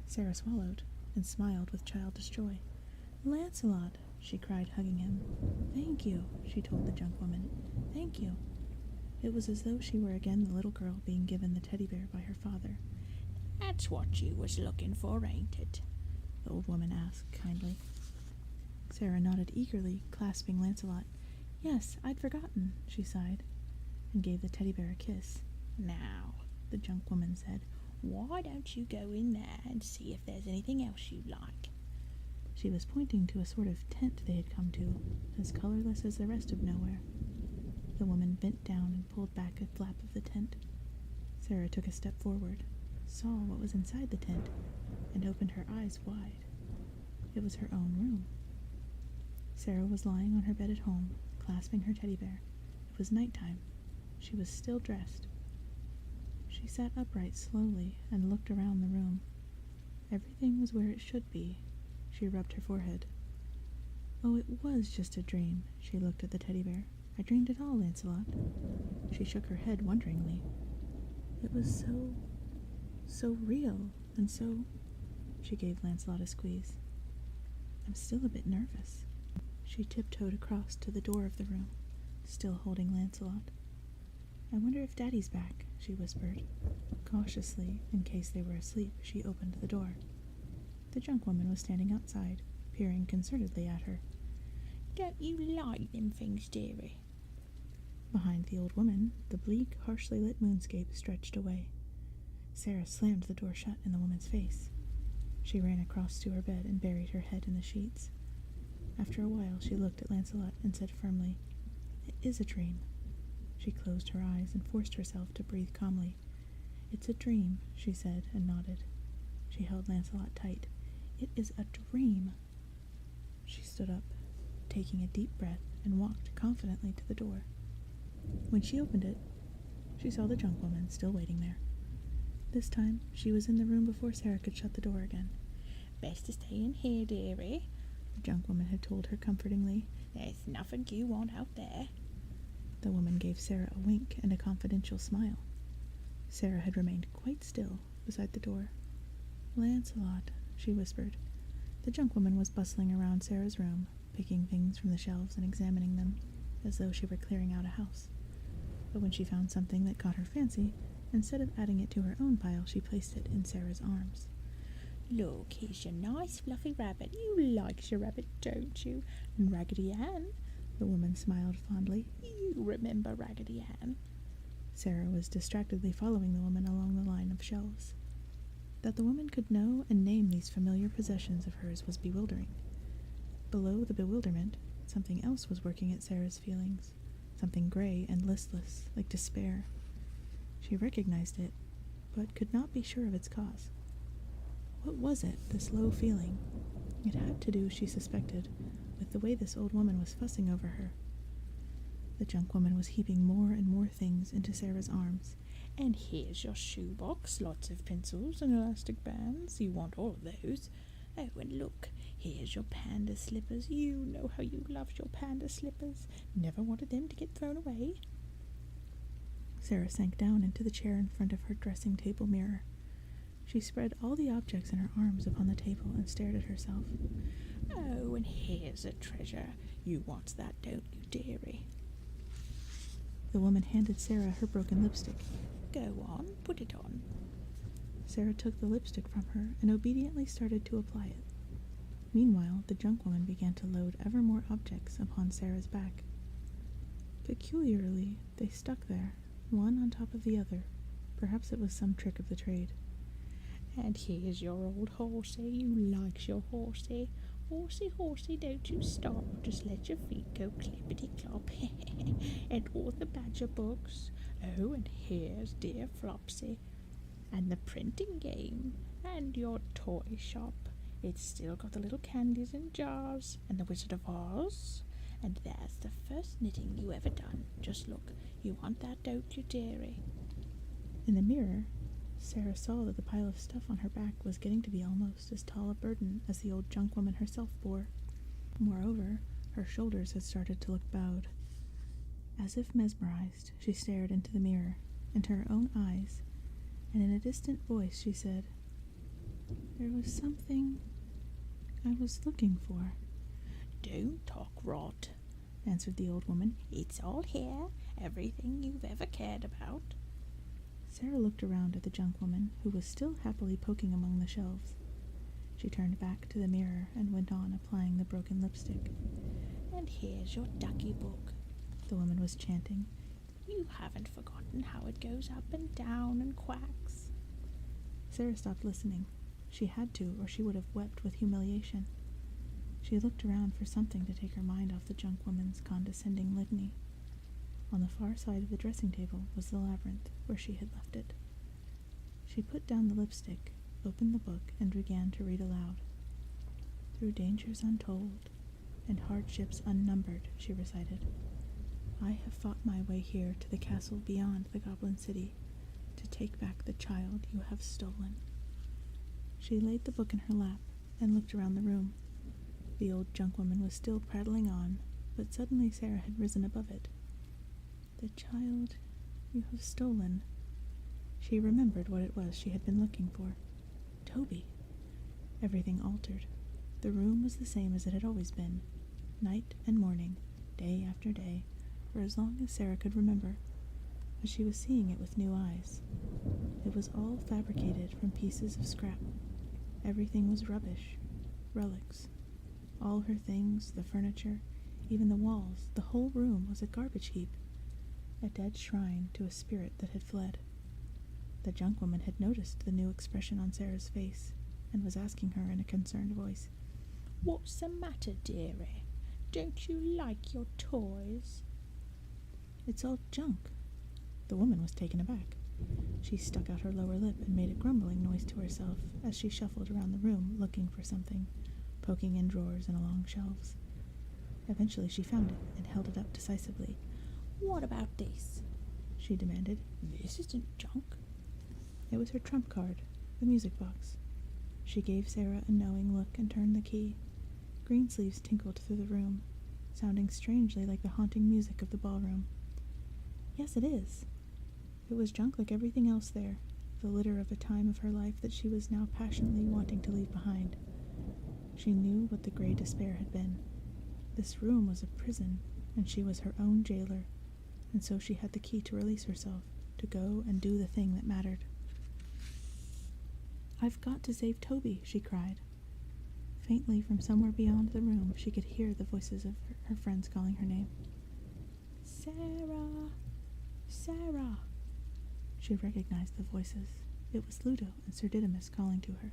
Speaker 1: Sarah swallowed and smiled with childish joy. "Lancelot!" she cried, hugging him. "Thank you," she told the junk woman. "Thank you." It was as though she were again the little girl being given the teddy bear by her father.
Speaker 2: "That's what you was looking for, ain't it?"
Speaker 1: the old woman asked kindly. Sarah nodded eagerly, clasping Lancelot. "Yes, I'd forgotten," she sighed, and gave the teddy bear a kiss.
Speaker 2: "Now," the junk woman said, "why don't you go in there and see if there's anything else you like?"
Speaker 1: She was pointing to a sort of tent they had come to, as colorless as the rest of nowhere. The woman bent down and pulled back a flap of the tent. Sarah took a step forward, saw what was inside the tent, and opened her eyes wide. It was her own room. Sarah was lying on her bed at home, clasping her teddy bear. It was nighttime. She was still dressed. She sat upright slowly and looked around the room. Everything was where it should be. She rubbed her forehead. "Oh, it was just a dream." She looked at the teddy bear. "I dreamed it all, Lancelot." She shook her head wonderingly. It was so real, and so... She gave Lancelot a squeeze. "I'm still a bit nervous." She tiptoed across to the door of the room, still holding Lancelot. "I wonder if Daddy's back," she whispered. Cautiously, in case they were asleep, she opened the door. The junk woman was standing outside,
Speaker 2: peering concernedly at her.
Speaker 3: Don't you like them things, dearie?
Speaker 2: Behind the old woman, the bleak, harshly lit moonscape stretched away. Sarah slammed the door shut in the woman's face. She ran across to her bed and buried her head in the sheets. After a while, she looked at Lancelot and said firmly, "It is a dream." She closed her eyes and forced herself to breathe calmly. "It's a dream," she said, and nodded. She held Lancelot tight. "It is a dream." She stood up, taking a deep breath, and walked confidently to the door. When she opened it, she saw the junk woman still waiting there. This time, she was in the room before Sarah could shut the door again.
Speaker 3: Best to stay in here, dearie,
Speaker 2: The junk woman had told her comfortingly.
Speaker 3: There's nothing you want out there.
Speaker 2: The woman gave Sarah a wink and a confidential smile. Sarah had remained quite still beside the door. "Lancelot," she whispered. The junk woman was bustling around Sarah's room, picking things from the shelves and examining them, as though she were clearing out a house. But when she found something that caught her fancy, instead of adding it to her own pile, she placed it in Sarah's arms.
Speaker 3: Look, here's your nice fluffy rabbit. You likes your rabbit, don't you? And Raggedy Ann.
Speaker 2: The woman smiled fondly.
Speaker 3: You remember Raggedy Ann.
Speaker 2: Sarah was distractedly following the woman along the line of shelves. That the woman could know and name these familiar possessions of hers was bewildering. Below the bewilderment, something else was working at Sarah's feelings, something gray and listless, like despair. She recognized it, but could not be sure of its cause. What was it, this low feeling? It had to do, she suspected, with the way this old woman was fussing over her. The junk woman was heaping more and more things into Sarah's arms.
Speaker 3: And here's your shoebox, lots of pencils and elastic bands. You want all of those. Oh, and look, here's your panda slippers. You know how you loved your panda slippers. Never wanted them to get thrown away.
Speaker 2: Sarah sank down into the chair in front of her dressing table mirror. She spread all the objects in her arms upon the table and stared at herself.
Speaker 3: Oh, and here's a treasure. You want that, don't you, dearie?
Speaker 2: The woman handed Sarah her broken lipstick.
Speaker 3: Go on, put it on.
Speaker 2: Sarah took the lipstick from her and obediently started to apply it. Meanwhile, the junk woman began to load ever more objects upon Sarah's back. Peculiarly, they stuck there, one on top of the other. Perhaps it was some trick of the trade.
Speaker 3: And here's your old horsey. You likes your horsey. Horsey, horsey, don't you stop. Just let your feet go clippity-clop. And all the badger books. Oh, and here's dear Flopsy. And the printing game. And your toy shop. It's still got the little candies in jars. And the Wizard of Oz. And there's the first knitting you ever done. Just look. You want that, don't you, dearie?
Speaker 2: In the mirror, Sarah saw that the pile of stuff on her back was getting to be almost as tall a burden as the old junk woman herself bore. Moreover, her shoulders had started to look bowed. As if mesmerized, she stared into the mirror, into her own eyes, and in a distant voice she said, "There was something I was looking for."
Speaker 3: Don't talk rot,
Speaker 2: answered the old woman.
Speaker 3: It's all here, everything you've ever cared about.
Speaker 2: Sarah looked around at the junk woman, who was still happily poking among the shelves. She turned back to the mirror and went on applying the broken lipstick.
Speaker 3: And here's your ducky book,
Speaker 2: the woman was chanting.
Speaker 3: You haven't forgotten how it goes up and down and quacks.
Speaker 2: Sarah stopped listening. She had to, or she would have wept with humiliation. She looked around for something to take her mind off the junk woman's condescending litany. On the far side of the dressing table was the labyrinth, where she had left it. She put down the lipstick, opened the book, and began to read aloud. "Through dangers untold and hardships unnumbered," she recited, "I have fought my way here to the castle beyond the Goblin City, to take back the child you have stolen." She laid the book in her lap and looked around the room. The old junk woman was still prattling on, but suddenly Sarah had risen above it. "The child you have stolen." She remembered what it was she had been looking for. Toby. Everything altered. The room was the same as it had always been, night and morning, day after day, for as long as Sarah could remember, but she was seeing it with new eyes. It was all fabricated from pieces of scrap. Everything was rubbish, relics.
Speaker 1: All her things, the furniture, even the walls, the whole room was a garbage heap, a dead shrine to a spirit that had fled. The junk woman had noticed the new expression on Sarah's face and was asking her in a concerned voice,
Speaker 3: "What's the matter, dearie? Don't you like your toys?"
Speaker 1: "It's all junk." The woman was taken aback. She stuck out her lower lip and made a grumbling noise to herself as she shuffled around the room looking for something, poking in drawers and along shelves. Eventually she found it and held it up decisively.
Speaker 3: "What about this?"
Speaker 1: she demanded.
Speaker 3: "This isn't junk."
Speaker 1: It was her trump card, the music box. She gave Sarah a knowing look and turned the key. Green sleeves tinkled through the room, sounding strangely like the haunting music of the ballroom. Yes, it is. It was junk like everything else there, the litter of a time of her life that she was now passionately wanting to leave behind. She knew what the gray despair had been. This room was a prison, and she was her own jailer, and so she had the key to release herself, to go and do the thing that mattered. "I've got to save Toby," she cried. Faintly from somewhere beyond the room, she could hear the voices of her friends calling her name.
Speaker 3: "Sarah! Sarah!"
Speaker 1: She recognized the voices. It was Ludo and Sir Didymus calling to her.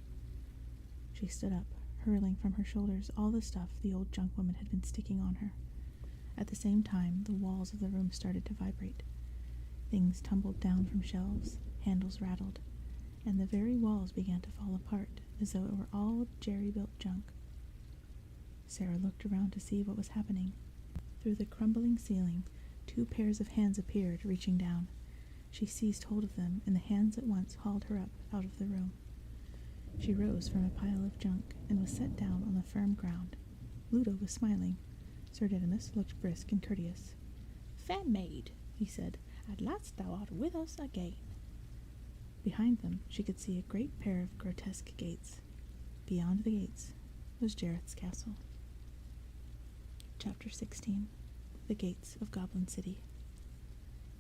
Speaker 1: She stood up, hurling from her shoulders all the stuff the old junk woman had been sticking on her. At the same time, the walls of the room started to vibrate. Things tumbled down from shelves, handles rattled, and the very walls began to fall apart, as though it were all jerry-built junk. Sarah looked around to see what was happening. Through the crumbling ceiling, 2 pairs of hands appeared, reaching down. She seized hold of them, and the hands at once hauled her up out of the room. She rose from a pile of junk and was set down on the firm ground. Ludo was smiling. Sir Didymus looked brisk and courteous.
Speaker 3: "Fair maid," he said, "at last thou art with us again."
Speaker 1: Behind them she could see a great pair of grotesque gates. Beyond the gates was Jareth's castle. Chapter 16. The Gates of Goblin City.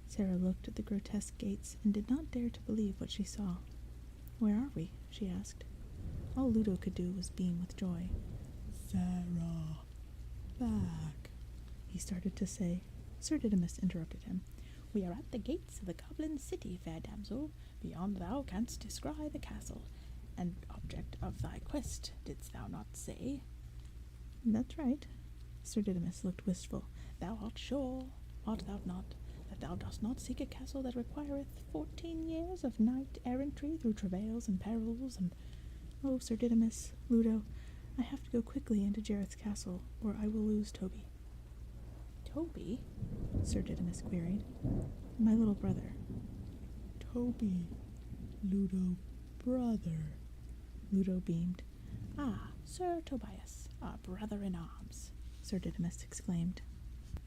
Speaker 1: Sarah looked at the grotesque gates and did not dare to believe what she saw. "Where are we?" she asked. All Ludo could do was beam with joy. "Sarah, back," he started to say. Sir Didymus interrupted him.
Speaker 3: "We are at the gates of the Goblin City, fair damsel. Beyond thou canst descry the castle, and object of thy quest, didst thou not say?"
Speaker 1: "That's right." Sir Didymus looked wistful.
Speaker 3: "Thou art sure, art thou not, that thou dost not seek a castle that requireth 14 years of knight-errantry through travails and perils and—"
Speaker 1: "Oh, Sir Didymus, Ludo, I have to go quickly into Jareth's castle, or I will lose Toby."
Speaker 3: "Toby?"
Speaker 1: Sir Didymus queried. "My little brother." "Toby, Ludo, brother." Ludo beamed.
Speaker 3: "Ah, Sir Tobias, our brother-in-arms," Sir Didymus exclaimed.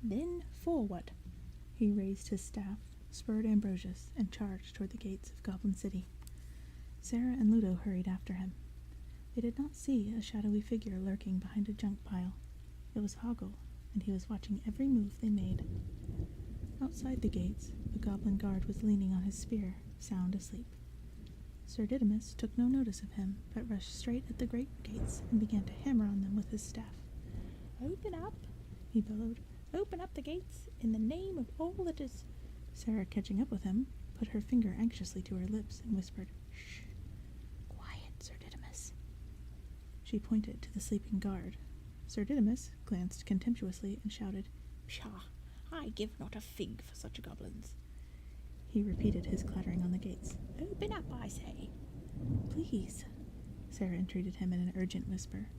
Speaker 1: "Then forward!" He raised his staff, spurred Ambrosius, and charged toward the gates of Goblin City. Sarah and Ludo hurried after him. They did not see a shadowy figure lurking behind a junk pile. It was Hoggle, and he was watching every move they made. Outside the gates, the goblin guard was leaning on his spear, sound asleep. Sir Didymus took no notice of him, but rushed straight at the great gates and began to hammer on them with his staff.
Speaker 3: "Open up," he bellowed. "Open up the gates, in the name of all that is—"
Speaker 1: Sarah, catching up with him, put her finger anxiously to her lips and whispered, "Shh! Quiet, Sir Didymus." She pointed to the sleeping guard. Sir Didymus glanced contemptuously and shouted,
Speaker 3: "Pshaw! I give not a fig for such goblins."
Speaker 1: He repeated his clattering on the gates.
Speaker 3: "Open up, I say."
Speaker 1: "Please," Sarah entreated him in an urgent whisper.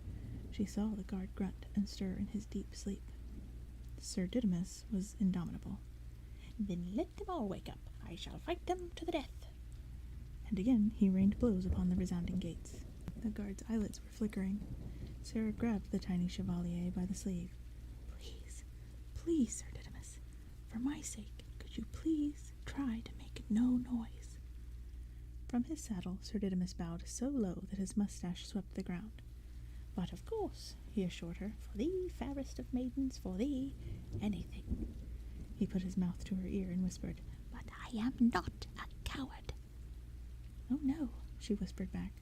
Speaker 1: She saw the guard grunt and stir in his deep sleep. Sir Didymus was indomitable.
Speaker 3: "Then let them all wake up. I shall fight them to the death."
Speaker 1: And again he rained blows upon the resounding gates. The guard's eyelids were flickering. Sarah grabbed the tiny chevalier by the sleeve. "Please, please, Sir Didymus, for my sake, could you please try to make no noise?" From his saddle, Sir Didymus bowed so low that his mustache swept the ground.
Speaker 3: "But of course," he assured her, "for thee, fairest of maidens, for thee, anything."
Speaker 1: He put his mouth to her ear and whispered,
Speaker 3: "But I am not a coward."
Speaker 1: "Oh no," she whispered back.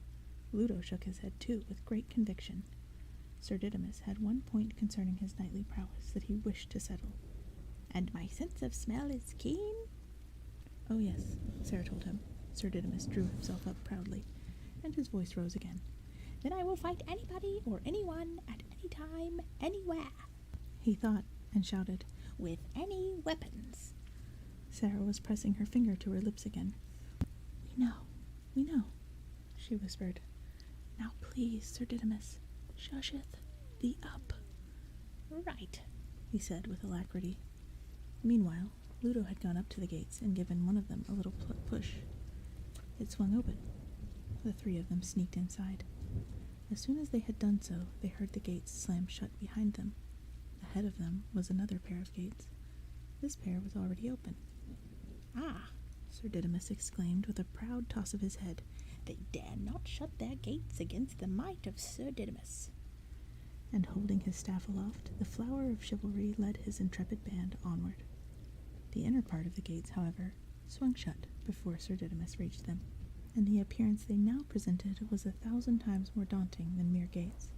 Speaker 1: Ludo shook his head too, with great conviction. Sir Didymus had one point concerning his knightly prowess that he wished to settle.
Speaker 3: "And my sense of smell is keen?"
Speaker 1: "Oh, yes," Sarah told him. Sir Didymus drew himself up proudly, and his voice rose again.
Speaker 3: "Then I will fight anybody or anyone at any time, anywhere,
Speaker 1: He thought and shouted.
Speaker 3: with any weapons."
Speaker 1: Sarah was pressing her finger to her lips again. We know, she whispered. "Now please, Sir Didymus, shusheth thee up."
Speaker 3: "Right,"
Speaker 1: he said with alacrity. Meanwhile, Ludo had gone up to the gates and given one of them a little push. It swung open. The three of them sneaked inside. As soon as they had done so, they heard the gates slam shut behind them. Ahead of them was another pair of gates. This pair was already open.
Speaker 3: "Ah,
Speaker 1: Sir Didymus exclaimed with a proud toss of his head.
Speaker 3: they dare not shut their gates against the might of Sir Didymus."
Speaker 1: And holding his staff aloft, the flower of chivalry led his intrepid band onward. The inner part of the gates, however, swung shut before Sir Didymus reached them, and the appearance they now presented was 1,000 times more daunting than mere gates.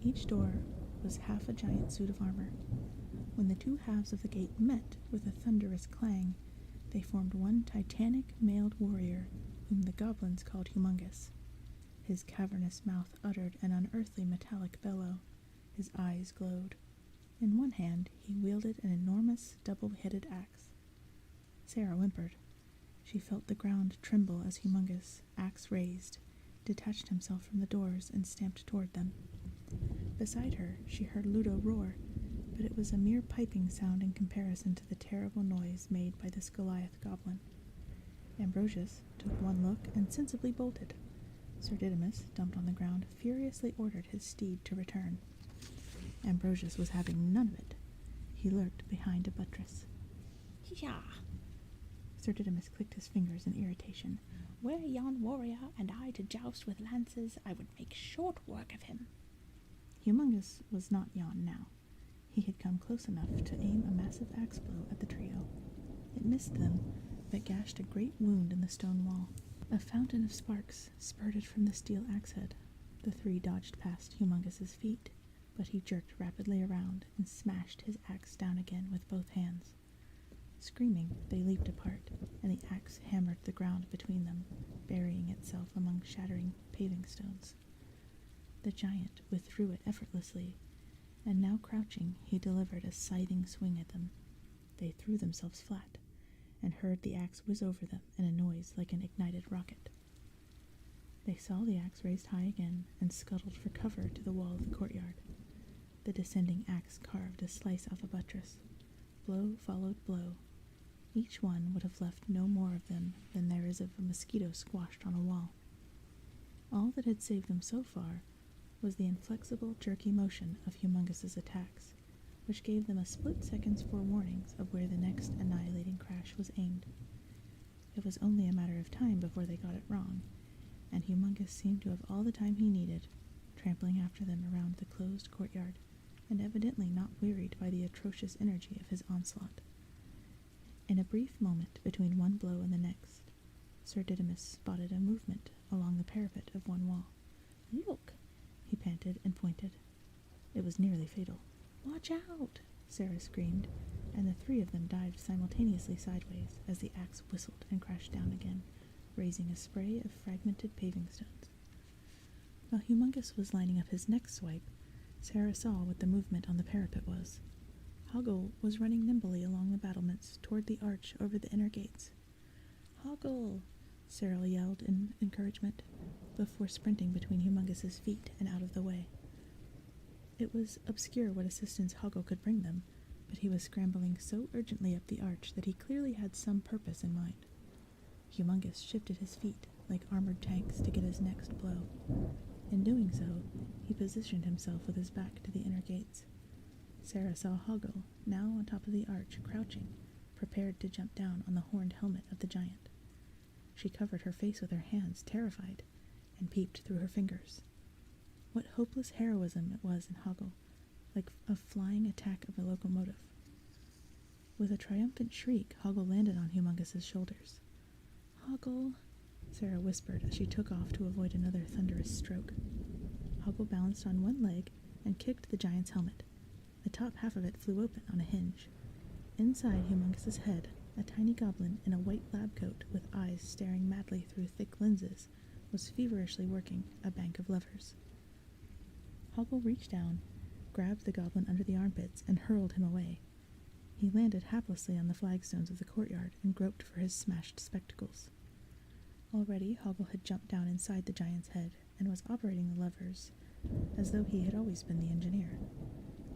Speaker 1: Each door was half a giant suit of armor. When the two halves of the gate met with a thunderous clang, they formed one titanic mailed warrior whom the goblins called Humongous. His cavernous mouth uttered an unearthly metallic bellow. His eyes glowed. In one hand he wielded an enormous double-headed axe. Sarah whimpered. She felt the ground tremble as Humongous, axe raised, detached himself from the doors and stamped toward them. Beside her she heard Ludo roar, but it was a mere piping sound in comparison to the terrible noise made by this Goliath goblin. Ambrosius took one look and sensibly bolted. Sir Didymus, dumped on the ground, furiously ordered his steed to return. Ambrosius was having none of it. He lurked behind a buttress.
Speaker 3: "Yah!
Speaker 1: Sir Didymus clicked his fingers in irritation.
Speaker 3: Were yon warrior and I to joust with lances, I would make short work of him."
Speaker 1: Humongous was not yon now. He had come close enough to aim a massive axe blow at the trio. It missed them, but gashed a great wound in the stone wall. A fountain of sparks spurted from the steel axe head. The three dodged past Humongous's feet, but he jerked rapidly around and smashed his axe down again with both hands. Screaming, they leaped apart, and the axe hammered the ground between them, burying itself among shattering paving stones. The giant withdrew it effortlessly, and now crouching, he delivered a scything swing at them. They threw themselves flat, and heard the axe whiz over them in a noise like an ignited rocket. They saw the axe raised high again and scuttled for cover to the wall of the courtyard. The descending axe carved a slice off a buttress. Blow followed blow. Each one would have left no more of them than there is of a mosquito squashed on a wall. All that had saved them so far was the inflexible, jerky motion of Humongous's attacks, which gave them a split second's forewarnings of where the next annihilating crash was aimed. It was only a matter of time before they got it wrong, and Humongous seemed to have all the time he needed, trampling after them around the closed courtyard, and evidently not wearied by the atrocious energy of his onslaught. In a brief moment between one blow and the next, Sir Didymus spotted a movement along the parapet of one wall.
Speaker 3: "Look!"
Speaker 1: he panted and pointed. It was nearly fatal. "Watch out!" Sarah screamed, and the three of them dived simultaneously sideways as the axe whistled and crashed down again, raising a spray of fragmented paving stones. While Humongous was lining up his next swipe, Sarah saw what the movement on the parapet was. Hoggle was running nimbly along the battlements toward the arch over the inner gates. "Hoggle!" Sarah yelled in encouragement, before sprinting between Humongous's feet and out of the way. It was obscure what assistance Hoggle could bring them, but he was scrambling so urgently up the arch that he clearly had some purpose in mind. Humongous shifted his feet like armored tanks to get his next blow. In doing so, he positioned himself with his back to the inner gates. Sarah saw Hoggle, now on top of the arch, crouching, prepared to jump down on the horned helmet of the giant. She covered her face with her hands, terrified, and peeped through her fingers. What hopeless heroism it was in Hoggle, like a flying attack of a locomotive. With a triumphant shriek, Hoggle landed on Humongous's shoulders. "Hoggle," Sarah whispered as she took off to avoid another thunderous stroke. Hoggle balanced on one leg and kicked the giant's helmet. The top half of it flew open on a hinge. Inside Humongus's head, a tiny goblin in a white lab coat with eyes staring madly through thick lenses was feverishly working a bank of levers. Hoggle reached down, grabbed the goblin under the armpits, and hurled him away. He landed haplessly on the flagstones of the courtyard and groped for his smashed spectacles. Already Hoggle had jumped down inside the giant's head and was operating the levers as though he had always been the engineer.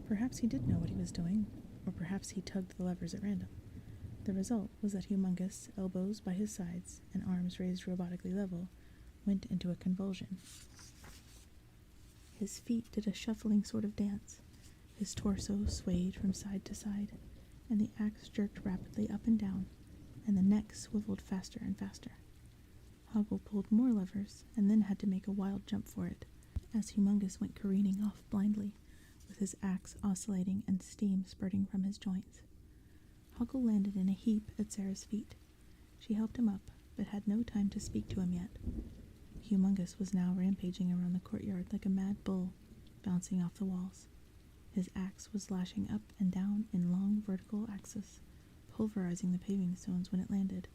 Speaker 1: Perhaps he did know what he was doing, or perhaps he tugged the levers at random. The result was that Humongus, elbows by his sides and arms raised robotically level, went into a convulsion. His feet did a shuffling sort of dance. His torso swayed from side to side, and the axe jerked rapidly up and down, and the neck swiveled faster and faster. Hoggle pulled more levers, and then had to make a wild jump for it, as Humongus went careening off blindly, with his axe oscillating and steam spurting from his joints. Hoggle landed in a heap at Sarah's feet. She helped him up, but had no time to speak to him yet. Humongus was now rampaging around the courtyard like a mad bull, bouncing off the walls. His axe was lashing up and down in long vertical axis, pulverizing the paving stones when it landed,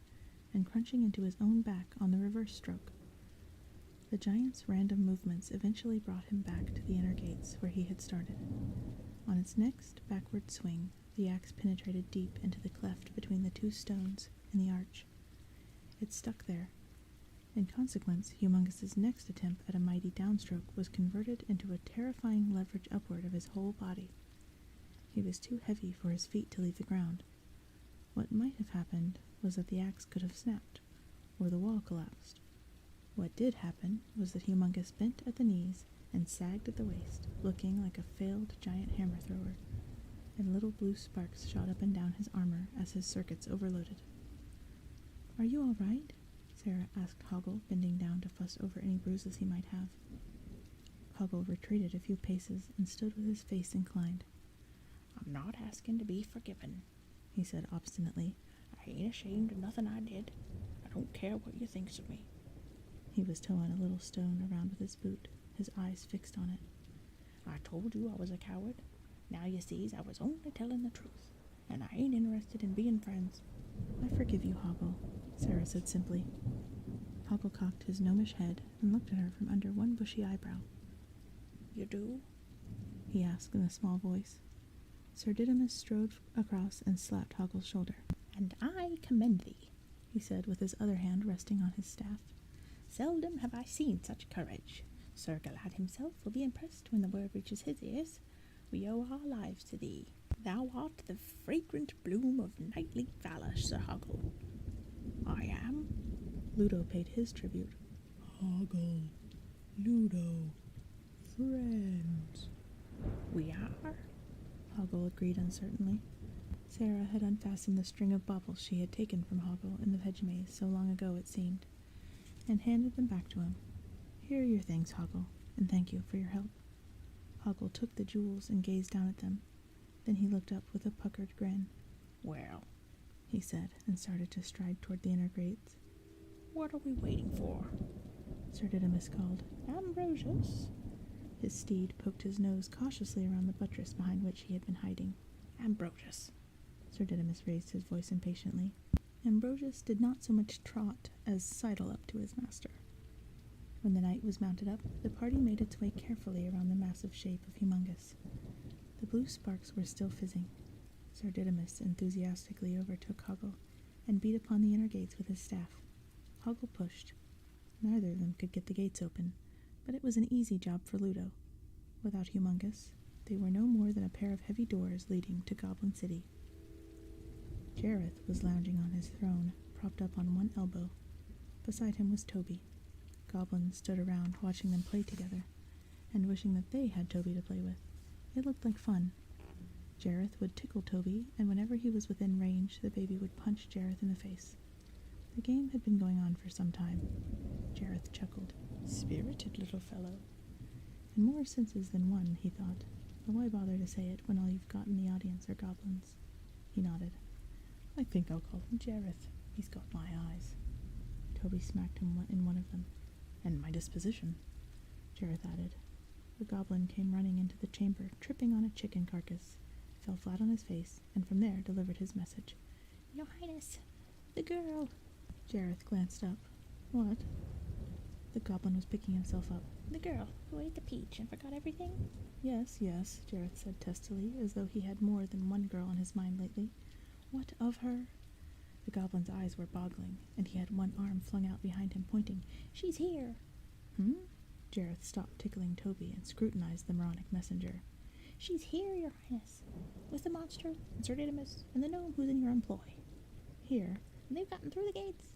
Speaker 1: and crunching into his own back on the reverse stroke. The giant's random movements eventually brought him back to the inner gates where he had started. On its next backward swing, the axe penetrated deep into the cleft between the two stones in the arch. It stuck there. In consequence, Humongus's next attempt at a mighty downstroke was converted into a terrifying leverage upward of his whole body. He was too heavy for his feet to leave the ground. What might have happened was that the axe could have snapped, or the wall collapsed. What did happen was that Humongus bent at the knees and sagged at the waist, looking like a failed giant hammer thrower, and little blue sparks shot up and down his armor as his circuits overloaded. "Are you all right?" Sarah asked Hoggle, bending down to fuss over any bruises he might have. Hoggle retreated a few paces and stood with his face inclined.
Speaker 2: "I'm not asking to be forgiven,"
Speaker 1: he said obstinately.
Speaker 2: "I ain't ashamed of nothing I did. I don't care what you thinks of me."
Speaker 1: He was toeing a little stone around with his boot, his eyes fixed on it.
Speaker 2: "I told you I was a coward. Now you sees I was only telling the truth, and I ain't interested in being friends."
Speaker 1: "I forgive you, Hoggle," Sarah said simply. Hoggle cocked his gnomish head and looked at her from under one bushy eyebrow.
Speaker 2: "You do?"
Speaker 1: he asked in a small voice. Sir Didymus strode across and slapped Hoggle's shoulder.
Speaker 2: "And I commend thee,"
Speaker 1: he said with his other hand resting on his staff.
Speaker 2: "Seldom have I seen such courage. Sir Galad himself will be impressed when the word reaches his ears. We owe our lives to thee. Thou art the fragrant bloom of knightly valor, Sir Hoggle." "I am."
Speaker 1: Ludo paid his tribute.
Speaker 2: "Hoggle, Ludo, friends." "We are,"
Speaker 1: Hoggle agreed uncertainly. Sarah had unfastened the string of baubles she had taken from Hoggle in the hedge maze so long ago it seemed, and handed them back to him. "Here are your things, Hoggle, and thank you for your help." Hoggle took the jewels and gazed down at them. Then he looked up with a puckered grin.
Speaker 2: "Well,"
Speaker 1: he said, and started to stride toward the inner gates.
Speaker 2: "what are we waiting for?"
Speaker 1: Sir Didymus called.
Speaker 2: "Ambrosius."
Speaker 1: His steed poked his nose cautiously around the buttress behind which he had been hiding.
Speaker 2: "Ambrosius."
Speaker 1: Sir Didymus raised his voice impatiently. Ambrosius did not so much trot as sidle up to his master. When the knight was mounted up, the party made its way carefully around the massive shape of Humongus. The blue sparks were still fizzing. Sir Didymus enthusiastically overtook Hoggle and beat upon the inner gates with his staff. Hoggle pushed. Neither of them could get the gates open, but it was an easy job for Ludo. Without Humongus, they were no more than a pair of heavy doors leading to Goblin City. Jareth was lounging on his throne, propped up on one elbow. Beside him was Toby. Goblins stood around watching them play together, and wishing that they had Toby to play with. It looked like fun. Jareth would tickle Toby, and whenever he was within range, the baby would punch Jareth in the face. The game had been going on for some time. Jareth chuckled.
Speaker 2: "Spirited little fellow."
Speaker 1: In more senses than one, he thought, but why bother to say it when all you've got in the audience are goblins? He nodded. "I think I'll call him Jareth. He's got my eyes." Toby smacked him in one of them. "And my disposition," Jareth added.
Speaker 2: The goblin came running into the chamber, tripping on a chicken carcass, fell flat on his face, and from there delivered his message.
Speaker 3: Your Highness, the girl.
Speaker 2: Jareth glanced up. What? The goblin was picking himself up.
Speaker 3: The girl who ate the peach and forgot everything?
Speaker 2: Yes, yes, Jareth said testily, as though he had more than one girl on his mind lately. What of her? The goblin's eyes were boggling, and he had one arm flung out behind him, pointing.
Speaker 3: She's here.
Speaker 2: Jareth stopped tickling Toby and scrutinized the moronic messenger.
Speaker 3: She's here, Your Highness, with the monster and Sir Didymus and the gnome who's in your employ.
Speaker 2: Here?
Speaker 3: And they've gotten through the gates.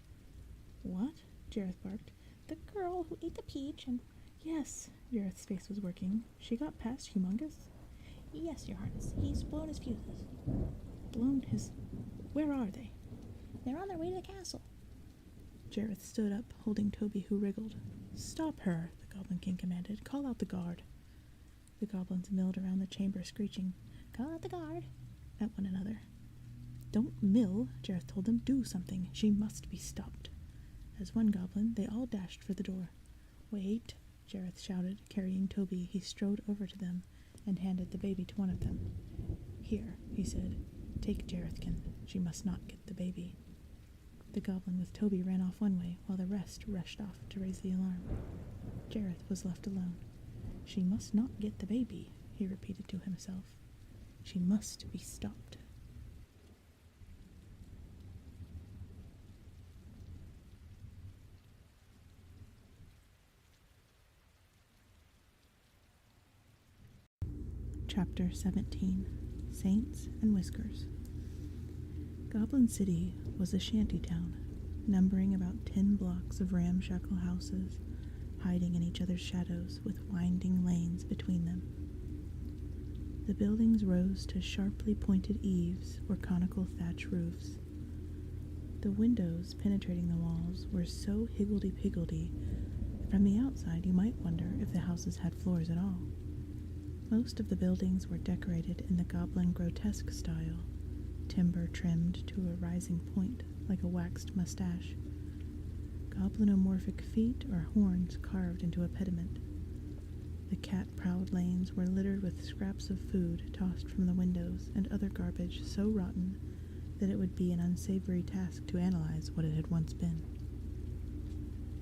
Speaker 2: What? Jareth barked.
Speaker 3: The girl who ate the peach and...
Speaker 2: Yes, Jareth's face was working. She got past Humongous?
Speaker 3: Yes, Your Highness. He's blown his fuses.
Speaker 2: Blown his... Where are they?
Speaker 3: They're on their way to the castle.
Speaker 2: Jareth stood up, holding Toby, who wriggled. Stop her, the Goblin King commanded. Call out the guard. The goblins milled around the chamber, screeching,
Speaker 3: Call out the guard.
Speaker 2: At one another. Don't mill, Jareth told them. Do something. She must be stopped. As one goblin, they all dashed for the door. Wait, Jareth shouted, carrying Toby. He strode over to them and handed the baby to one of them. Here, he said. Take Jarethkin. She must not get the baby. The goblin with Toby ran off one way, while the rest rushed off to raise the alarm. Jareth was left alone. She must not get the baby, he repeated to himself. She must be stopped. Chapter 17. Saints and Whiskers. Goblin City was a shanty town, numbering about 10 blocks of ramshackle houses, hiding in each other's shadows with winding lanes between them. The buildings rose to sharply pointed eaves or conical thatch roofs. The windows penetrating the walls were so higgledy-piggledy that from the outside you might wonder if the houses had floors at all. Most of the buildings were decorated in the goblin grotesque style, timber trimmed to a rising point like a waxed mustache, goblinomorphic feet or horns carved into a pediment. The cat-prowled lanes were littered with scraps of food tossed from the windows and other garbage so rotten that it would be an unsavory task to analyze what it had once been.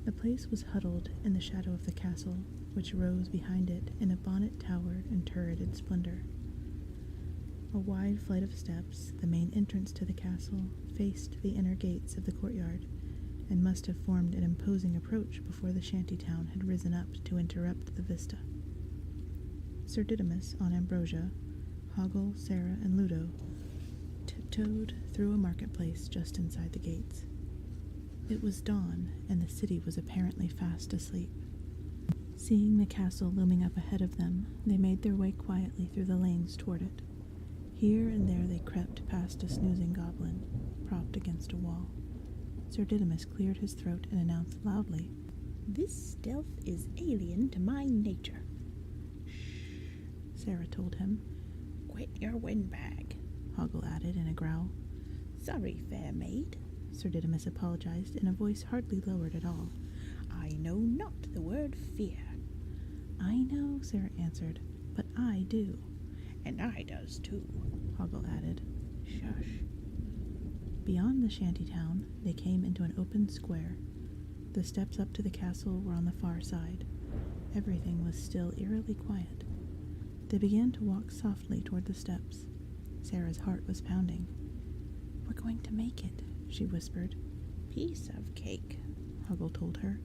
Speaker 2: The place was huddled in the shadow of the castle, which rose behind it in a bonnet-towered and turreted splendor. A wide flight of steps, the main entrance to the castle, faced the inner gates of the courtyard, and must have formed an imposing approach before the shanty town had risen up to interrupt the vista. Sir Didymus on Ambrosia, Hoggle, Sarah, and Ludo tiptoed through a marketplace just inside the gates. It was dawn, and the city was apparently fast asleep. Seeing the castle looming up ahead of them, they made their way quietly through the lanes toward it. Here and there they crept past a snoozing goblin, propped against a wall. Sir Didymus cleared his throat and announced loudly,
Speaker 3: This stealth is alien to my nature.
Speaker 2: Shh, Sarah told him.
Speaker 3: Quit your windbag,
Speaker 2: Hoggle added in a growl.
Speaker 3: Sorry, fair maid,
Speaker 2: Sir Didymus apologized in a voice hardly lowered at all.
Speaker 3: I know not the word fear.
Speaker 2: I know, Sarah answered, but I do.
Speaker 3: And I does too,
Speaker 2: Hoggle added.
Speaker 3: Shush.
Speaker 2: Beyond the shantytown, they came into an open square. The steps up to the castle were on the far side. Everything was still eerily quiet. They began to walk softly toward the steps. Sarah's heart was pounding. We're going to make it, she whispered.
Speaker 3: Piece of cake,
Speaker 2: Hoggle told her.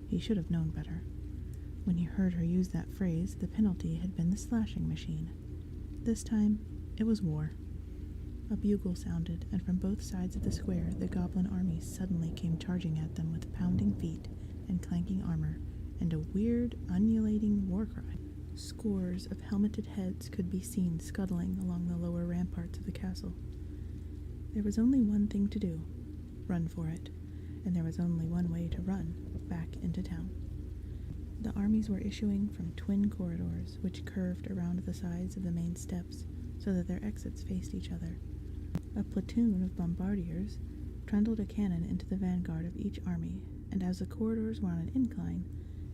Speaker 2: He should have known better. When he heard her use that phrase, the penalty had been the slashing machine. This time, it was war. A bugle sounded, and from both sides of the square the goblin army suddenly came charging at them with pounding feet and clanking armor, and a weird, undulating war cry. Scores of helmeted heads could be seen scuttling along the lower ramparts of the castle. There was only one thing to do, run for it, and there was only one way to run, back into town. The armies were issuing from twin corridors, which curved around the sides of the main steps so that their exits faced each other. A platoon of bombardiers trundled a cannon into the vanguard of each army, and as the corridors were on an incline,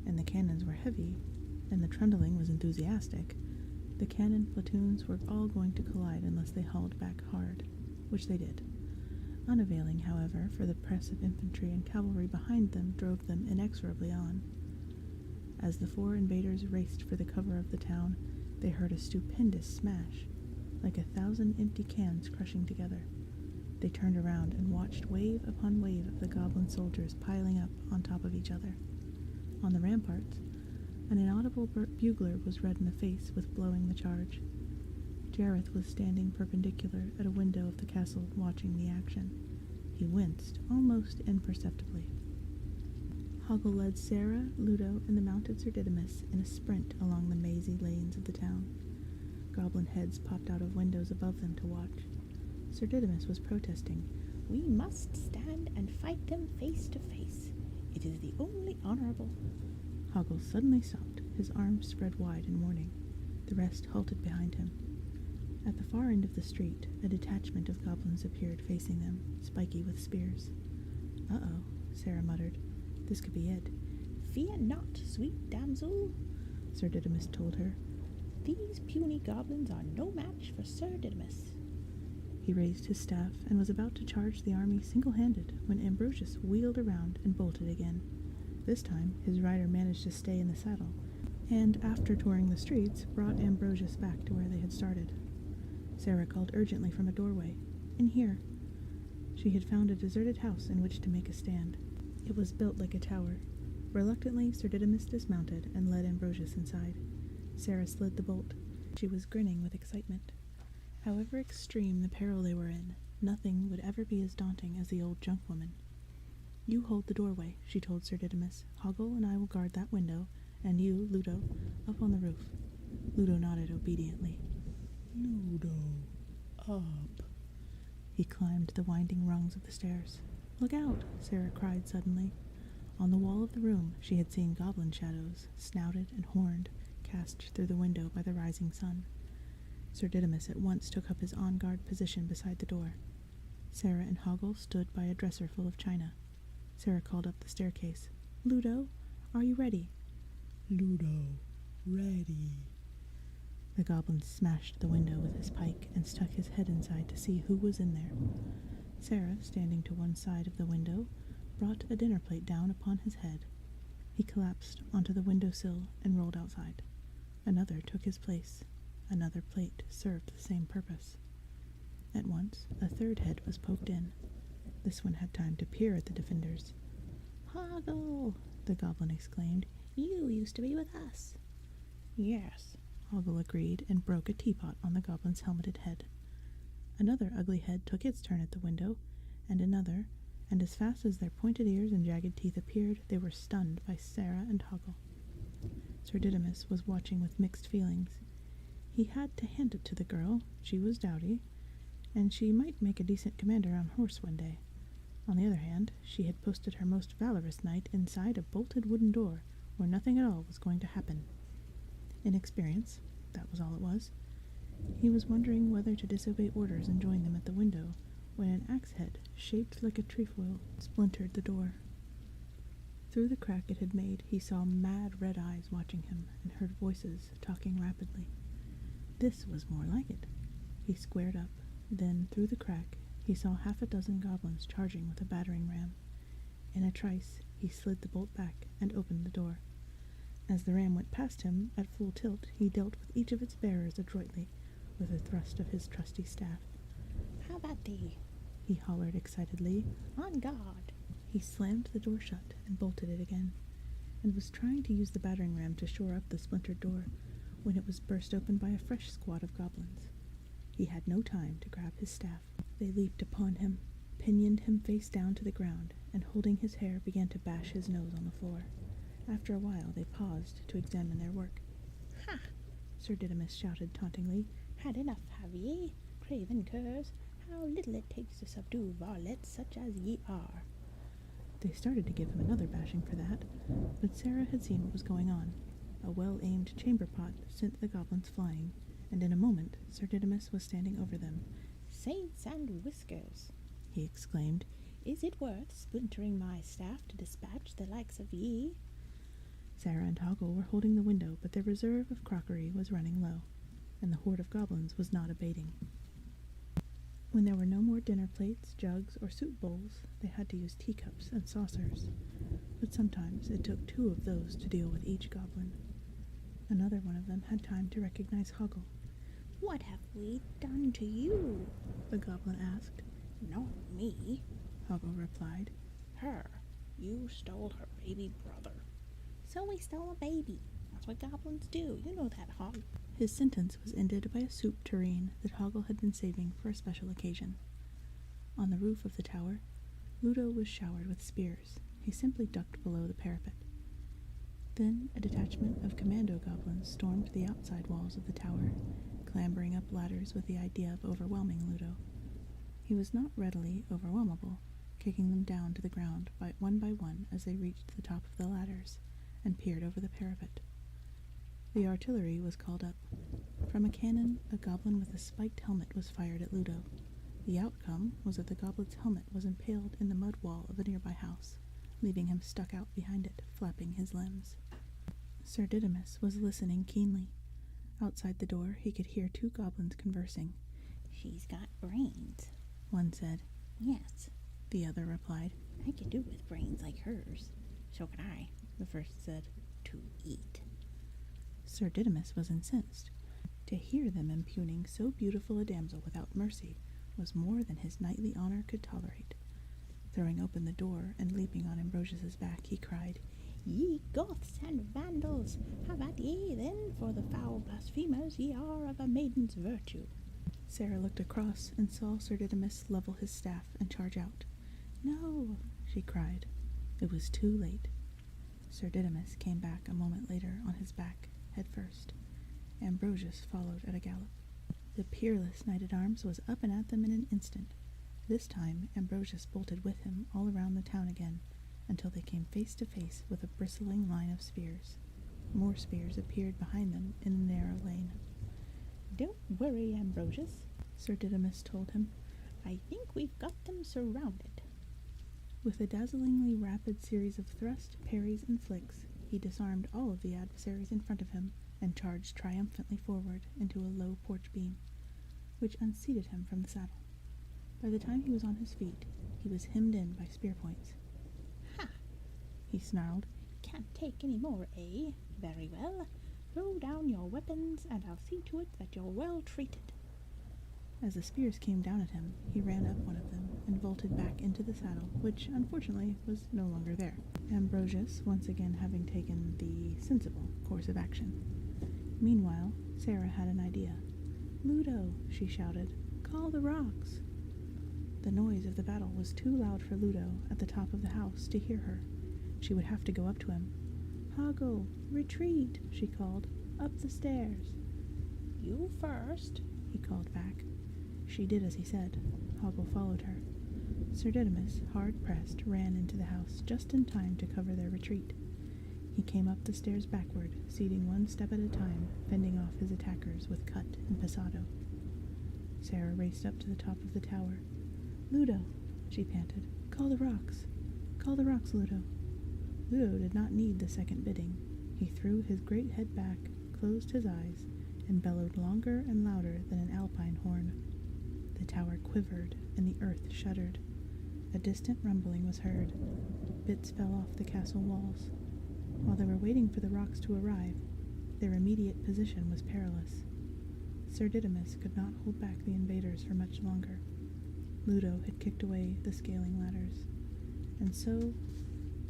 Speaker 2: and the cannons were heavy,
Speaker 1: and the trundling was enthusiastic, the cannon platoons were all going to collide unless they hauled back hard, which they did. Unavailing, however, for the press of infantry and cavalry behind them drove them inexorably on. As the 4 invaders raced for the cover of the town, they heard a stupendous smash, like 1,000 empty cans crushing together. They turned around and watched wave upon wave of the goblin soldiers piling up on top of each other. On the ramparts, an inaudible bugler was red in the face with blowing the charge. Jareth was standing perpendicular at a window of the castle watching the action. He winced almost imperceptibly. Hoggle led Sarah, Ludo, and the mounted Sir Didymus in a sprint along the mazy lanes of the town. Goblin heads popped out of windows above them to watch. Sir Didymus was protesting.
Speaker 3: We must stand and fight them face to face. It is the only honorable.
Speaker 1: Hoggle suddenly stopped, his arms spread wide in warning. The rest halted behind him. At the far end of the street, a detachment of goblins appeared facing them, spiky with spears. "Uh-oh," Sarah muttered. "This could be it."
Speaker 3: Fear not, sweet damsel,
Speaker 1: Sir Didymus told her.
Speaker 3: These puny goblins are no match for Sir Didymus.
Speaker 1: He raised his staff and was about to charge the army single-handed when Ambrosius wheeled around and bolted again. This time, his rider managed to stay in the saddle, and after touring the streets, brought Ambrosius back to where they had started. Sarah called urgently from a doorway. "In here." She had found a deserted house in which to make a stand. It was built like a tower. Reluctantly, Sir Didymus dismounted and led Ambrosius inside. Sarah slid the bolt. She was grinning with excitement. However extreme the peril they were in, nothing would ever be as daunting as the old junk woman. "You hold the doorway," she told Sir Didymus. "Hoggle and I will guard that window, and you, Ludo, up on the roof." Ludo nodded obediently.
Speaker 2: Ludo, up.
Speaker 1: He climbed the winding rungs of the stairs. "Look out!" Sarah cried suddenly. On the wall of the room she had seen goblin shadows, snouted and horned, cast through the window by the rising sun. Sir Didymus at once took up his on-guard position beside the door. Sarah and Hoggle stood by a dresser full of china. Sarah called up the staircase. "Ludo, are you ready?"
Speaker 2: Ludo, ready.
Speaker 1: The goblin smashed the window with his pike and stuck his head inside to see who was in there. Sarah, standing to one side of the window, brought a dinner plate down upon his head. He collapsed onto the windowsill and rolled outside. Another took his place. Another plate served the same purpose. At once, a third head was poked in. This one had time to peer at the defenders.
Speaker 3: Hoggle,
Speaker 1: the goblin exclaimed.
Speaker 3: You used to be with us.
Speaker 2: Yes,
Speaker 1: Hoggle agreed and broke a teapot on the goblin's helmeted head. Another ugly head took its turn at the window, and another, and as fast as their pointed ears and jagged teeth appeared, they were stunned by Sarah and Hoggle. Sir Didymus was watching with mixed feelings. He had to hand it to the girl. She was dowdy, and she might make a decent commander on horse one day. On the other hand, she had posted her most valorous knight inside a bolted wooden door, where nothing at all was going to happen. Inexperience, that was all it was. He was wondering whether to disobey orders and join them at the window, when an axe head, shaped like a trefoil, splintered the door. Through the crack it had made, he saw mad red eyes watching him, and heard voices talking rapidly. This was more like it. He squared up. Then, through the crack, he saw 6 goblins charging with a battering ram. In a trice, he slid the bolt back and opened the door. As the ram went past him, at full tilt, he dealt with each of its bearers adroitly, with a thrust of his trusty staff.
Speaker 3: How about thee?
Speaker 1: He hollered excitedly.
Speaker 3: On guard.
Speaker 1: He slammed the door shut and bolted it again, and was trying to use the battering ram to shore up the splintered door, when it was burst open by a fresh squad of goblins. He had no time to grab his staff. They leaped upon him, pinioned him face down to the ground, and holding his hair began to bash his nose on the floor. After a while they paused to examine their work.
Speaker 3: Ha!
Speaker 1: Sir Didymus shouted tauntingly.
Speaker 3: Had enough, have ye? Craven curs, how little it takes to subdue varlets such as ye are.
Speaker 1: They started to give him another bashing for that, but Sarah had seen what was going on. A well-aimed chamber pot sent the goblins flying, and in a moment Sir Didymus was standing over them.
Speaker 3: Saints and whiskers,
Speaker 1: he exclaimed.
Speaker 3: Is it worth splintering my staff to dispatch the likes of ye?
Speaker 1: Sarah and Hoggle were holding the window, but their reserve of crockery was running low, and the horde of goblins was not abating. When there were no more dinner plates, jugs, or soup bowls, they had to use teacups and saucers, but sometimes it took 2 of those to deal with each goblin. Another one of them had time to recognize Hoggle.
Speaker 3: What have we done to you?
Speaker 1: The goblin asked.
Speaker 3: Not me.
Speaker 1: Hoggle replied.
Speaker 3: Her. You stole her baby brother. So we stole a baby. That's what goblins do. You know that, Hog.
Speaker 1: His sentence was ended by a soup tureen that Hoggle had been saving for a special occasion. On the roof of the tower, Ludo was showered with spears. He simply ducked below the parapet. Then a detachment of commando goblins stormed the outside walls of the tower, clambering up ladders with the idea of overwhelming Ludo. He was not readily overwhelmable, kicking them down to the ground by one as they reached the top of the ladders and peered over the parapet. The artillery was called up. From a cannon, a goblin with a spiked helmet was fired at Ludo. The outcome was that the goblin's helmet was impaled in the mud wall of a nearby house, leaving him stuck out behind it, flapping his limbs. Sir Didymus was listening keenly. Outside the door, he could hear 2 goblins conversing.
Speaker 3: She's got brains,
Speaker 1: one said.
Speaker 3: Yes,
Speaker 1: The other replied.
Speaker 3: I could do with brains like hers. So could I,
Speaker 1: The first said.
Speaker 3: to eat.
Speaker 1: Sir Didymus was incensed. To hear them impugning so beautiful a damsel without mercy was more than his knightly honor could tolerate. Throwing open the door and leaping on Ambrosius's back, he cried,
Speaker 3: Ye Goths and Vandals, have at ye then, for the foul blasphemers ye are of a maiden's virtue.
Speaker 1: Sarah looked across and saw Sir Didymus level his staff and charge out. No, she cried. It was too late. Sir Didymus came back a moment later on his back, head first. Ambrosius followed at a gallop. The peerless knight-at-arms was up and at them in an instant. This time Ambrosius bolted with him all around the town again, until they came face to face with a bristling line of spears. More spears appeared behind them in the narrow lane.
Speaker 3: Don't worry, Ambrosius,
Speaker 1: Sir Didymus told him.
Speaker 3: I think we've got them surrounded.
Speaker 1: With a dazzlingly rapid series of thrusts, parries, and flicks, he disarmed all of the adversaries in front of him and charged triumphantly forward into a low porch beam, which unseated him from the saddle. By the time he was on his feet, he was hemmed in by spear points.
Speaker 3: Ha!
Speaker 1: He snarled.
Speaker 3: Can't take any more, eh? Very well. Throw down your weapons, and I'll see to it that you're well treated.
Speaker 1: As the spears came down at him, he ran up one of them and vaulted back into the saddle, which, unfortunately, was no longer there, Ambrosius once again having taken the sensible course of action. Meanwhile, Sarah had an idea. Ludo, she shouted, call the rocks. The noise of the battle was too loud for Ludo, at the top of the house, to hear her. She would have to go up to him. Hoggle, retreat, she called, up the stairs.
Speaker 3: You first,
Speaker 1: he called back. She did as he said. Hoggle followed her. Sir Didymus, hard-pressed, ran into the house just in time to cover their retreat. He came up the stairs backward, ceding one step at a time, fending off his attackers with cut and passado. Sarah raced up to the top of the tower. Ludo, she panted, call the rocks. Call the rocks, Ludo. Ludo did not need the second bidding. He threw his great head back, closed his eyes, and bellowed longer and louder than an alpine horn. The tower quivered, and the earth shuddered. A distant rumbling was heard. Bits fell off the castle walls. While they were waiting for the rocks to arrive, their immediate position was perilous. Sir Didymus could not hold back the invaders for much longer. Ludo had kicked away the scaling ladders, and so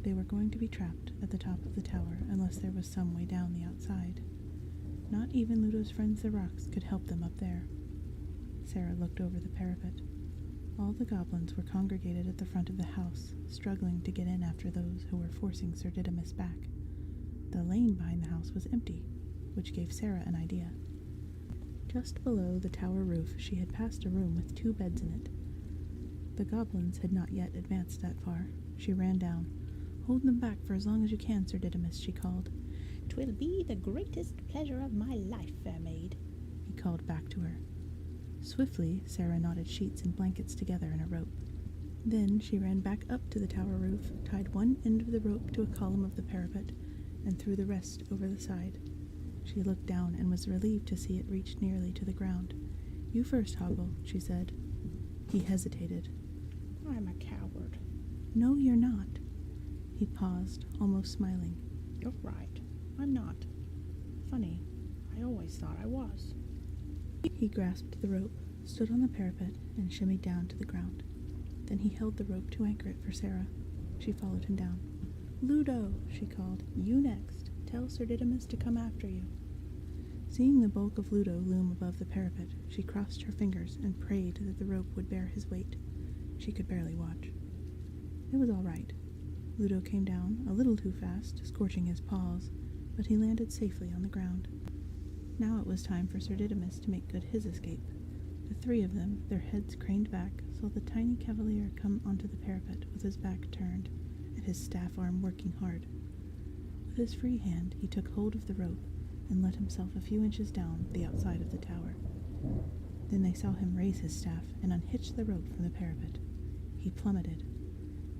Speaker 1: they were going to be trapped at the top of the tower unless there was some way down the outside. Not even Ludo's friends the rocks could help them up there. Sarah looked over the parapet. All the goblins were congregated at the front of the house, struggling to get in after those who were forcing Sir Didymus back. The lane behind the house was empty, which gave Sarah an idea. Just below the tower roof she had passed a room with 2 beds in it. The goblins had not yet advanced that far. She ran down. Hold them back for as long as you can, Sir Didymus, she called.
Speaker 3: 'Twill be the greatest pleasure of my life, fair maid,
Speaker 1: he called back to her. Swiftly, Sarah knotted sheets and blankets together in a rope. Then she ran back up to the tower roof, tied one end of the rope to a column of the parapet, and threw the rest over the side. She looked down and was relieved to see it reach nearly to the ground. "You first, Hoggle," she said. He hesitated.
Speaker 2: I'm a coward.
Speaker 1: "No, you're not." He paused, almost smiling.
Speaker 2: You're right. I'm not. Funny. I always thought I was.
Speaker 1: He grasped the rope, stood on the parapet, and shimmied down to the ground. Then he held the rope to anchor it for Sarah. She followed him down. "Ludo," she called. "You next. Tell Sir Didymus to come after you." Seeing the bulk of Ludo loom above the parapet, she crossed her fingers and prayed that the rope would bear his weight. She could barely watch. It was all right. Ludo came down, a little too fast, scorching his paws, but he landed safely on the ground. Now it was time for Sir Didymus to make good his escape. The three of them, their heads craned back, saw the tiny cavalier come onto the parapet with his back turned, and his staff arm working hard. With his free hand, he took hold of the rope and let himself a few inches down the outside of the tower. Then they saw him raise his staff and unhitch the rope from the parapet. He plummeted.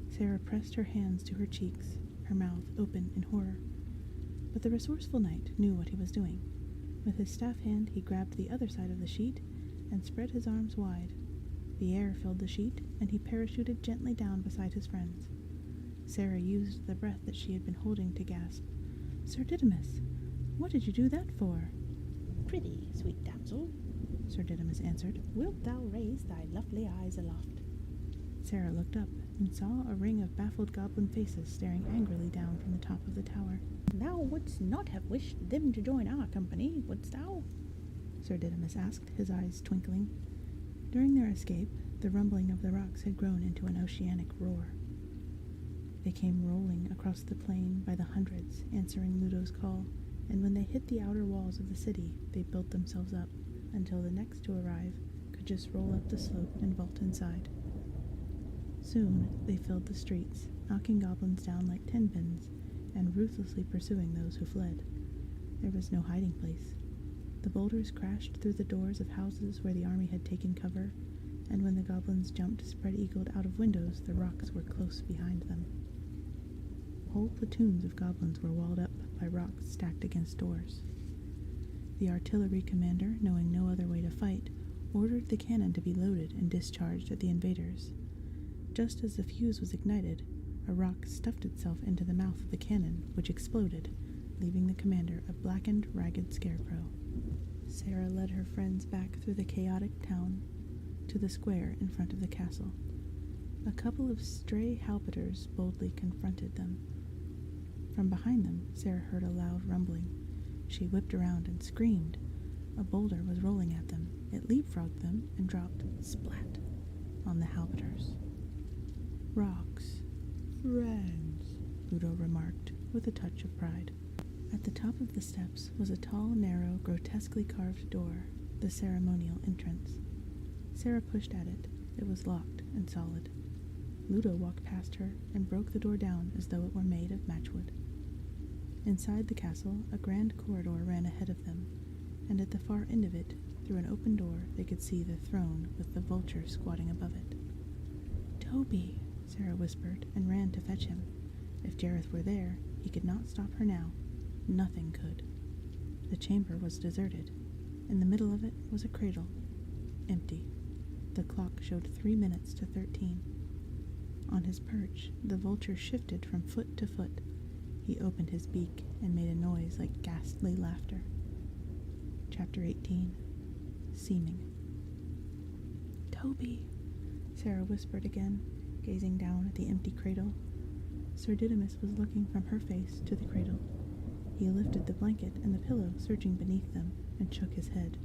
Speaker 1: Sarah pressed her hands to her cheeks, her mouth open in horror. But the resourceful knight knew what he was doing. With his staff hand, he grabbed the other side of the sheet and spread his arms wide. The air filled the sheet, and he parachuted gently down beside his friends. Sarah used the breath that she had been holding to gasp, "Sir Didymus, what did you do that for?"
Speaker 2: Prithee, sweet damsel,
Speaker 1: Sir Didymus answered.
Speaker 2: wilt thou raise thy lovely eyes aloft?
Speaker 1: Sarah looked up and saw a ring of baffled goblin faces staring angrily down from the top of the tower.
Speaker 2: Thou wouldst not have wished them to join our company, wouldst thou?
Speaker 1: Sir Didymus asked, his eyes twinkling. During their escape, the rumbling of the rocks had grown into an oceanic roar. They came rolling across the plain by the hundreds, answering Ludo's call, and when they hit the outer walls of the city, they built themselves up, until the next to arrive could just roll up the slope and vault inside. Soon they filled the streets, knocking goblins down like tenpins, and ruthlessly pursuing those who fled. There was no hiding place. The boulders crashed through the doors of houses where the army had taken cover, and when the goblins jumped spread-eagled out of windows, the rocks were close behind them. Whole platoons of goblins were walled up by rocks stacked against doors. The artillery commander, knowing no other way to fight, ordered the cannon to be loaded and discharged at the invaders. Just as the fuse was ignited, a rock stuffed itself into the mouth of the cannon, which exploded, leaving the commander a blackened, ragged scarecrow. Sarah led her friends back through the chaotic town to the square in front of the castle. A couple of stray halberdiers boldly confronted them. From behind them, Sarah heard a loud rumbling. She whipped around and screamed. A boulder was rolling at them. It leapfrogged them and dropped, splat, on the halberdiers. "Rocks. Friends," Ludo remarked, with a touch of pride. At the top of the steps was a tall, narrow, grotesquely carved door, the ceremonial entrance. Sarah pushed at it. It was locked and solid. Ludo walked past her and broke the door down as though it were made of matchwood. Inside the castle, a grand corridor ran ahead of them, and at the far end of it, through an open door, they could see the throne with the vulture squatting above it. "Toby," Sarah whispered, and ran to fetch him. If Jareth were there, he could not stop her now. Nothing could. The chamber was deserted. In the middle of it was a cradle. Empty. The clock showed 3 minutes to 13. On his perch, the vulture shifted from foot to foot. He opened his beak and made a noise like ghastly laughter. Chapter 18. Seeming. "Toby," Sarah whispered again, gazing down at the empty cradle. Sir Didymus was looking from her face to the cradle. He lifted the blanket and the pillow, searching beneath them, and shook his head.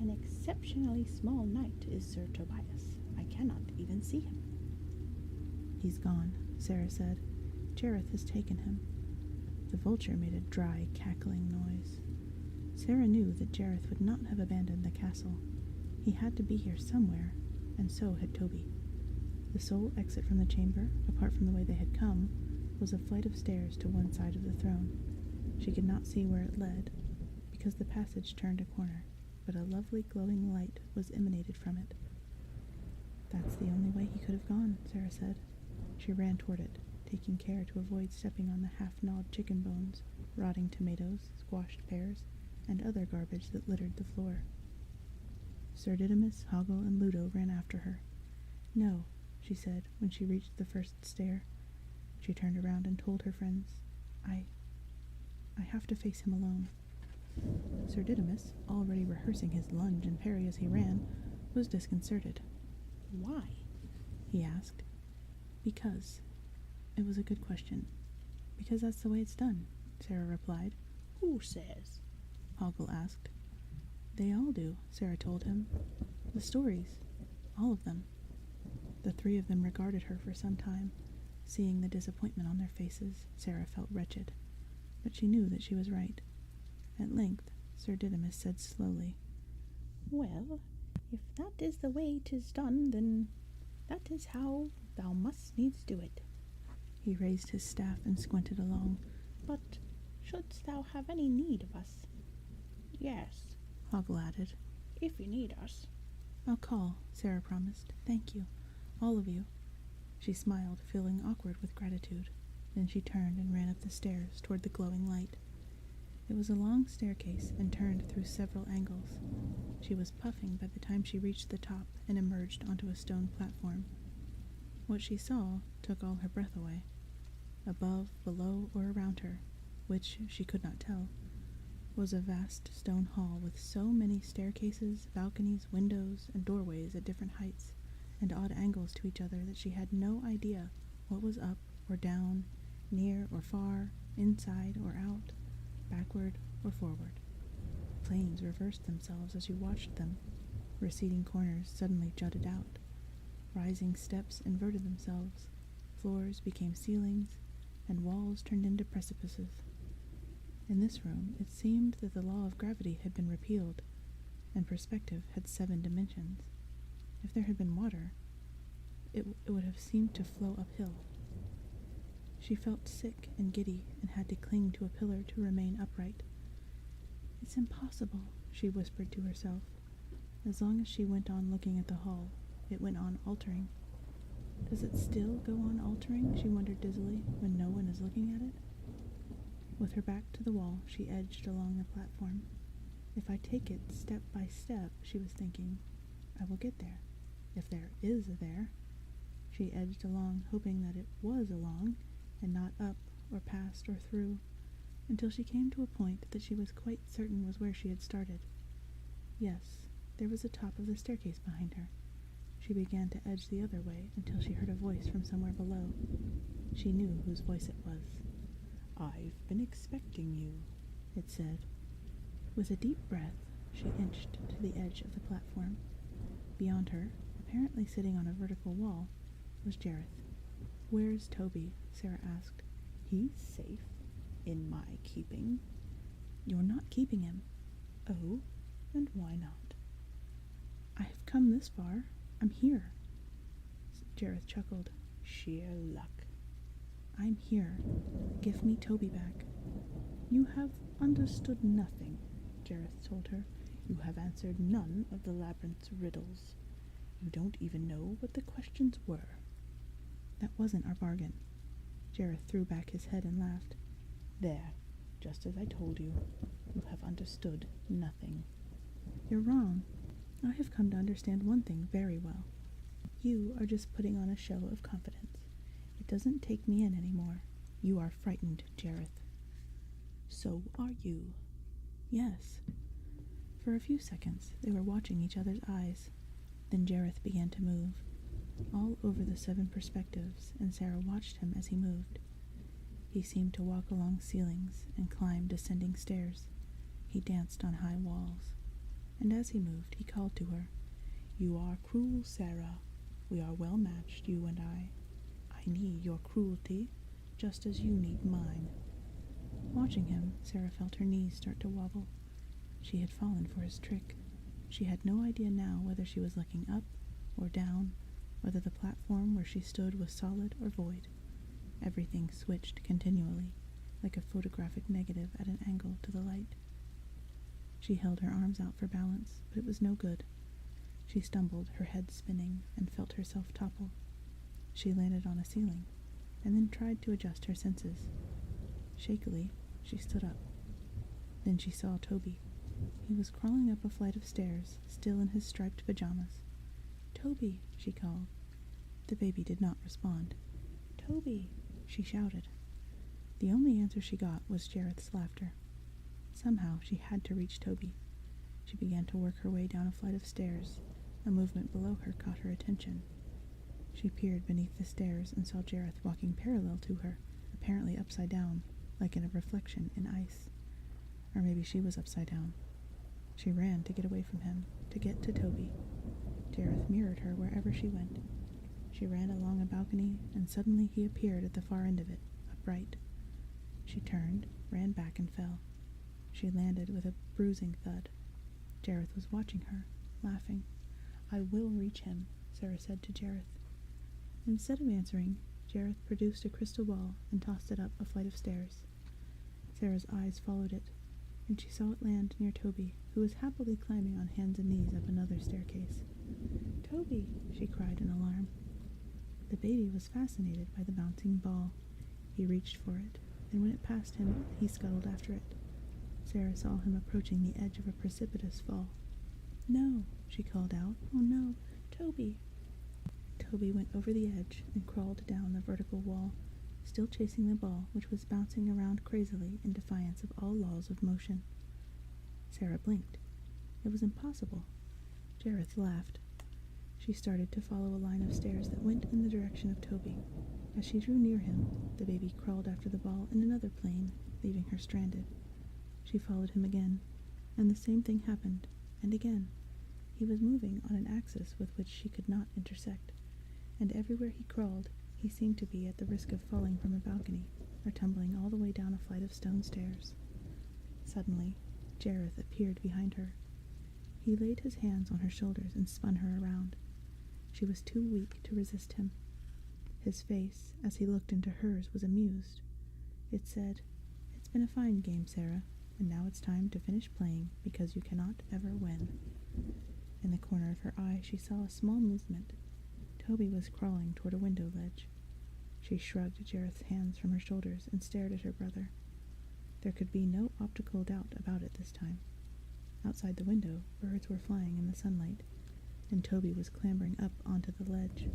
Speaker 2: An exceptionally small knight is Sir Tobias. I cannot even see him.
Speaker 1: "He's gone," Sarah said. "Jareth has taken him." The vulture made a dry, cackling noise. Sarah knew that Jareth would not have abandoned the castle. He had to be here somewhere, and so had Toby. The sole exit from the chamber, apart from the way they had come, was a flight of stairs to one side of the throne. She could not see where it led, because the passage turned a corner, but a lovely glowing light was emanated from it. "That's the only way he could have gone," Sarah said. She ran toward it, taking care to avoid stepping on the half-gnawed chicken bones, rotting tomatoes, squashed pears, and other garbage that littered the floor. Sir Didymus, Hoggle, and Ludo ran after her. "No," she said when she reached the first stair. She turned around and told her friends, I have to face him alone." Sir Didymus, already rehearsing his lunge and parry as he ran, was disconcerted.
Speaker 2: Why?
Speaker 1: He asked. "Because." It was a good question. "Because that's the way it's done," Sarah replied.
Speaker 2: Who says?
Speaker 1: Hoggle asked. "They all do," Sarah told him. "The stories. All of them." The three of them regarded her for some time. Seeing the disappointment on their faces, Sarah felt wretched. But she knew that she was right. At length, Sir Didymus said slowly,
Speaker 3: Well, if that is the way 'tis done, then that is how thou must needs do it.
Speaker 1: He raised his staff and squinted along.
Speaker 3: But shouldst thou have any need of us?
Speaker 2: Yes,
Speaker 1: Hoggle added.
Speaker 2: if you need us.
Speaker 1: "I'll call," Sarah promised. "Thank you. All of you." She smiled, feeling awkward with gratitude. Then she turned and ran up the stairs toward the glowing light. It was a long staircase and turned through several angles. She was puffing by the time she reached the top and emerged onto a stone platform. What she saw took all her breath away. Above, below, or around her, which she could not tell, was a vast stone hall with so many staircases, balconies, windows, and doorways at different heights and odd angles to each other that she had no idea what was up or down, near or far, inside or out, backward or forward. Planes reversed themselves as you watched them. Receding corners suddenly jutted out. Rising steps inverted themselves. Floors became ceilings, and walls turned into precipices. In this room, it seemed that the law of gravity had been repealed, and perspective had 7 dimensions. If there had been water, it would have seemed to flow uphill. She felt sick and giddy and had to cling to a pillar to remain upright. "It's impossible," she whispered to herself. As long as she went on looking at the hall, it went on altering. Does it still go on altering, she wondered dizzily, when no one is looking at it? With her back to the wall, she edged along the platform. If I take it step by step, she was thinking, I will get there. If there is a there. She edged along, hoping that it was along, and not up or past or through, until she came to a point that she was quite certain was where she had started. Yes, there was the top of the staircase behind her. She began to edge the other way until she heard a voice from somewhere below. She knew whose voice it was. "I've been expecting you," it said. With a deep breath, she inched to the edge of the platform. Beyond her, apparently sitting on a vertical wall, was Jareth. "Where's Toby?" Sarah asked. "He's safe. In my keeping." "You're not keeping him." "Oh? And why not?" "I have come this far. I'm here." Jareth chuckled. "Sheer luck." "I'm here. Give me Toby back." "You have understood nothing," Jareth told her. "You have answered none of the Labyrinth's riddles. You don't even know what the questions were." "That wasn't our bargain." Jareth threw back his head and laughed. "There, just as I told you. You have understood nothing." "You're wrong. I have come to understand one thing very well. You are just putting on a show of confidence. It doesn't take me in anymore. You are frightened, Jareth." "So are you." "Yes." For a few seconds, they were watching each other's eyes. Then Jareth began to move, all over the 7 perspectives, and Sarah watched him as he moved. He seemed to walk along ceilings and climb descending stairs. He danced on high walls. And as he moved, he called to her. "You are cruel, Sarah. We are well matched, you and I. I need your cruelty, just as you need mine." Watching him, Sarah felt her knees start to wobble. She had fallen for his trick. She had no idea now whether she was looking up or down, whether the platform where she stood was solid or void. Everything switched continually, like a photographic negative at an angle to the light. She held her arms out for balance, but it was no good. She stumbled, her head spinning, and felt herself topple. She landed on a ceiling. and then tried to adjust her senses. Shakily, she stood up. Then she saw Toby. He was crawling up a flight of stairs, still in his striped pajamas. "Toby," she called. The baby did not respond. "Toby," she shouted. The only answer she got was Jareth's laughter. Somehow she had to reach Toby. She began to work her way down a flight of stairs. A movement below her caught her attention. She peered beneath the stairs and saw Jareth walking parallel to her, apparently upside down, like in a reflection in ice. Or maybe she was upside down. She ran to get away from him, to get to Toby. Jareth mirrored her wherever she went. She ran along a balcony, and suddenly he appeared at the far end of it, upright. She turned, ran back, and fell. She landed with a bruising thud. Jareth was watching her, laughing. "I will reach him," Sarah said to Jareth. Instead of answering, Jareth produced a crystal ball and tossed it up a flight of stairs. Sarah's eyes followed it, and she saw it land near Toby, who was happily climbing on hands and knees up another staircase. "Toby!" she cried in alarm. The baby was fascinated by the bouncing ball. He reached for it, and when it passed him, he scuttled after it. Sarah saw him approaching the edge of a precipitous fall. "No!" she called out. "Oh no! Toby!" Toby went over the edge and crawled down the vertical wall, still chasing the ball, which was bouncing around crazily in defiance of all laws of motion. Sarah blinked. It was impossible. Jareth laughed. She started to follow a line of stairs that went in the direction of Toby. As she drew near him, the baby crawled after the ball in another plane, leaving her stranded. She followed him again, and the same thing happened, and again. He was moving on an axis with which she could not intersect, and everywhere he crawled, he seemed to be at the risk of falling from a balcony, or tumbling all the way down a flight of stone stairs. Suddenly, Jareth appeared behind her. He laid his hands on her shoulders and spun her around. She was too weak to resist him. His face, as he looked into hers, was amused. It said, "It's been a fine game, Sarah, and now it's time to finish playing, because you cannot ever win." In the corner of her eye she saw a small movement. Toby was crawling toward a window ledge. She shrugged Jareth's hands from her shoulders and stared at her brother. There could be no optical doubt about it this time. Outside the window, birds were flying in the sunlight, and Toby was clambering up onto the ledge.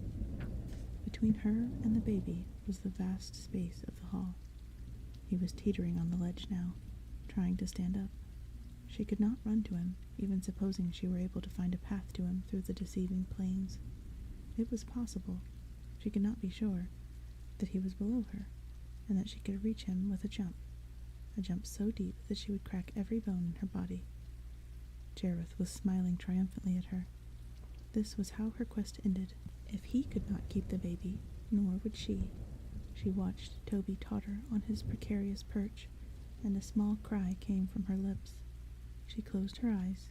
Speaker 1: Between her and the baby was the vast space of the hall. He was teetering on the ledge now, trying to stand up. She could not run to him, even supposing she were able to find a path to him through the deceiving plains. It was possible, she could not be sure, that he was below her, and that she could reach him with a jump so deep that she would crack every bone in her body. Jareth was smiling triumphantly at her. This was how her quest ended. If he could not keep the baby, nor would she. She watched Toby totter on his precarious perch, and a small cry came from her lips. She closed her eyes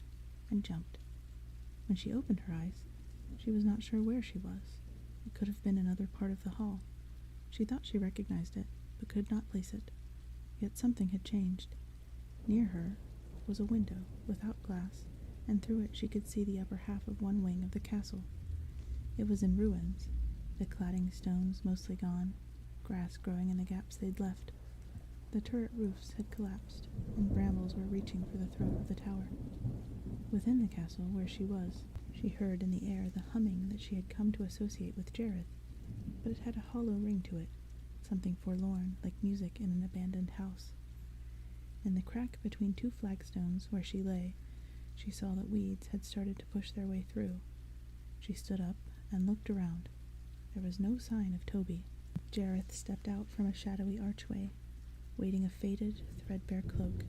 Speaker 1: and jumped. When she opened her eyes, she was not sure where she was. It could have been another part of the hall. She thought she recognized it, but could not place it. Yet something had changed. Near her was a window without glass, and through it she could see the upper half of one wing of the castle. It was in ruins, the cladding stones mostly gone, grass growing in the gaps they'd left. The turret roofs had collapsed, and brambles were reaching for the throat of the tower. Within the castle, where she was, she heard in the air the humming that she had come to associate with Jareth, but it had a hollow ring to it, something forlorn, like music in an abandoned house. In the crack between two flagstones where she lay, she saw that weeds had started to push their way through. She stood up and looked around. There was no sign of Toby. Jareth stepped out from a shadowy archway, waving a faded, threadbare cloak.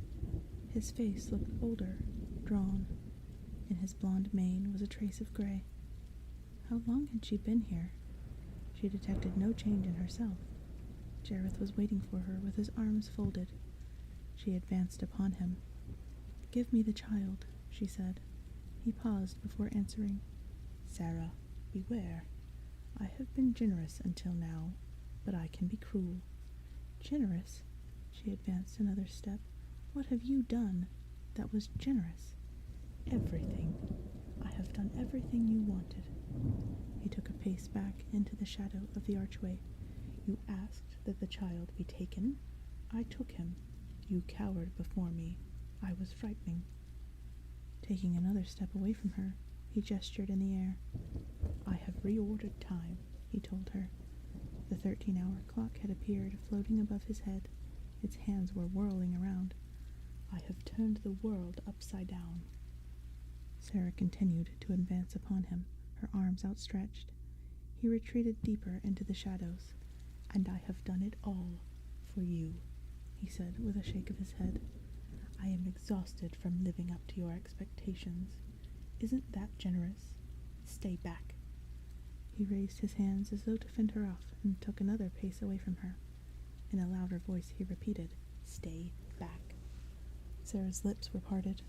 Speaker 1: His face looked older, drawn. In his blonde mane was a trace of gray. How long had she been here? She detected no change in herself. Jareth was waiting for her with his arms folded. She advanced upon him. "Give me the child," she said. He paused before answering. "Sarah, beware. I have been generous until now, but I can be cruel." "Generous?" She advanced another step. "What have you done that was generous?" "Everything. I have done everything you wanted." He took a pace back into the shadow of the archway. You asked that the child be taken? I took him. You cowered before me. I was frightening. Taking another step away from her, he gestured in the air. I have reordered time, he told her. The 13-hour clock had appeared floating above his head. Its hands were whirling around. I have turned the world upside down. Sarah continued to advance upon him, her arms outstretched. He retreated deeper into the shadows. And I have done it all for you, he said with a shake of his head. I am exhausted from living up to your expectations. Isn't that generous? Stay back. He raised his hands as though to fend her off and took another pace away from her. In a louder voice he repeated, Stay back. Sarah's lips were parted.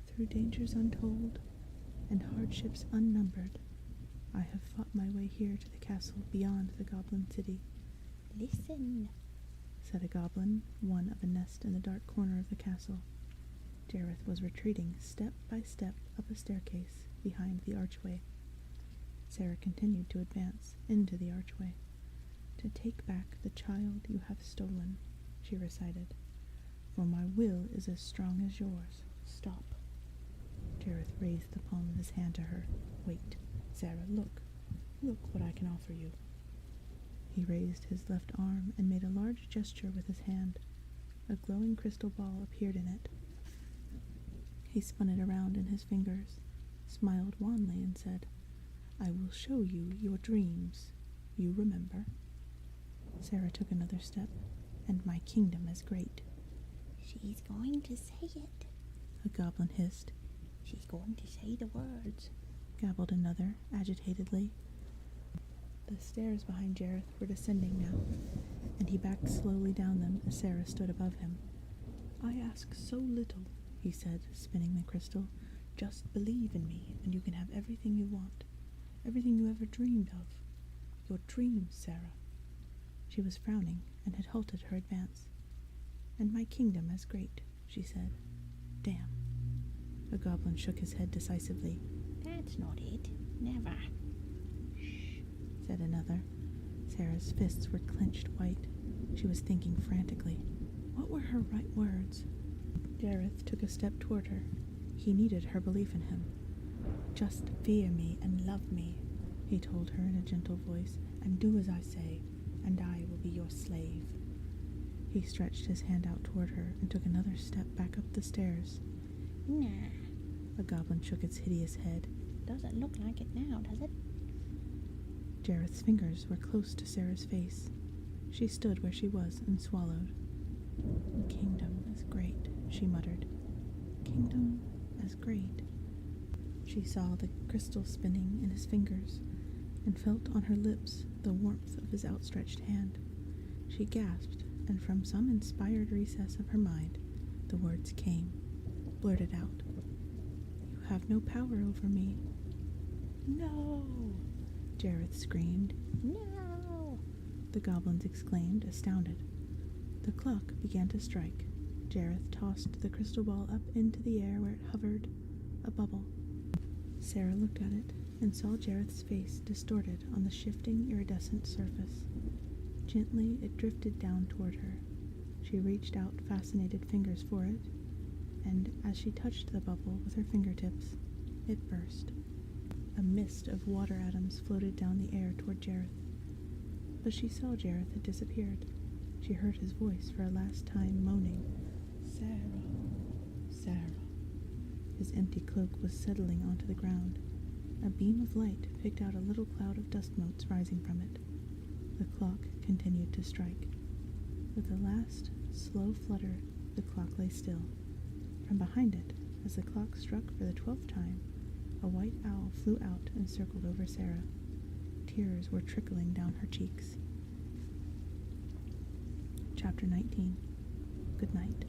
Speaker 1: Through dangers untold and hardships unnumbered, I have fought my way here to the castle beyond the goblin city.
Speaker 3: Listen,
Speaker 1: said a goblin, one of a nest in the dark corner of the castle. Jareth was retreating step by step up a staircase behind the archway. Sarah continued to advance into the archway. To take back the child you have stolen, she recited. For my will is as strong as yours. Stop. Jareth raised the palm of his hand to her. Wait, Sarah, look. Look what I can offer you. He raised his left arm and made a large gesture with his hand. A glowing crystal ball appeared in it. He spun it around in his fingers, smiled wanly, and said, I will show you your dreams. You remember? Sarah took another step. And my kingdom is great.
Speaker 3: she's going to say it.
Speaker 1: A goblin hissed.
Speaker 3: She's going to say the words.
Speaker 1: Gabbled another, agitatedly. The stairs behind Jareth were descending now, and he backed slowly down them as Sarah stood above him. I ask so little, he said, spinning the crystal. Just believe in me, and you can have everything you want. Everything you ever dreamed of. Your dreams, Sarah. She was frowning, and had halted her advance. And my kingdom is great, she said. Damn. A goblin shook his head decisively.
Speaker 3: That's not it. Never.
Speaker 1: Shh, said another. Sarah's fists were clenched white. She was thinking frantically. What were her right words? Jareth took a step toward her. He needed her belief in him. Just fear me and love me, he told her in a gentle voice, and do as I say, and I will be your slave. He stretched his hand out toward her and took another step back up the stairs.
Speaker 3: Nah.
Speaker 1: A goblin shook its hideous head.
Speaker 3: Doesn't look like it now, does it?
Speaker 1: Jareth's fingers were close to Sarah's face. She stood where she was and swallowed. Kingdom is great, she muttered. Kingdom is great. She saw the crystal spinning in his fingers and felt on her lips the warmth of his outstretched hand. She gasped, and from some inspired recess of her mind, the words came, blurted out. You have no power over me. No! Jareth screamed.
Speaker 3: No!
Speaker 1: The goblins exclaimed, astounded. The clock began to strike. Jareth tossed the crystal ball up into the air where it hovered, a bubble. Sarah looked at it and saw Jareth's face distorted on the shifting, iridescent surface. Gently it drifted down toward her. She reached out fascinated fingers for it, and as she touched the bubble with her fingertips, it burst. A mist of water atoms floated down the air toward Jareth. But she saw Jareth had disappeared. She heard his voice for a last time moaning, Sarah, Sarah. His empty cloak was settling onto the ground. A beam of light picked out a little cloud of dust motes rising from it. The clock continued to strike. With a last, slow flutter, the clock lay still. From behind it, as the clock struck for the 12th time, a white owl flew out and circled over Sarah. Tears were trickling down her cheeks. Chapter 19. Good night.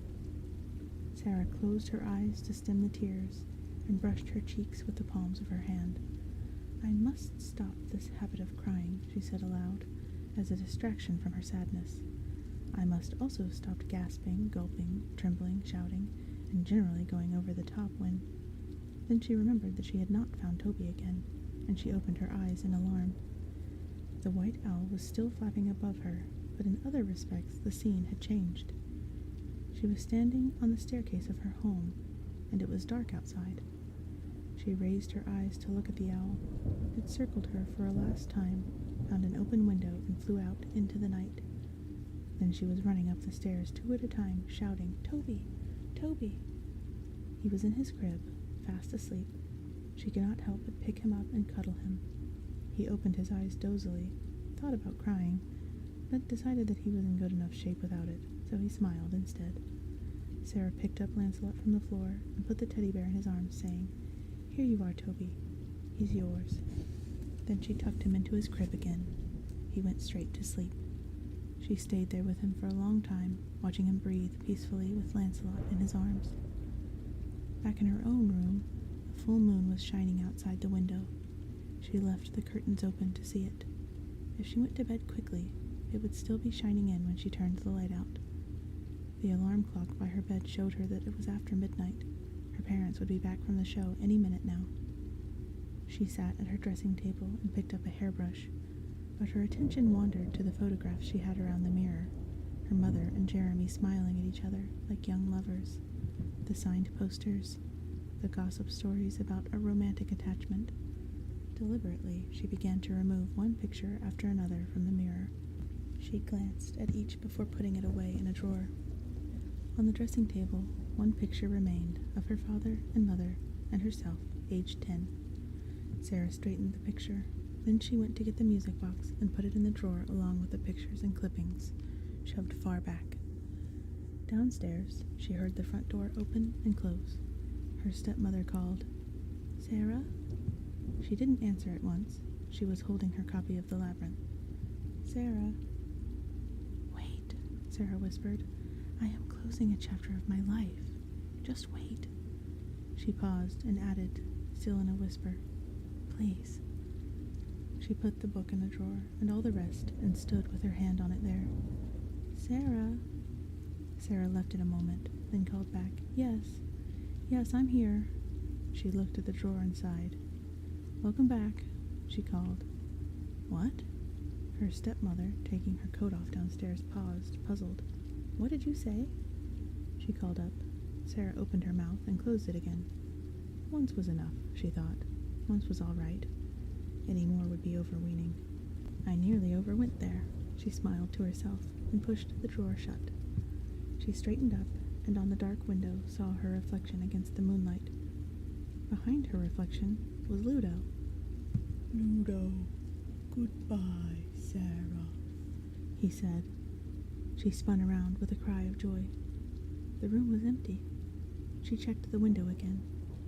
Speaker 1: Sarah closed her eyes to stem the tears and brushed her cheeks with the palms of her hand. I must stop this habit of crying, she said aloud, as a distraction from her sadness. I must also stop gasping, gulping, trembling, shouting, and generally going over the top when... Then she remembered that she had not found Toby again, and she opened her eyes in alarm. The white owl was still flapping above her, but in other respects the scene had changed. She was standing on the staircase of her home, and it was dark outside. She raised her eyes to look at the owl. It circled her for a last time, found an open window, and flew out into the night. Then she was running up the stairs 2 at a time, shouting, "Toby! Toby!" He was in his crib, fast asleep. She could not help but pick him up and cuddle him. He opened his eyes dozily, thought about crying, but decided that he was in good enough shape without it, so he smiled instead. Sarah picked up Lancelot from the floor and put the teddy bear in his arms, saying, "Here you are, Toby. He's yours." Then she tucked him into his crib again. He went straight to sleep. She stayed there with him for a long time, watching him breathe peacefully with Lancelot in his arms. Back in her own room, a full moon was shining outside the window. She left the curtains open to see it. If she went to bed quickly, it would still be shining in when she turned the light out. The alarm clock by her bed showed her that it was after midnight. Her parents would be back from the show any minute now. She sat at her dressing table and picked up a hairbrush, but her attention wandered to the photographs she had around the mirror, her mother and Jeremy smiling at each other like young lovers, the signed posters, the gossip stories about a romantic attachment. Deliberately, she began to remove one picture after another from the mirror. She glanced at each before putting it away in a drawer. On the dressing table, one picture remained of her father and mother and herself, aged 10. Sarah straightened the picture. Then she went to get the music box and put it in the drawer along with the pictures and clippings, shoved far back. Downstairs, she heard the front door open and close. Her stepmother called, "Sarah?" She didn't answer at once. She was holding her copy of the Labyrinth. "Sarah?" "Wait," Sarah whispered. "I am closing a chapter of my life. Just wait." She paused and added, still in a whisper, "Please." She put the book in a drawer and all the rest and stood with her hand on it there. "Sarah?" Sarah left it a moment, then called back, "Yes, I'm here." She looked at the drawer and sighed. "Welcome back," she called. "What?" Her stepmother, taking her coat off downstairs, paused, puzzled. "What did you say?" She called up. Sarah opened her mouth and closed it again. Once was enough, she thought. Once was all right. Any more would be overweening. "I nearly overwent there," she smiled to herself and pushed the drawer shut. She straightened up and on the dark window saw her reflection against the moonlight. Behind her reflection was Ludo. "Ludo, goodbye, Sarah," he said. She spun around with a cry of joy. The room was empty. She checked the window again.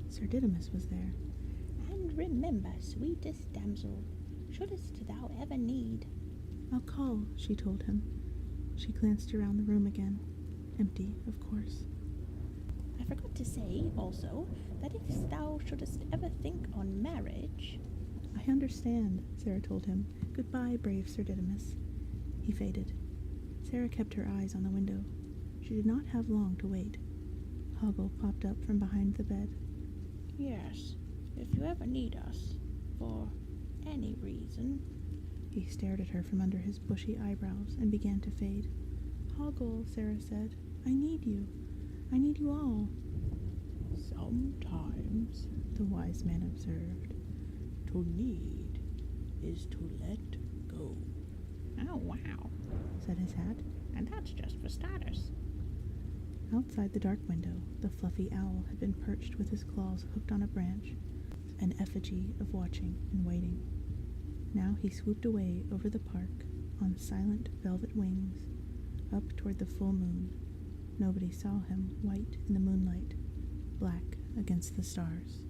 Speaker 1: Sir Didymus was there.
Speaker 3: "And remember, sweetest damsel, shouldst thou ever need..."
Speaker 1: "I'll call," she told him. She glanced around the room again. Empty, of course.
Speaker 3: "I forgot to say, also, that if thou shouldst ever think on marriage..."
Speaker 1: "I understand," Sarah told him. "Goodbye, brave Sir Didymus." He faded. Sarah kept her eyes on the window. She did not have long to wait. Hoggle popped up from behind the bed.
Speaker 3: "Yes, if you ever need us, for any reason..."
Speaker 1: He stared at her from under his bushy eyebrows and began to fade. "Hoggle," Sarah said, "I need you. I need you all."
Speaker 2: "Sometimes," the wise man observed, "to need is to let go."
Speaker 3: "Oh, wow,"
Speaker 1: said his hat.
Speaker 3: "and that's just for starters."
Speaker 1: Outside the dark window, the fluffy owl had been perched with his claws hooked on a branch, an effigy of watching and waiting. Now he swooped away over the park on silent velvet wings, up toward the full moon. Nobody saw him, white in the moonlight, black against the stars.